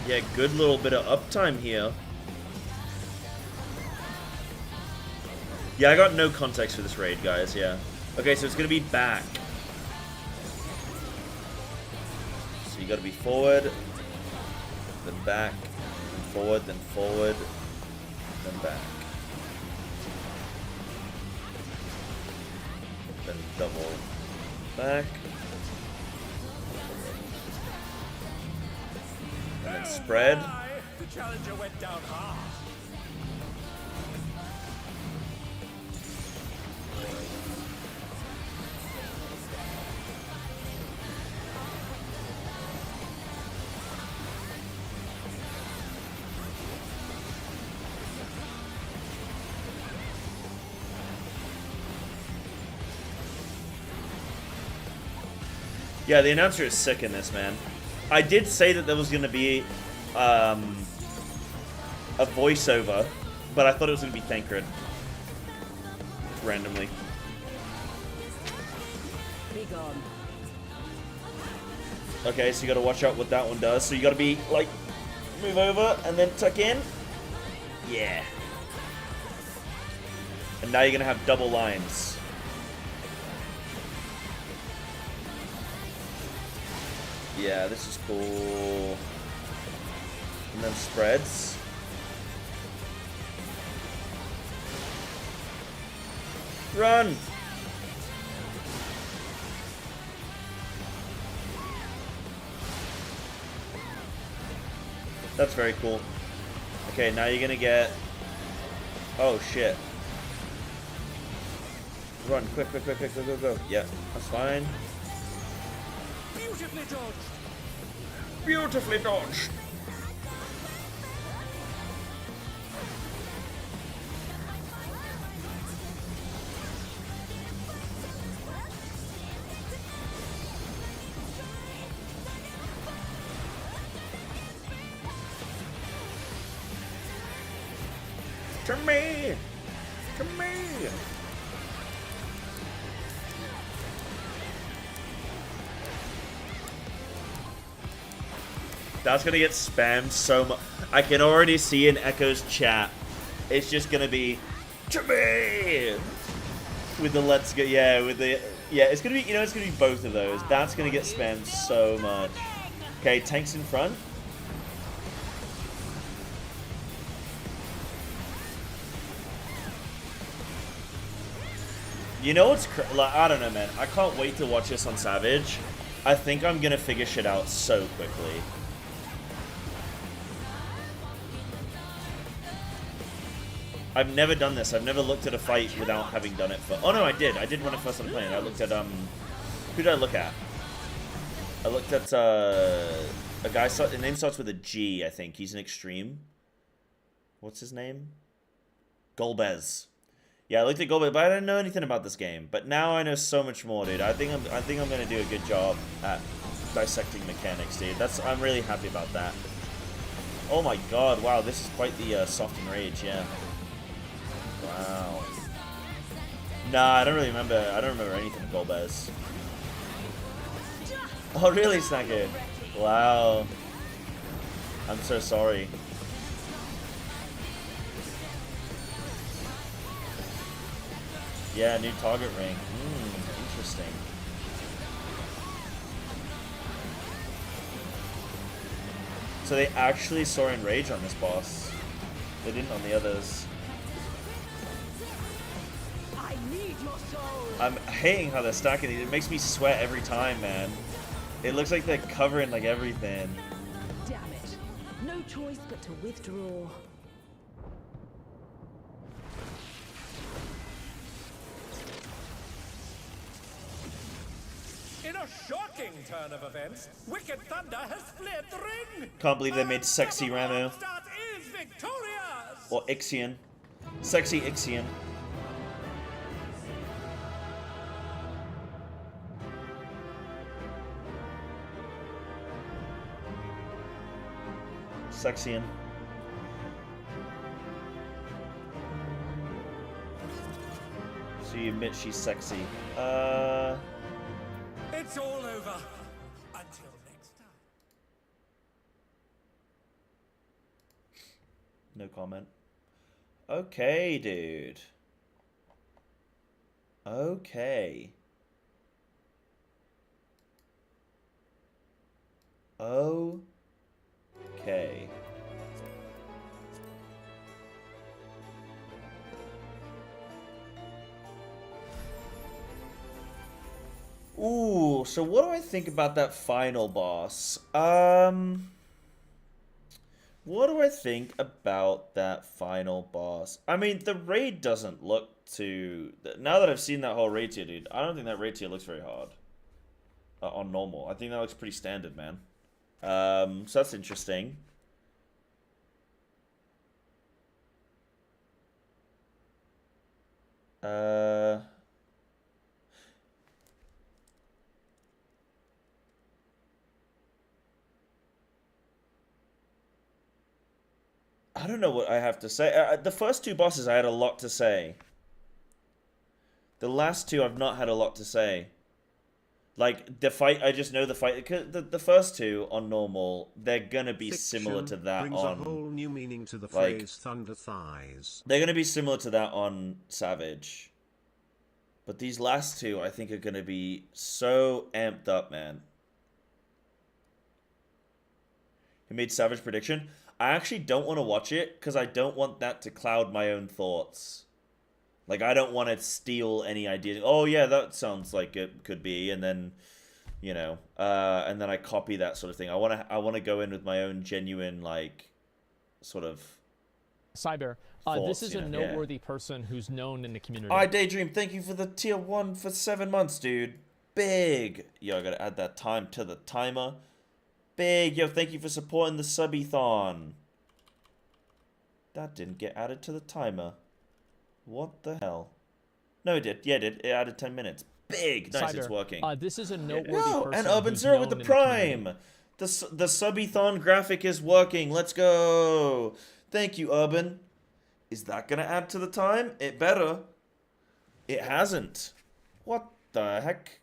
A: Yeah, good little bit of uptime here. Yeah, I got no context for this raid, guys, yeah. Okay, so it's gonna be back. So you gotta be forward, then back, then forward, then forward, then back. Then double back. And then spread.
K: The challenger went down hard.
A: Yeah, the announcer is sick in this, man. I did say that there was going to be a voiceover, but I thought it was going to be Thancred. Randomly.
K: Be gone.
A: Okay, so you got to watch out what that one does. So you got to be, like, move over and then tuck in. Yeah. And now you're going to have double lines. Yeah, this is cool. And then spreads. Run! That's very cool. Okay, now you're gonna get... Oh, shit. Run, quick, quick, quick, quick, go, go, go. Yeah, that's fine.
K: Beautifully dodged.
A: Beautifully dodged. To me! To me! That's gonna get spammed so much. I can already see in Echo's chat. It's just gonna be to me with the let's go. Yeah, with the it's gonna be. You know, it's gonna be both of those. That's gonna get spammed so much. Okay, tanks in front. You know what's like? I don't know, man. I can't wait to watch this on Savage. I think I'm gonna figure shit out so quickly. I've never done this. I've never looked at a fight without having done it for... Oh, no, I did. I did when I first started playing. I looked at, Who did I look at? I looked at, a guy... His name starts with a G, I think. He's an extreme. What's his name? Golbez. Yeah, I looked at Golbez, but I didn't know anything about this game. But now I know so much more, dude. I think I'm gonna do a good job at dissecting mechanics, dude. I'm really happy about that. Oh my god, wow, this is quite the, soft and rage, yeah. Wow. Nah, I don't really remember. I don't remember anything of Golbez. Oh, really, Snacker? Wow. I'm so sorry. Yeah, new target ring. Interesting. So they actually saw in rage on this boss. They didn't on the others. I'm hating how they're stacking these. It makes me sweat every time, man. It looks like they're covering like everything.
Q: Damn it. No choice but to withdraw.
K: In a shocking turn of events, Wicked Thunder has fled the ring.
A: Can't believe they made sexy Ramu.
K: Is victorious.
A: Or Ixion. Sexy Ixion. Sexian. So you admit she's sexy.
K: It's all over. Until next time.
A: No comment. Okay, dude. Okay. Okay. Ooh, so what do I think about that final boss? What do I think about that final boss? I mean, the raid doesn't look too... Now that I've seen that whole raid tier, dude, I don't think that raid tier looks very hard. On normal. I think that looks pretty standard, man. So that's interesting. I don't know what I have to say. The first two bosses, I had a lot to say. The last two, I've not had a lot to say. Like, the fight, I just know the fight. The first two on normal, they're gonna be similar to that
D: brings
A: on...
D: a whole new meaning to the
A: like,
D: phrase thunder thighs.
A: They're gonna be similar to that on Savage. But these last two, I think, are gonna be so amped up, man. He made Savage prediction. I actually don't want to watch it, because I don't want that to cloud my own thoughts. Like, I don't want to steal any ideas. Oh, yeah, that sounds like it could be. And then, you know, and then I copy that sort of thing. I want to go in with my own genuine, like, sort of
C: Cyber,
A: thoughts,
C: this is a noteworthy person who's known in the community.
A: I Daydream, thank you for the tier 1 for 7 months, dude. Big. Yo, I got to add that time to the timer. Big. Yo, thank you for supporting the Subathon. That didn't get added to the timer. What the hell? No, it did. Yeah, it did. It added 10 minutes. Big. Nice,
C: Cyber,
A: it's working.
C: This is a noteworthy person.
A: And Urban Zero with the Prime. The Subathon graphic is working. Let's go. Thank you, Urban. Is that going to add to the time? It better. It hasn't. What the heck?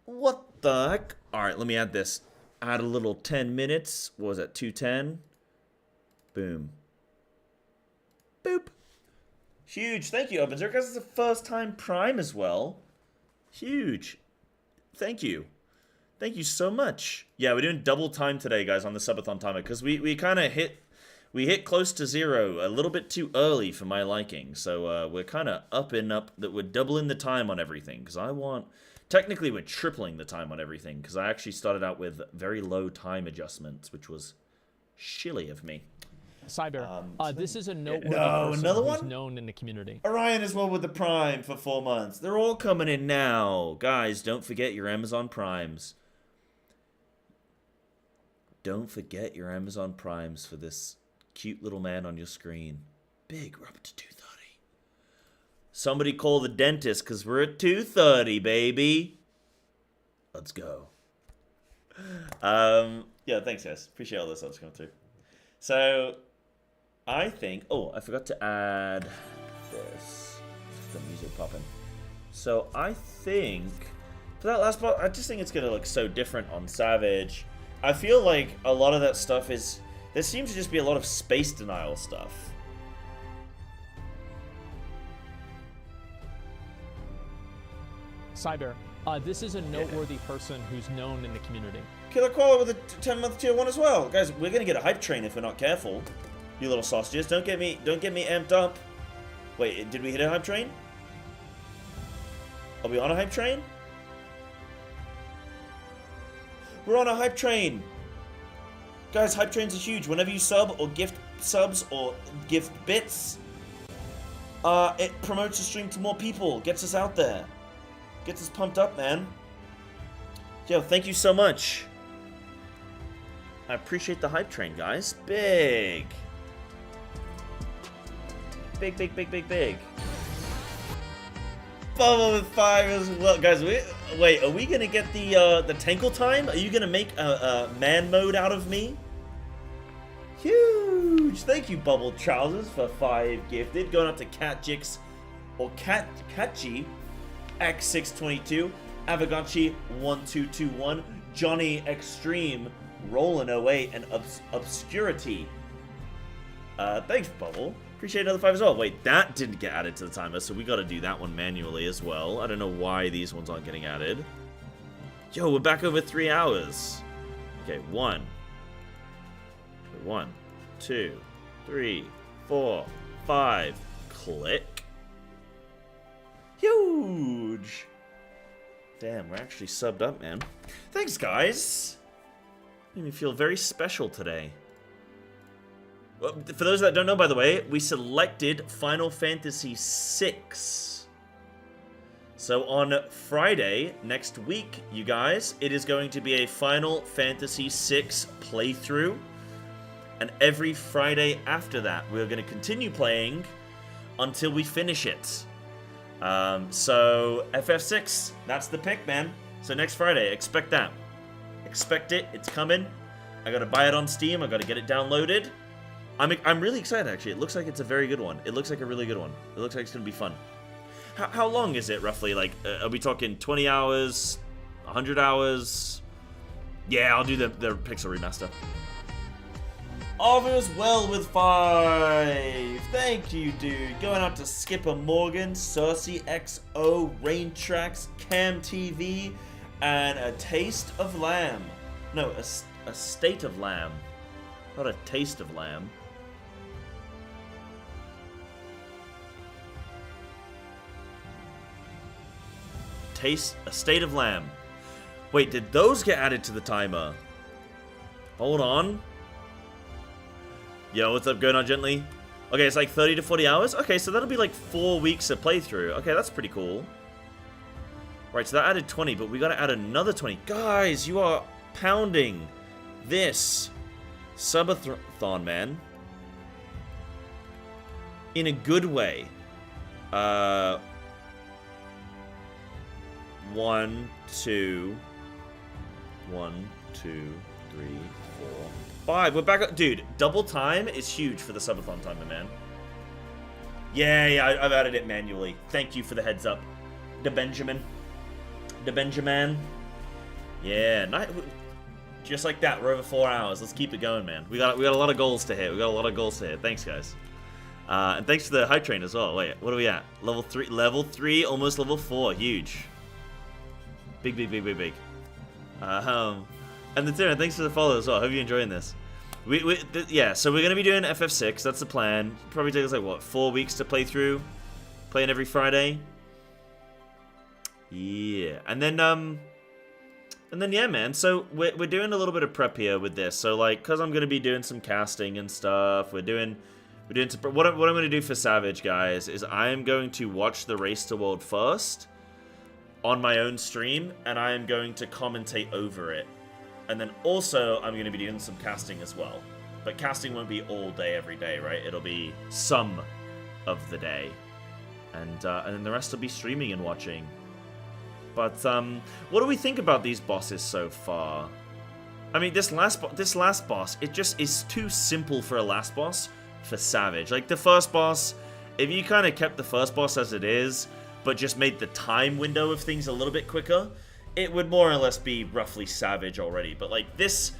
A: What the heck? Alright, let me add this. Add a little 10 minutes. What was that? 210? Boom. Boop. Huge. Thank you, Openzer. Guys, it's a first time Prime as well. Huge. Thank you. Thank you so much. Yeah, we're doing double time today, guys, on the Subathon timer. Because we kind of hit close to 0 a little bit too early for my liking. So we're kind of that we're doubling the time on everything. Because I want... Technically, we're tripling the time on everything. Because I actually started out with very low time adjustments, which was shilly of me.
C: Cyber, this is a noteworthy person
A: another
C: who's
A: one?
C: known in the community.
A: Orion as well with the Prime for 4 months. They're all coming in now. Guys, don't forget your Amazon Primes. Don't forget your Amazon Primes for this cute little man on your screen. Big, we're up to 2:30. Somebody call the dentist, because we're at 2:30, baby. Let's go. Yeah, thanks, guys. Appreciate all those subs coming through. So, I think... Oh, I forgot to add this. The music popping. So, I think... For that last part, I just think it's going to look so different on Savage. I feel like a lot of that stuff is... There seems to just be a lot of space denial stuff.
C: Cyber, this is a noteworthy person who's known in the community.
A: Killer Koala with a 10-month tier 1 as well. Guys, we're going to get a hype train if we're not careful. You little sausages. Don't get me amped up. Wait, did we hit a hype train? Are we on a hype train? We're on a hype train. Guys, hype trains are huge. Whenever you sub or gift subs or gift bits, it promotes the stream to more people. Gets us out there. Gets us pumped up, man. Yo, thank you so much. I appreciate the hype train, guys. Big. Big, big, big, big, big. Bubble with 5 as well. Guys, wait, are we going to get the Tankle time? Are you going to make a man mode out of me? Huge. Thank you, Bubble Trousers, for 5 gifted. Going up to Catjix or Catchy X622, Avagachi 1221, Johnny Extreme, Rollin 08, and Obscurity. Thanks, Bubble. Appreciate another 5 as well. Wait, that didn't get added to the timer, so we got to do that one manually as well. I don't know why these ones aren't getting added. Yo, we're back over 3 hours. Okay, 1, 2, 3, 4, 5. Click. Huge. Damn, we're actually subbed up, man. Thanks, guys. Made me feel very special today. Well, for those that don't know, by the way, we selected Final Fantasy VI. So on Friday, next week, you guys, it is going to be a Final Fantasy VI playthrough. And every Friday after that, we're going to continue playing until we finish it. So FF6, that's the pick, man. So next Friday, expect that. Expect it, it's coming. I gotta buy it on Steam, I gotta get it downloaded. I'm really excited, actually. It looks like it's a very good one. It looks like a really good one. It looks like it's gonna be fun. How long is it, roughly? Like, are we talking 20 hours? 100 hours? Yeah, I'll do the Pixel Remaster. All is well with 5. Thank you, dude. Going out to Skipper Morgan, Cersei XO, Rain Tracks, Cam TV, and a Taste of Lamb. No, a State of Lamb. Not a Taste of Lamb. A State of Lamb. Wait, did those get added to the timer? Hold on. Yo, what's up, going on gently? Okay, it's like 30 to 40 hours? Okay, so that'll be like 4 weeks of playthrough. Okay, that's pretty cool. Right, so that added 20, but we gotta add another 20. Guys, you are pounding this Subathon, man. In a good way. 1, 2, 3, 4, 5. We're back up. Dude, double time is huge for the Subathon timer, man. Yeah, I've added it manually. Thank you for the heads up. The Benjamin. Yeah, just like that, we're over 4 hours. Let's keep it going, man. We got a lot of goals to hit. Thanks, guys. And thanks for the hype train as well. Wait, what are we at? Level 3, almost level 4. Huge. Big. And the Tyrann, thanks for the follow as well. Hope you're enjoying this. Yeah, so we're gonna be doing FF6. That's the plan. Probably take us like what, 4 weeks to play through, playing every Friday. Yeah, and then yeah, man. So we're doing a little bit of prep here with this. So like, cause I'm gonna be doing some casting and stuff. We're doing some, what I'm gonna do for Savage, guys, is I am going to watch the Race to World first on my own stream, and I am going to commentate over it. And then also, I'm going to be doing some casting as well. But casting won't be all day, every day, right? It'll be some of the day. And then the rest will be streaming and watching. But, what do we think about these bosses so far? I mean, this last boss, it just is too simple for a last boss for Savage. Like, the first boss, if you kind of kept the first boss as it is, but just made the time window of things a little bit quicker, it would more or less be roughly Savage already. But like this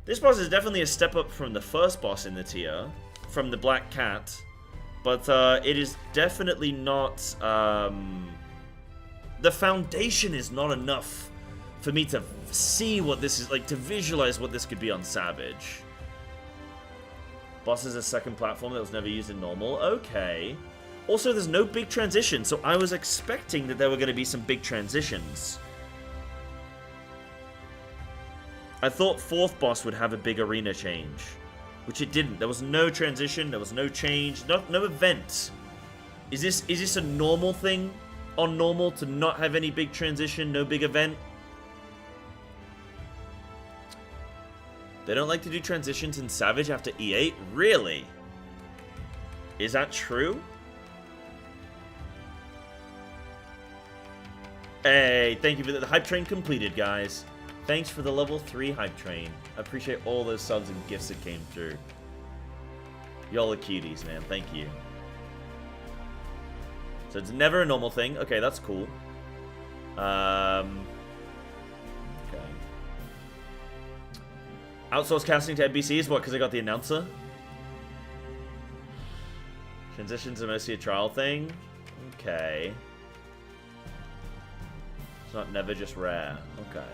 A: boss is definitely a step up from the first boss in the tier, from the Black Cat, but it is definitely not, the foundation is not enough for me to see what this is, like to visualize what this could be on Savage. Boss is a second platform that was never used in normal, okay. Also, there's no big transition, so I was expecting that there were going to be some big transitions. I thought 4th boss would have a big arena change, which it didn't. There was no transition, there was no change, no event. Is this a normal thing on normal to not have any big transition, no big event? They don't like to do transitions in Savage after E8? Really? Is that true? Hey, thank you for the hype train completed, guys. Thanks for the level 3 hype train. I appreciate all those subs and gifts that came through. Y'all are cuties, man. Thank you. So it's never a normal thing. Okay, that's cool. Okay. Outsource casting to NBCs? What, because I got the announcer? Transitions are mostly a trial thing? Okay. It's not never just rare. Okay.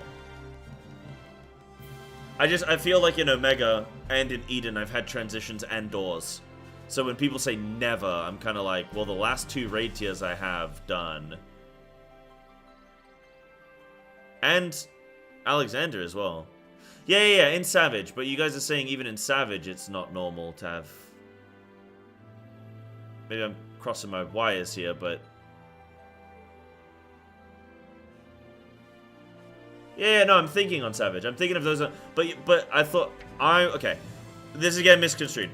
A: I feel like in Omega and in Eden I've had transitions and doors. So when people say never, I'm kind of like, well, the last 2 raid tiers I have done. And Alexander as well. Yeah, in Savage. But you guys are saying even in Savage it's not normal to have... Maybe I'm crossing my wires here, but... Yeah, no, I'm thinking on Savage. I'm thinking of those, but I thought okay. This is again misconstrued.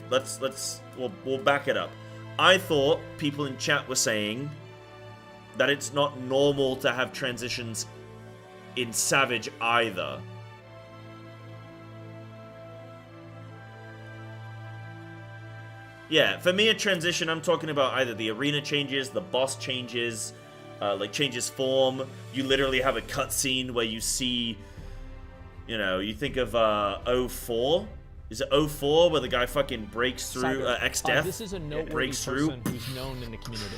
A: We'll back it up. I thought people in chat were saying that it's not normal to have transitions in Savage either. Yeah, for me a transition, I'm talking about either the arena changes, the boss changes, like changes form. You literally have a cutscene where you see, you know, you think of 04. Is it 04 where the guy fucking breaks through X-Death?
C: This is a noteworthy person who's known in the community.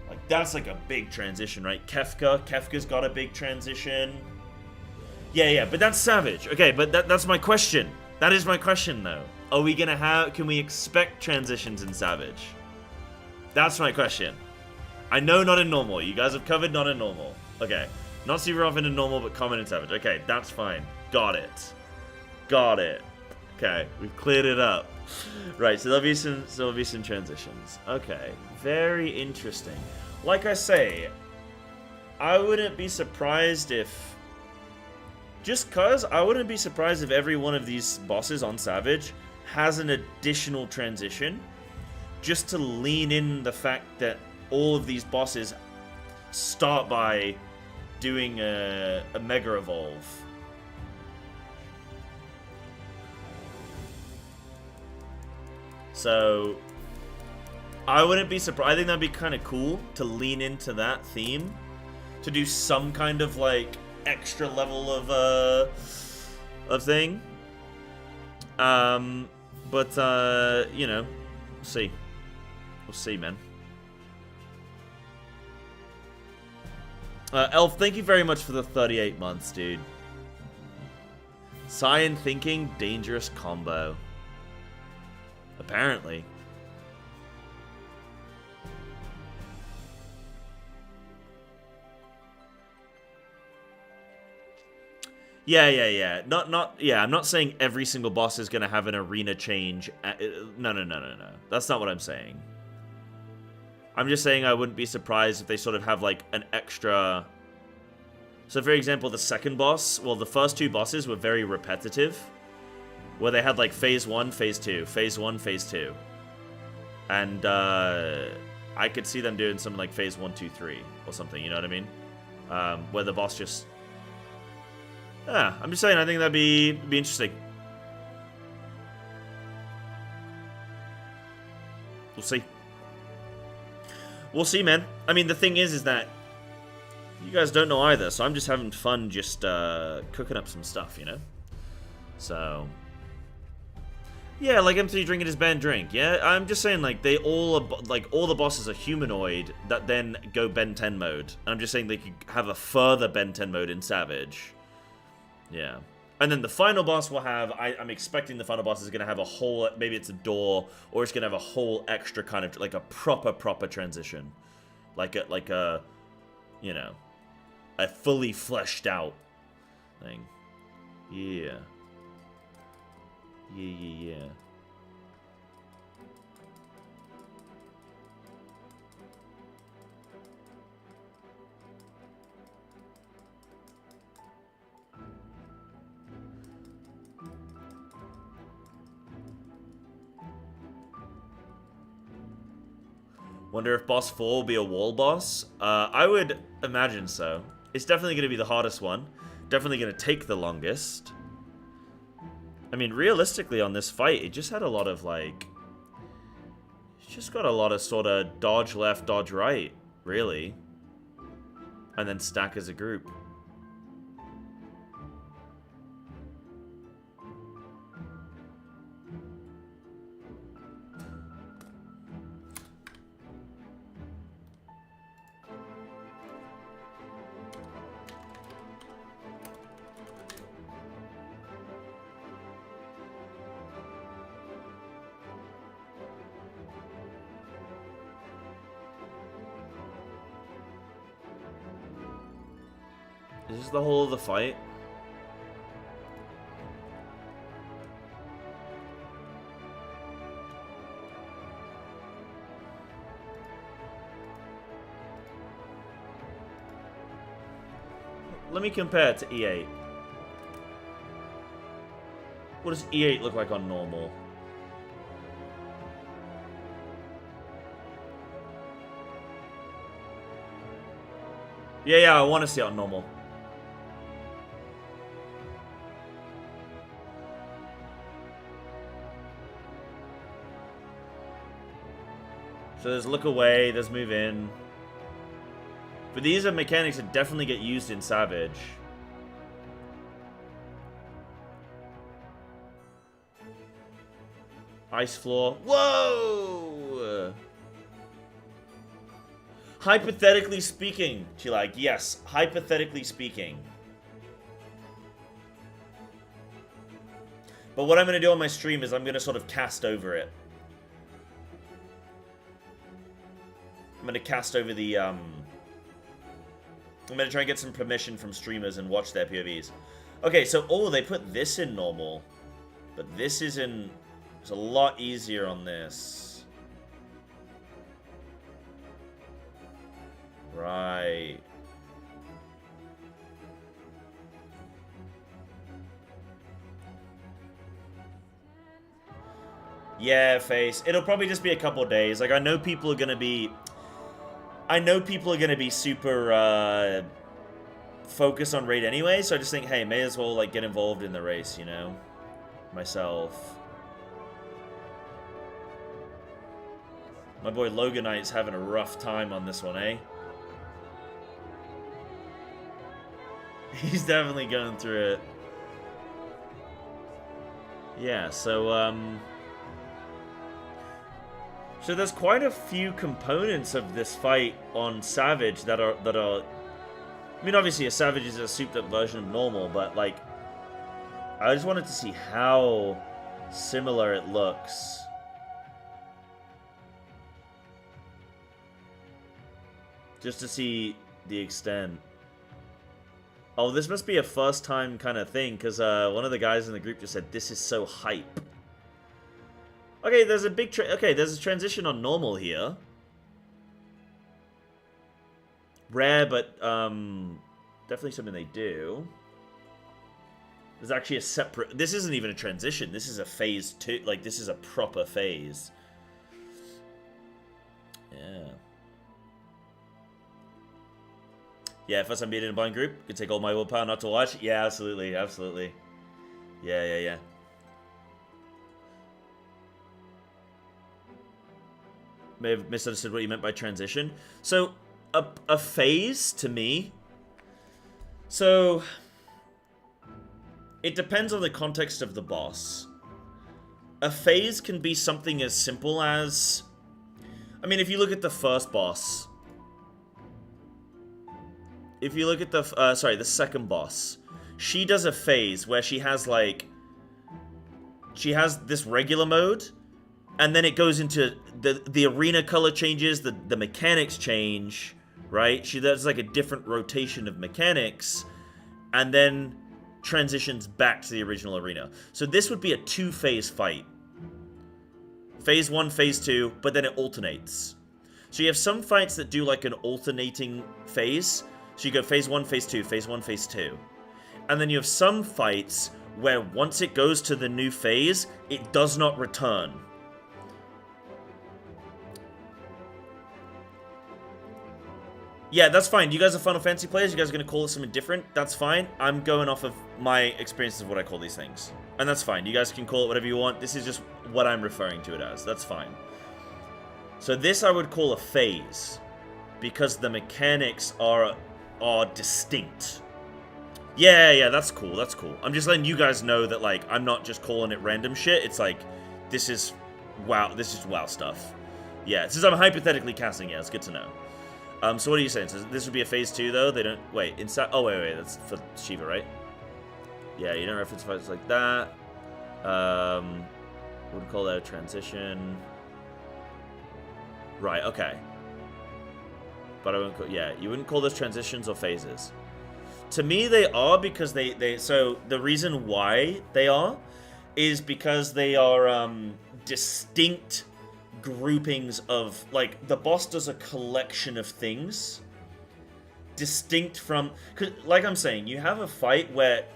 A: Like that's like a big transition, right? Kefka's got a big transition. Yeah, but that's Savage. Okay, but that's my question. That is my question though. Are we gonna have? Can we expect transitions in Savage? That's my question. I know not in normal. You guys have covered not in normal. Okay. Not super often in normal, but common in Savage. Okay, that's fine. Got it. Okay, we've cleared it up. Right, so there'll be some transitions. Okay, very interesting. Like I say, I wouldn't be surprised if... Just cause, I wouldn't be surprised if every one of these bosses on Savage has an additional transition. Just to lean in the fact that all of these bosses start by doing a Mega Evolve. So, I wouldn't be surprised. I think that'd be kind of cool to lean into that theme, to do some kind of like extra level of thing. But you know, we'll see. We'll see, man. Elf, thank you very much for the 38 months, dude. Cyan thinking, dangerous combo. Apparently. Yeah. I'm not saying every single boss is going to have an arena change. No. That's not what I'm saying. I'm just saying I wouldn't be surprised if they sort of have, like, an extra... So, for example, the second boss... Well, the first two bosses were very repetitive. Where they had, like, Phase 1, Phase 2. Phase 1, Phase 2. And, I could see them doing something like Phase 1, 2, 3. Or something, you know what I mean? Where the boss just... Yeah, I'm just saying, I think that'd be interesting. We'll see. We'll see, man. I mean, the thing is that you guys don't know either, so I'm just having fun just cooking up some stuff, you know? So... Yeah, like M3 drinking his banned drink, yeah? I'm just saying, like, they all are, like, all the bosses are humanoid that then go Ben 10 mode. And I'm just saying they could have a further Ben 10 mode in Savage. Yeah. And then the final boss will have, I'm expecting the final boss is going to have a whole, maybe it's a door, or it's going to have a whole extra kind of, like a proper transition. Like a, you know, a fully fleshed out thing. Yeah. Yeah. Wonder if boss 4 will be a wall boss? I would imagine so. It's definitely going to be the hardest one. Definitely going to take the longest. I mean, realistically on this fight, it just had a lot of, like... It's just got a lot of sort of dodge left, dodge right, really. And then stack as a group. Is this the whole of the fight? Let me compare it to E8. What does E8 look like on normal? Yeah, I want to see it on normal. So there's look away, there's move in. But these are mechanics that definitely get used in Savage. Ice floor. Whoa! Hypothetically speaking, Chilag, yes, hypothetically speaking. But what I'm going to do on my stream is I'm going to sort of cast over it. I'm going to cast over the, I'm going to try and get some permission from streamers and watch their POVs. Okay, so, oh, they put this in normal. But this is in, it's a lot easier on this. Right. Yeah, Face. It'll probably just be a couple days. Like, I know people are going to be... super, focused on raid anyway, so I just think, hey, may as well, like, get involved in the race, you know? Myself. My boy Loganite's having a rough time on this one, eh? He's definitely going through it. Yeah, so, so there's quite a few components of this fight on Savage that are, I mean, obviously a Savage is a souped-up version of normal, but, like, I just wanted to see how similar it looks. Just to see the extent. Oh, this must be a first time kind of thing, because one of the guys in the group just said, this is so hype. Okay, there's a big there's a transition on normal here. Rare, but definitely something they do. There's actually a separate... This isn't even a transition. This is a phase 2. Like, this is a proper phase. Yeah. Yeah, first time being in a blind group. Could take all my willpower not to watch. Yeah, absolutely. Absolutely. Yeah. May have misunderstood what you meant by transition. So, a phase, to me... So... It depends on the context of the boss. A phase can be something as simple as... I mean, if you look at the first boss... If you look at the... the second boss. She does a phase where she has, like... She has this regular mode. And then it goes into... The arena color changes. The mechanics change. Right? She does, like, a different rotation of mechanics. And then... transitions back to the original arena. So this would be a 2-phase fight. Phase 1, Phase 2, but then it alternates. So you have some fights that do like an alternating phase. So you go Phase 1, Phase 2, Phase 1, Phase 2. And then you have some fights where once it goes to the new phase, it does not return. Yeah, that's fine. You guys are Final Fantasy players. You guys are going to call it something different. That's fine. I'm going off of my experiences of what I call these things. And that's fine. You guys can call it whatever you want. This is just what I'm referring to it as. That's fine. So this I would call a phase. Because the mechanics are distinct. Yeah, that's cool. That's cool. I'm just letting you guys know that, like, I'm not just calling it random shit. It's like, this is WoW stuff. Yeah, since I'm hypothetically casting it, it's good to know. So what are you saying? So this would be a phase 2, though? They don't... Wait, inside... Oh, wait, that's for Shiva, right? Yeah, you don't reference fights like that. Wouldn't call that a transition. Right, okay. But I wouldn't call... Yeah, you wouldn't call those transitions or phases. To me, they are because they... So, the reason why they are is because they are distinct... groupings of, like, the boss does a collection of things distinct from, cause, like I'm saying, you have a fight where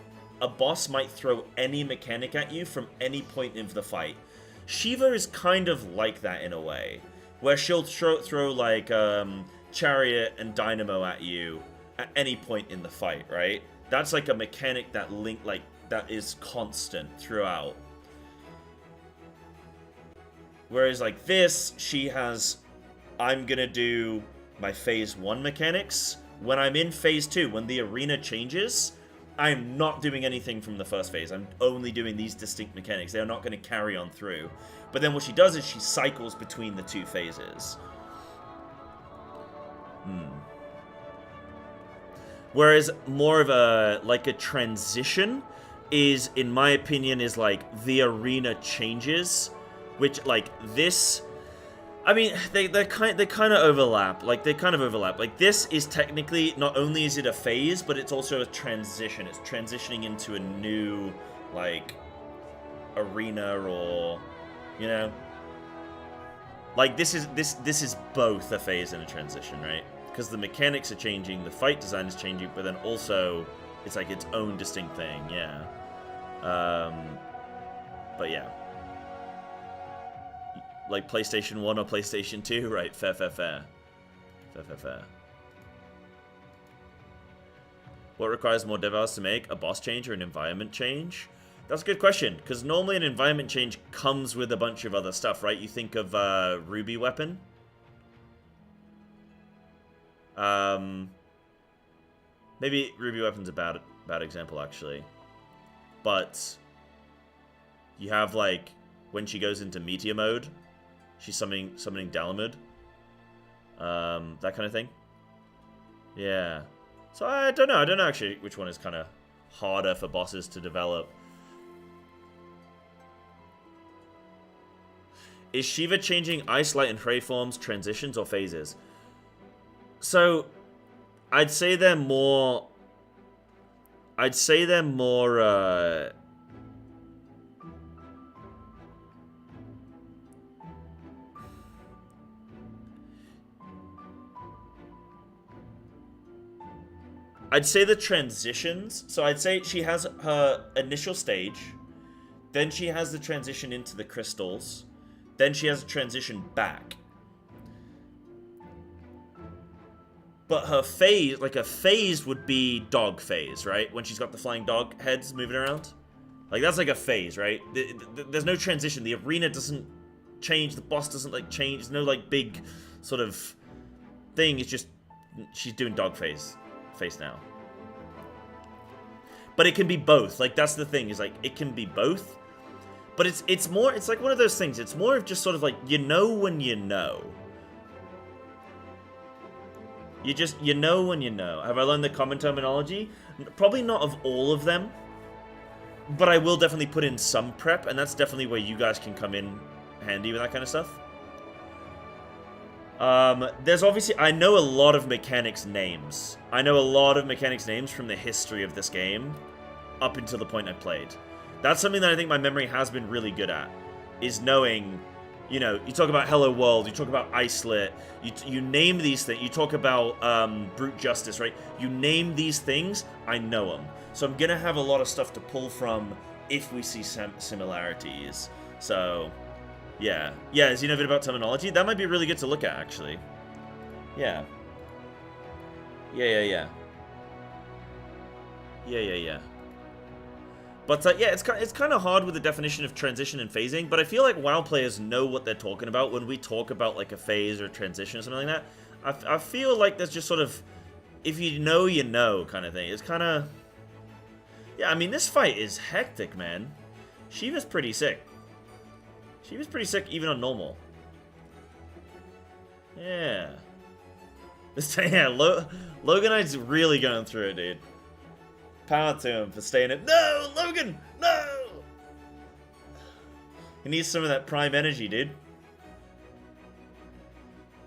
A: a boss might throw any mechanic at you from any point of the fight. Shiva is kind of like that in a way, where she'll throw like Chariot and Dynamo at you at any point in the fight, right? That's like a mechanic that that is constant throughout. Whereas, like, this, she has, I'm gonna do my Phase 1 mechanics. When I'm in Phase 2, when the arena changes, I'm not doing anything from the first phase. I'm only doing these distinct mechanics. They are not gonna carry on through. But then what she does is she cycles between the 2 phases. Whereas more of a, like, a transition is, in my opinion, is, like, the arena changes... Which, like, this... I mean, they kind of overlap. Like, they kind of overlap. Like, this is technically... Not only is it a phase, but it's also a transition. It's transitioning into a new, like, arena or... You know? Like, this is both a phase and a transition, right? Because the mechanics are changing, the fight design is changing, but then also... It's, like, its own distinct thing, yeah. But, yeah. Like PlayStation 1 or PlayStation 2? Right, fair. What requires more dev hours to make? A boss change or an environment change? That's a good question, because normally an environment change comes with a bunch of other stuff, right? You think of Ruby Weapon, Maybe Ruby Weapon's a bad example, actually. But you have, like, when she goes into Meteor mode, she's summoning Dalamud. That kind of thing. Yeah. So I don't know. I don't know, actually, which one is kind of harder for bosses to develop. Is Shiva changing ice, light, and prey forms, transitions, or phases? So, I'd say they're more... I'd say they're more, I'd say the transitions. So I'd say she has her initial stage. Then she has the transition into the crystals. Then she has a transition back. But her phase, like a phase would be dog phase, right? When she's got the flying dog heads moving around. Like that's like a phase, right? There's no transition. The arena doesn't change. The boss doesn't like change. There's no like big sort of thing. It's just she's doing dog phase now. But it can be both. Like that's the thing, is like it can be both. But it's more, it's like one of those things. It's more of just sort of like, you know when you know. You know when you know. Have I learned the common terminology? Probably not of all of them. But I will definitely put in some prep, and that's definitely where you guys can come in handy with that kind of stuff. There's obviously, I know a lot of mechanics names. I know a lot of mechanics names from the history of this game up until the point I played. That's something that I think my memory has been really good at, is knowing, you know, you talk about Hello World, you talk about Icelit, you name these things, you talk about Brute Justice, right? You name these things, I know them. So I'm gonna have a lot of stuff to pull from if we see similarities. So... yeah. Yeah, is you know a bit about terminology? That might be really good to look at, actually. Yeah. Yeah. But, yeah, it's kind of hard with the definition of transition and phasing, but I feel like WoW players know what they're talking about when we talk about, like, a phase or a transition or something like that. I feel like there's just sort of, if you know kind of thing. It's kind of... yeah, I mean, this fight is hectic, man. Shiva's pretty sick. She was pretty sick even on normal. Yeah. This time, yeah, Logan Knight's really going through it, dude. Power to him for staying in. No, Logan, no! He needs some of that prime energy, dude.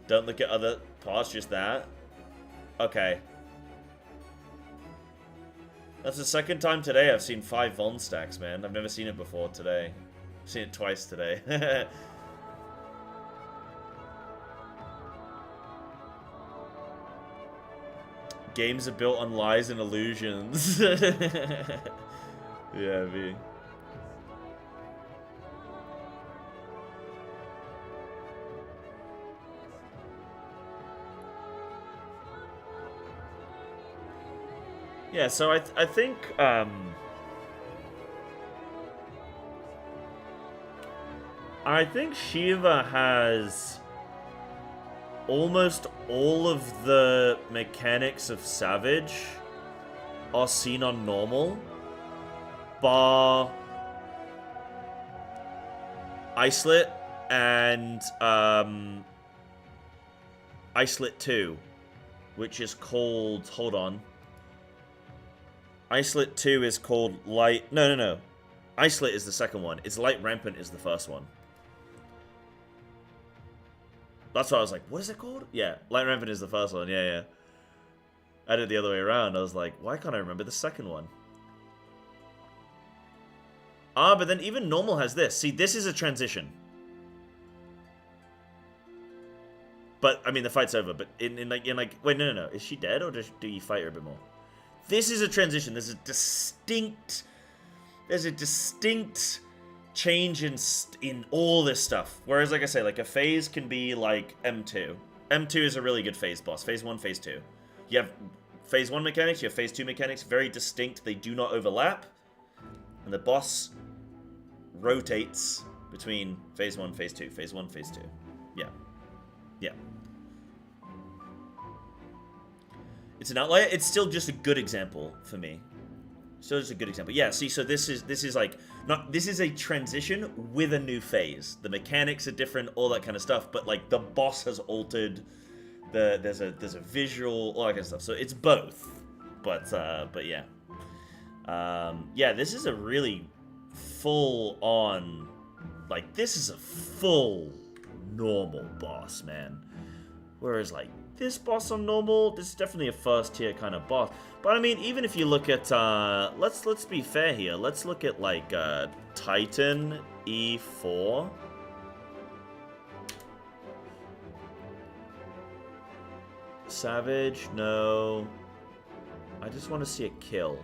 A: Don't look at other parts, just that. Okay. That's the second time today I've seen 5 Von stacks, man. I've never seen it before today. I've seen it twice today. Games are built on lies and illusions. Yeah, V. Yeah, so I think I think Shiva has almost all of the mechanics of Savage are seen on normal, bar Icelit and Icelit 2, which is called, hold on. Icelit 2 is called Light, no. Icelit is the second one. It's Light Rampant is the first one. That's why I was like, what is it called? Yeah, Light Rampant is the first one. Yeah. I did it the other way around. I was like, why can't I remember the second one? Ah, but then even normal has this. See, this is a transition. But, I mean, the fight's over. But in like, wait, no. Is she dead, or do you fight her a bit more? This is a transition. There's a distinct change in all this stuff. Whereas, like I say, like a phase can be like M2. M2 is a really good phase boss. Phase 1, phase 2. You have phase 1 mechanics, you have phase 2 mechanics, very distinct. They do not overlap. And the boss rotates between phase 1, phase 2, phase 1, phase 2. Yeah. It's an outlier. It's still just a good example for me. Still just a good example. Yeah, see, so this is like this is a transition with a new phase. The mechanics are different, all that kind of stuff, but like the boss has altered. There's a visual, all that kind of stuff. So it's both. But yeah. Yeah, this is a really full on, like, this is a full normal boss, man. Whereas like this boss on normal, this is definitely a first tier kind of boss. But I mean, even if you look at let's be fair here. Let's look at like Titan E4. Savage, no. I just want to see a kill.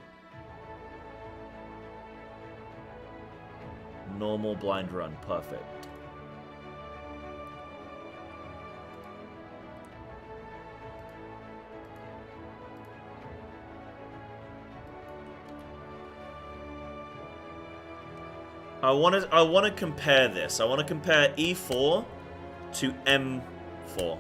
A: Normal blind run, perfect. I want to compare this. I want to compare E4 to M4.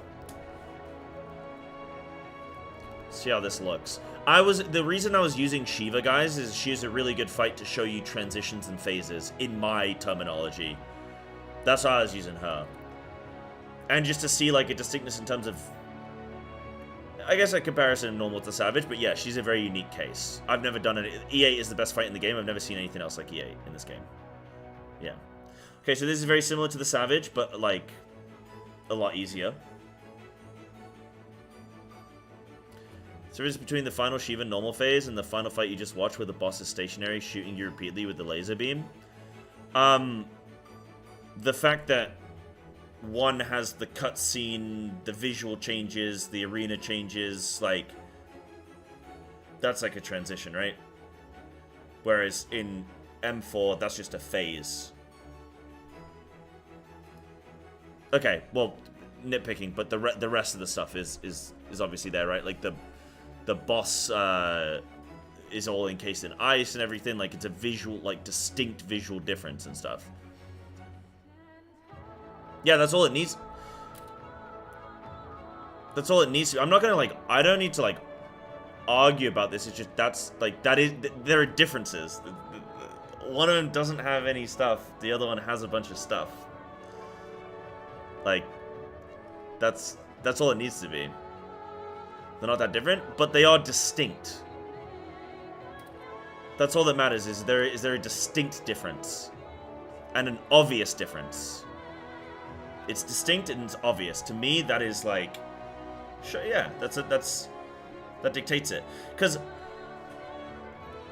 A: See how this looks. The reason I was using Shiva, guys, is she has a really good fight to show you transitions and phases in my terminology. That's why I was using her. And just to see like a distinctness in terms of, I guess, a comparison normal to Savage, but yeah, she's a very unique case. I've never done it. E8 is the best fight in the game. I've never seen anything else like E8 in this game. Yeah. Okay, so this is very similar to the Savage, but like a lot easier. So it is between the final Shiva normal phase and the final fight you just watched where the boss is stationary shooting you repeatedly with the laser beam. The fact that one has the cutscene, the visual changes, the arena changes, like, that's like a transition, right? Whereas in M4, that's just a phase. Okay, well, nitpicking, but the rest of the stuff is obviously there, right? Like the boss is all encased in ice and everything. Like, it's a visual, like, distinct visual difference and stuff. Yeah, that's all it needs. That's all it needs to. I'm not gonna, like, I don't need to, like, argue about this. It's just, that's, like, that is, there are differences. One of them doesn't have any stuff. The other one has a bunch of stuff. Like, that's all it needs to be. They're not that different, but they are distinct. That's all that matters. Is there a distinct difference, and an obvious difference? It's distinct and it's obvious. To me, that is like, sure, yeah, that dictates it. Because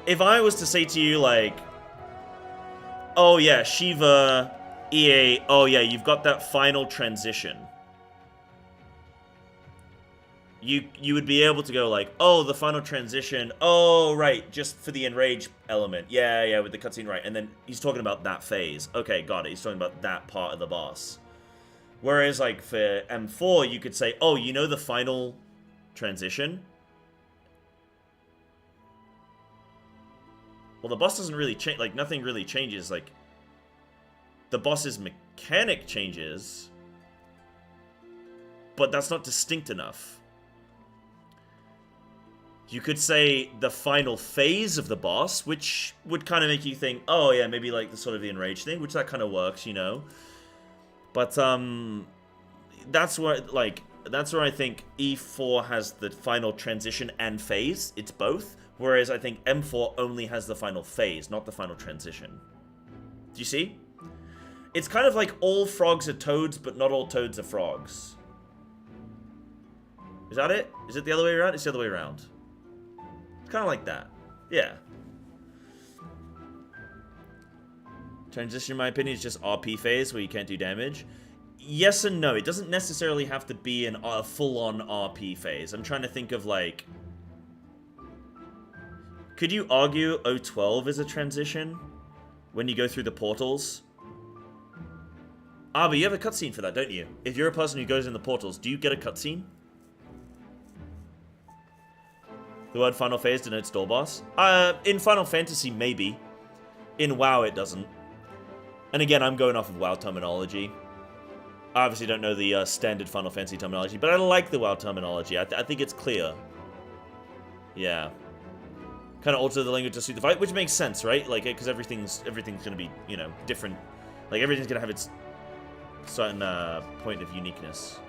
A: if I was to say to you like, oh yeah, Shiva, EA, oh yeah, you've got that final transition. You would be able to go like, oh, the final transition, oh, right, just for the enrage element. Yeah, with the cutscene, right. And then he's talking about that phase. Okay, got it. He's talking about that part of the boss. Whereas, like, for M4, you could say, oh, you know the final transition? Well, the boss doesn't really change, like, nothing really changes. Like, the boss's mechanic changes, but that's not distinct enough. You could say the final phase of the boss, which would kind of make you think, oh yeah, maybe like the sort of the enraged thing, which that kind of works, you know. But that's where I think E4 has the final transition and phase. It's both. Whereas I think M4 only has the final phase, not the final transition. Do you see? It's kind of like all frogs are toads, but not all toads are frogs. Is that it? Is it the other way around? It's the other way around. Kind of like that. Yeah. Transition, in my opinion, is just RP phase where you can't do damage. Yes and no. It doesn't necessarily have to be a full-on RP phase. I'm trying to think of, like... Could you argue O12 is a transition? When you go through the portals? Ah, but you have a cutscene for that, don't you? If you're a person who goes in the portals, do you get a cutscene? The word final phase denotes door boss. In Final Fantasy, maybe. In WoW, it doesn't. And again, I'm going off of WoW terminology. I obviously don't know the standard Final Fantasy terminology, but I like the WoW terminology. I think it's clear. Yeah. Kind of alter the language to suit the fight, which makes sense, right? Like, because everything's gonna be, you know, different. Like, everything's gonna have its certain point of uniqueness.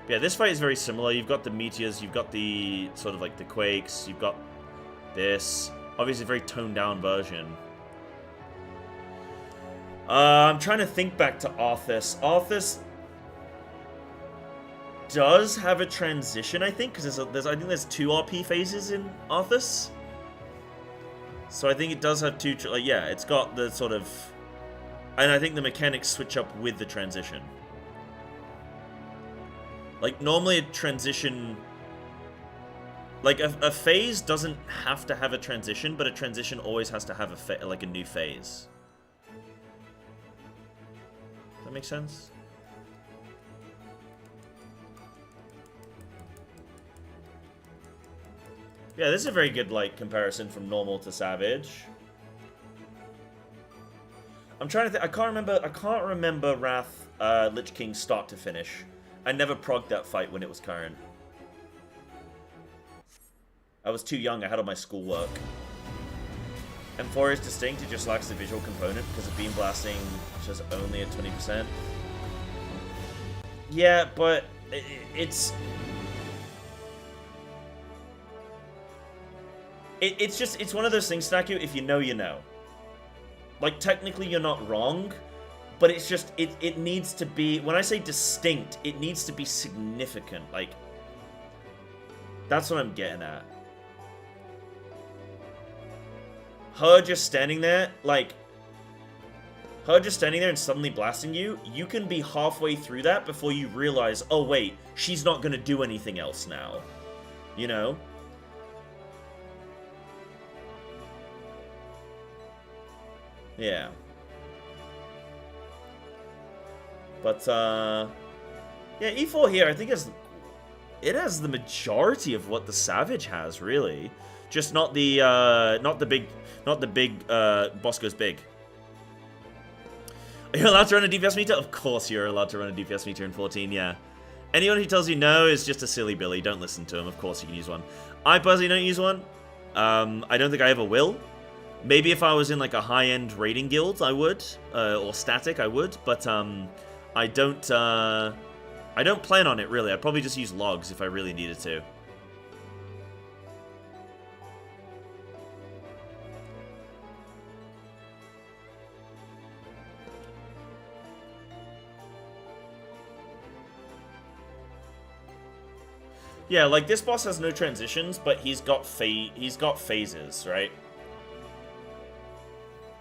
A: Yeah, this fight is very similar. You've got the meteors, you've got the sort of like the quakes, you've got this. Obviously, a very toned down version. I'm trying to think back to Arthas. Arthas does have a transition, I think, because I think there's 2 RP phases in Arthas. So I think it does have 2, like, yeah, it's got the sort of, and I think the mechanics switch up with the transition. Like, normally a transition, like a phase doesn't have to have a transition, but a transition always has to have like a new phase. Does that make sense? Yeah, this is a very good, like, comparison from normal to savage. I'm trying to think. I can't remember Wrath Lich King start to finish. I never progged that fight when it was current. I was too young. I had all my schoolwork. M4 is distinct. It just lacks the visual component because of beam blasting, which is only at 20%. Yeah, but it's one of those things, Snacku, if you know, you know. Like, technically you're not wrong, but it's just, it needs to be, when I say distinct, it needs to be significant. Like, that's what I'm getting at. Her just standing there, like, her just standing there and suddenly blasting you, you can be halfway through that before you realize, oh wait, she's not gonna do anything else now. You know? Yeah. But, yeah, E4 here, I think it has the majority of what the Savage has, really. Just not the big boss goes big. Are you allowed to run a DPS meter? Of course you're allowed to run a DPS meter in 14, yeah. Anyone who tells you no is just a silly Billy. Don't listen to him. Of course you can use one. I personally don't use one. I don't think I ever will. Maybe if I was in like a high-end raiding guild, I would. Or static, I would. But I don't plan on it, really. I'd probably just use logs if I really needed to. Yeah, like this boss has no transitions, but he's got phases, right?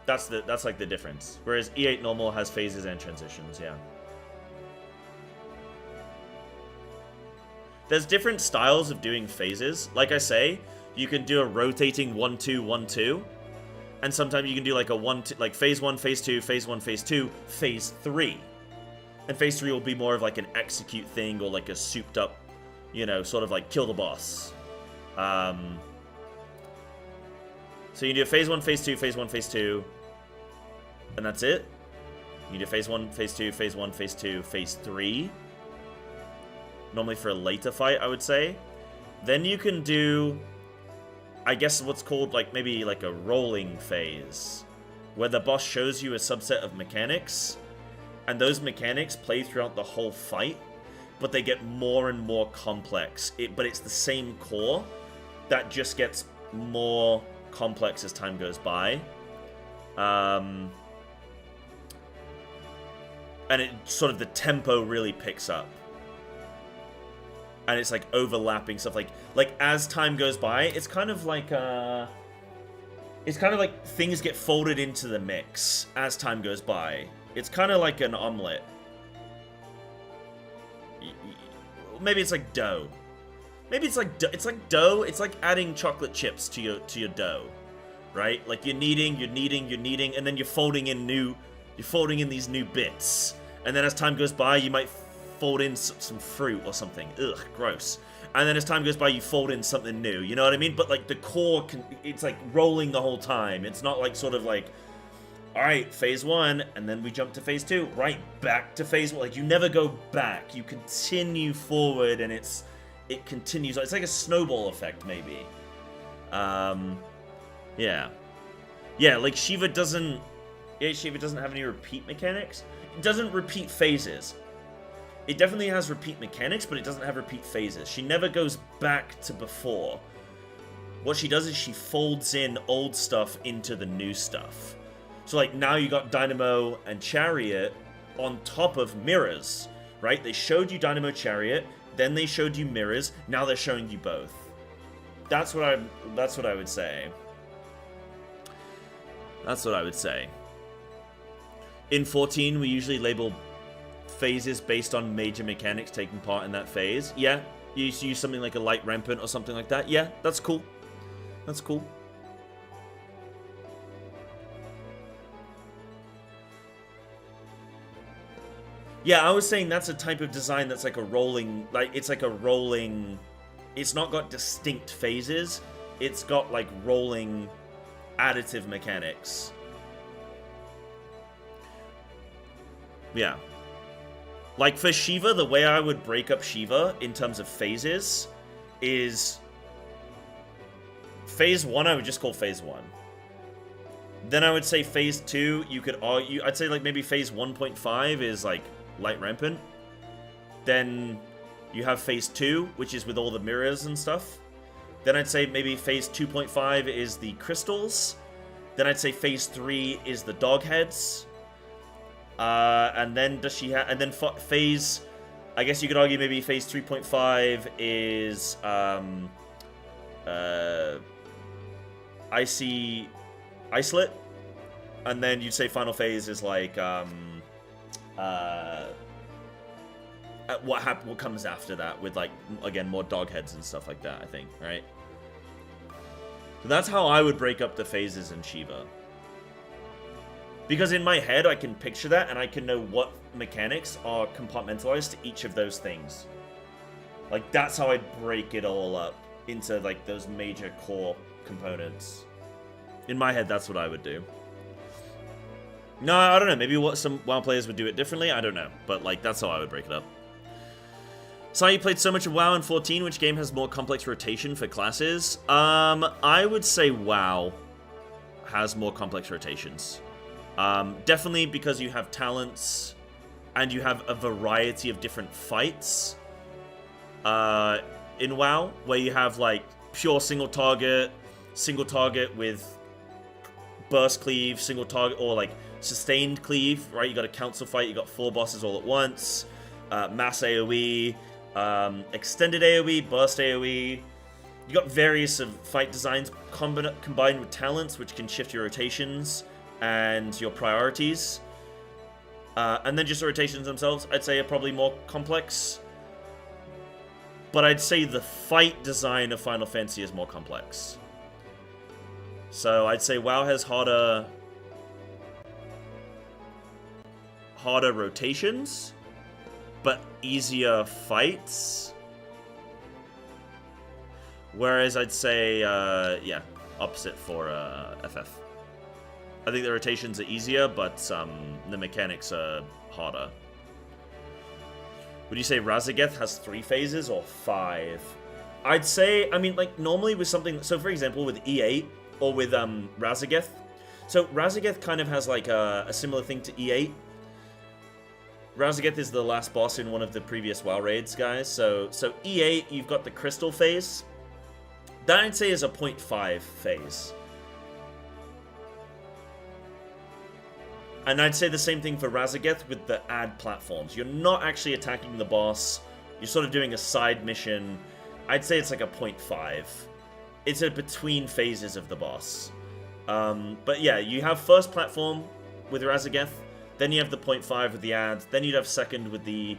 A: That's like the difference. Whereas E8 normal has phases and transitions, yeah. There's different styles of doing phases. Like I say, you can do a rotating 1-2, 1-2, and sometimes you can do like a 1-2, like phase 1, phase 2, phase 1, phase 2, phase 3. And phase 3 will be more of like an execute thing or like a souped up, you know, sort of like kill the boss. So you do phase 1, phase 2, phase 1, phase 2, and that's it. You do phase 1, phase 2, phase 1, phase 2, phase 3. Normally for a later fight, I would say. Then you can do, I guess what's called like maybe like a rolling phase, where the boss shows you a subset of mechanics, and those mechanics play throughout the whole fight, but they get more and more complex. But it's the same core that just gets more complex as time goes by. And it sort of, the tempo really picks up. And it's like overlapping stuff, like as time goes by, it's kind of like things get folded into the mix as time goes by. It's kind of like an omelet. Maybe it's like dough. Maybe it's like dough. It's like adding chocolate chips to your dough, right? Like you're kneading, and then you're folding in these new bits. And then as time goes by, you might fold in some fruit or something. Ugh, gross. And then as time goes by, you fold in something new. You know what I mean? But like the core, it's like rolling the whole time. It's not like sort of like, all right, phase 1, and then we jump to phase 2, right back to phase 1. Like you never go back. You continue forward, and it's it continues. It's like a snowball effect, maybe. Yeah. Yeah, like Shiva doesn't... Yeah, Shiva doesn't have any repeat mechanics. It doesn't repeat phases. It definitely has repeat mechanics, but it doesn't have repeat phases. She never goes back to before. What she does is she folds in old stuff into the new stuff. So, like, now you got Dynamo and Chariot on top of Mirrors, right? They showed you Dynamo Chariot, then they showed you Mirrors, now they're showing you both. That's what I would say. That's what I would say. In 14, we usually label phases based on major mechanics taking part in that phase. Yeah, you use something like a light rampant or something like that. Yeah, that's cool. That's cool. Yeah, I was saying that's a type of design that's like a rolling, it's like a rolling, it's not got distinct phases, it's got like rolling additive mechanics. Yeah. Like for Shiva, the way I would break up Shiva in terms of phases is phase 1 I would just call phase 1. Then I would say phase 2, you could argue, I'd say like maybe phase 1.5 is like light rampant. Then you have phase 2, which is with all the mirrors and stuff. Then I'd say maybe phase 2.5 is the crystals. Then I'd say phase 3 is the dog heads. And then does she have? And then phase, I guess you could argue maybe phase 3.5 is Icelet, and then you'd say final phase is like what comes after that with like again more dog heads and stuff like that. I think, right? So that's how I would break up the phases in Shiva. Because in my head, I can picture that, and I can know what mechanics are compartmentalized to each of those things. Like, that's how I'd break it all up into, like, those major core components. In my head, that's what I would do. No, I don't know. Maybe what some WoW players would do it differently. I don't know. But, like, that's how I would break it up. So you played so much of WoW in 14. Which game has more complex rotation for classes? I would say WoW has more complex rotations. Definitely because you have talents and you have a variety of different fights in WoW, where you have like pure single target with burst cleave, single target, or like sustained cleave, right? You got a council fight, you got 4 bosses all at once, mass AoE, extended AoE, burst AoE. You got various of fight designs combined with talents, which can shift your rotations and your priorities. And then just the rotations themselves, I'd say, are probably more complex. But I'd say the fight design of Final Fantasy is more complex. So I'd say WoW has harder rotations, but easier fights. Whereas I'd say, yeah, opposite for FF. I think the rotations are easier, but the mechanics are harder. Would you say Razageth has 3 phases or 5? I'd say, I mean, like, normally with something... So, for example, with E8 or with Razageth. So, Razageth kind of has, like, a similar thing to E8. Razageth is the last boss in one of the previous WoW raids, guys. So E8, you've got the Crystal phase. That, I'd say, is a 0.5 phase. And I'd say the same thing for Razageth with the add platforms. You're not actually attacking the boss. You're sort of doing a side mission. I'd say it's like a 0.5. It's a between phases of the boss. But yeah, you have first platform with Razageth. Then you have the 0.5 with the ads. Then you'd have second with the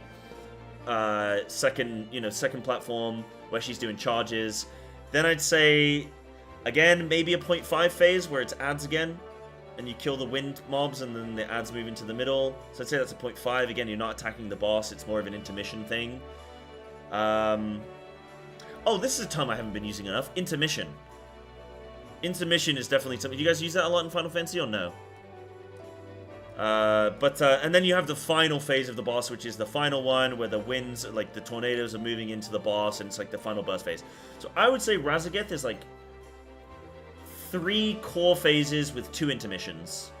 A: second platform where she's doing charges. Then I'd say, again, maybe a 0.5 phase where it's ads again. And you kill the wind mobs, and then the ads move into the middle. So I'd say that's a 0.5. Again, you're not attacking the boss. It's more of an intermission thing. Oh, this is a term I haven't been using enough. Intermission. Intermission is definitely something. Do you guys use that a lot in Final Fantasy or no? And then you have the final phase of the boss, which is the final one where the winds, like the tornadoes, are moving into the boss, and it's like the final burst phase. So I would say Razageth is like 3 core phases with 2 intermissions.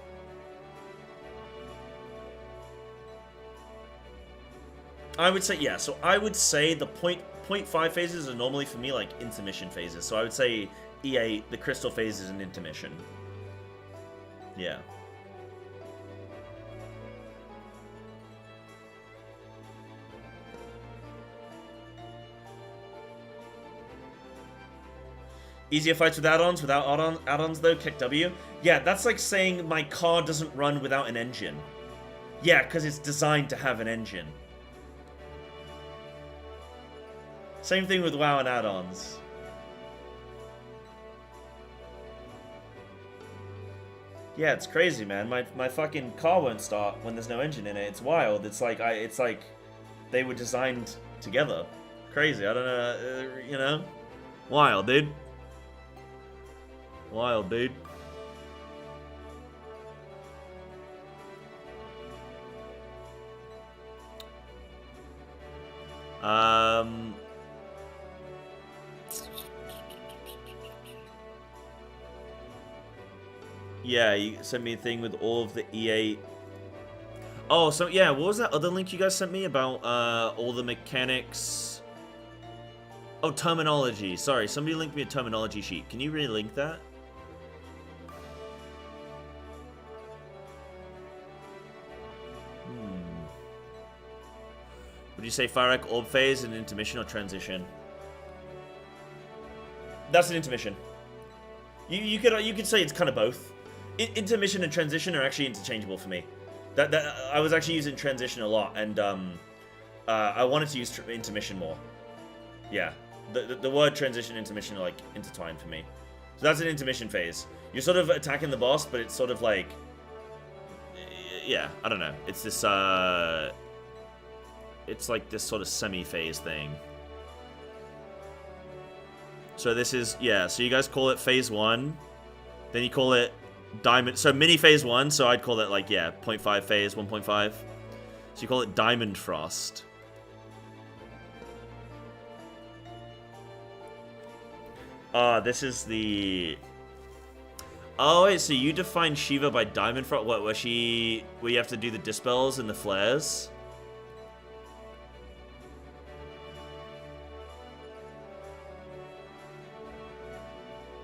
A: I would say, yeah, so I would say the 0.5 phases are normally for me like intermission phases. So I would say E8, the crystal phase is an intermission. Yeah. Easier fights with add-ons, without add-ons though, kick W. Yeah, that's like saying my car doesn't run without an engine. Yeah, because it's designed to have an engine. Same thing with WoW and add-ons. Yeah, it's crazy, man. My fucking car won't start when there's no engine in it. It's wild. It's like they were designed together. Crazy. I don't know, you know? Wild, dude. Wild, dude. Yeah, you sent me a thing with all of the E8. Oh, so yeah, what was that other link you guys sent me about all the mechanics? Oh, terminology. Sorry, somebody linked me a terminology sheet. Can you relink that? Would you say Firek orb phase an intermission or transition? That's an intermission. You could say it's kind of both. Intermission and transition are actually interchangeable for me. That I was actually using transition a lot, and I wanted to use intermission more. Yeah, the word transition and intermission are like intertwined for me. So that's an intermission phase. You're sort of attacking the boss, but it's sort of like, yeah, I don't know. It's this it's like this sort of semi-phase thing. So this is, yeah, so you guys call it phase 1. Then you call it diamond, so mini phase 1, so I'd call it like, yeah, 0.5 phase, 1.5. So you call it diamond frost. This is the... Oh, wait, so you define Shiva by diamond frost? What, where you have to do the dispels and the flares?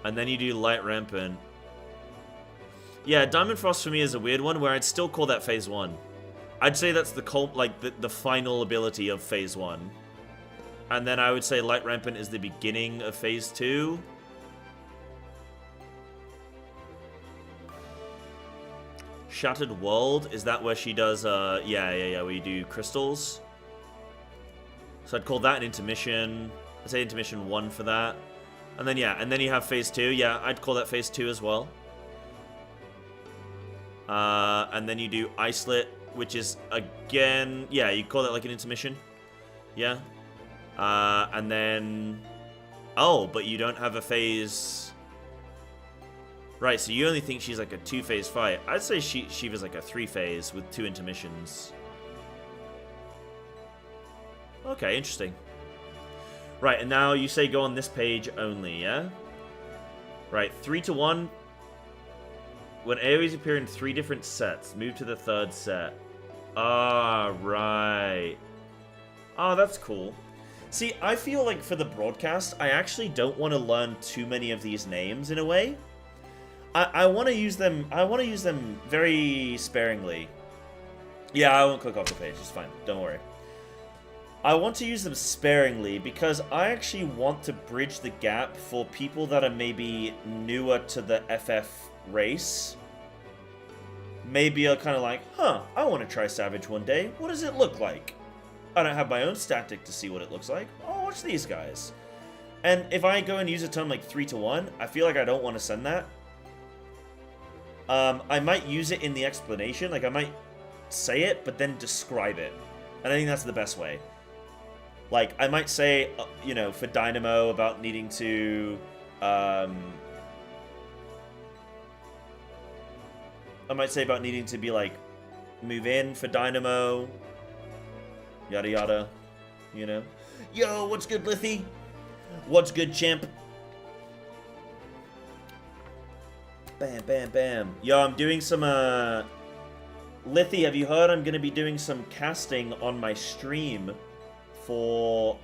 A: And then you do light rampant. Yeah, Diamond Frost for me is a weird one, where I'd still call that phase 1. I'd say that's the final ability of phase 1. And then I would say light rampant is the beginning of phase 2. Shattered World, is that where she does, yeah, where you do crystals? So I'd call that an intermission. I'd say intermission 1 for that. And then, yeah, and then you have phase 2. Yeah, I'd call that phase 2 as well. And then you do Icelet, which is, again, yeah, you call that like an intermission. Yeah. And then... Oh, but you don't have a phase... Right, so you only think she's like a 2-phase fight. I'd say she was like a 3-phase with 2 intermissions. Okay, interesting. Right, and now you say go on this page only, yeah? Right, 3 to 1. When AoEs appear in 3 different sets, move to the 3rd set. Ah, right. Oh, that's cool. See, I feel like for the broadcast, I actually don't want to learn too many of these names in a way. I want to use them. I want to use them very sparingly. Yeah, I won't click off the page. It's fine. Don't worry. I want to use them sparingly because I actually want to bridge the gap for people that are maybe newer to the FF race. Maybe are kind of like, huh, I want to try Savage one day. What does it look like? I don't have my own static to see what it looks like. I'll watch these guys. And if I go and use a term like 3 to 1, I feel like I don't want to send that. I might use it in the explanation. Like, I might say it, but then describe it. And I think that's the best way. Like, I might say, you know, for Dynamo about needing to, I might say about needing to be, like, move in for Dynamo, yada yada, you know. Yo, what's good, Lithy? What's good, champ? Bam, bam, bam. Yo, I'm doing some, Lithy, have you heard I'm gonna be doing some casting on my stream for,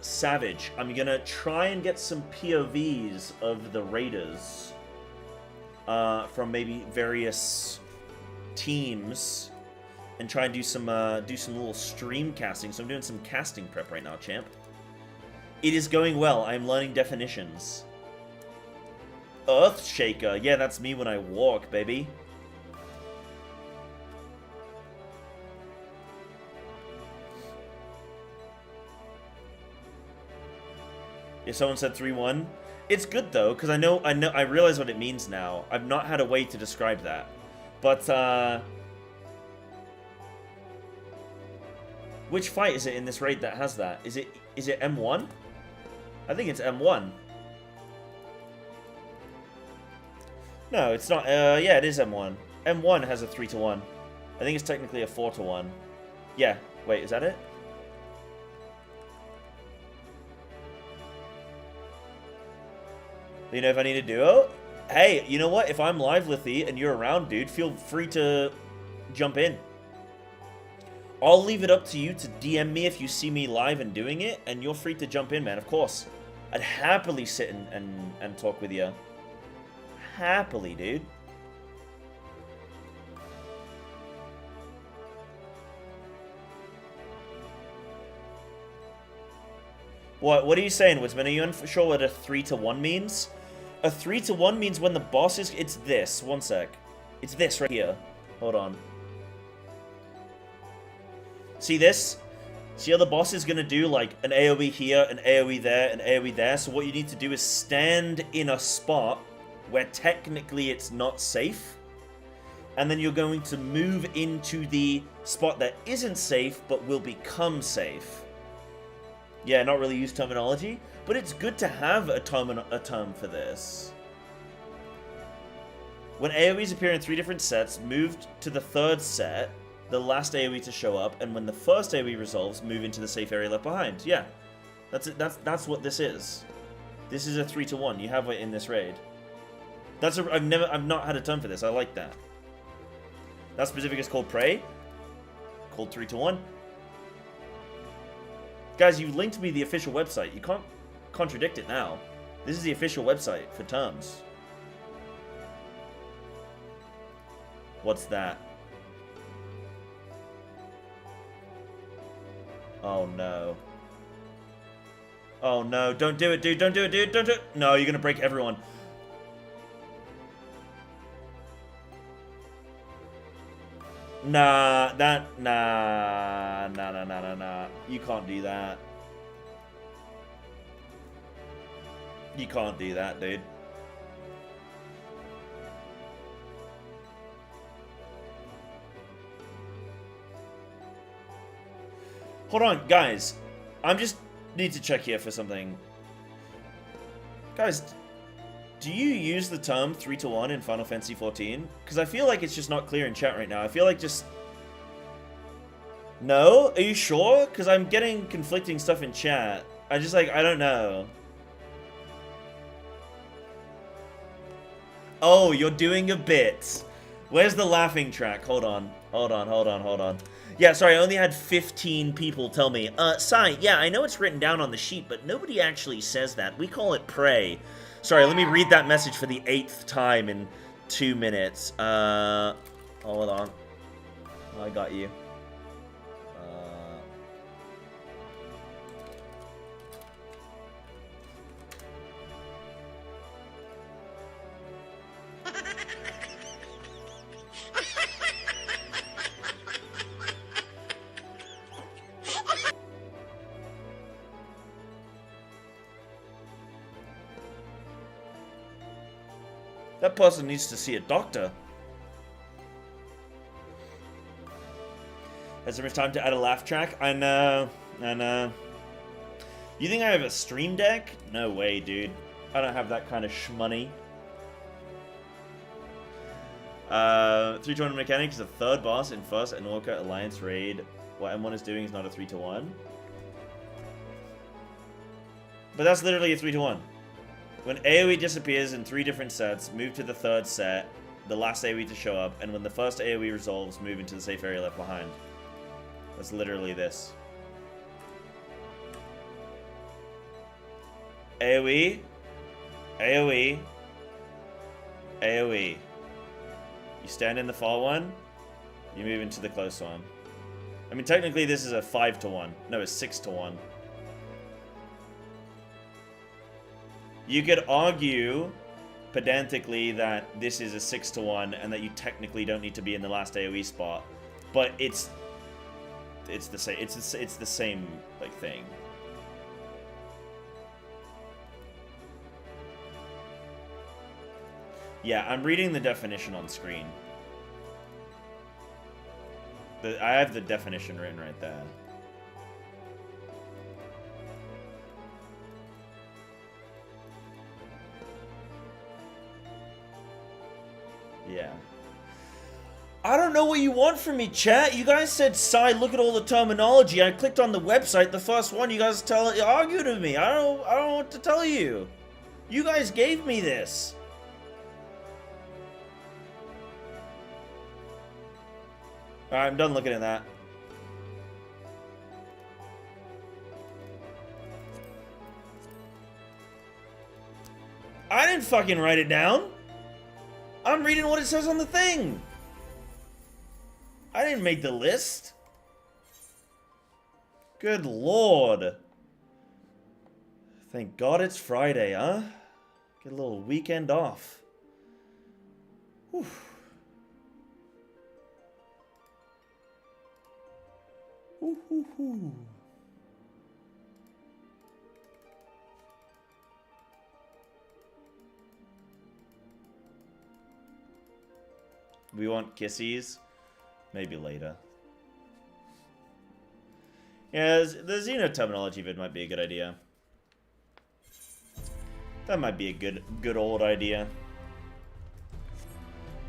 A: Savage. I'm gonna try and get some POVs of the Raiders, from maybe various teams, and try and do some little stream casting. So I'm doing some casting prep right now, champ. It is going well. I'm learning definitions. Earthshaker. Yeah, that's me when I walk, baby. If someone said 3-1, it's good though, because I realize what it means now. I've not had a way to describe that, but which fight is it in this raid that has that? Is it M1? I think it's M1. No, it's not. Yeah, it is M1. M1 has a 3-1. I think it's technically a 4-1. Yeah. Wait, is that it? You know, if I need a duo? Hey, you know what? If I'm live, Lithy, and you're around, dude, feel free to jump in. I'll leave it up to you to DM me if you see me live and doing it, and you're free to jump in, man, of course. I'd happily sit and talk with you. Happily, dude. What are you saying, Wisman? Are you unsure what a 3-1 means? A 3-1 means when the boss is... It's this. One sec. It's this right here. Hold on. See this? See how the boss is going to do like an AoE here, an AoE there, an AoE there. So what you need to do is stand in a spot where technically it's not safe. And then you're going to move into the spot that isn't safe but will become safe. Yeah, not really use terminology, but it's good to have a term for this. When AoEs appear in 3 different sets, moved to the 3rd set, the last AoE to show up, and when the first AoE resolves, move into the safe area left behind. Yeah, that's it. That's what this is. This is a 3-1. You have it in this raid. I've not had a term for this. I like that. That specific is called Prey. Called 3-1. Guys, you linked me the official website. You can't contradict it now. This is the official website for terms. What's that? Oh no. Oh no, don't do it, dude. Don't do it, dude. Don't do it. No, you're gonna break everyone. Nah, nah. You can't do that. You can't do that, dude. Hold on, guys. I'm just need to check here for something. Guys, do you use the term 3-1 in Final Fantasy 14? Because I feel like it's just not clear in chat right now. I feel like just... No? Are you sure? Because I'm getting conflicting stuff in chat. I don't know. Oh, you're doing a bit. Where's the laughing track? Hold on. Yeah, sorry, I only had 15 people tell me. Sai, yeah, I know it's written down on the sheet, but nobody actually says that. We call it Prey. Sorry, let me read that message for the 8th time in 2 minutes. Hold on. I got you. That person needs to see a doctor. Has so much time to add a laugh track? I know. You think I have a stream deck? No way, dude. I don't have that kind of shmoney. 3-to-1 mechanic is a third boss in first and Orca Alliance raid. What M1 is doing is not a 3-to-1. But that's literally a 3-to-1. When AoE disappears in 3 different sets, move to the third set, the last AoE to show up, and when the first AoE resolves, move into the safe area left behind. That's literally this. AoE, AoE, AoE. You stand in the far one, you move into the close one. I mean, technically this is a 5-to-1. No, it's 6-to-1. You could argue pedantically that this is a 6-to-1 and that you technically don't need to be in the last AoE spot, but it's the same. It's the same like thing. Yeah, I'm reading the definition on screen. I have the definition written right there. Yeah. I don't know what you want from me, chat. You guys said, "Psy, look at all the terminology." I clicked on the website, the first one. You guys argue to me. I don't know what to tell you. You guys gave me this. Alright, I'm done looking at that. I didn't fucking write it down. I'm reading what it says on the thing. I didn't make the list. Good lord. Thank God it's Friday, huh? Get a little weekend off. Whew. Ooh, ooh, ooh. We want kissies? Maybe later. Yeah, the Xeno terminology vid might be a good idea. That might be a good old idea.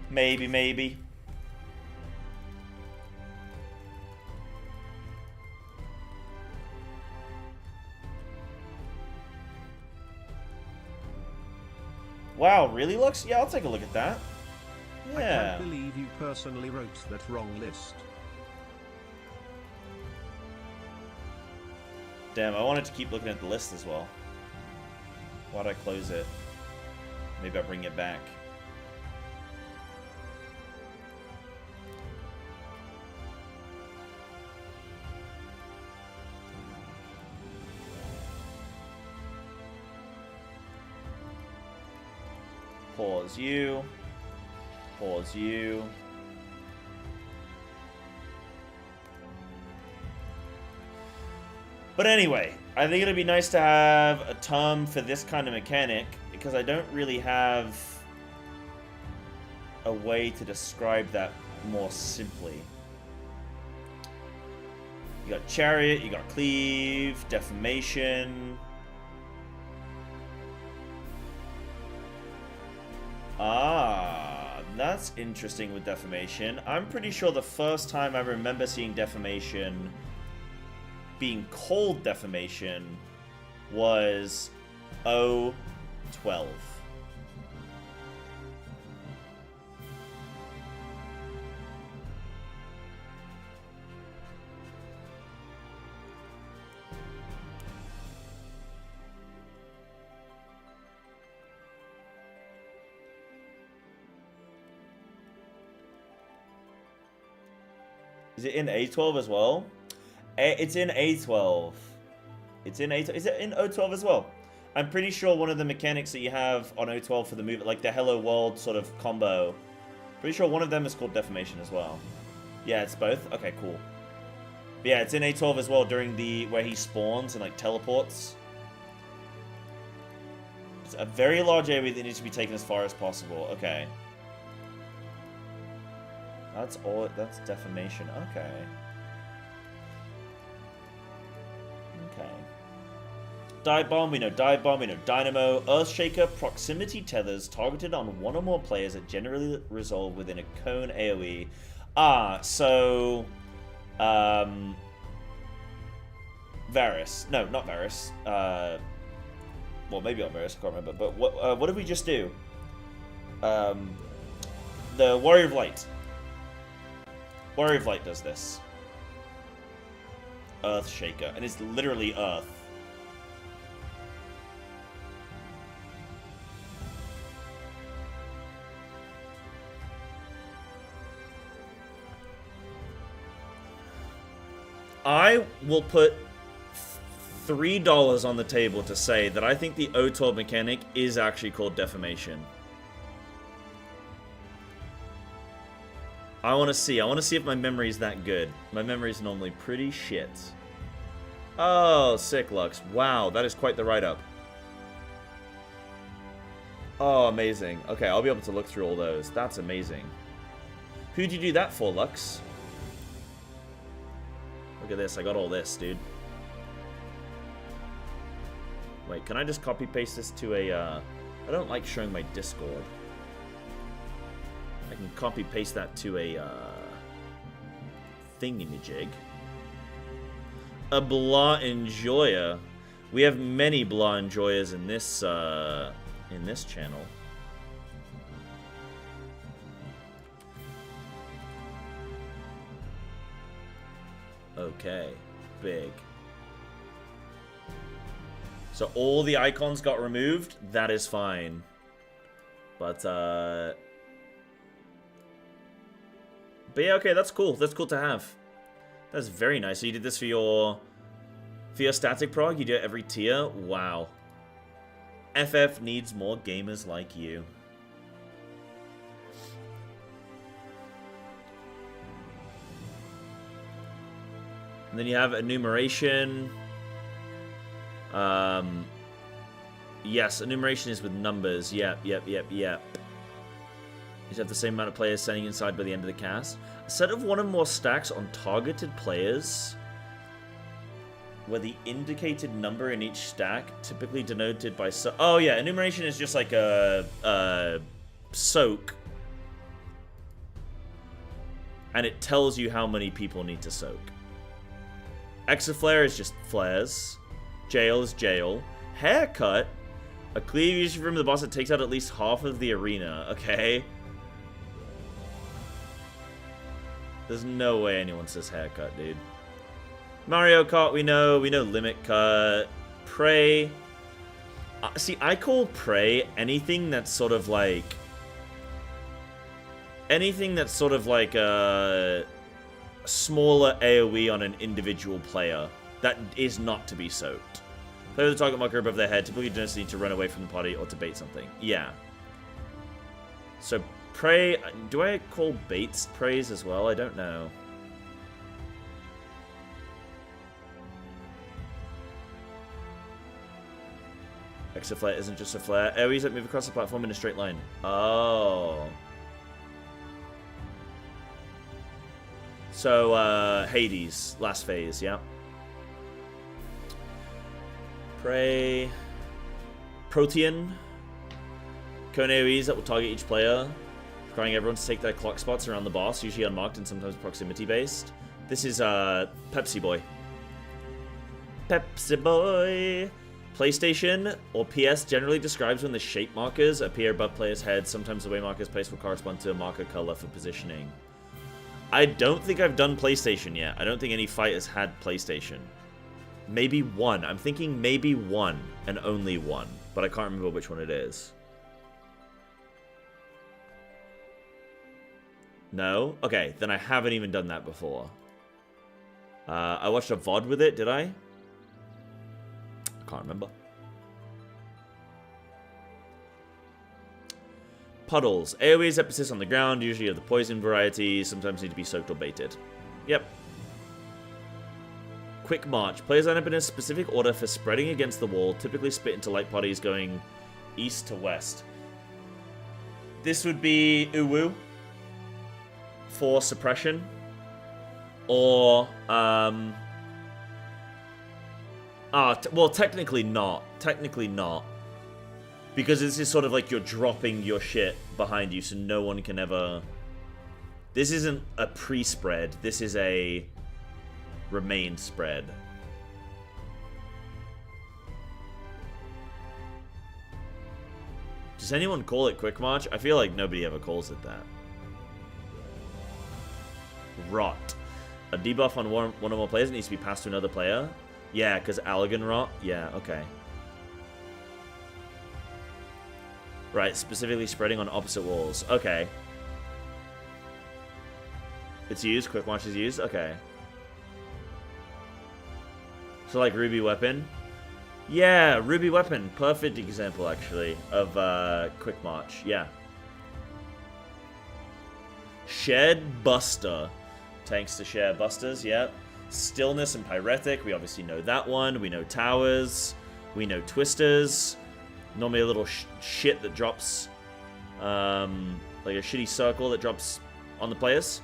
A: Maybe. Wow, really, Lux? Yeah, I'll take a look at that. Yeah.
D: I can't believe you personally wrote that wrong list.
A: Damn, I wanted to keep looking at the list as well. Why'd I close it? Maybe I'll bring it back. Pause you. Pause you. But anyway, I think it'd be nice to have a term for this kind of mechanic, because I don't really have a way to describe that more simply. You got Chariot, you got Cleave, Deformation. Ah, that's interesting with Deformation. I'm pretty sure the first time I remember seeing Deformation being called Deformation was 012. Is it in A12 as well? It's in A12. It's in A12. Is it in O12 as well? I'm pretty sure one of the mechanics that you have on O12 for the movie, like the Hello World sort of combo, pretty sure one of them is called Deformation as well. Yeah, it's both? Okay, cool. But yeah, it's in A12 as well during the, where he spawns and like teleports. It's a very large area that needs to be taken as far as possible. Okay. That's all, that's Deformation. Okay. Okay. Dive Bomb, we know Dive Bomb, we know Dynamo. Earthshaker, proximity tethers targeted on one or more players that generally resolve within a cone AoE. So... Varus. No, not Varus. Well, maybe on Varus, I can't remember. But what did we just do? The Warrior of Light. Warrior of Light does this. Earthshaker. And it's literally Earth. I will put $3 on the table to say that I think the O12 mechanic is actually called Defamation. I want to see if my memory is that good. My memory is normally pretty shit. Oh, sick, Lux. Wow, that is quite the write-up. Oh, amazing. Okay, I'll be able to look through all those. That's amazing. Who'd you do that for, Lux? Look at this. I got all this, dude. Wait, can I just copy-paste this to a... I don't like showing my Discord. I can copy-paste that to a thingamajig. A Blah Enjoyer. We have many Blah Enjoyers in this channel. Okay, big. So all the icons got removed. That is fine. But yeah, okay, that's cool. That's cool to have. That's very nice. So you did this for your static prog? You do it every tier? Wow. FF needs more gamers like you. And then you have enumeration. Yes, enumeration is with numbers. Yep. You have the same amount of players standing inside by the end of the cast. A set of one or more stacks on targeted players, where the indicated number in each stack, typically denoted by... oh yeah, enumeration is just like a soak. And it tells you how many people need to soak. Exaflare is just flares. Jail is jail. Haircut. A cleave usually from the boss that takes out at least half of the arena. Okay. There's no way anyone says haircut, dude. Mario Kart, we know limit cut. Prey. See, I call Prey anything that's sort of like a smaller AoE on an individual player that is not to be soaked. Play with the target marker above their head. Typically, you just need to run away from the party or to bait something. Yeah. So, Prey... do I call baits praise as well? I don't know. Exaflare isn't just a flare. AoEs that move across the platform in a straight line. Oh. So, Hades. Last phase, yeah. Prey. Protean. Cone AoEs that will target each player, requiring everyone to take their clock spots around the boss, usually unmarked and sometimes proximity-based. This is, Pepsi Boy. Pepsi Boy! PlayStation, or PS, generally describes when the shape markers appear above players' heads. Sometimes the way markers placed will correspond to a marker color for positioning. I don't think I've done PlayStation yet. I don't think any fight has had PlayStation. Maybe one. I'm thinking maybe one, and only one. But I can't remember which one it is. No? Okay, then I haven't even done that before. I watched a VOD with it, did I? I can't remember. Puddles. AoEs that persist on the ground, usually of the poison variety, sometimes need to be soaked or baited. Yep. Quick March. Players line up in a specific order for spreading against the wall, typically split into light parties going east to west. This would be Uwu for suppression, or Well, technically not. Technically not. Because this is sort of like you're dropping your shit behind you so no one can ever... This isn't a pre-spread. This is a remain spread. Does anyone call it quick march? I feel like nobody ever calls it that. Rot. A debuff on one or more players needs to be passed to another player? Yeah, because Allergen rot? Yeah, okay. Right, specifically spreading on opposite walls. Okay. It's used? Quick march is used? Okay. So like Ruby Weapon? Yeah, Ruby Weapon. Perfect example, actually, of quick march. Yeah. Shed Buster. Tanks to share busters, yeah. Stillness and Pyretic, we obviously know that one. We know Towers. We know Twisters. Normally a little shit that drops, like a shitty circle that drops on the players.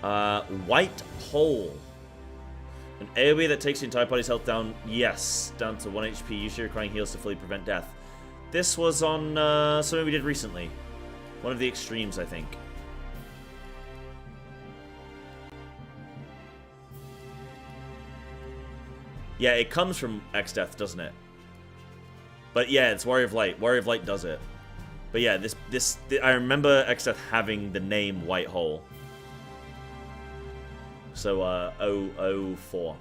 A: White Hole. An AoE that takes the entire party's health down, yes, down to 1 HP, usually requiring heals to fully prevent death. This was on something we did recently. One of the extremes, I think. Yeah, it comes from X-Death, doesn't it? But yeah, it's Warrior of Light. Warrior of Light does it. But yeah, this I remember X-Death having the name White Hole. So 004.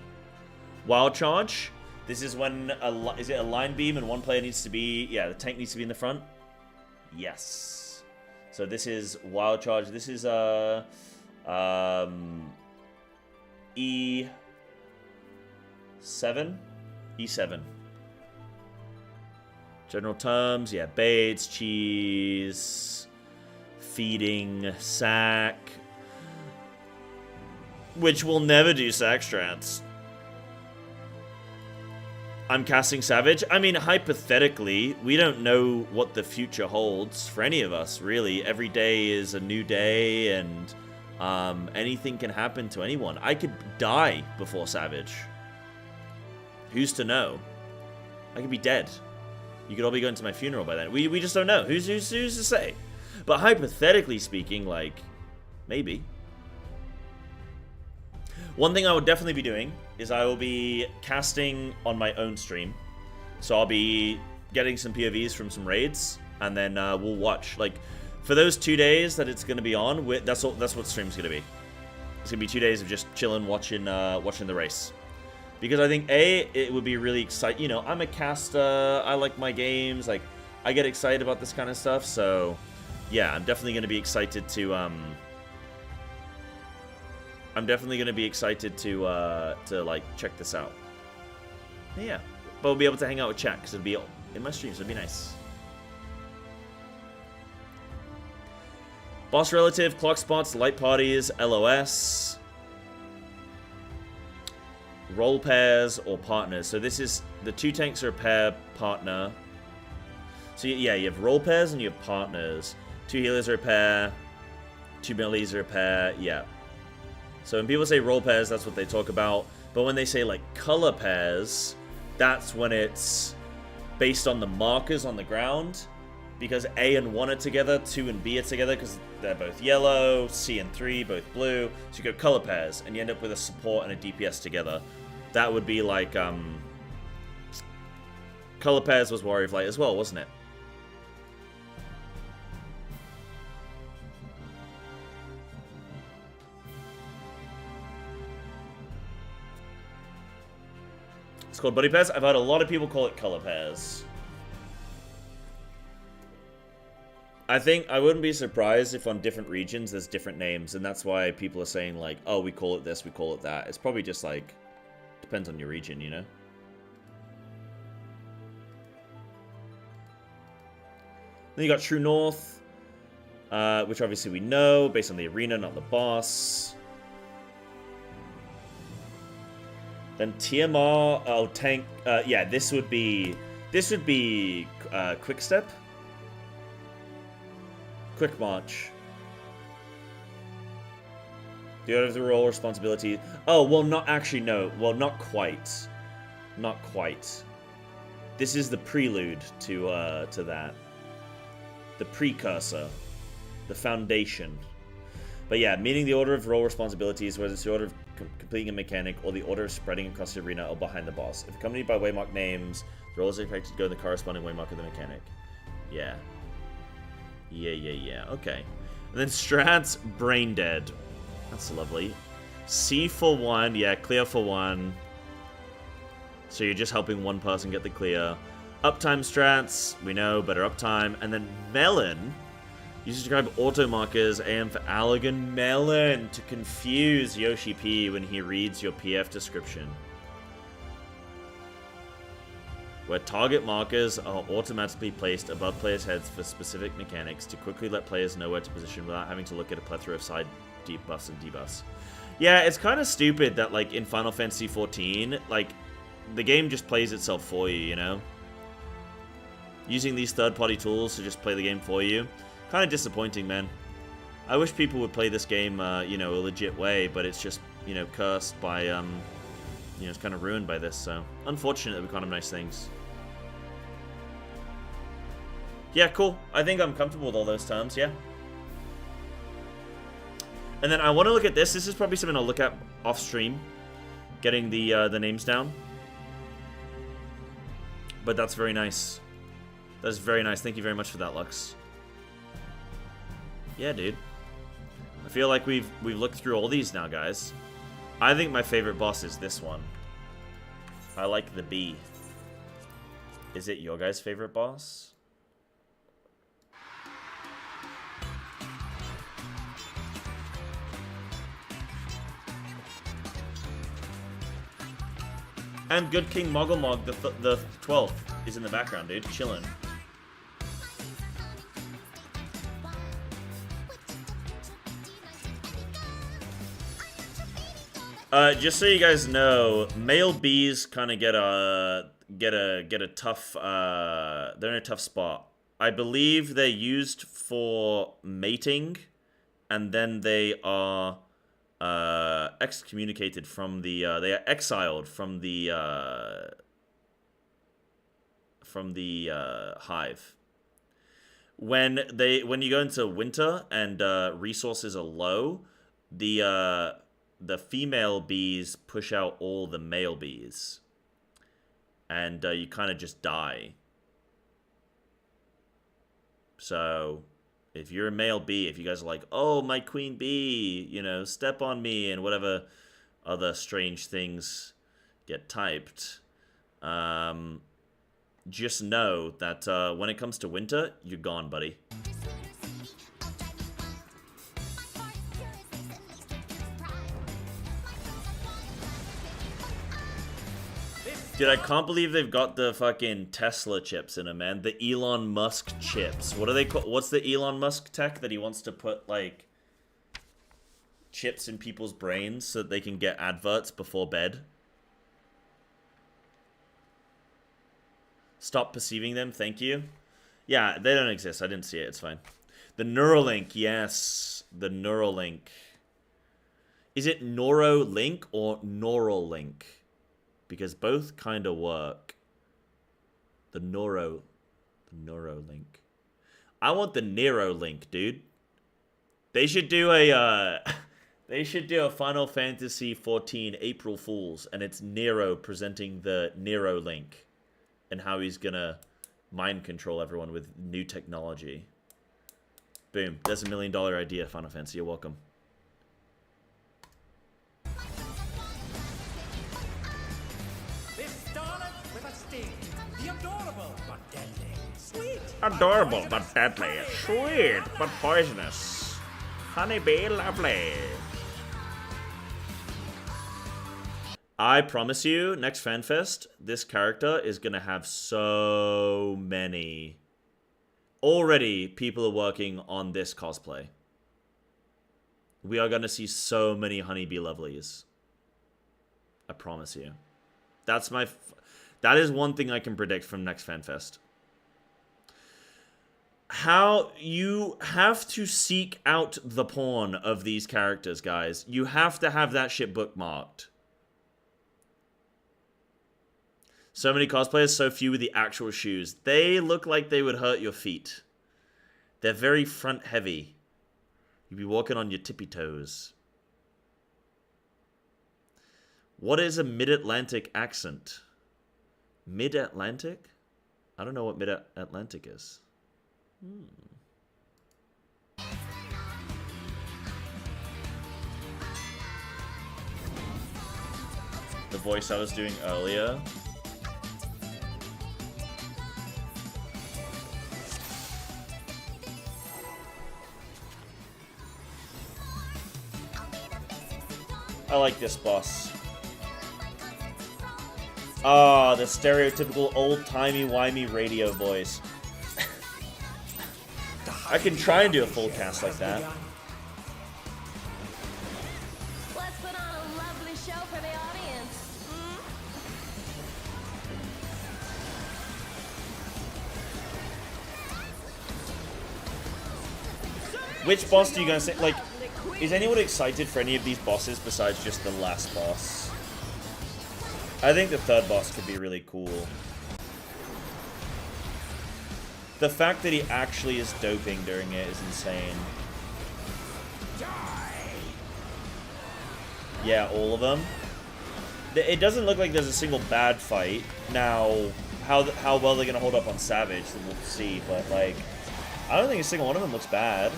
A: Wild Charge. This is when is it a line beam and one player needs to be, yeah, the tank needs to be in the front. Yes. So this is Wild Charge. This is E7. E7. General terms, yeah, baits, cheese, feeding, sack. Which will never do sack strats. I'm casting Savage. I mean, hypothetically, we don't know what the future holds for any of us, really. Every day is a new day, and anything can happen to anyone. I could die before Savage. Who's to know? I could be dead. You could all be going to my funeral by then. We just don't know. Who's to say? But hypothetically speaking, like, maybe. One thing I would definitely be doing is I will be casting on my own stream. So I'll be getting some POVs from some raids, and then we'll watch. Like, for those 2 days that it's going to be on, that's what stream's going to be. It's going to be 2 days of just chilling, watching the race. Because I think, A, it would be really exciting. You know, I'm a caster. I like my games. Like, I get excited about this kind of stuff. So, yeah, I'm definitely going to be excited to, like, check this out. Yeah. But we'll be able to hang out with chat, because it'll be in my streams. It'll be nice. Boss Relative, Clock Spots, Light Parties, LOS. Role pairs or partners. So this is, the two tanks are a pair partner. So yeah, you have role pairs and you have partners. Two healers are a pair. Two melees are a pair. Yeah. So when people say role pairs, that's what they talk about. But when they say like color pairs, that's when it's based on the markers on the ground. Because A and 1 are together, 2 and B are together because they're both yellow, C and 3 both blue. So you go color pairs and you end up with a support and a DPS together. That would be like, color pairs was Warrior of Light as well, wasn't it? It's called buddy pairs. I've heard a lot of people call it color pairs. I think I wouldn't be surprised if on different regions there's different names, and that's why people are saying like, oh, we call it this, we call it that. It's probably just like, depends on your region, you know? Then you got True North, which obviously we know, based on the arena, not the boss. Then TMR, oh, tank, yeah, this would be Quick Step. Quick March. The order of the role responsibility. Oh, well, not actually, no. Well, not quite. Not quite. This is the prelude to that. The precursor. The foundation. But yeah, meaning the order of role responsibilities, whether it's the order of completing a mechanic or the order of spreading across the arena or behind the boss. If accompanied by waymark names, the roles are expected to go in the corresponding waymark of the mechanic. Yeah. Yeah. Okay. And then strats, brain dead. That's lovely. C for 1. Yeah, clear for 1. So you're just helping one person get the clear. Uptime strats, we know, better uptime. And then Melon. You describe auto markers, AM for Allergan Melon, to confuse Yoshi P when he reads your PF description. Where target markers are automatically placed above players' heads for specific mechanics to quickly let players know where to position without having to look at a plethora of side debuffs and debuffs. Yeah, it's kind of stupid that, like, in Final Fantasy XIV, like, the game just plays itself for you, you know? Using these third-party tools to just play the game for you. Kind of disappointing, man. I wish people would play this game, you know, a legit way, but it's just, you know, cursed by, you know, it's kind of ruined by this, so. Unfortunate that we can't have nice things. Yeah, cool. I think I'm comfortable with all those terms, yeah. And then I want to look at this. This is probably something I'll look at off-stream. Getting the names down. But that's very nice. That's very nice. Thank you very much for that, Lux. Yeah, dude. I feel like we've looked through all these now, guys. I think my favorite boss is this one. I like the bee. Is it your guys' favorite boss? And Good King Mogglemog, the 12th, is in the background, dude. Chillin'. Just so you guys know, male bees kind of get a tough. They're in a tough spot. I believe they're used for mating, and then they are excommunicated from the. They are exiled from the hive. When you go into winter and resources are low, the female bees push out all the male bees. And you kind of just die. So, if you're a male bee, if you guys are like, oh, my queen bee, you know, step on me, and whatever other strange things get typed, just know that when it comes to winter, you're gone, buddy. Dude, I can't believe they've got the fucking Tesla chips in them, man. The Elon Musk chips. What are they called? What's the Elon Musk tech that he wants to put, like, chips in people's brains so that they can get adverts before bed? Stop perceiving them, thank you. Yeah, they don't exist. I didn't see it. It's fine. The Neuralink, yes. The Neuralink. Is it Neuralink or Neuralink? Because both kind of work. The Neuralink. I want the Neuralink, dude. They should do a Final Fantasy XIV April Fools, and it's Nero presenting the Neuralink and how he's gonna mind control everyone with new technology. Boom. That's $1 million idea, Final Fantasy. You're welcome. Adorable but deadly. Sweet but poisonous. Honeybee lovely. I promise you, next FanFest, this character is gonna have so many. Already, people are working on this cosplay. We are gonna see so many Honeybee lovelies. I promise you. That is one thing I can predict from next FanFest. how you have to seek out the porn of these characters, guys. You have to have that shit bookmarked. So many cosplayers, so few with the actual shoes. They look like they would hurt your feet. They're very front heavy. You'd be walking on your tippy toes. What is a mid-Atlantic accent? Mid-Atlantic? I don't know what mid-Atlantic is. The voice I was doing earlier. I like this boss. Ah, the stereotypical old-timey-wimey radio voice. I can try and do a full cast like that.
O: Let's put on a lovely show for the audience.
A: Which boss do you guys think? Like, is anyone excited for any of these bosses besides just the last boss? I think the third boss could be really cool. The fact that he actually is doping during it is insane. Yeah, all of them. It doesn't look like there's a single bad fight. Now, how well they're gonna hold up on Savage, then we'll see. But like, I don't think a single one of them looks bad.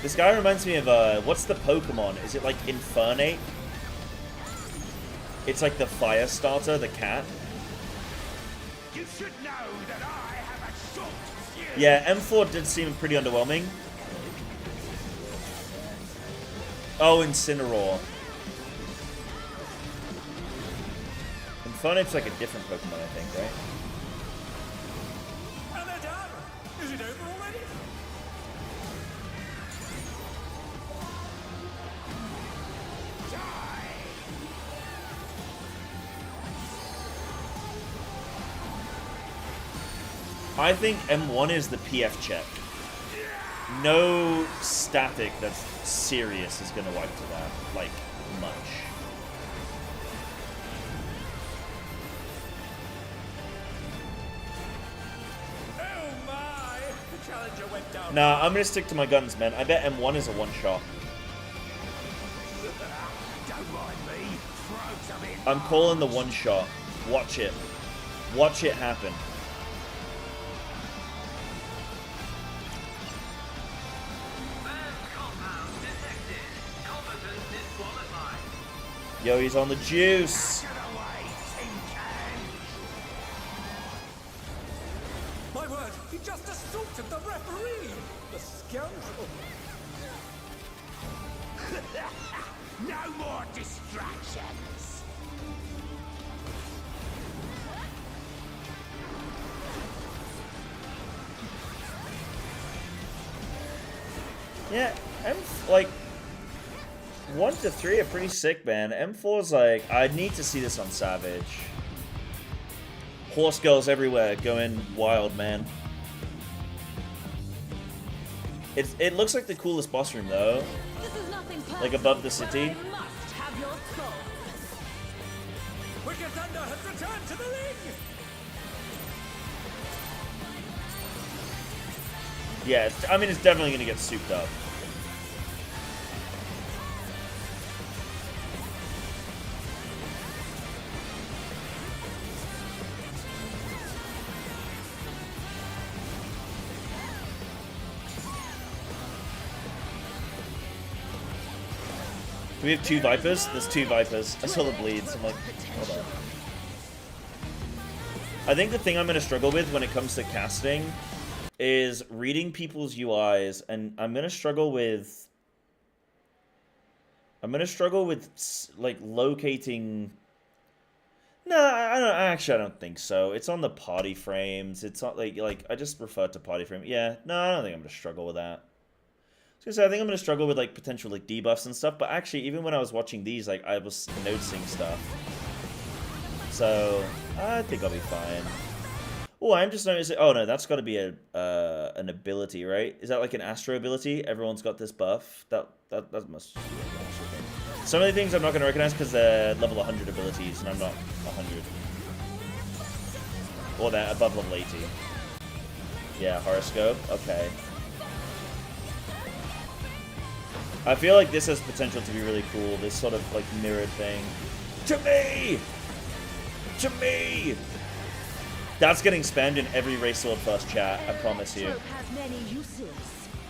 A: This guy reminds me of, what's the Pokemon? Is it like Infernape? It's like the fire starter, the cat.
K: You should know that I have a short fuse.
A: Yeah, M4 did seem pretty underwhelming. Oh, Incineroar. Infernape's like a different Pokemon, I think, right?
K: And they're done. Is it over already?
A: I think M1 is the PF check. No static that's serious is going to wipe to that, like, much.
K: Oh my! The challenger went down.
A: Nah, I'm going to stick to my guns, man. I bet M1 is a one-shot.
K: Don't mind me. Throw some in.
A: I'm calling the one-shot. Watch it. Watch it happen. Yo, he's on the juice.
K: My word, he just assaulted the referee! The scoundrel! No more distractions!
A: Yeah, like 1 to 3 are pretty sick, man. M4's like, I need to see this on Savage. Horse girls everywhere, going wild, man. It looks like the coolest boss room though. Like above the city.
K: Wicked Thunder has returned to the ring!
A: Yeah, I mean, it's definitely gonna get souped up. Do we have 2 Vipers? There's 2 Vipers. I saw the bleeds. I'm like, hold on. I think the thing I'm going to struggle with when it comes to casting is reading people's UIs, and I'm going to struggle with... like, locating... No, I don't think so. It's on the party frames. It's not like I just refer to party frame. Yeah, no, I don't think I'm going to struggle with that. I think I'm going to struggle with, like, potential, like, debuffs and stuff, but actually, even when I was watching these, like, I was noticing stuff. So I think I'll be fine. Oh, I'm just noticing. Oh no, that's got to be a an ability, right? Is that like an Astro ability? Everyone's got this buff. That must be an Astro thing. Some of the things I'm not going to recognize because they're level 100 abilities, and I'm not 100. Or they're above level 80. Yeah, horoscope. Okay. I feel like this has potential to be really cool. This sort of like mirrored thing. To me! To me! That's getting spammed in every Race Sword First chat, I promise you.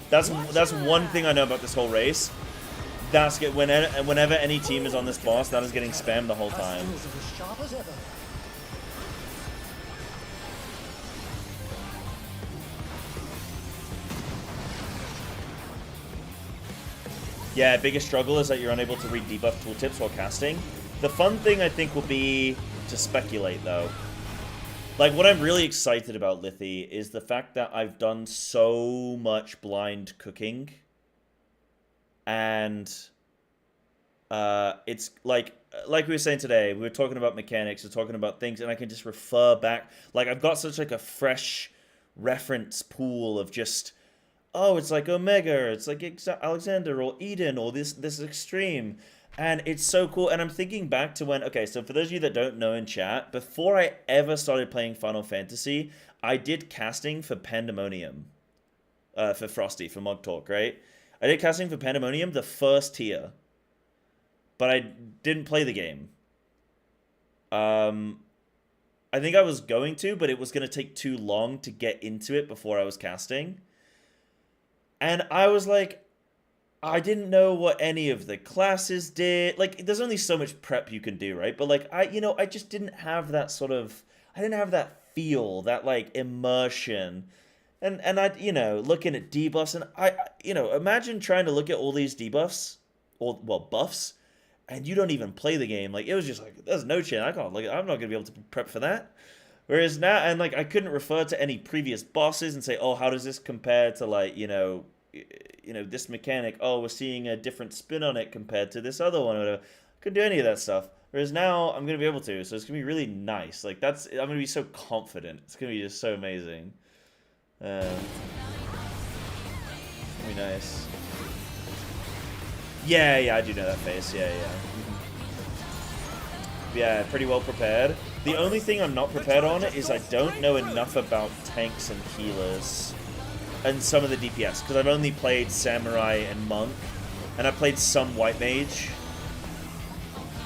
A: That's one thing I know about this whole race. That's whenever any team is on this boss, that is getting spammed the whole time. Yeah, biggest struggle is that you're unable to read debuff tooltips while casting. The fun thing I think will be to speculate though. Like, what I'm really excited about, Lithy, is the fact that I've done so much blind cooking. And it's like we were saying today, we were talking about mechanics, we're talking about things, and I can just refer back. Like, I've got such like a fresh reference pool of just, oh, it's like Omega, it's like Alexander or Eden or this extreme. And it's so cool. And I'm thinking back to when, okay, so for those of you that don't know in chat, before I ever started playing Final Fantasy, I did casting for Pandemonium. For Frosty, for Mog Talk, right? I did casting for Pandemonium, the first tier. But I didn't play the game. I think I was going to, but it was going to take too long to get into it before I was casting. And I was like, I didn't know what any of the classes did. Like, there's only so much prep you can do, right? But like, I just didn't have that sort of, I didn't have that feel, that like immersion. And I, looking at debuffs, and imagine trying to look at all these debuffs, or, well, buffs, and you don't even play the game. Like, it was just like, there's no chance. I'm not going to be able to prep for that. Whereas now, and like, I couldn't refer to any previous bosses and say, oh, how does this compare to like, this mechanic, oh, we're seeing a different spin on it compared to this other one, or whatever. Couldn't do any of that stuff. Whereas now, I'm going to be able to, so it's going to be really nice. Like, I'm going to be so confident. It's going to be just so amazing. It's going to be nice. Yeah, I do know that face. Yeah. Yeah, pretty well prepared. The only thing I'm not prepared on is I don't know enough about tanks and healers. And some of the DPS, because I've only played Samurai and Monk, and I played some White Mage,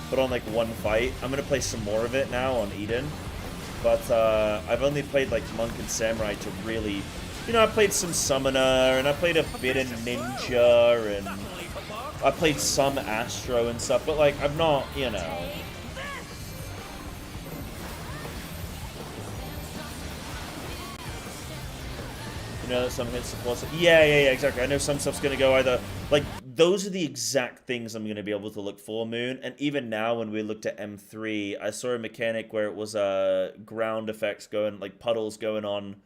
A: but on like one fight. I'm going to play some more of it now on Eden, but I've only played like Monk and Samurai to really, I played some Summoner, and I played a bit of Ninja, and I played some Astro and stuff, but like, I'm not, that some hit supports. Yeah, exactly. I know some stuff's going to go either... Like, those are the exact things I'm going to be able to look for, Moon. And even now, when we looked at M3, I saw a mechanic where it was ground effects going, like puddles going on.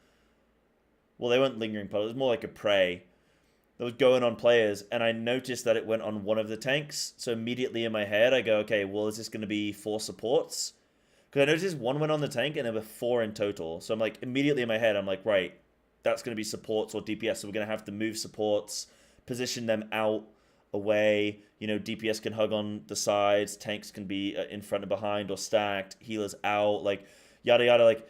A: Well, they weren't lingering puddles. It was more like a prey that was going on players. And I noticed that it went on one of the tanks. So immediately in my head, I go, okay, well, is this going to be 4 supports? Because I noticed one went on the tank and there were 4 in total. So I'm like, immediately in my head, I'm like, right, that's going to be supports or DPS. So we're going to have to move supports, position them out, away. DPS can hug on the sides. Tanks can be in front and behind or stacked. Healers out, like, yada, yada, like.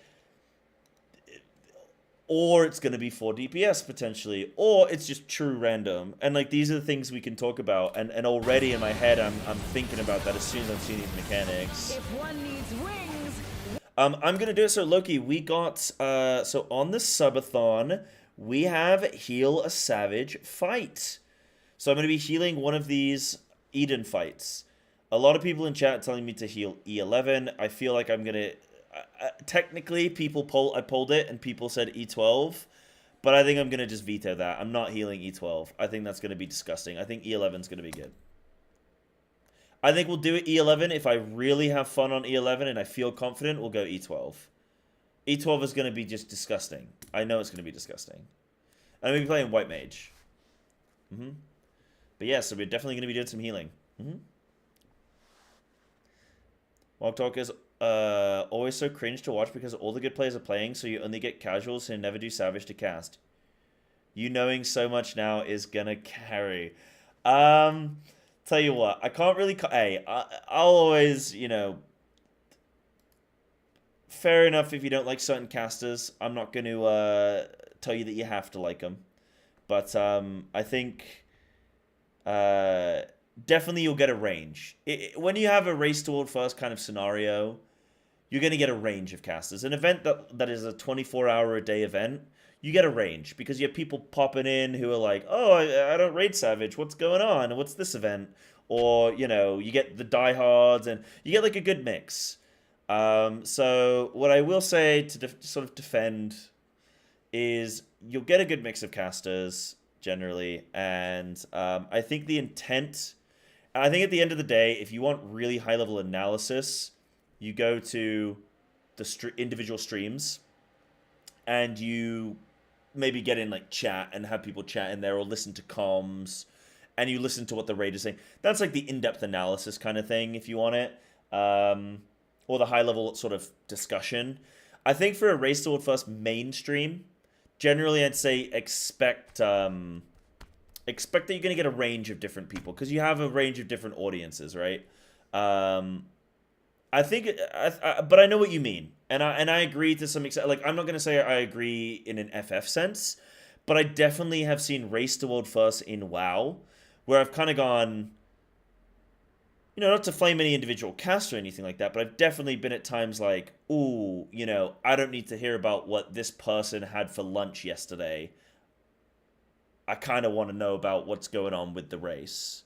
A: Or it's going to be 4 DPS, potentially. Or it's just true random. And, like, these are the things we can talk about. And already in my head, I'm thinking about that as soon as I'm seeing these mechanics.
Q: If one needs wings...
A: I'm going to do it. So, Loki, we got... so, on the Subathon, we have Heal a Savage fight. So, I'm going to be healing one of these Eden fights. A lot of people in chat telling me to heal E11. I feel like I'm going to... technically, I pulled it, and people said E12. But I think I'm going to just veto that. I'm not healing E12. I think that's going to be disgusting. I think E11 is going to be good. I think we'll do it E11. If I really have fun on E11 and I feel confident, we'll go E12. E12 is going to be just disgusting. I know it's going to be disgusting. And I'm going to be playing White Mage. But yeah, so we're definitely going to be doing some healing. Walk Talk is always so cringe to watch because all the good players are playing, so you only get casuals who never do Savage to cast. You knowing so much now is gonna carry. Tell you what, I can't really... Hey, I'll always, you know... Fair enough if you don't like certain casters. I'm not going to tell you that you have to like them. But I think definitely you'll get a range. When you have a race toward first kind of scenario, you're going to get a range of casters. An event that is a 24-hour-a-day event, you get a range because you have people popping in who are like, oh, I don't raid Savage. What's going on? What's this event? Or, you know, you get the diehards and you get like a good mix. So what I will say to sort of defend is you'll get a good mix of casters generally. And I think the intent, I think at the end of the day, if you want really high level analysis, you go to the individual streams and you maybe get in like chat and have people chat in there or listen to comms and you listen to what the raid is saying. That's like the in-depth analysis kind of thing if you want it. Or the high-level sort of discussion. I think for a Race Toward First mainstream, generally I'd say expect that you're going to get a range of different people because you have a range of different audiences, right? I think, but I know what you mean, and I agree to some extent. Like, I'm not going to say I agree in an FF sense, but I definitely have seen Race Toward First in WoW, where I've kind of gone... You know, not to flame any individual cast or anything like that, but I've definitely been at times like, ooh, you know, I don't need to hear about what this person had for lunch yesterday. I kind of want to know about what's going on with the race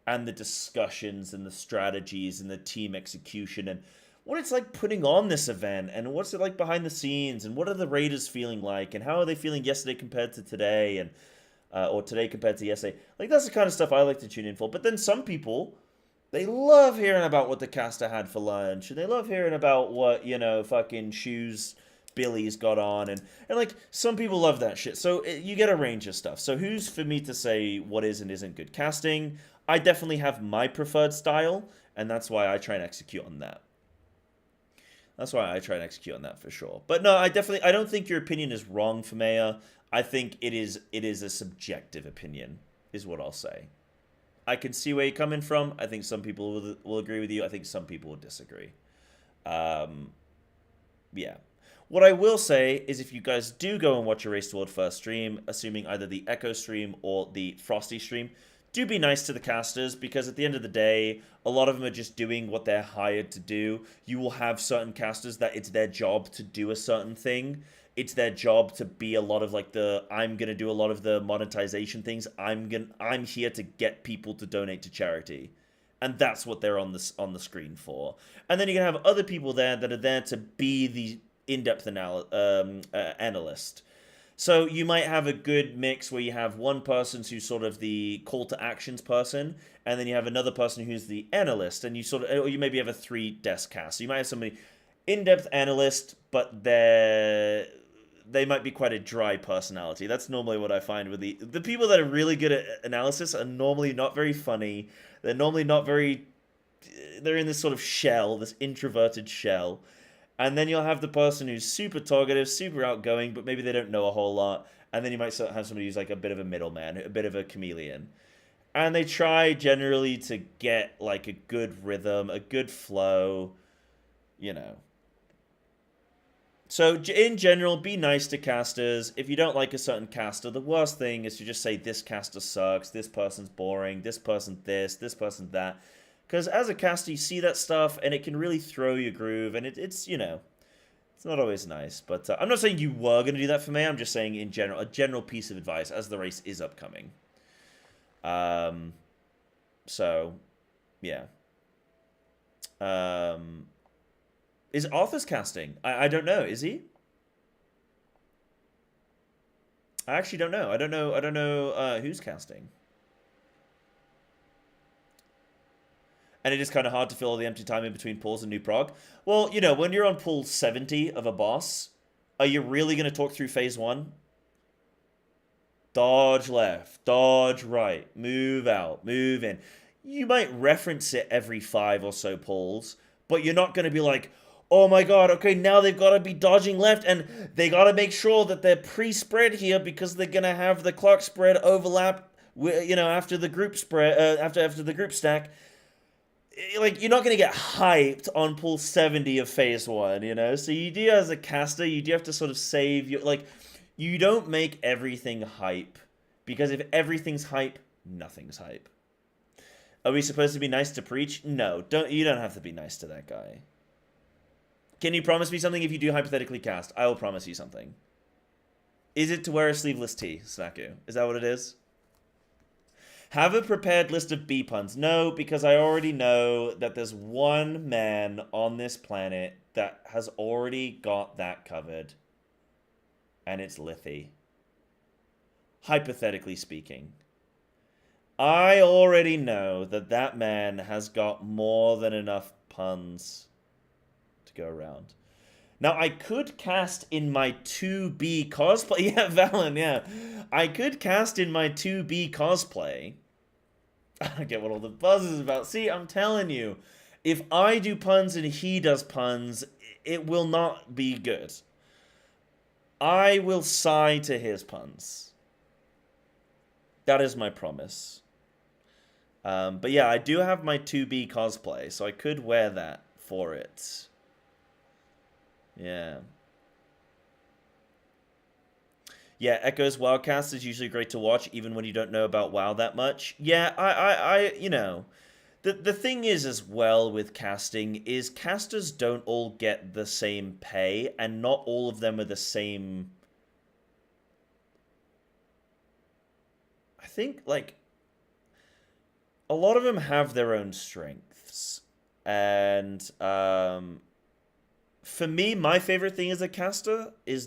A: and the discussions and the strategies and the team execution and what it's like putting on this event and what's it like behind the scenes and what are the raiders feeling like and how are they feeling yesterday compared to today and or today compared to yesterday. Like, that's the kind of stuff I like to tune in for. But then some people... They love hearing about what the caster had for lunch. And they love hearing about what, you know, fucking shoes Billy's got on. And like, some people love that shit. So you get a range of stuff. So who's for me to say what is and isn't good casting? I definitely have my preferred style. And that's why I try and execute on that. That's why I try and execute on that for sure. But no, I don't think your opinion is wrong, Famea. I think it is a subjective opinion, is what I'll say. I can see where you're coming from. I think some people will agree with you. I think some people will disagree. Yeah. What I will say is if you guys do go and watch a Race Toward First stream, assuming either the Echo stream or the Frosty stream, do be nice to the casters because at the end of the day, a lot of them are just doing what they're hired to do. You will have certain casters that it's their job to do a certain thing. It's their job to be a lot of like I'm going to do a lot of the monetization things. I'm here to get people to donate to charity. And that's what they're on the screen for. And then you can have other people there that are there to be the in-depth analyst. So you might have a good mix where you have one person who's sort of the call to actions person, and then you have another person who's the analyst, and or you maybe have a 3-desk cast. So you might have somebody in-depth analyst, but they might be quite a dry personality. That's normally what I find with the people that are really good at analysis are normally not very funny. They're normally not very... They're in this sort of shell, this introverted shell. And then you'll have the person who's super talkative, super outgoing, but maybe they don't know a whole lot. And then you might have somebody who's like a bit of a middleman, a bit of a chameleon. And they try generally to get like a good rhythm, a good flow, you know. So, in general, be nice to casters. If you don't like a certain caster, the worst thing is to just say, this caster sucks, this person's boring, this person this person that. Because as a caster, you see that stuff, and it can really throw your groove, and it's, you know, it's not always nice. But I'm not saying you were going to do that for me. I'm just saying, in general, a general piece of advice as the race is upcoming. So, yeah. Is Arthur's casting? I don't know. Is he? I actually don't know. I don't know who's casting. And it is kind of hard to fill all the empty time in between pulls and new prog. Well, you know, when you're on pull 70 of a boss, are you really going to talk through phase 1? Dodge left, dodge right, move out, move in. You might reference it every 5 or so pulls, but you're not going to be like, oh my god, okay, now they've got to be dodging left, and they got to make sure that they're pre-spread here because they're gonna have the clock spread overlap, you know, after the group spread, after the group stack. Like, you're not gonna get hyped on pull 70 of phase 1, you know. So you do, as a caster, you do have to sort of save your, like, you don't make everything hype, because if everything's hype, nothing's hype. Are we supposed to be nice to Preach? No, you don't have to be nice to that guy. Can you promise me something if you do hypothetically cast? I will promise you something. Is it to wear a sleeveless tee, Snaku? Is that what it is? Have a prepared list of B puns. No, because I already know that there's one man on this planet that has already got that covered. And it's Lithy. Hypothetically speaking. I already know that that man has got more than enough puns to go around. Now, I could cast in my 2B cosplay. Yeah, Valen, yeah. I could cast in my 2B cosplay. I don't get what all the buzz is about. See, I'm telling you. If I do puns and he does puns, it will not be good. I will sigh to his puns. That is my promise. But yeah, I do have my 2B cosplay, so I could wear that for it. Yeah. Yeah, Echo's WoWcast is usually great to watch, even when you don't know about WoW that much. Yeah, I you know, the thing is as well with casting is casters don't all get the same pay, and not all of them are the same. I think, like, a lot of them have their own strengths, and for me, my favorite thing as a caster is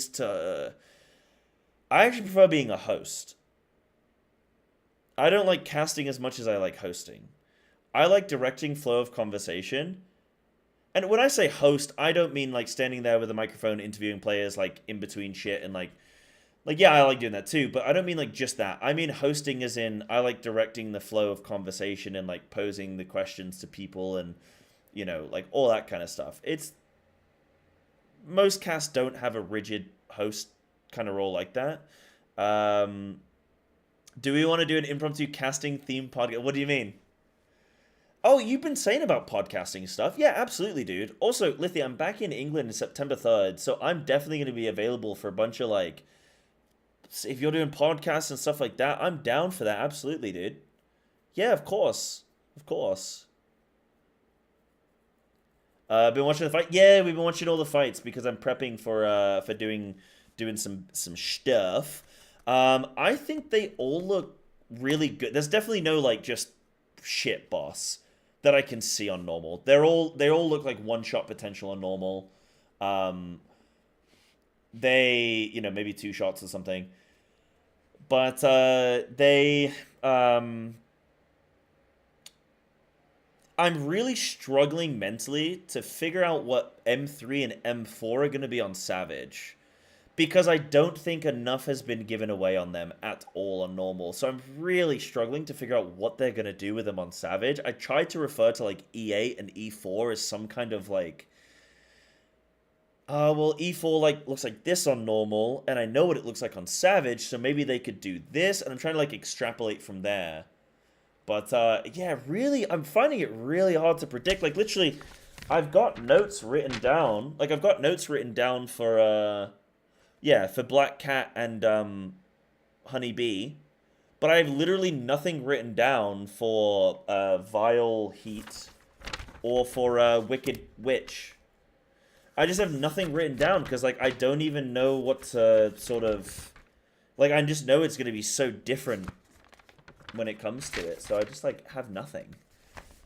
A: to. I actually prefer being a host. I don't like casting as much as I like hosting. I like directing flow of conversation. And when I say host, I don't mean like standing there with a microphone interviewing players like in between shit and like yeah, I like doing that too, but I don't mean like just that. I mean hosting as in I like directing the flow of conversation and like posing the questions to people and, you know, like all that kind of stuff. It's most casts don't have a rigid host kind of role like that. Do we want to do an impromptu casting theme podcast? What do you mean? Oh, you've been saying about podcasting stuff. Yeah, absolutely, dude. Also, Lithy, I'm back in England September 3rd, so I'm definitely going to be available for a bunch of, like, if you're doing podcasts and stuff like that, I'm down for that. Absolutely, dude. Yeah, of course. Of course. Been watching the fight? Yeah, we've been watching all the fights because I'm prepping for doing some stuff. I think they all look really good. There's definitely no like just shit boss that I can see on normal. They all look like one shot potential on normal. They, you know, maybe 2 shots or something. But I'm really struggling mentally to figure out what M3 and M4 are going to be on Savage. Because I don't think enough has been given away on them at all on normal. So I'm really struggling to figure out what they're going to do with them on Savage. I tried to refer to like E8 and E4 as some kind of like... well, E4 like looks like this on normal, and I know what it looks like on Savage, so maybe they could do this, and I'm trying to like extrapolate from there. But yeah, really, I'm finding it really hard to predict. Like literally, I've got notes written down. Like I've got notes written down for yeah, for Black Cat and Honey Bee, but I have literally nothing written down for Vile Heat or for Wicked Witch. I just have nothing written down because like I don't even know what to sort of like. I just know it's going to be so different when it comes to it, so I just like have nothing.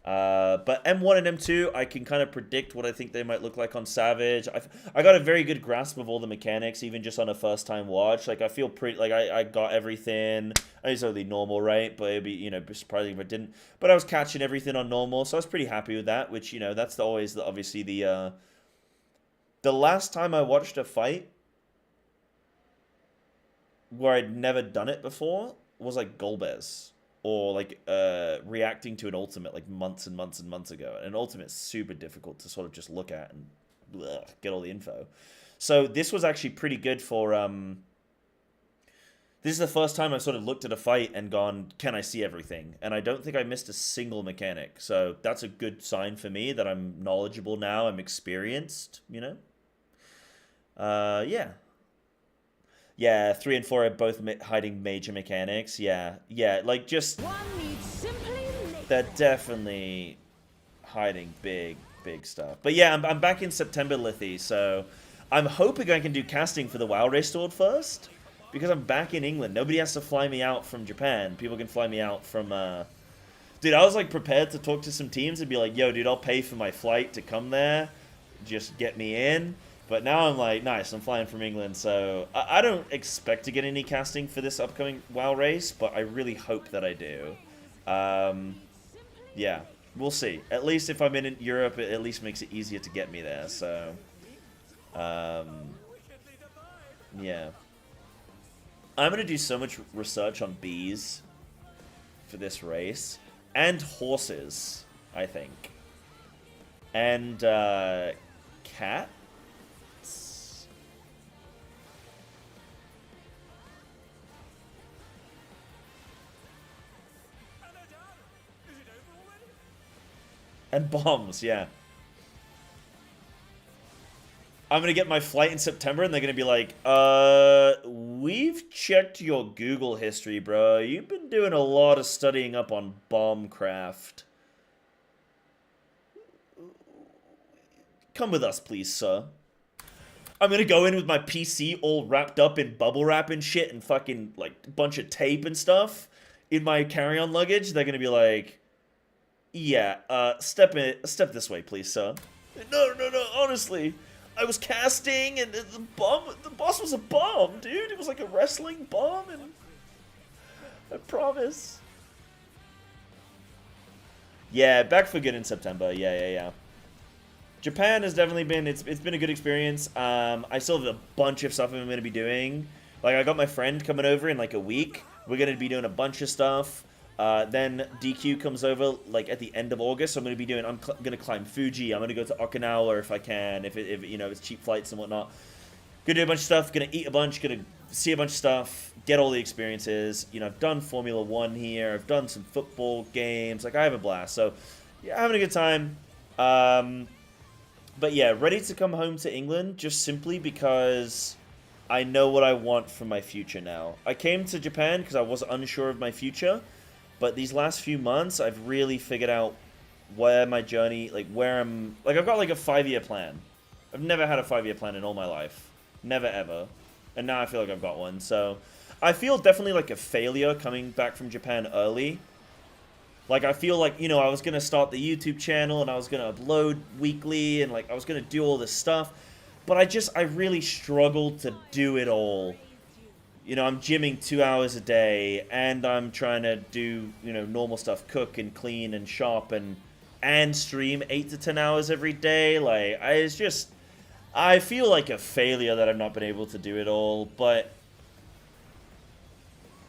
A: But M1 and M2, I can kind of predict what I think they might look like on Savage. I got a very good grasp of all the mechanics, even just on a first time watch. Like I feel pretty like I got everything. I was only normal, right? But it'd be, you know, surprising if I didn't. But I was catching everything on normal, so I was pretty happy with that. Which, you know, that's always obviously the last time I watched a fight where I'd never done it before was like Golbez. or like reacting to an ultimate like months and months and months ago. And an ultimate's super difficult to sort of just look at and get all the info. So this was actually pretty good for this is the first time I've sort of looked at a fight and gone, can I see everything? And I don't think I missed a single mechanic. So that's a good sign for me that I'm knowledgeable now, I'm experienced, you know? Yeah. Yeah, 3 and 4 are both hiding major mechanics. Yeah, like just... they're definitely hiding big stuff. But yeah, I'm back in September, Lithy, so I'm hoping I can do casting for the WoW race sword first. Because I'm back in England. Nobody has to fly me out from Japan. People can fly me out from, Dude, I was, like, prepared to talk to some teams and be like, yo, dude, I'll pay for my flight to come there. Just get me in. But now I'm like, nice, I'm flying from England, so... I don't expect to get any casting for this upcoming WoW race, but I really hope that I do. Yeah, we'll see. At least if I'm in Europe, it at least makes it easier to get me there, so... yeah. I'm going to do so much research on bees for this race. And horses, I think. And, cats? And bombs, yeah. I'm going to get my flight in September, and they're going to be like, we've checked your Google history, bro. You've been doing a lot of studying up on bomb craft. Come with us, please, sir. I'm going to go in with my PC all wrapped up in bubble wrap and shit and fucking, like, a bunch of tape and stuff in my carry-on luggage. They're going to be like, yeah, step this way, please, sir. No, honestly. I was casting, and the boss was a bomb, dude. It was like a wrestling bomb, and I promise. Yeah, back for good in September. Yeah. Japan has definitely been, it's been a good experience. I still have a bunch of stuff I'm going to be doing. Like, I got my friend coming over in like a week. We're going to be doing a bunch of stuff. Then DQ comes over like at the end of August. So I'm going to be doing. I'm going to climb Fuji. I'm going to go to Okinawa if I can. If you know it's cheap flights and whatnot. Gonna do a bunch of stuff. Gonna eat a bunch. Gonna see a bunch of stuff. Get all the experiences. You know, I've done Formula 1 here. I've done some football games. Like I have a blast. So yeah, having a good time. But yeah, ready to come home to England just simply because I know what I want for my future now. I came to Japan because I was unsure of my future. But these last few months, I've really figured out where my journey, like where I'm, like I've got like a 5-year plan. I've never had a 5-year plan in all my life. Never ever. And now I feel like I've got one. So I feel definitely like a failure coming back from Japan early. Like I feel like, you know, I was going to start the YouTube channel and I was going to upload weekly and like I was going to do all this stuff. But I really struggled to do it all. You know, I'm gymming 2 hours a day, and I'm trying to do, you know, normal stuff, cook and clean and shop and stream 8 to 10 hours every day. Like, I feel like a failure that I've not been able to do it all. But,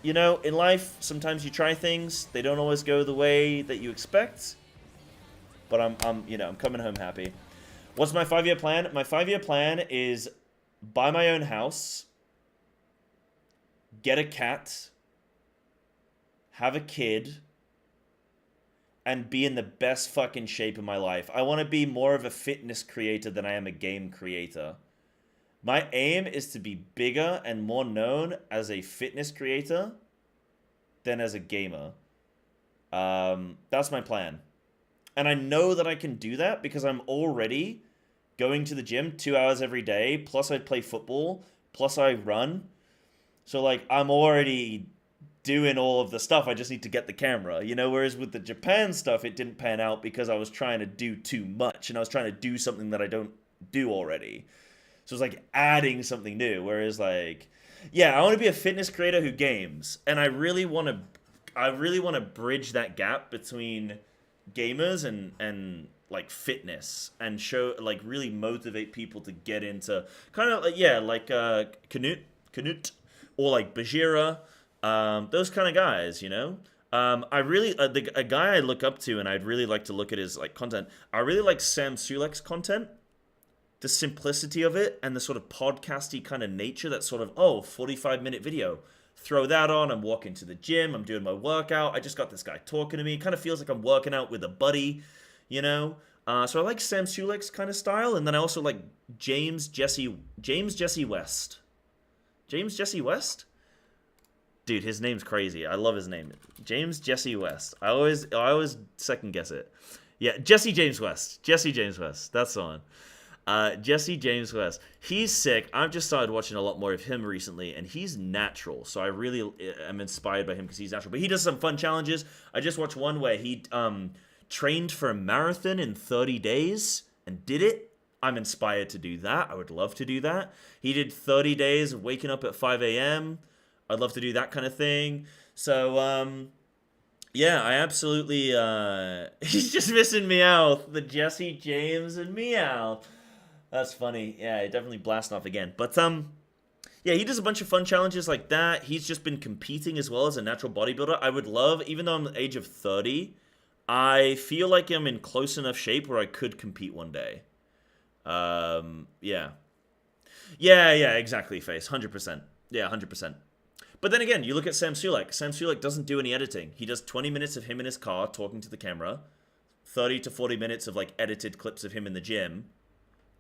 A: you know, in life, sometimes you try things, they don't always go the way that you expect. But I'm coming home happy. What's my 5-year plan? My 5-year plan is buy my own house. Get a cat, have a kid, and be in the best fucking shape of my life. I want to be more of a fitness creator than I am a game creator. My aim is to be bigger and more known as a fitness creator than as a gamer. That's my plan. And I know that I can do that because I'm already going to the gym 2 hours every day, plus I play football, plus I run. So, like, I'm already doing all of the stuff. I just need to get the camera, you know? Whereas with the Japan stuff, it didn't pan out because I was trying to do too much. And I was trying to do something that I don't do already. So it's like adding something new. Whereas, like, yeah, I want to be a fitness creator who games. And I really want to bridge that gap between gamers and like, fitness. And show, like, really motivate people to get into kind of, like, yeah, like, Canute. Or like Bajira, those kind of guys, you know? I really a guy I look up to, and I'd really like to look at his like content. I really like Sam Sulek's content, the simplicity of it, and the sort of podcasty kind of nature. That sort of 45-minute video. Throw that on. I'm walking to the gym. I'm doing my workout. I just got this guy talking to me. It kind of feels like I'm working out with a buddy, you know. So I like Sam Sulek's kind of style, and then I also like James Jesse West. James Jesse West? Dude, his name's crazy. I love his name. James Jesse West. I always second guess it. Yeah, Jesse James West. Jesse James West. That's the one. Jesse James West. He's sick. I've just started watching a lot more of him recently, and he's natural. So I really am inspired by him because he's natural. But he does some fun challenges. I just watched one where he trained for a marathon in 30 days and did it. I'm inspired to do that. I would love to do that. He did 30 days of waking up at 5 a.m. I'd love to do that kind of thing. So, yeah, I absolutely... he's just missing Meowth. The Jesse James and Meowth. That's funny. Yeah, definitely blasting off again. But, yeah, he does a bunch of fun challenges like that. He's just been competing as well as a natural bodybuilder. I would love, even though I'm the age of 30, I feel like I'm in close enough shape where I could compete one day. Yeah. Yeah, exactly, Face. 100%. Yeah, 100%. But then again, you look at Sam Sulek. Sam Sulek doesn't do any editing. He does 20 minutes of him in his car talking to the camera, 30 to 40 minutes of like edited clips of him in the gym,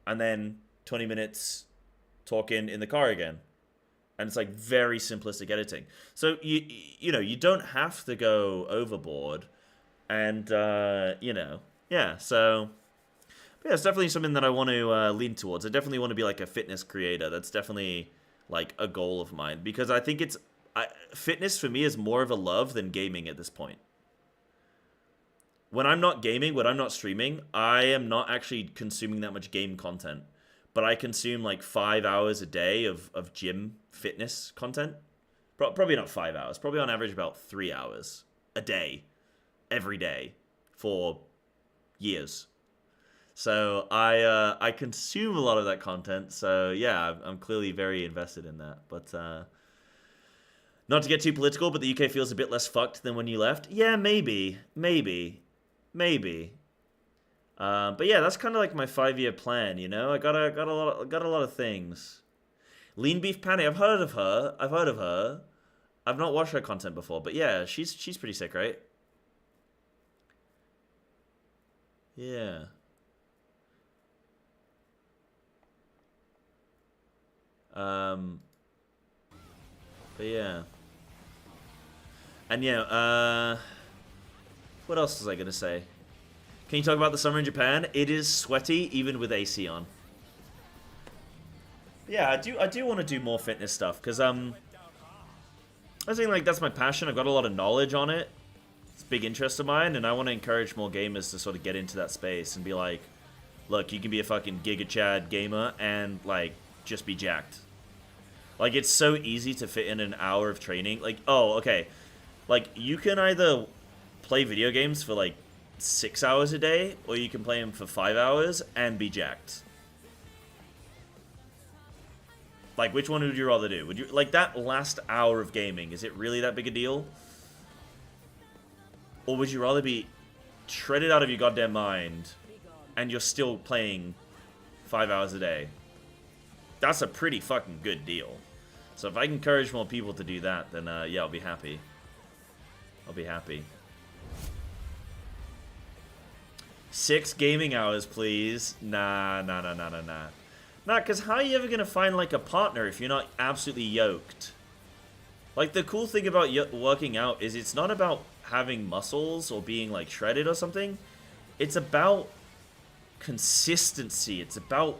A: and then 20 minutes talking in the car again. And it's like very simplistic editing. So you know, you don't have to go overboard, and you know, yeah. So yeah, it's definitely something that I want to lean towards. I definitely want to be like a fitness creator. That's definitely like a goal of mine, because I think fitness for me is more of a love than gaming at this point. When I'm not gaming, when I'm not streaming, I am not actually consuming that much game content, but I consume like 5 hours a day of gym fitness content. Probably not 5 hours, probably on average about 3 hours a day, every day for years. So I consume a lot of that content. So yeah, I'm clearly very invested in that. But not to get too political, but the UK feels a bit less fucked than when you left. Yeah, maybe. But yeah, that's kind of like my 5-year plan. You know, I got a lot of things. Lean Beef Patty, I've heard of her. I've not watched her content before, but yeah, she's pretty sick, right? Yeah. But yeah. And yeah, what else was I gonna say? Can you talk about the summer in Japan? It is sweaty, even with AC on. Yeah, I do want to do more fitness stuff, because, I think, like, that's my passion. I've got a lot of knowledge on it. It's a big interest of mine, and I want to encourage more gamers to sort of get into that space and be like, look, you can be a fucking Giga Chad gamer and, like, just be jacked. Like, it's so easy to fit in an hour of training. Like, oh, okay. Like, you can either play video games for, like, 6 hours a day, or you can play them for 5 hours and be jacked. Like, which one would you rather do? Would you, like, that last hour of gaming, is it really that big a deal? Or would you rather be shredded out of your goddamn mind and you're still playing 5 hours a day? That's a pretty fucking good deal. So if I can encourage more people to do that, then yeah, I'll be happy. I'll be happy. 6 gaming hours, please. Nah. Nah, because how are you ever going to find, like, a partner if you're not absolutely yoked? Like, the cool thing about working out is it's not about having muscles or being, like, shredded or something. It's about consistency. It's about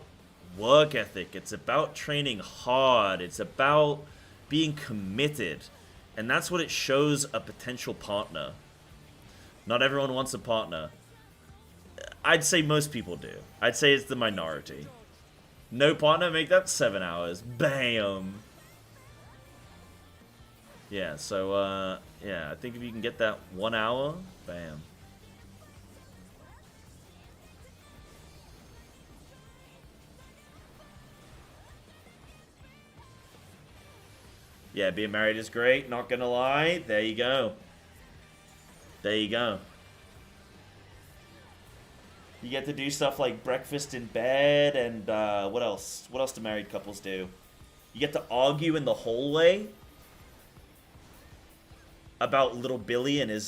A: work ethic. It's about training hard. It's about being committed. And that's what it shows a potential partner. Not everyone wants a partner. I'd say most people do. I'd say it's the minority. No partner, make that 7 hours. Bam! Yeah, so, yeah, I think if you can get that 1 hour, bam. Yeah, being married is great, not gonna lie. There you go. There you go. You get to do stuff like breakfast in bed, and what else? What else do married couples do? You get to argue in the hallway about little Billy and his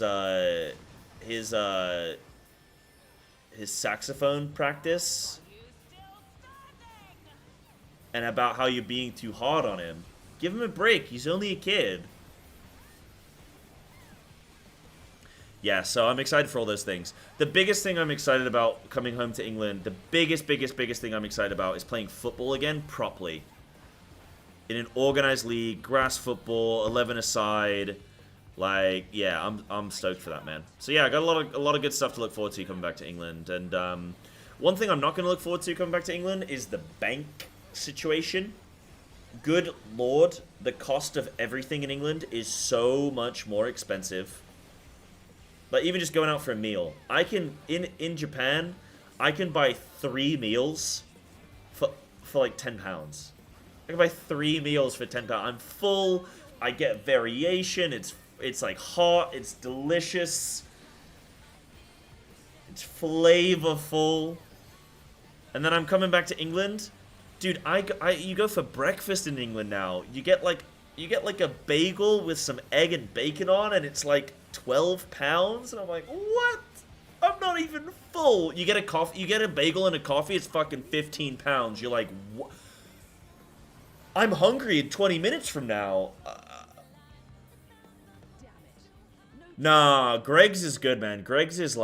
A: saxophone practice, and about how you're being too hard on him. Give him a break. He's only a kid. Yeah, so I'm excited for all those things. The biggest thing I'm excited about coming home to England, the biggest thing I'm excited about is playing football again properly. In an organized league, grass football, 11-a-side. Like, yeah, I'm stoked for that, man. So yeah, I got a lot of good stuff to look forward to coming back to England. And one thing I'm not going to look forward to coming back to England is the bank situation. Good lord, the cost of everything in England is so much more expensive. Like, even just going out for a meal. I can, in Japan, I can buy 3 meals for like £10. I can buy 3 meals for £10. I'm full, I get variation, it's like hot, it's delicious, it's flavorful. And then I'm coming back to England. Dude, you go for breakfast in England now. You get like a bagel with some egg and bacon on, and it's like £12, and I'm like, what? I'm not even full. You get a coffee, you get a bagel and a coffee, it's fucking £15. You're like, what? I'm hungry in 20 minutes from now. Nah, Greg's is good, man. Greg's is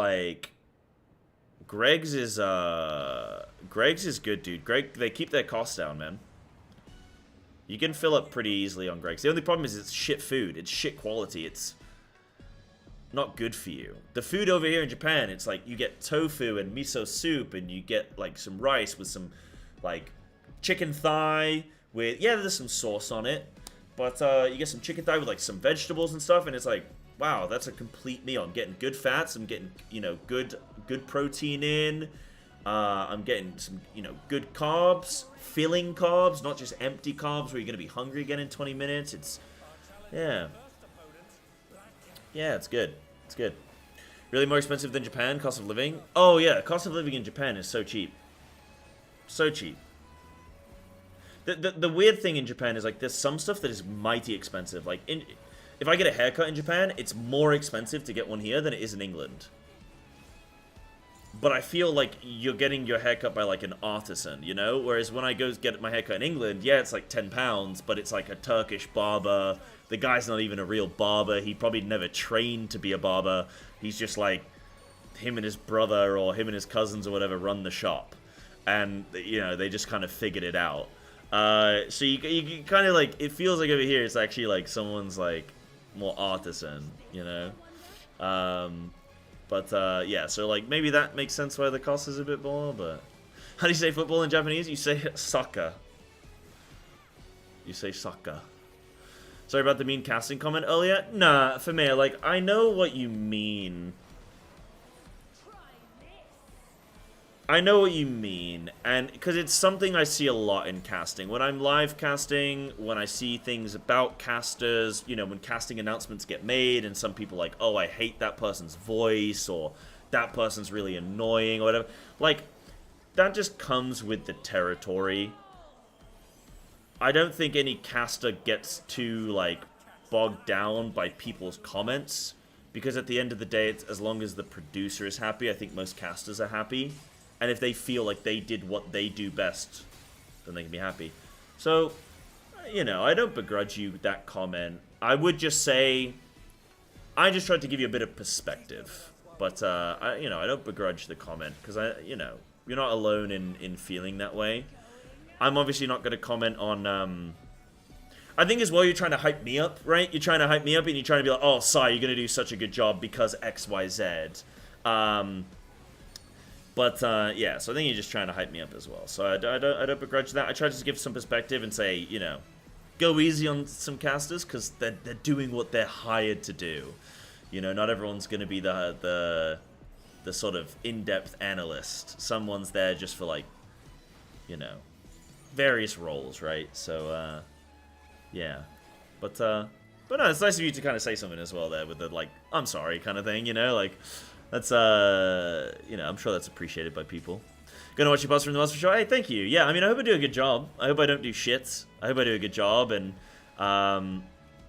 A: good, dude. They keep their costs down, man. You can fill up pretty easily on Greg's. The only problem is it's shit food. It's shit quality. It's not good for you. The food over here in Japan, it's like you get tofu and miso soup, and you get like some rice with some like chicken thigh with, yeah, there's some sauce on it, but you get some chicken thigh with like some vegetables and stuff, and it's like, wow, that's a complete meal. I'm getting good fats. I'm getting, you know, good protein in. I'm getting some, you know, good carbs, filling carbs, not just empty carbs where you're gonna be hungry again in 20 minutes. It's, yeah. Yeah, it's good. It's good. Really more expensive than Japan, cost of living? Oh, yeah, cost of living in Japan is so cheap. So cheap. The weird thing in Japan is, like, there's some stuff that is mighty expensive. Like, if I get a haircut in Japan, it's more expensive to get one here than it is in England. But I feel like you're getting your haircut by, like, an artisan, you know? Whereas when I go get my haircut in England, yeah, it's like £10, but it's like a Turkish barber. The guy's not even a real barber. He probably never trained to be a barber. He's just like, him and his brother or him and his cousins or whatever run the shop. And, you know, they just kind of figured it out. So you kind of like, it feels like over here it's actually like someone's like more artisan, you know? Yeah, so like maybe that makes sense why the cost is a bit more, but how do you say football in Japanese? You say soccer. You say soccer. Sorry about the mean casting comment earlier. Nah, for me, like, I know what you mean. I know what you mean, and because it's something I see a lot in casting. When I'm live casting, when I see things about casters, you know, when casting announcements get made, and some people like, oh, I hate that person's voice, or that person's really annoying, or whatever. Like, that just comes with the territory. I don't think any caster gets too, like, bogged down by people's comments, because at the end of the day, it's, as long as the producer is happy, I think most casters are happy. And if they feel like they did what they do best, then they can be happy. So, you know, I don't begrudge you that comment. I would just say, I just tried to give you a bit of perspective. But, you know, I don't begrudge the comment, because, you know, you're not alone in feeling that way. I'm obviously not going to comment on, I think as well you're trying to hype me up, right? You're trying to hype me up and you're trying to be like, oh, Sai, you're going to do such a good job because X, Y, Z. Yeah, so I think you're just trying to hype me up as well. So I don't begrudge that. I try to just give some perspective and say, you know, go easy on some casters because they're doing what they're hired to do. You know, not everyone's going to be the sort of in-depth analyst. Someone's there just for, like, you know, various roles, right? So, yeah. But, But no, it's nice of you to kind of say something as well there with the, like, I'm sorry kind of thing, you know? Like, that's, you know, I'm sure that's appreciated by people. Gonna watch your post from the Monster Show. Hey, thank you. Yeah, I mean, I hope I do a good job. I hope I don't do shit. I hope I do a good job. And,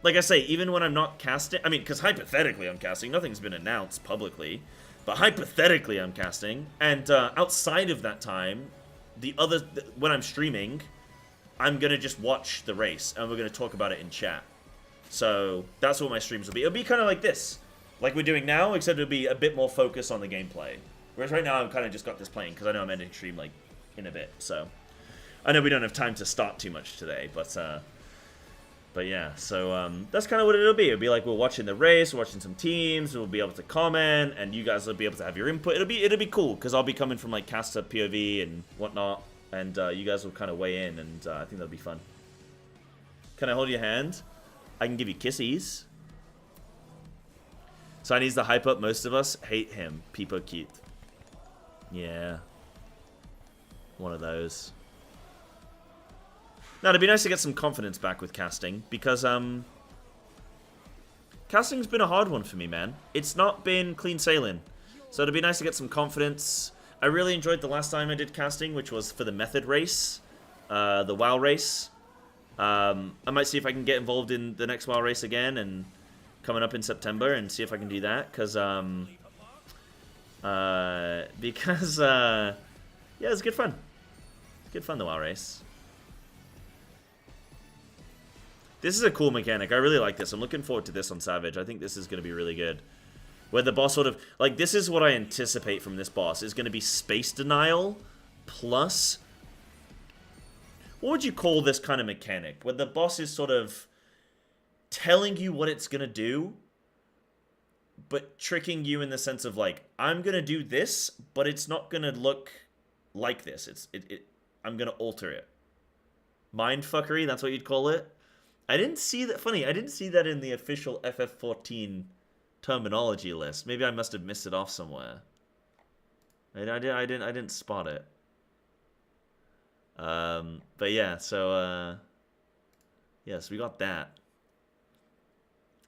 A: like I say, even when I'm not casting, I mean, because hypothetically I'm casting. Nothing's been announced publicly. But hypothetically I'm casting. And outside of that time, when I'm streaming, I'm gonna just watch the race. And we're gonna talk about it in chat. So that's what my streams will be. It'll be kind of like this. Like we're doing now, except it'll be a bit more focused on the gameplay. Whereas right now I've kind of just got this playing because I know I'm ending stream like in a bit. So I know we don't have time to start too much today, but yeah. So that's kind of what it'll be. It'll be like we're watching the race, we're watching some teams, we'll be able to comment, and you guys will be able to have your input. It'll be cool because I'll be coming from like caster POV and whatnot, and you guys will kind of weigh in, and I think that'll be fun. Can I hold your hand? I can give you kissies. So I needs to hype up. Most of us hate him. Peepo cute. Yeah. One of those. Now, it'd be nice to get some confidence back with casting, because, casting's been a hard one for me, man. It's not been clean sailing. So it'd be nice to get some confidence. I really enjoyed the last time I did casting, which was for the method race. The WoW race. I might see if I can get involved in the next WoW race again, and coming up in September, and see if I can do that, because, yeah, it's good fun. Good fun, the WoW race. This is a cool mechanic. I really like this. I'm looking forward to this on Savage. I think this is going to be really good. Where the boss sort of... Like, this is what I anticipate from this boss. It's going to be space denial plus... What would you call this kind of mechanic? Where the boss is sort of telling you what it's going to do, but tricking you in the sense of, like, I'm going to do this, but it's not going to look like this. I'm going to alter it. Mindfuckery, that's what you'd call it. I didn't see that. Funny, I didn't see that in the official FF14 terminology list. Maybe I must have missed it off somewhere. I didn't spot it. But yeah, so yes, we got that.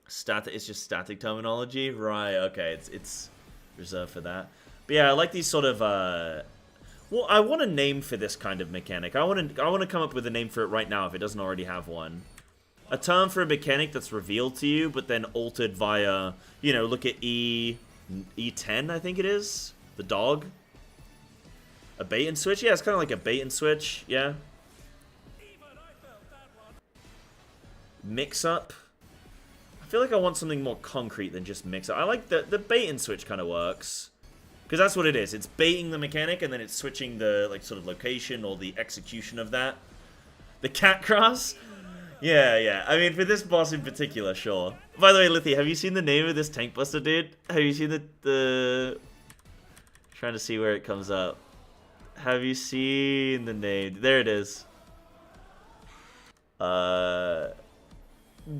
A: It's just static terminology, right? Okay, it's reserved for that. But yeah, I like these sort of well, I want a name for this kind of mechanic. I want to come up with a name for it right now if it doesn't already have one. A term for a mechanic that's revealed to you, but then altered via, you know, look at E10, I think it is. The dog. A bait and switch? Yeah, it's kind of like a bait and switch, yeah. Mix up. I feel like I want something more concrete than just mix up. I like the bait and switch kind of works. Because that's what it is. It's baiting the mechanic and then it's switching the, like, sort of location or the execution of that. The cat cross? Yeah, yeah. I mean, for this boss in particular, sure. By the way, Lithy, have you seen the name of this tank buster, dude? Have you seen the... Trying to see where it comes up. Have you seen the name? There it is.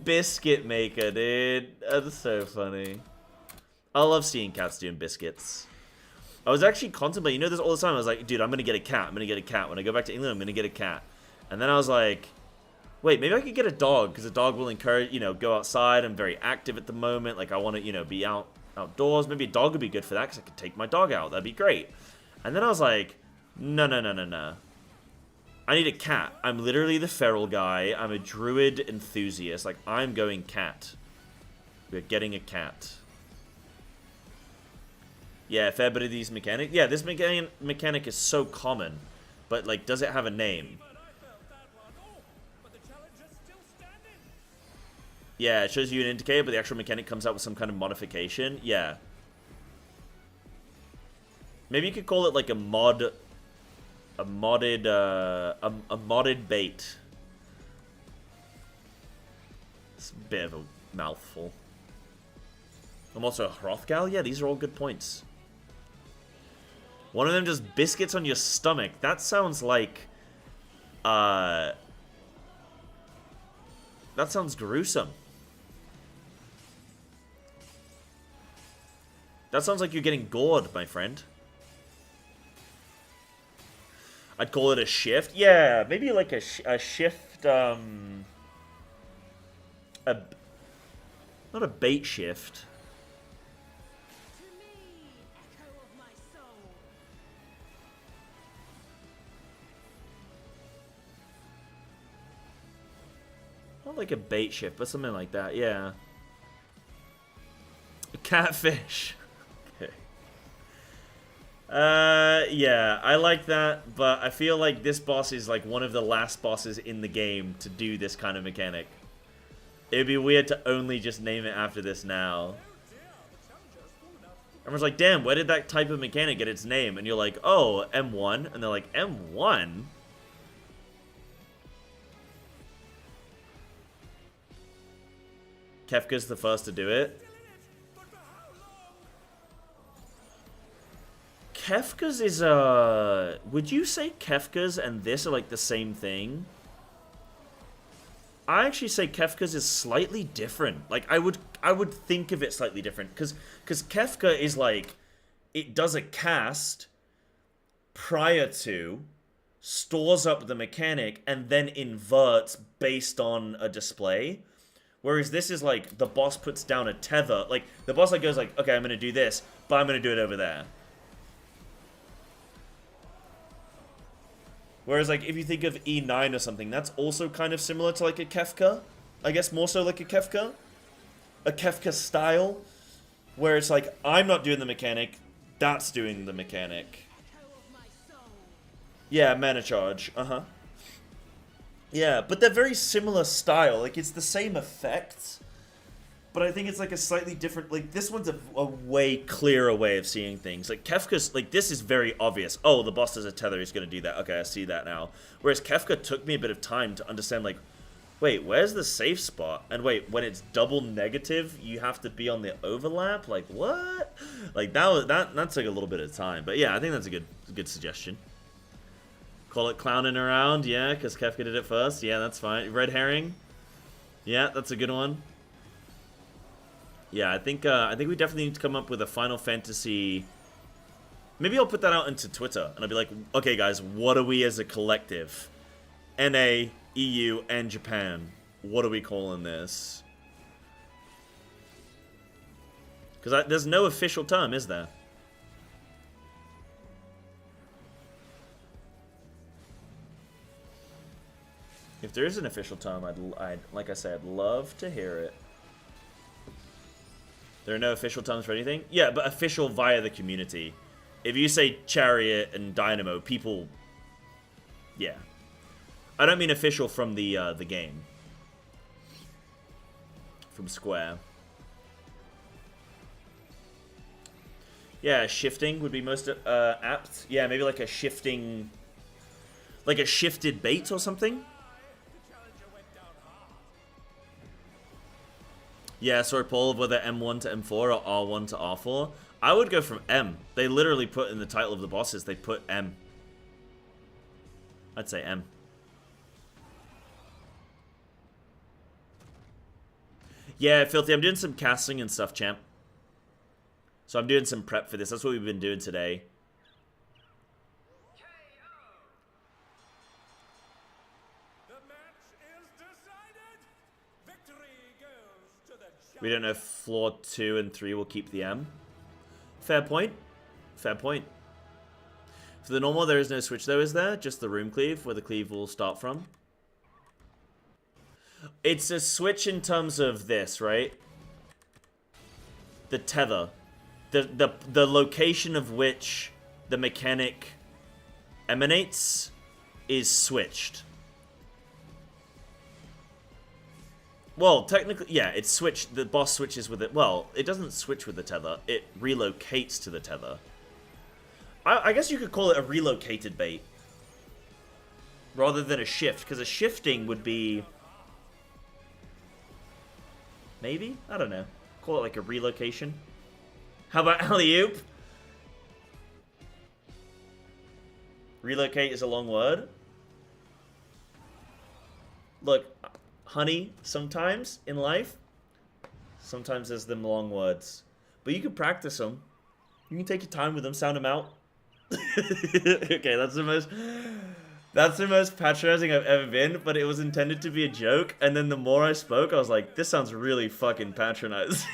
A: Biscuit maker, dude. That's so funny. I love seeing cats doing biscuits. I was actually contemplating, you know this all the time, I was like, dude, I'm gonna get a cat, I'm gonna get a cat. When I go back to England, I'm gonna get a cat. And then I was like, wait, maybe I could get a dog, because a dog will encourage, you know, go outside. I'm very active at the moment, like I want to, you know, be outdoors. Maybe a dog would be good for that, because I could take my dog out, that'd be great. And then I was like, no. I need a cat. I'm literally the feral guy. I'm a druid enthusiast. Like, I'm going cat. We're getting a cat. Yeah, a fair bit of these mechanics. Yeah, this mechanic is so common. But, like, does it have a name? Yeah, it shows you an indicator, but the actual mechanic comes out with some kind of modification. Yeah. Maybe you could call it, like, a modded bait. It's a bit of a mouthful. I'm also a Hrothgal? Yeah, these are all good points. One of them just biscuits on your stomach. That sounds like... that sounds gruesome. That sounds like you're getting gored, my friend. I'd call it a shift. Yeah, maybe like a shift, Not a bait shift. Not like a bait shift, but something like that, yeah. A catfish. Okay. Yeah, I like that, but I feel like this boss is like one of the last bosses in the game to do this kind of mechanic. It'd be weird to only just name it after this now. Everyone's like, damn, where did that type of mechanic get its name? And you're like, oh, M1. And they're like, M1? Kefka's the first to do it. Kefka's is would you say Kefka's and this are like the same thing? I actually say Kefka's is slightly different. Like I would think of it slightly different because Kefka is like it does a cast prior to, stores up the mechanic, and then inverts based on a display. Whereas this is like the boss puts down a tether. Like the boss like goes like, okay, I'm gonna do this, but I'm gonna do it over there. Whereas like if you think of E9 or something, that's also kind of similar to like a Kefka. I guess more so like a Kefka. A Kefka style. Where it's like, I'm not doing the mechanic, that's doing the mechanic. Yeah, mana charge. Uh-huh. Yeah, but they're very similar style. Like, it's the same effect. But I think it's like a slightly different... Like, this one's a way clearer way of seeing things. Like, Kefka's... Like, this is very obvious. Oh, the boss does a tether, he's going to do that. Okay, I see that now. Whereas Kefka took me a bit of time to understand, like... Wait, where's the safe spot? And wait, when it's double negative, you have to be on the overlap? Like, what? Like, that took a little bit of time. But yeah, I think that's a good suggestion. Call it clowning around, yeah, because Kefka did it first. Yeah, that's fine. Red herring. Yeah, that's a good one. Yeah, I think we definitely need to come up with a Final Fantasy. Maybe I'll put that out into Twitter, and I'll be like, okay, guys, what are we as a collective? NA, EU, and Japan. What are we calling this? Because there's no official term, is there? If there is an official term, like I said, I'd love to hear it. There are no official terms for anything? Yeah, but official via the community. If you say Chariot and Dynamo, people... Yeah. I don't mean official from the game. From Square. Yeah, shifting would be most apt. Yeah, maybe like a shifting... Like a shifted bait or something? Yeah, sorry, Paul, whether M1 to M4 or R1 to R4. I would go from M. They literally put in the title of the bosses, they put M. I'd say M. Yeah, Filthy, I'm doing some casting and stuff, champ. So I'm doing some prep for this. That's what we've been doing today. We don't know if floor 2 and 3 will keep the M. Fair point. Fair point. For the normal, there is no switch though, is there? Just the room cleave, where the cleave will start from. It's a switch in terms of this, right? The tether. The location of which the mechanic emanates is switched. Well, technically, yeah, it's switched. The boss switches with it. Well, it doesn't switch with the tether. It relocates to the tether. I guess you could call it a relocated bait. Rather than a shift, because a shifting would be... Maybe? I don't know. Call it like a relocation. How about alley-oop? Relocate is a long word. Look... Honey, sometimes in life, sometimes there's them long words. But you can practice them. You can take your time with them, sound them out. Okay, that's the most... That's the most patronizing I've ever been, but it was intended to be a joke, and then the more I spoke, I was like, this sounds really fucking patronizing.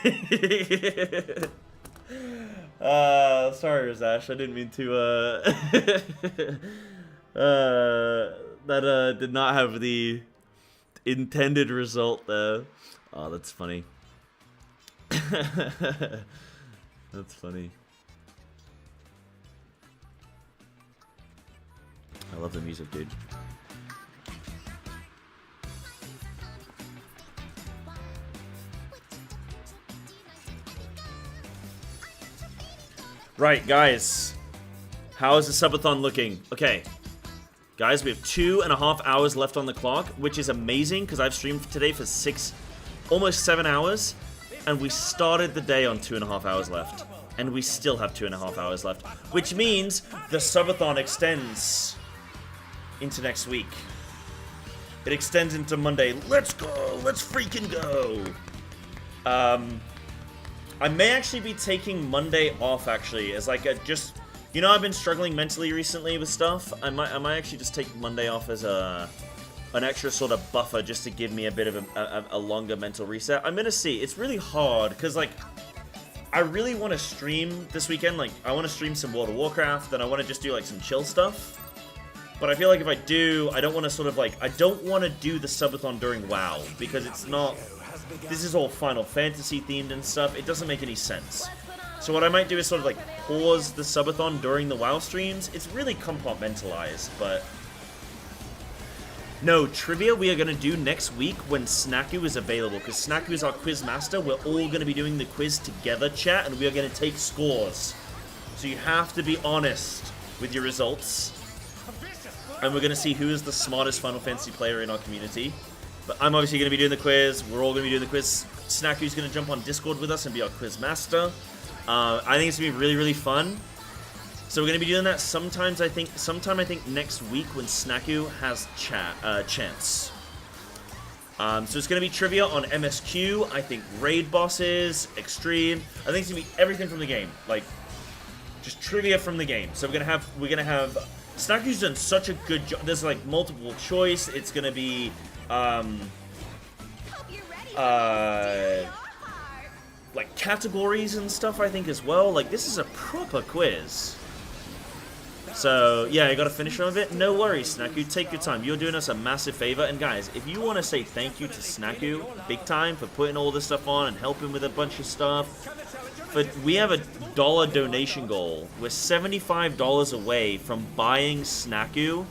A: Sorry, Razash, I didn't mean to, that, did not have the intended result there. Oh, that's funny. That's funny. I love the music, dude. Right, guys. How is the subathon looking? Okay. Guys, we have 2.5 hours left on the clock, which is amazing because I've streamed today for almost 7 hours, and we started the day on 2.5 hours left. And we still have 2.5 hours left, which means the subathon extends into next week. It extends into Monday. Let's go! Let's freaking go! I may actually be taking Monday off, actually, as like a just... You know, I've been struggling mentally recently with stuff. I might actually just take Monday off as an extra sort of buffer just to give me a bit of a longer mental reset. I'm gonna see. It's really hard, because, like, I really want to stream this weekend. Like, I want to stream some World of Warcraft, and I want to just do, like, some chill stuff. But I feel like if I do, I don't want to sort of, like, I don't want to do the subathon during WoW, because it's not... This is all Final Fantasy themed and stuff. It doesn't make any sense. So what I might do is sort of like pause the subathon during the WoW streams. It's really compartmentalized, but... No, trivia we are going to do next week when Snaku is available, because Snaku is our quiz master. We're all going to be doing the quiz together, chat, and we are going to take scores. So you have to be honest with your results. And we're going to see who is the smartest Final Fantasy player in our community. But I'm obviously going to be doing the quiz. We're all going to be doing the quiz. Snaku's going to jump on Discord with us and be our quiz master. I think it's going to be really, really fun. So we're going to be doing that sometime I think next week when Snaku has chance. So it's going to be trivia on MSQ, I think raid bosses, extreme. I think it's going to be everything from the game. Like, just trivia from the game. So we're going to have Snaku's done such a good job. There's like multiple choice. It's going to be like categories and stuff, I think, as well. Like, this is a proper quiz. So yeah, you gotta finish some of it. No worries, Snaku, take your time. You're doing us a massive favor. And guys, if you want to say thank you to Snaku big time for putting all this stuff on and helping with a bunch of stuff, but we have a $1 donation goal. We're $75 away from buying Snaku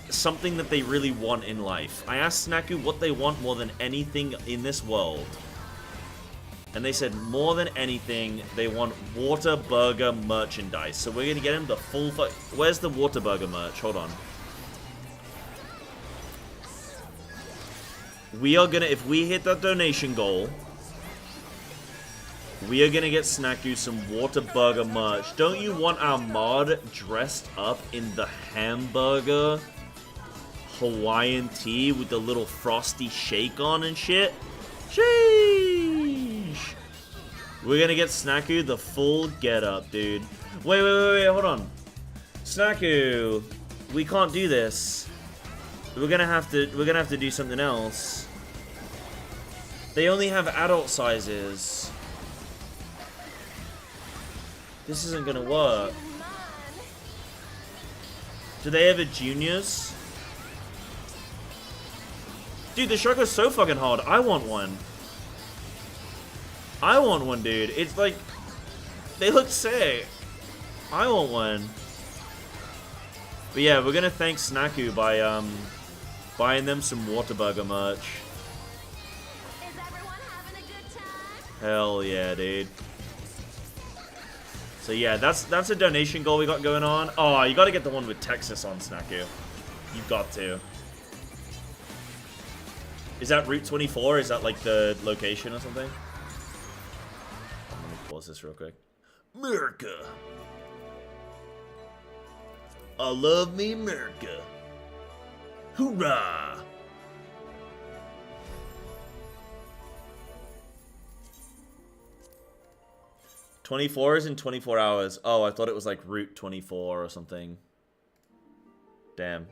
A: something that they really want in life. I asked Snaku what they want more than anything in this world. And they said more than anything, they want Waterburger merchandise. So we're going to get him the full... Where's the Waterburger merch? Hold on. We are going to... If we hit that donation goal, we are going to get Snaku some Waterburger merch. Don't you want our mod dressed up in the hamburger Hawaiian tee with the little frosty shake on and shit? Sheesh! We're gonna get Snaku the full get-up, dude. Wait, hold on. Snaku, we can't do this. We're gonna have to do something else. They only have adult sizes. This isn't gonna work. Do they have a juniors? Dude, the shark was so fucking hard. I want one. I want one, dude. It's like... They look sick. I want one. But yeah, we're gonna thank Snaku by, buying them some Waterburger merch.
O: Is everyone having a good time?
A: Hell yeah, dude. So yeah, that's a donation goal we got going on. Oh, you gotta get the one with Texas on, Snaku. You've got to. Is that Route 24? Is that like the location or something? Let me pause this real quick. America. I love me America. Hoorah! $24 is in 24 hours. Oh, I thought it was like Route 24 or something. Damn.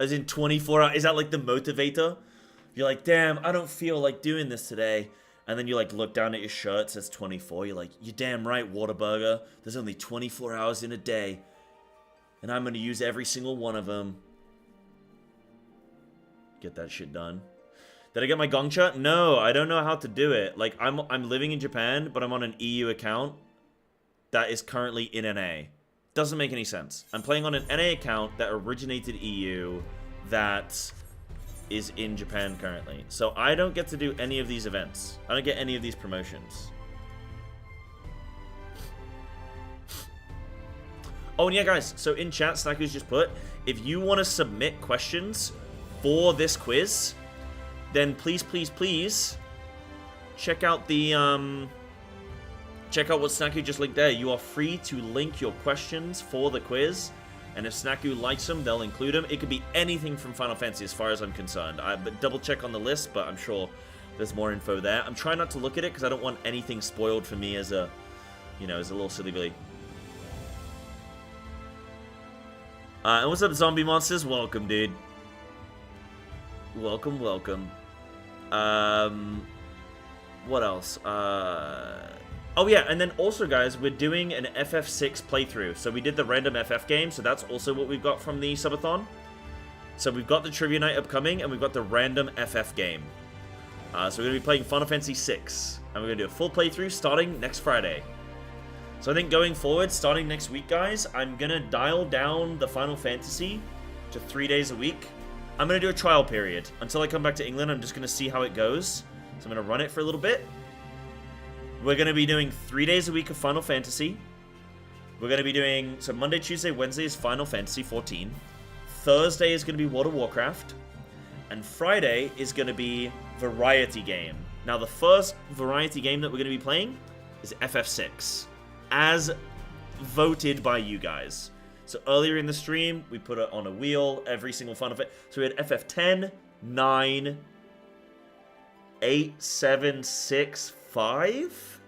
A: As in 24 hours. Is that like the motivator? You're like, damn, I don't feel like doing this today. And then you like look down at your shirt, it says 24. You're like, you're damn right, Whataburger. There's only 24 hours in a day. And I'm going to use every single one of them. Get that shit done. Did I get my gongcha? No, I don't know how to do it. Like, I'm living in Japan, but I'm on an EU account that is currently in NA. Doesn't make any sense. I'm playing on an NA account that originated EU that is in Japan currently. So I don't get to do any of these events. I don't get any of these promotions. Oh, and yeah, guys. So in chat, Snacku's just put, if you want to submit questions for this quiz, then please, please, please check out the check out what Snacku just linked there. You are free to link your questions for the quiz, and if Snacku likes them, they'll include them. It could be anything from Final Fantasy as far as I'm concerned. But double check on the list, but I'm sure there's more info there. I'm trying not to look at it because I don't want anything spoiled for me as a, you know, as a little silly billy. And what's up, zombie monsters? Welcome, dude. Welcome, welcome. What else? Oh yeah, and then also, guys, we're doing an FF6 playthrough. So we did the random FF game, so that's also what we've got from the subathon. So we've got the trivia night upcoming, and we've got the random FF game. So we're going to be playing Final Fantasy 6, and we're going to do a full playthrough starting next Friday. So I think going forward, starting next week, guys, I'm going to dial down the Final Fantasy to 3 days a week. I'm going to do a trial period. Until I come back to England, I'm just going to see how it goes. So I'm going to run it for a little bit. We're going to be doing 3 days a week of Final Fantasy. We're going to be doing... So Monday, Tuesday, Wednesday is Final Fantasy 14. Thursday is going to be World of Warcraft. And Friday is going to be Variety Game. Now, the first Variety Game that we're going to be playing is FF6. As voted by you guys. So earlier in the stream, we put it on a wheel, every single Final Fantasy. So we had FF10, 9, 8, 7, 6, 5?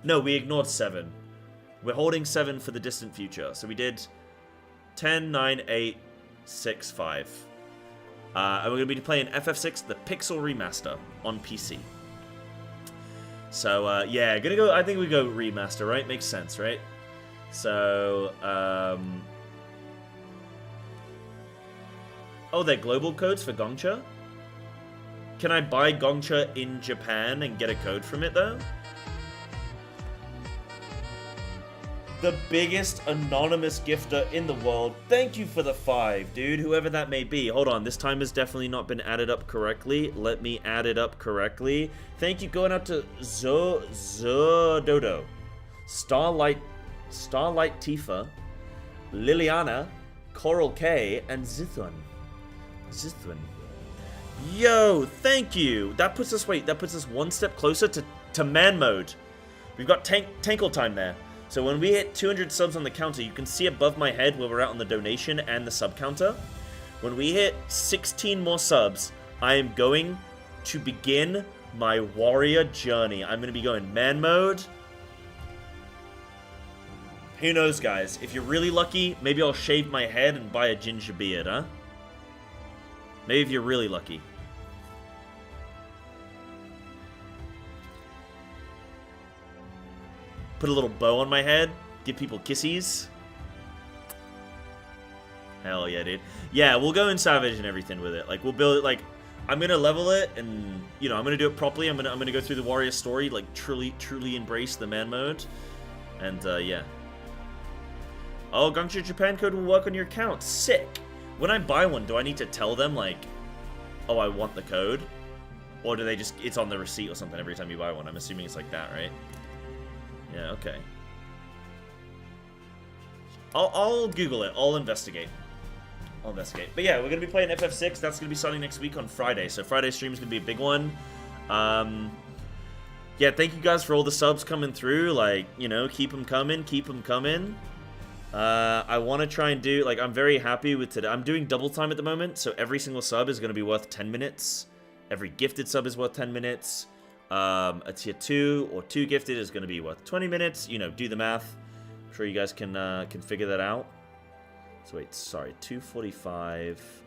A: No, we ignored 7. We're holding 7 for the distant future. So we did 10, 9, 8, 6, 5. And we're going to be playing FF6, the Pixel Remaster on PC. So, yeah, gonna go, I think we go remaster, right? Makes sense, right? So, oh, they're global codes for Gongcha? Can I buy Gongcha in Japan and get a code from it, though? The biggest anonymous gifter in the world. Thank you for the 5, dude. Whoever that may be. Hold on. This time has definitely not been added up correctly. Let me add it up correctly. Thank you going out to Dodo, Starlight Tifa, Liliana, Coral K, and Zithun. Yo, thank you. That puts us, wait, that puts us one step closer to man mode. We've got Tankle time there. So when we hit 200 subs on the counter, you can see above my head where we're at on the donation and the sub counter. When we hit 16 more subs, I am going to begin my warrior journey. I'm going to be going man mode. Who knows, guys? If you're really lucky, maybe I'll shave my head and buy a ginger beard, huh? Maybe if you're really lucky. Put a little bow on my head. Give people kissies. Hell yeah, dude. Yeah, we'll go in Savage and everything with it. Like, we'll build it, like... I'm gonna level it, and, you know, I'm gonna do it properly. I'm gonna go through the warrior story, like, truly embrace the man mode. And, yeah. Oh, Gongcha Japan code will work on your account. Sick. When I buy one, do I need to tell them, like, oh, I want the code? Or do they just... It's on the receipt or something every time you buy one? I'm assuming it's like that, right? Yeah, okay. I'll Google it. I'll investigate. But yeah, we're going to be playing FF6. That's going to be starting next week on Friday. So Friday's stream is going to be a big one. Yeah, thank you guys for all the subs coming through. Like, you know, keep them coming. I want to try and do, like, I'm very happy with today. I'm doing double time at the moment. So every single sub is going to be worth 10 minutes. Every gifted sub is worth 10 minutes. A tier 2 or 2 gifted is going to be worth 20 minutes. You know, do the math. I'm sure you guys can figure that out. So wait, sorry, 245.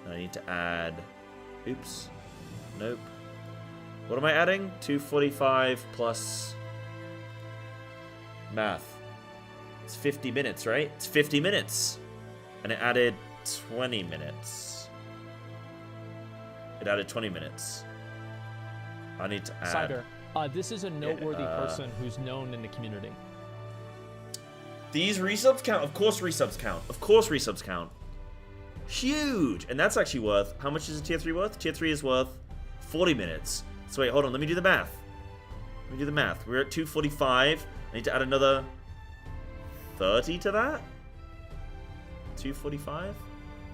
A: I need to add... Oops. Nope. What am I adding? 245 plus... Math. It's 50 minutes, right? It's 50 minutes. And it added 20 minutes. It added 20 minutes. I need to add...
C: Cyber, this is a noteworthy person who's known in the community.
A: These resubs count? Of course resubs count. Of course resubs count. Huge! And that's actually worth... How much is a tier 3 worth? Tier 3 is worth 40 minutes. So wait, hold on. Let me do the math. Let me do the math. We're at 245. I need to add another 30 to that? 245?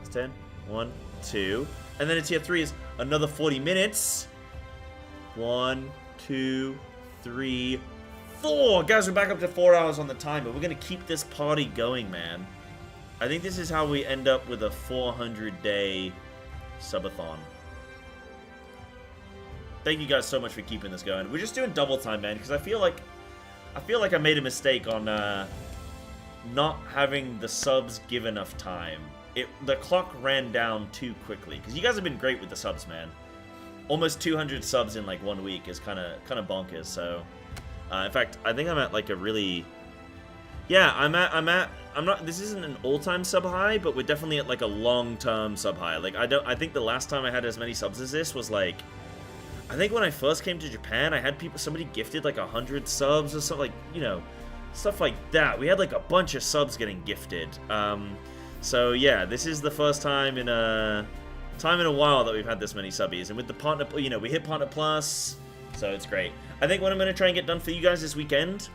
A: It's 10. 1, 2. And then a tier 3 is another 40 minutes. 1, 2, 3, 4. Guys, we're back up to 4 hours on the timer. We're going to keep this party going, man. I think this is how we end up with a 400-day subathon. Thank you guys so much for keeping this going. We're just doing double time, man, because I feel like I made a mistake on not having the subs give enough time. The clock ran down too quickly because you guys have been great with the subs, man. Almost 200 subs in like 1 week is kind of bonkers. So, in fact, I think I'm at like a really, yeah, I'm not. This isn't an all-time sub high, but we're definitely at like a long-term sub high. Like I think the last time I had as many subs as this was like, I think when I first came to Japan, I had somebody gifted like 100 subs or something, like, you know, stuff like that. We had like a bunch of subs getting gifted. So yeah, this is the first time in a while that we've had this many subbies, and with the partner, you know, we hit partner plus, so it's great. I think what I'm gonna try and get done for you guys this weekend,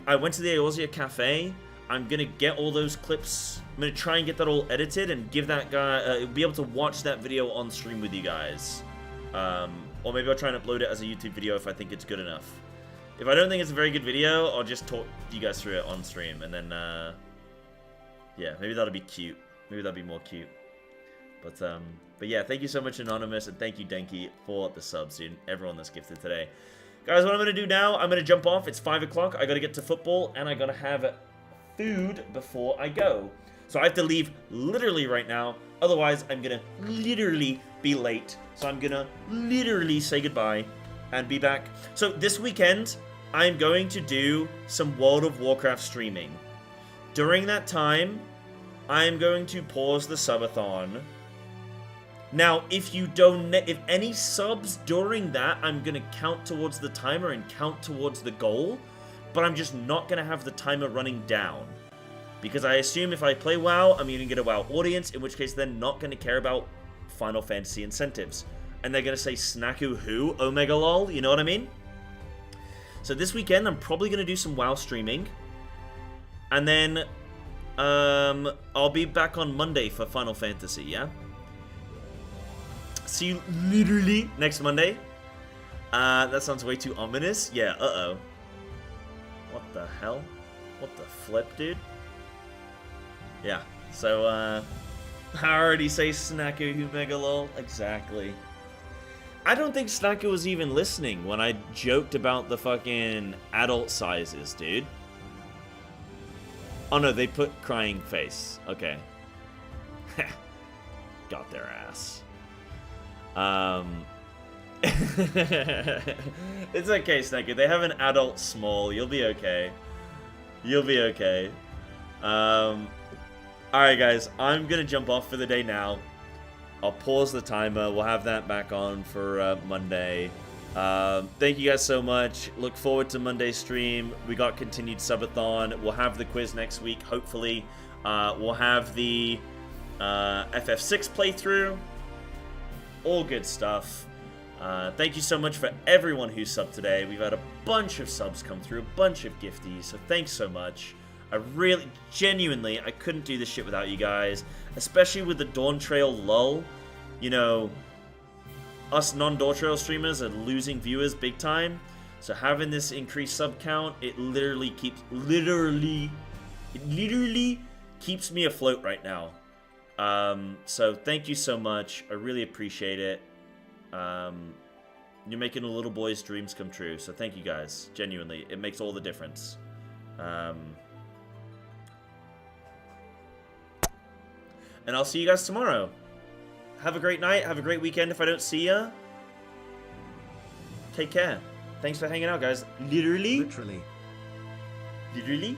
A: I went to the Eorzea Cafe. I'm gonna get all those clips. I'm gonna try and get that all edited and give that guy be able to watch that video on stream with you guys. Or maybe I'll try and upload it as a YouTube video if I think it's good enough. If I don't think it's a very good video, I'll just talk you guys through it on stream, and then yeah, maybe that'll be cute. Maybe that'll be more cute. But yeah, thank you so much, Anonymous, and thank you, Denki, for the subs, dude. Everyone that's gifted today. Guys, what I'm gonna do now, I'm gonna jump off. It's 5 o'clock. I gotta get to football, and I gotta have food before I go. So I have to leave literally right now. Otherwise, I'm gonna literally be late. So I'm gonna literally say goodbye and be back. So this weekend, I'm going to do some World of Warcraft streaming. During that time, I'm going to pause the subathon. Now, if any subs during that, I'm gonna count towards the timer and count towards the goal, but I'm just not gonna have the timer running down. Because I assume if I play WoW, I'm gonna get a WoW audience, in which case they're not gonna care about Final Fantasy incentives. And they're gonna say, Snacku who? Omega lol, you know what I mean? So this weekend, I'm probably gonna do some WoW streaming. And then, I'll be back on Monday for Final Fantasy, yeah? See you literally next Monday. That sounds way too ominous. Yeah, uh-oh. What the hell? What the flip, dude? Yeah, so, I already say Snacku who mega lol. Exactly. I don't think Snacku was even listening when I joked about the fucking adult sizes, dude. Oh no, they put crying face. Okay. Got their ass. It's okay, Snacku. They have an adult small. You'll be okay. You'll be okay. Alright, guys. I'm gonna jump off for the day now. I'll pause the timer. We'll have that back on for Monday. Thank you guys so much. Look forward to Monday's stream. We got continued subathon. We'll have the quiz next week, hopefully. We'll have the FF6 playthrough. All good stuff. Thank you so much for everyone who subbed today. We've had a bunch of subs come through, a bunch of gifties, so thanks so much. I really, genuinely, I couldn't do this shit without you guys, especially with the Dawn Trail lull. You know, us non-Dawn Trail streamers are losing viewers big time, so having this increased sub count, it literally keeps me afloat right now. So thank you so much. I really appreciate it. You're making a little boy's dreams come true. So thank you guys. Genuinely. It makes all the difference. And I'll see you guys tomorrow. Have a great night. Have a great weekend if I don't see ya. Take care. Thanks for hanging out, guys. Literally.
D: Literally.
A: Literally.